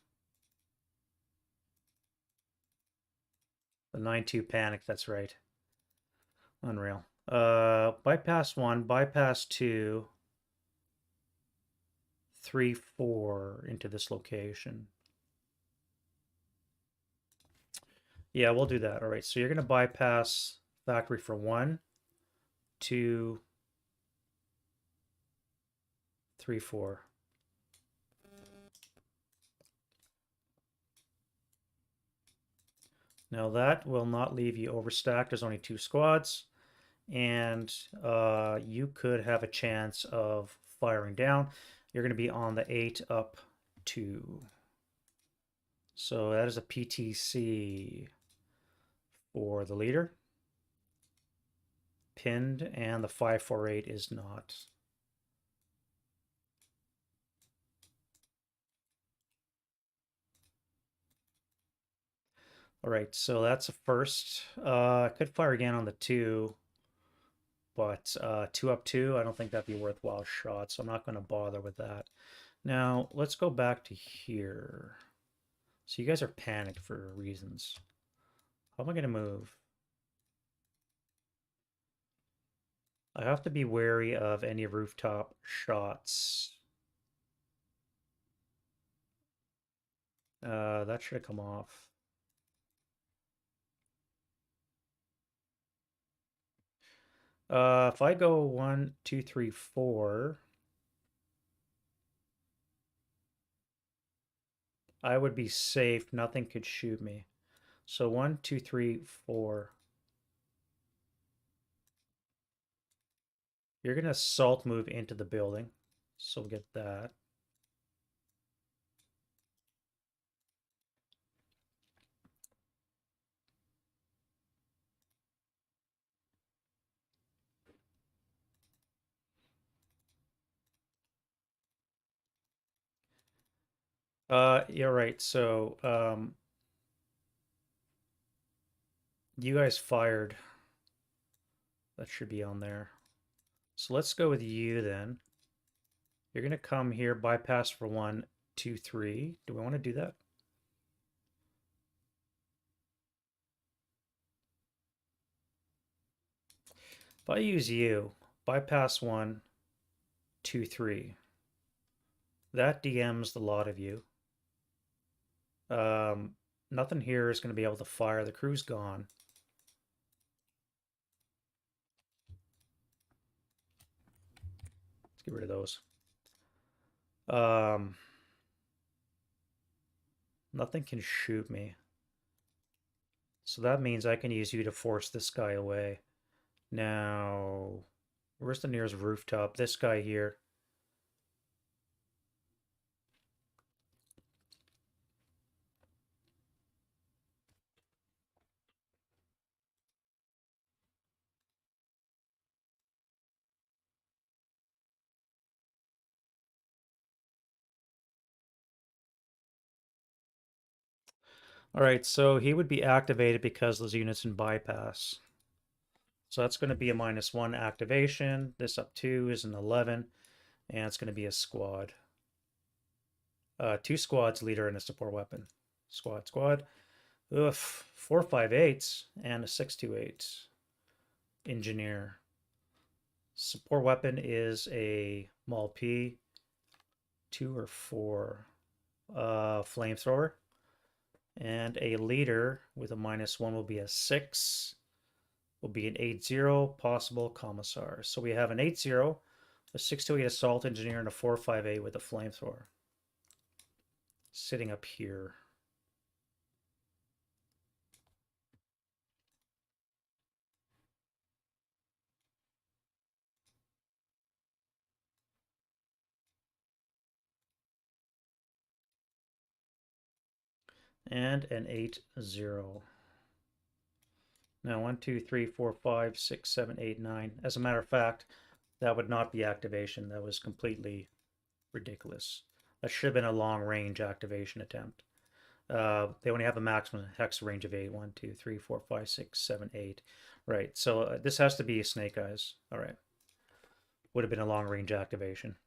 The 9-2 panicked, that's right. Unreal. Bypass 1, bypass 2, 3, 4 into this location. Yeah, we'll do that. All right, so you're going to bypass factory for 1, 2, 3, 4. Now that will not leave you overstacked. There's only 2 squads, and you could have a chance of firing down. You're going to be on the 8 up 2. So that is a PTC for the leader. Pinned, and the 548 is not. All right, so that's a first. I could fire again on the 2, but 2 up 2, I don't think that'd be a worthwhile shot, so I'm not going to bother with that. Now, let's go back to here. So you guys are panicked for reasons. How am I going to move? I have to be wary of any rooftop shots. That should have come off. If I go 1, 2, 3, 4, I would be safe. Nothing could shoot me. So 1, 2, 3, 4. You're going to assault move into the building. So we'll get that. You're right. So you guys fired. That should be on there. So let's go with you then. You're going to come here, bypass for 1, 2, 3. Do we want to do that? If I use you, bypass 1, 2, 3. That DMs the lot of you. Nothing here is going to be able to fire. The crew's gone. Let's get rid of those. Nothing can shoot me. So that means I can use you to force this guy away. Now, where's the nearest rooftop? This guy here. All right, so he would be activated because those units in bypass. So that's going to be a -1 activation. This up 2 is an 11, and it's going to be a squad. 2 squads, leader, and a support weapon. Squad. Oof, 4 5/8 and a 628 engineer. Support weapon is a MAL-P, 2 or 4 flamethrower, and a leader with a -1 will be a 6, will be an 8-0 possible commissar. So we have an 8-0, a 628 assault engineer, and a 458 with a flamethrower sitting up here. And an 8-0. Now 1, 2, 3, 4, 5, 6, 7, 8, 9. As a matter of fact, that would not be activation. That was completely ridiculous. That should have been a long range activation attempt. They only have a maximum hex range of 8. 1, 2, 3, 4, 5, 6, 7, 8. Right, so this has to be Snake Eyes. All right. Would have been a long range activation.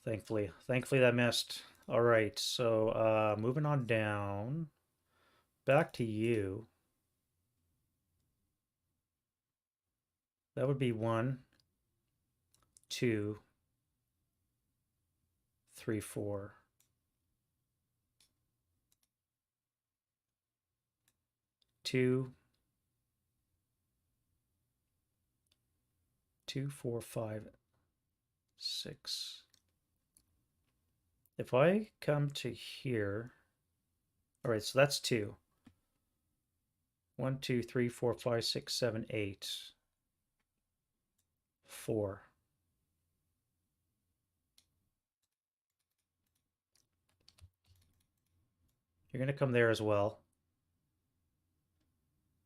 Thankfully that missed. All right, so moving on down. Back to you. That would be 1, 2, 3, 4. 2, 2, 4, 5, 6. If I come to here, all right, so that's 2. 1, 2, 3, 4, 5, 6, 7, 8. 4. You're going to come there as well.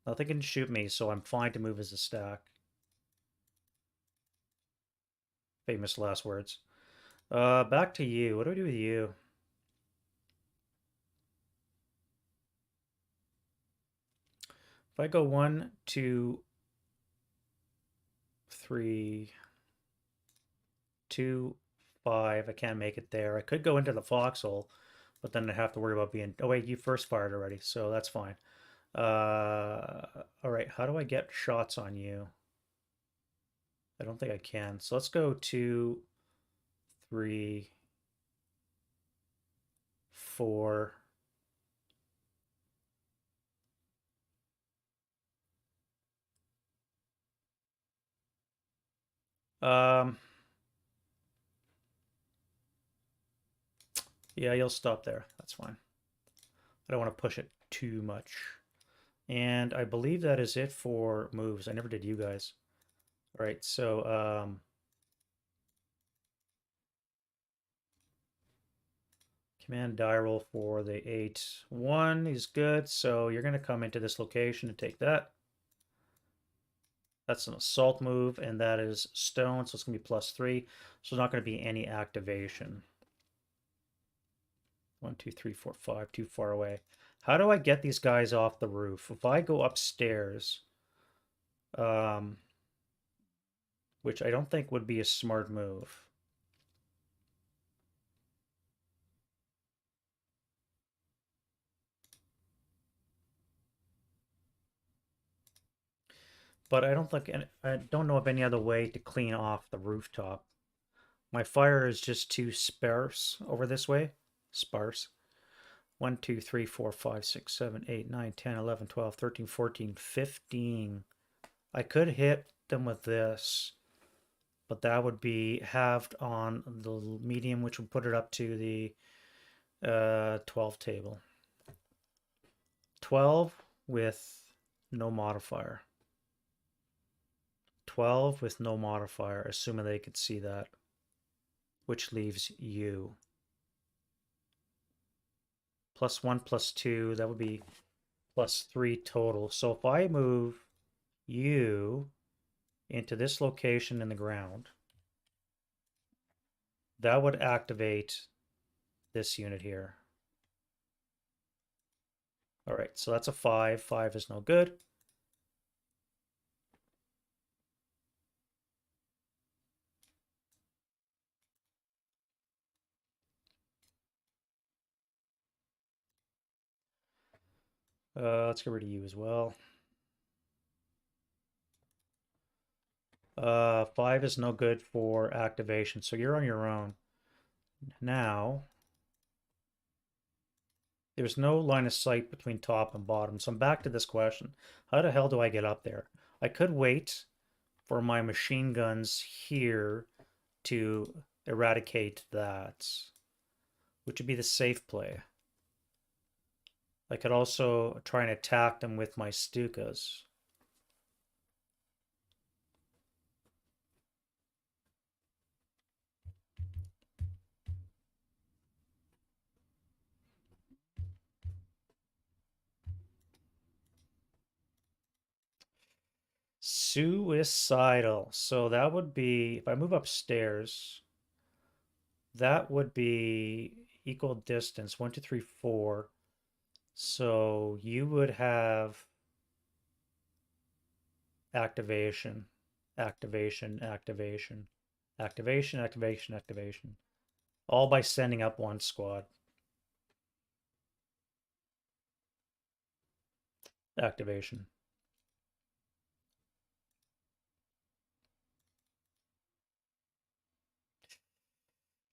Nothing can shoot me, so I'm fine to move as a stack. Famous last words. Back to you. What do I do with you? If I go 1, 2, 3, 2, 5, I can't make it there. I could go into the foxhole, but then I have to worry about being. Oh wait, you first fired already, so that's fine. All right. How do I get shots on you? I don't think I can. So let's go 2, 3, 4. Um, yeah, you'll stop there. That's fine. I don't want to push it too much. And I believe that is it for moves. I never did you guys. All right, so command die roll for the 8-1 is good. So you're going to come into this location and take that. That's an assault move, and that is stone, so it's going to be +3. So there's not going to be any activation. 1, 2, 3, 4, 5, too far away. How do I get these guys off the roof? If I go upstairs, which I don't think would be a smart move. But I don't think, I don't know of any other way to clean off the rooftop. My fire is just too sparse over this way. Sparse. 1, 2, 3, 4, 5, 6, 7, 8, 9, 10, 11, 12, 13, 14, 15. I could hit them with this, but that would be halved on the medium, which would put it up to the 12 table. 12 with no modifier. 12 with no modifier, assuming they could see that, which leaves you. +1, +2, that would be +3 total. So if I move you into this location in the ground, that would activate this unit here. All right, so that's a 5. 5 is no good. Let's get rid of you as well. 5 is no good for activation, so you're on your own. Now, there's no line of sight between top and bottom, so I'm back to this question. How the hell do I get up there? I could wait for my machine guns here to eradicate that, which would be the safe play. I could also try and attack them with my Stukas. Suicidal. So that would be, if I move upstairs, that would be equal distance, 1, 2, 3, 4. So you would have activation, activation, activation, activation, activation, activation. All by sending up one squad. Activation.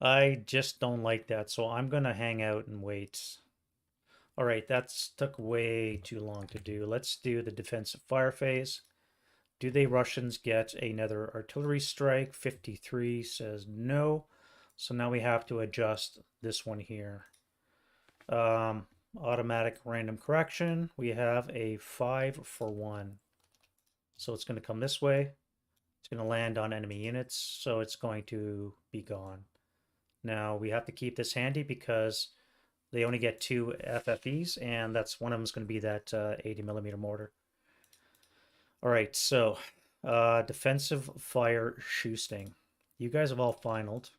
I just don't like that, so I'm gonna hang out and wait. All right, that's took way too long to do. Let's do the defensive fire phase. Do the Russians get another artillery strike? 53 says no. So now we have to adjust this one here. Um, Automatic random correction. We have a 5 for 1. So it's going to come this way. It's going to land on enemy units, so it's going to be gone. Now we have to keep this handy because they only get 2 FFEs, and that's one of them is going to be that 80 millimeter mortar. All right, so defensive fire shoosting. You guys have all finaled.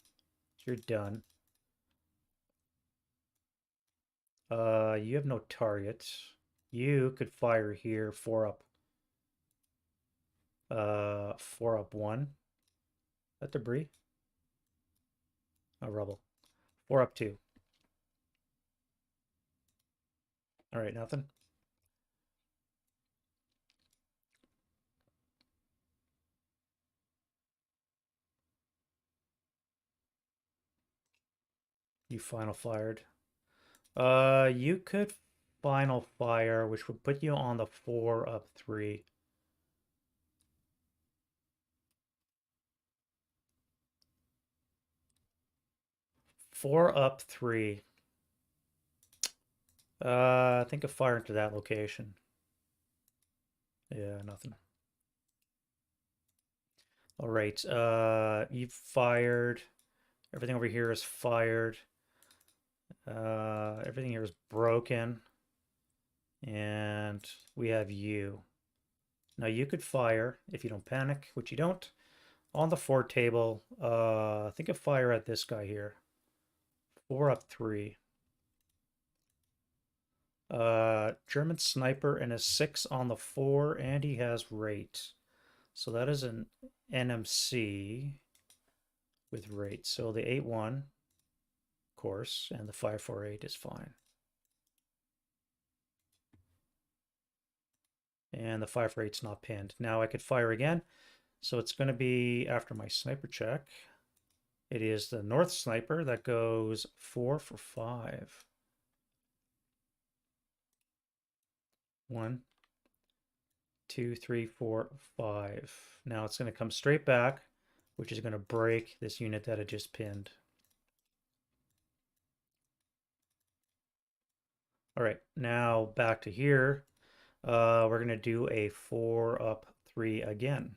You're done. You have no target. You could fire here, 4 up. 4 up 1. That debris? Oh, rubble. 4 up 2. All right, nothing. You final fired. You could final fire, which would put you on the 4 up 3. Four up 3. Think of fire into that location. Yeah, nothing. All right. You've fired. Everything over here is fired. Everything here is broken. And we have you. Now you could fire if you don't panic, which you don't. On the 4 table, think of fire at this guy here. 4 up 3. German sniper and a 6 on the 4, and he has rate. So that is an NMC with rate. So the 8-1, of course, and the 5-4-8 is fine. And the 5-4-8's not pinned. Now I could fire again. So it's going to be after my sniper check. It is the north sniper that goes 4 for 5. 1, 2, 3, 4, 5. Now it's going to come straight back, which is going to break this unit that I just pinned. All right, now back to here. We're going to do a 4 up 3 again.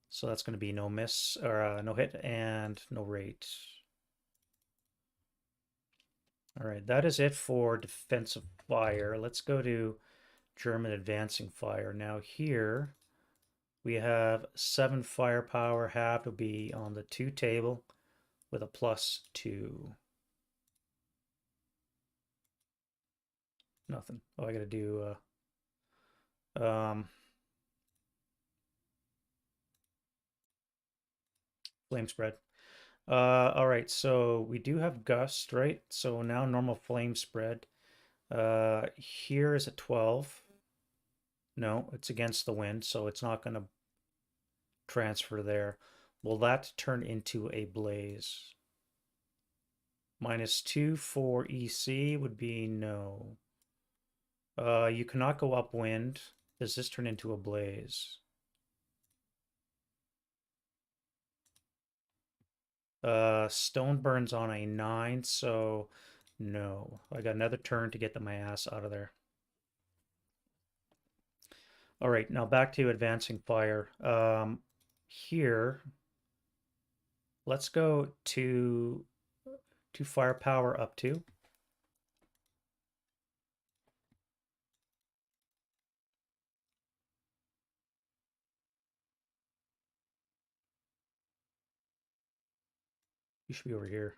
So that's going to be no miss, or no hit, and no rate. All right, that is it for defensive fire. Let's go to German advancing fire. Now here we have 7 firepower. Half to be on the 2 table with a +2. Nothing. Oh, I got to do flame spread. All right, so we do have gust, right? So now normal flame spread. Here is a 12. No, it's against the wind, so it's not going to transfer there. Will that turn into a blaze? -2 for EC would be no. You cannot go upwind. Does this turn into a blaze? Stone burns on a 9, so no. I got another turn to get my ass out of there. All right, now back to advancing fire. Here, let's go to firepower up 2. You should be over here.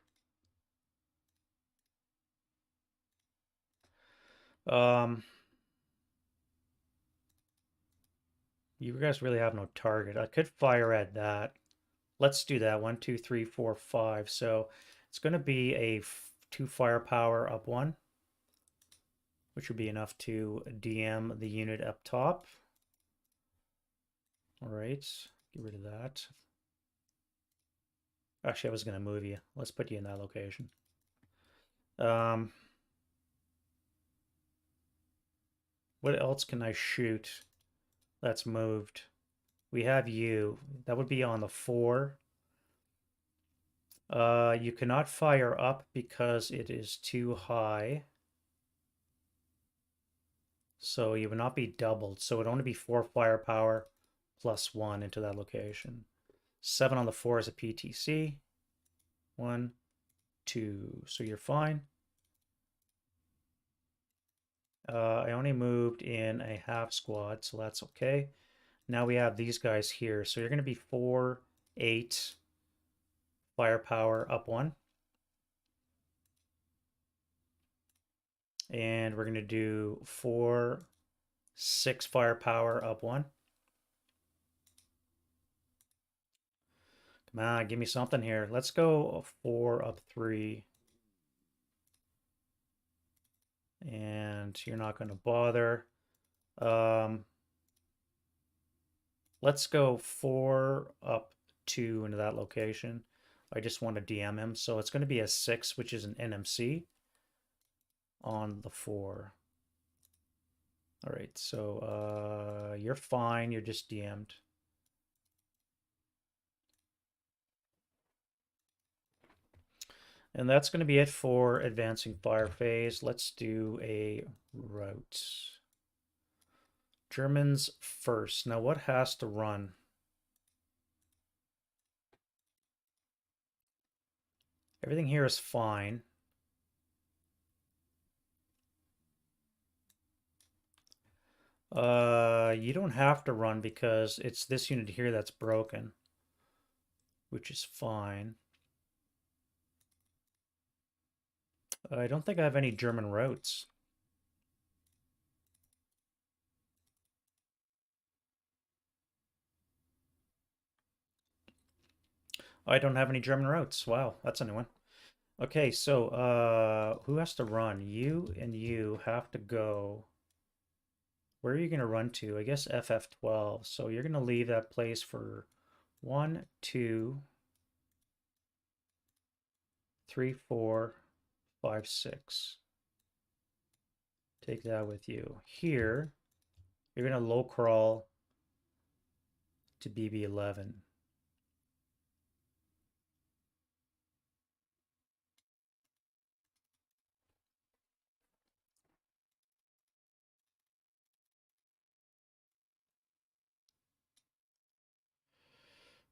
You guys really have no target. I could fire at that. Let's do that. 1, 2, 3, 4, 5. So it's going to be a 2 firepower up 1, which would be enough to DM the unit up top. All right, get rid of that. Actually, I was going to move you. Let's put you in that location. Um, what else can I shoot that's moved? We have you. That would be on the 4. You cannot fire up because it is too high. So you would not be doubled. So it would only be 4 firepower plus 1 into that location. 7 on the 4 is a PTC. 1, 2. So you're fine. I only moved in a half squad, so that's okay. Now we have these guys here. So you're going to be 4, 8 firepower up 1. And we're going to do 4, 6 firepower up 1. Come on, give me something here. Let's go 4 up 3. And you're not going to bother. Let's go 4 up 2 into that location. I just want to DM him. So it's going to be a 6, which is an NMC on the 4. All right, so you're fine. You're just DM'd. And that's going to be it for advancing fire phase. Let's do a route. Germans first. Now what has to run? Everything here is fine. You don't have to run because it's this unit here that's broken, which is fine. I don't think I have any German routes. I don't have any German routes. Wow, that's a new one. Okay, so who has to run? You and you have to go. Where are you going to run to? I guess FF12. So you're going to leave that place for 1, 2, 3, 4, 5, 6. Take that with you. Here, you're going to low crawl to BB11.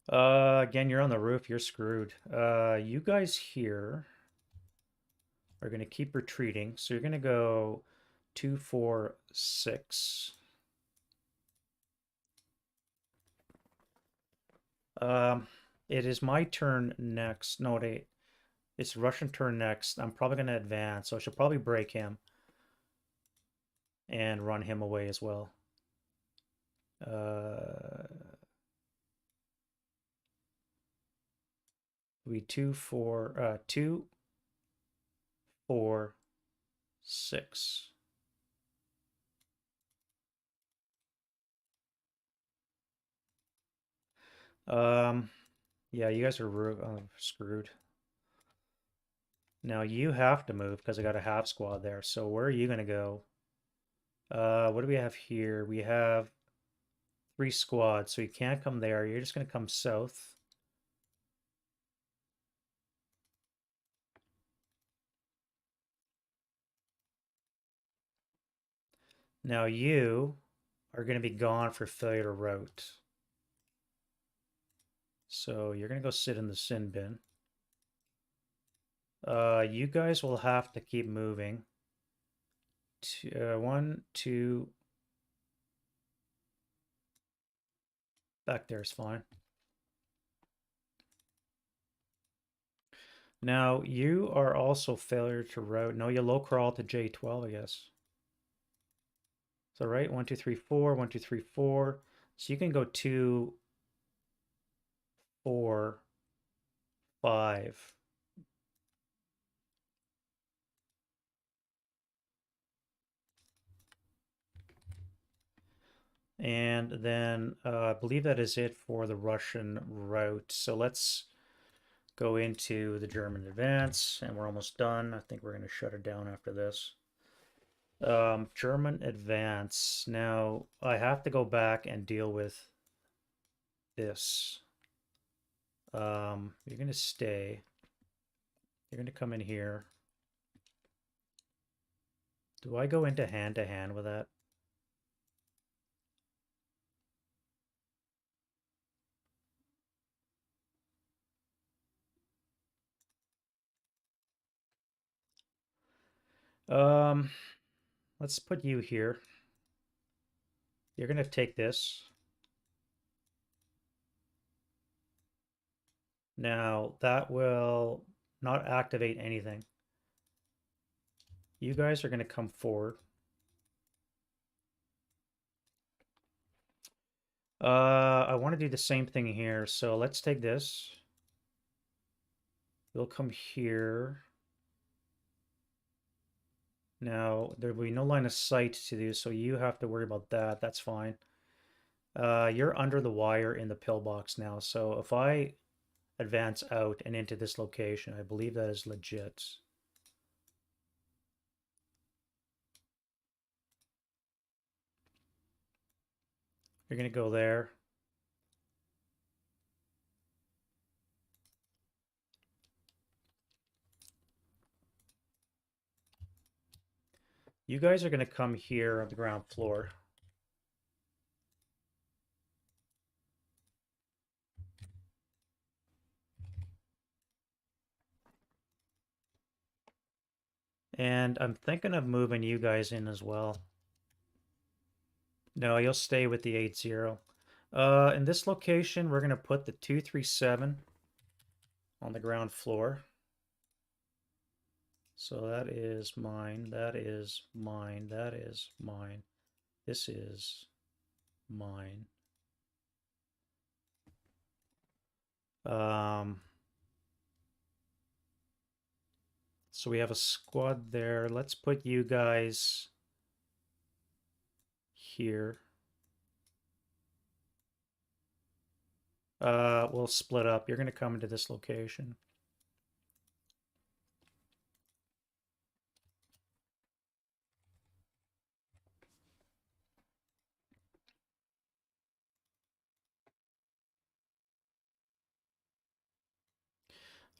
Again, you're on the roof. You're screwed. You guys here are going to keep retreating. So you're going to go 2, 4, 6. It is my turn next. No, it's Russian turn next. I'm probably going to advance, so I should probably break him and run him away as well. We 2, 4, 2, 4, 6. Yeah, you guys are screwed. Now you have to move because I got a half squad there. So where are you gonna go? What do we have here? We have 3 squads, so you can't come there. You're just gonna come south. Now you are gonna be gone for failure to route. So you're gonna go sit in the sin bin. You guys will have to keep moving. 1, 2. Back there is fine. Now you are also failure to route. No, you low crawl to J12, I guess. So right, 1, 2, 3, 4, 1, 2, 3, 4. So you can go 2, 4, 5. And then I believe that is it for the Russian route. So let's go into the German advance, and we're almost done. I think we're going to shut it down after this. German advance. Now, I have to go back and deal with this. You're going to stay. You're going to come in here. Do I go into hand with that? Um, let's put you here. You're going to take this. Now, that will not activate anything. You guys are going to come forward. I want to do the same thing here. So let's take this. You'll come here. Now, there will be no line of sight to these, so you have to worry about that. That's fine. You're under the wire in the pillbox now, so if I advance out and into this location, I believe that is legit. You're going to go there. You guys are going to come here on the ground floor. And I'm thinking of moving you guys in as well. No, you'll stay with the 8-0. In this location, we're going to put the 237 on the ground floor. So that is mine, that is mine, that is mine. This is mine. So we have a squad there. Let's put you guys here. We'll split up. You're going to come into this location.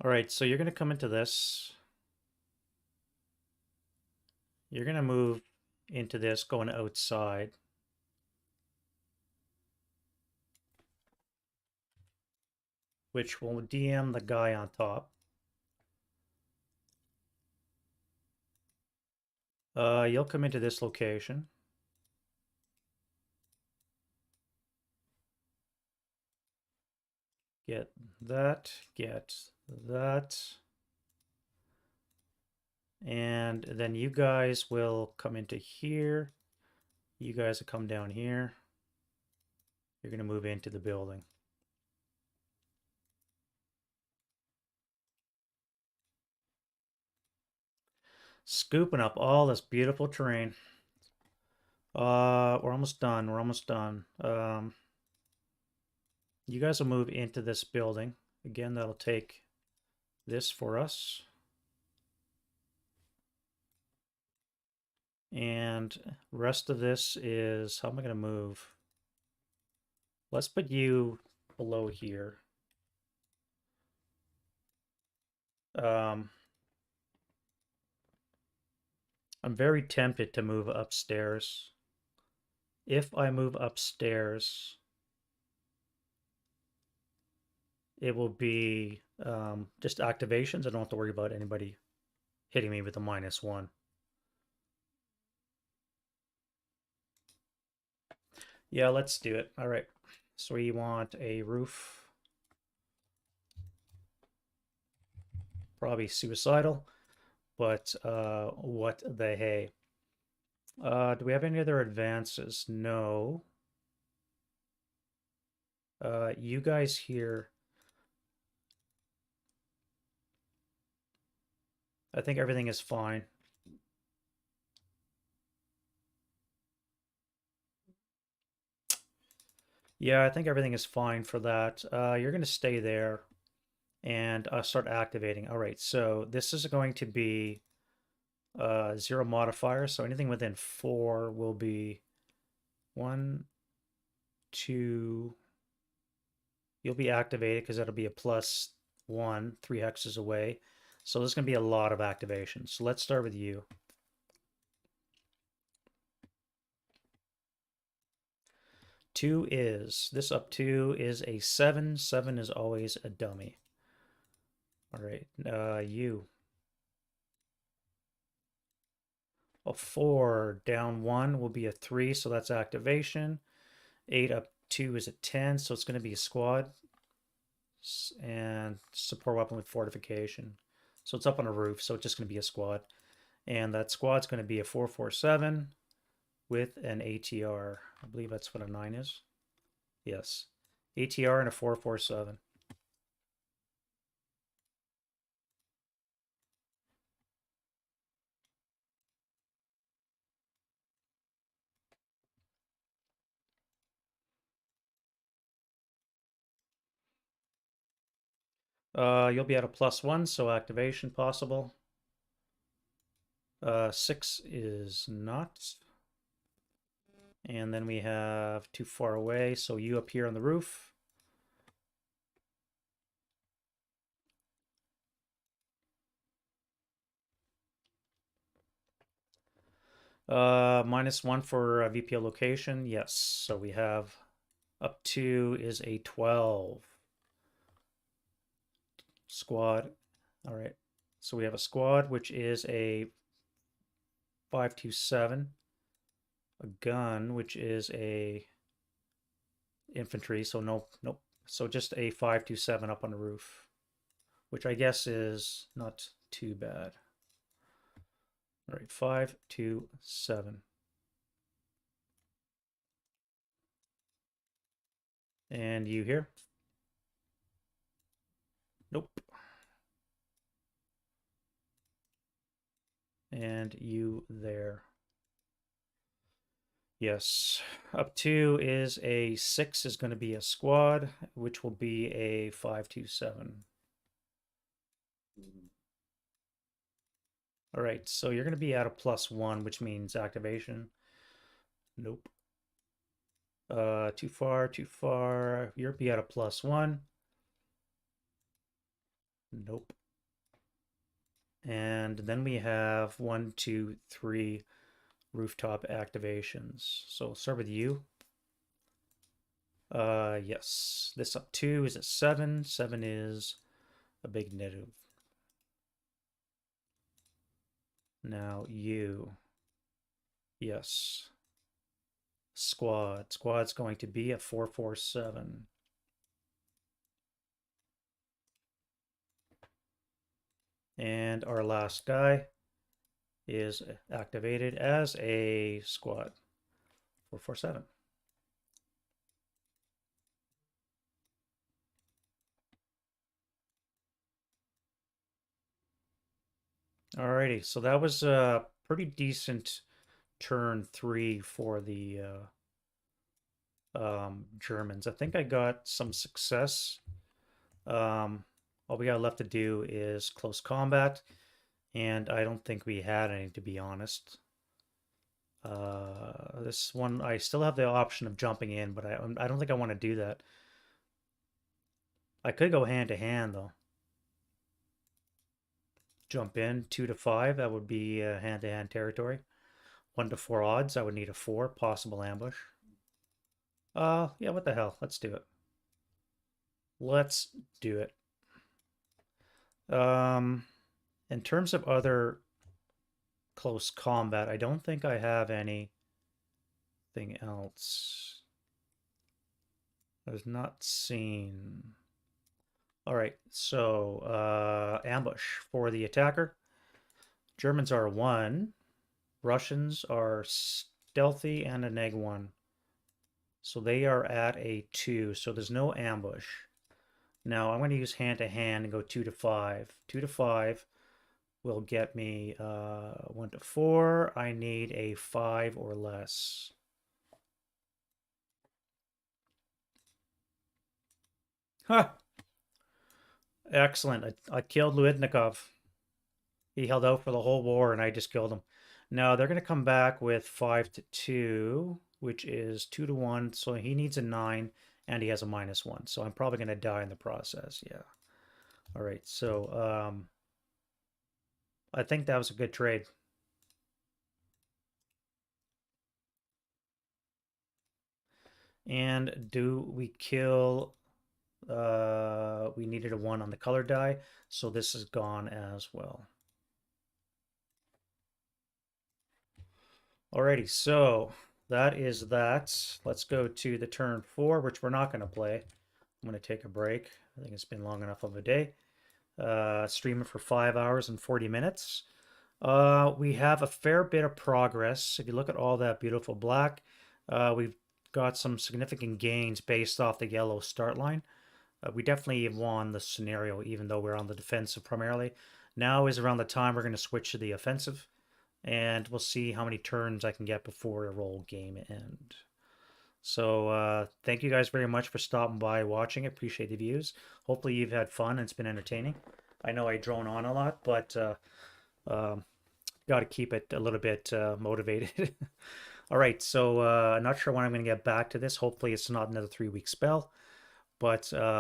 All right, so you're going to come into this. You're going to move into this, going outside. Which will DM the guy on top. You'll come into this location. Get that, get that. And then you guys will come into here. You guys will come down here. You're going to move into the building. Scooping up all this beautiful terrain. We're almost done. We're almost done. You guys will move into this building. Again, that'll take this for us. And rest of this is, how am I going to move? Let's put you below here. I'm very tempted to move upstairs. If I move upstairs, it will be just activations. I don't have to worry about anybody hitting me with a -1. Yeah, let's do it. All right. So we want a roof. Probably suicidal, but what the hey. Do we have any other advances? No. You guys here. I think everything is fine. Yeah, I think everything is fine for that. You're going to stay there. and start activating. All right, so this is going to be 0 modifier, so anything within 4 will be 1, 2. You'll be activated because that'll be a +1, 3 hexes away. So there's going to be a lot of activation. So let's start with you. 2 is, this up 2 is a 7. 7 is always a dummy. All right, you. A 4 down 1 will be a 3, so that's activation. 8 up 2 is a 10, so it's going to be a squad. And support weapon with fortification. So it's up on a roof, so it's just going to be a squad. And that squad's going to be a 447 with an ATR. I believe that's what a 9 is. Yes. ATR and a 447. You'll be at a +1, so activation possible. 6 is not. And then we have too far away, so you up here on the roof. -1 for VPO location. Yes, so we have up 2 is a 12. Squad. All right. So we have a squad, which is a 527. A gun, which is a infantry. So nope. So just a 527 up on the roof, which I guess is not too bad. All right, 527. And you here? Nope. And you there. Yes. Up 2 is a 6 is going to be a squad, which will be a 527. All right, so you're going to be at a +1, which means activation. Nope. Too far. You'll be at a +1. Nope. And then we have 1, 2, 3 rooftop activations. So we'll start with you. Yes. This up 2 is a 7. 7 is a big negative. Now you. Yes. Squad. Squad's going to be a 447. And our last guy is activated as a squad. 447. Alrighty, so that was a pretty decent turn 3 for the Germans. I think I got some success. All we got left to do is close combat, and I don't think we had any, to be honest. This one, I still have the option of jumping in, but I don't think I want to do that. I could go hand to hand, though. Jump in, 2 to 5, that would be hand to hand territory. 1 to 4 odds, I would need a 4, possible ambush. Yeah, what the hell? Let's do it. Let's do it. In terms of other close combat, I don't think I have anything else. I've not seen. All right, so ambush for the attacker. Germans are 1. Russians are stealthy and a -1. So they are at a 2, so there's no ambush. Now I'm going to use hand to hand and go 2 to 5. 2 to 5 will get me 1 to 4. I need a 5 or less. Ha! Excellent. I killed Luitnikov. He held out for the whole war, and I just killed him. Now they're going to come back with 5 to 2, which is 2 to 1. So he needs a 9, and he has a -1. So I'm probably going to die in the process. Yeah. All right. So I think that was a good trade. And do we kill? We needed a 1 on the color die, so this is gone as well. Alrighty, so that is that. Let's go to the turn 4, which we're not going to play. I'm going to take a break. I think it's been long enough of a day. Streaming for 5 hours and 40 minutes. We have a fair bit of progress. If you look at all that beautiful black, we've got some significant gains based off the yellow start line. We definitely won the scenario, even though we're on the defensive primarily. Now is around the time we're going to switch to the offensive, and we'll see how many turns I can get before a roll game end. So thank you guys very much for stopping by, watching. Appreciate the views. Hopefully you've had fun and it's been entertaining. I know I drone on a lot, but got to keep it a little bit motivated. All right, so I'm not sure when I'm going to get back to this. Hopefully it's not another 3-week spell, but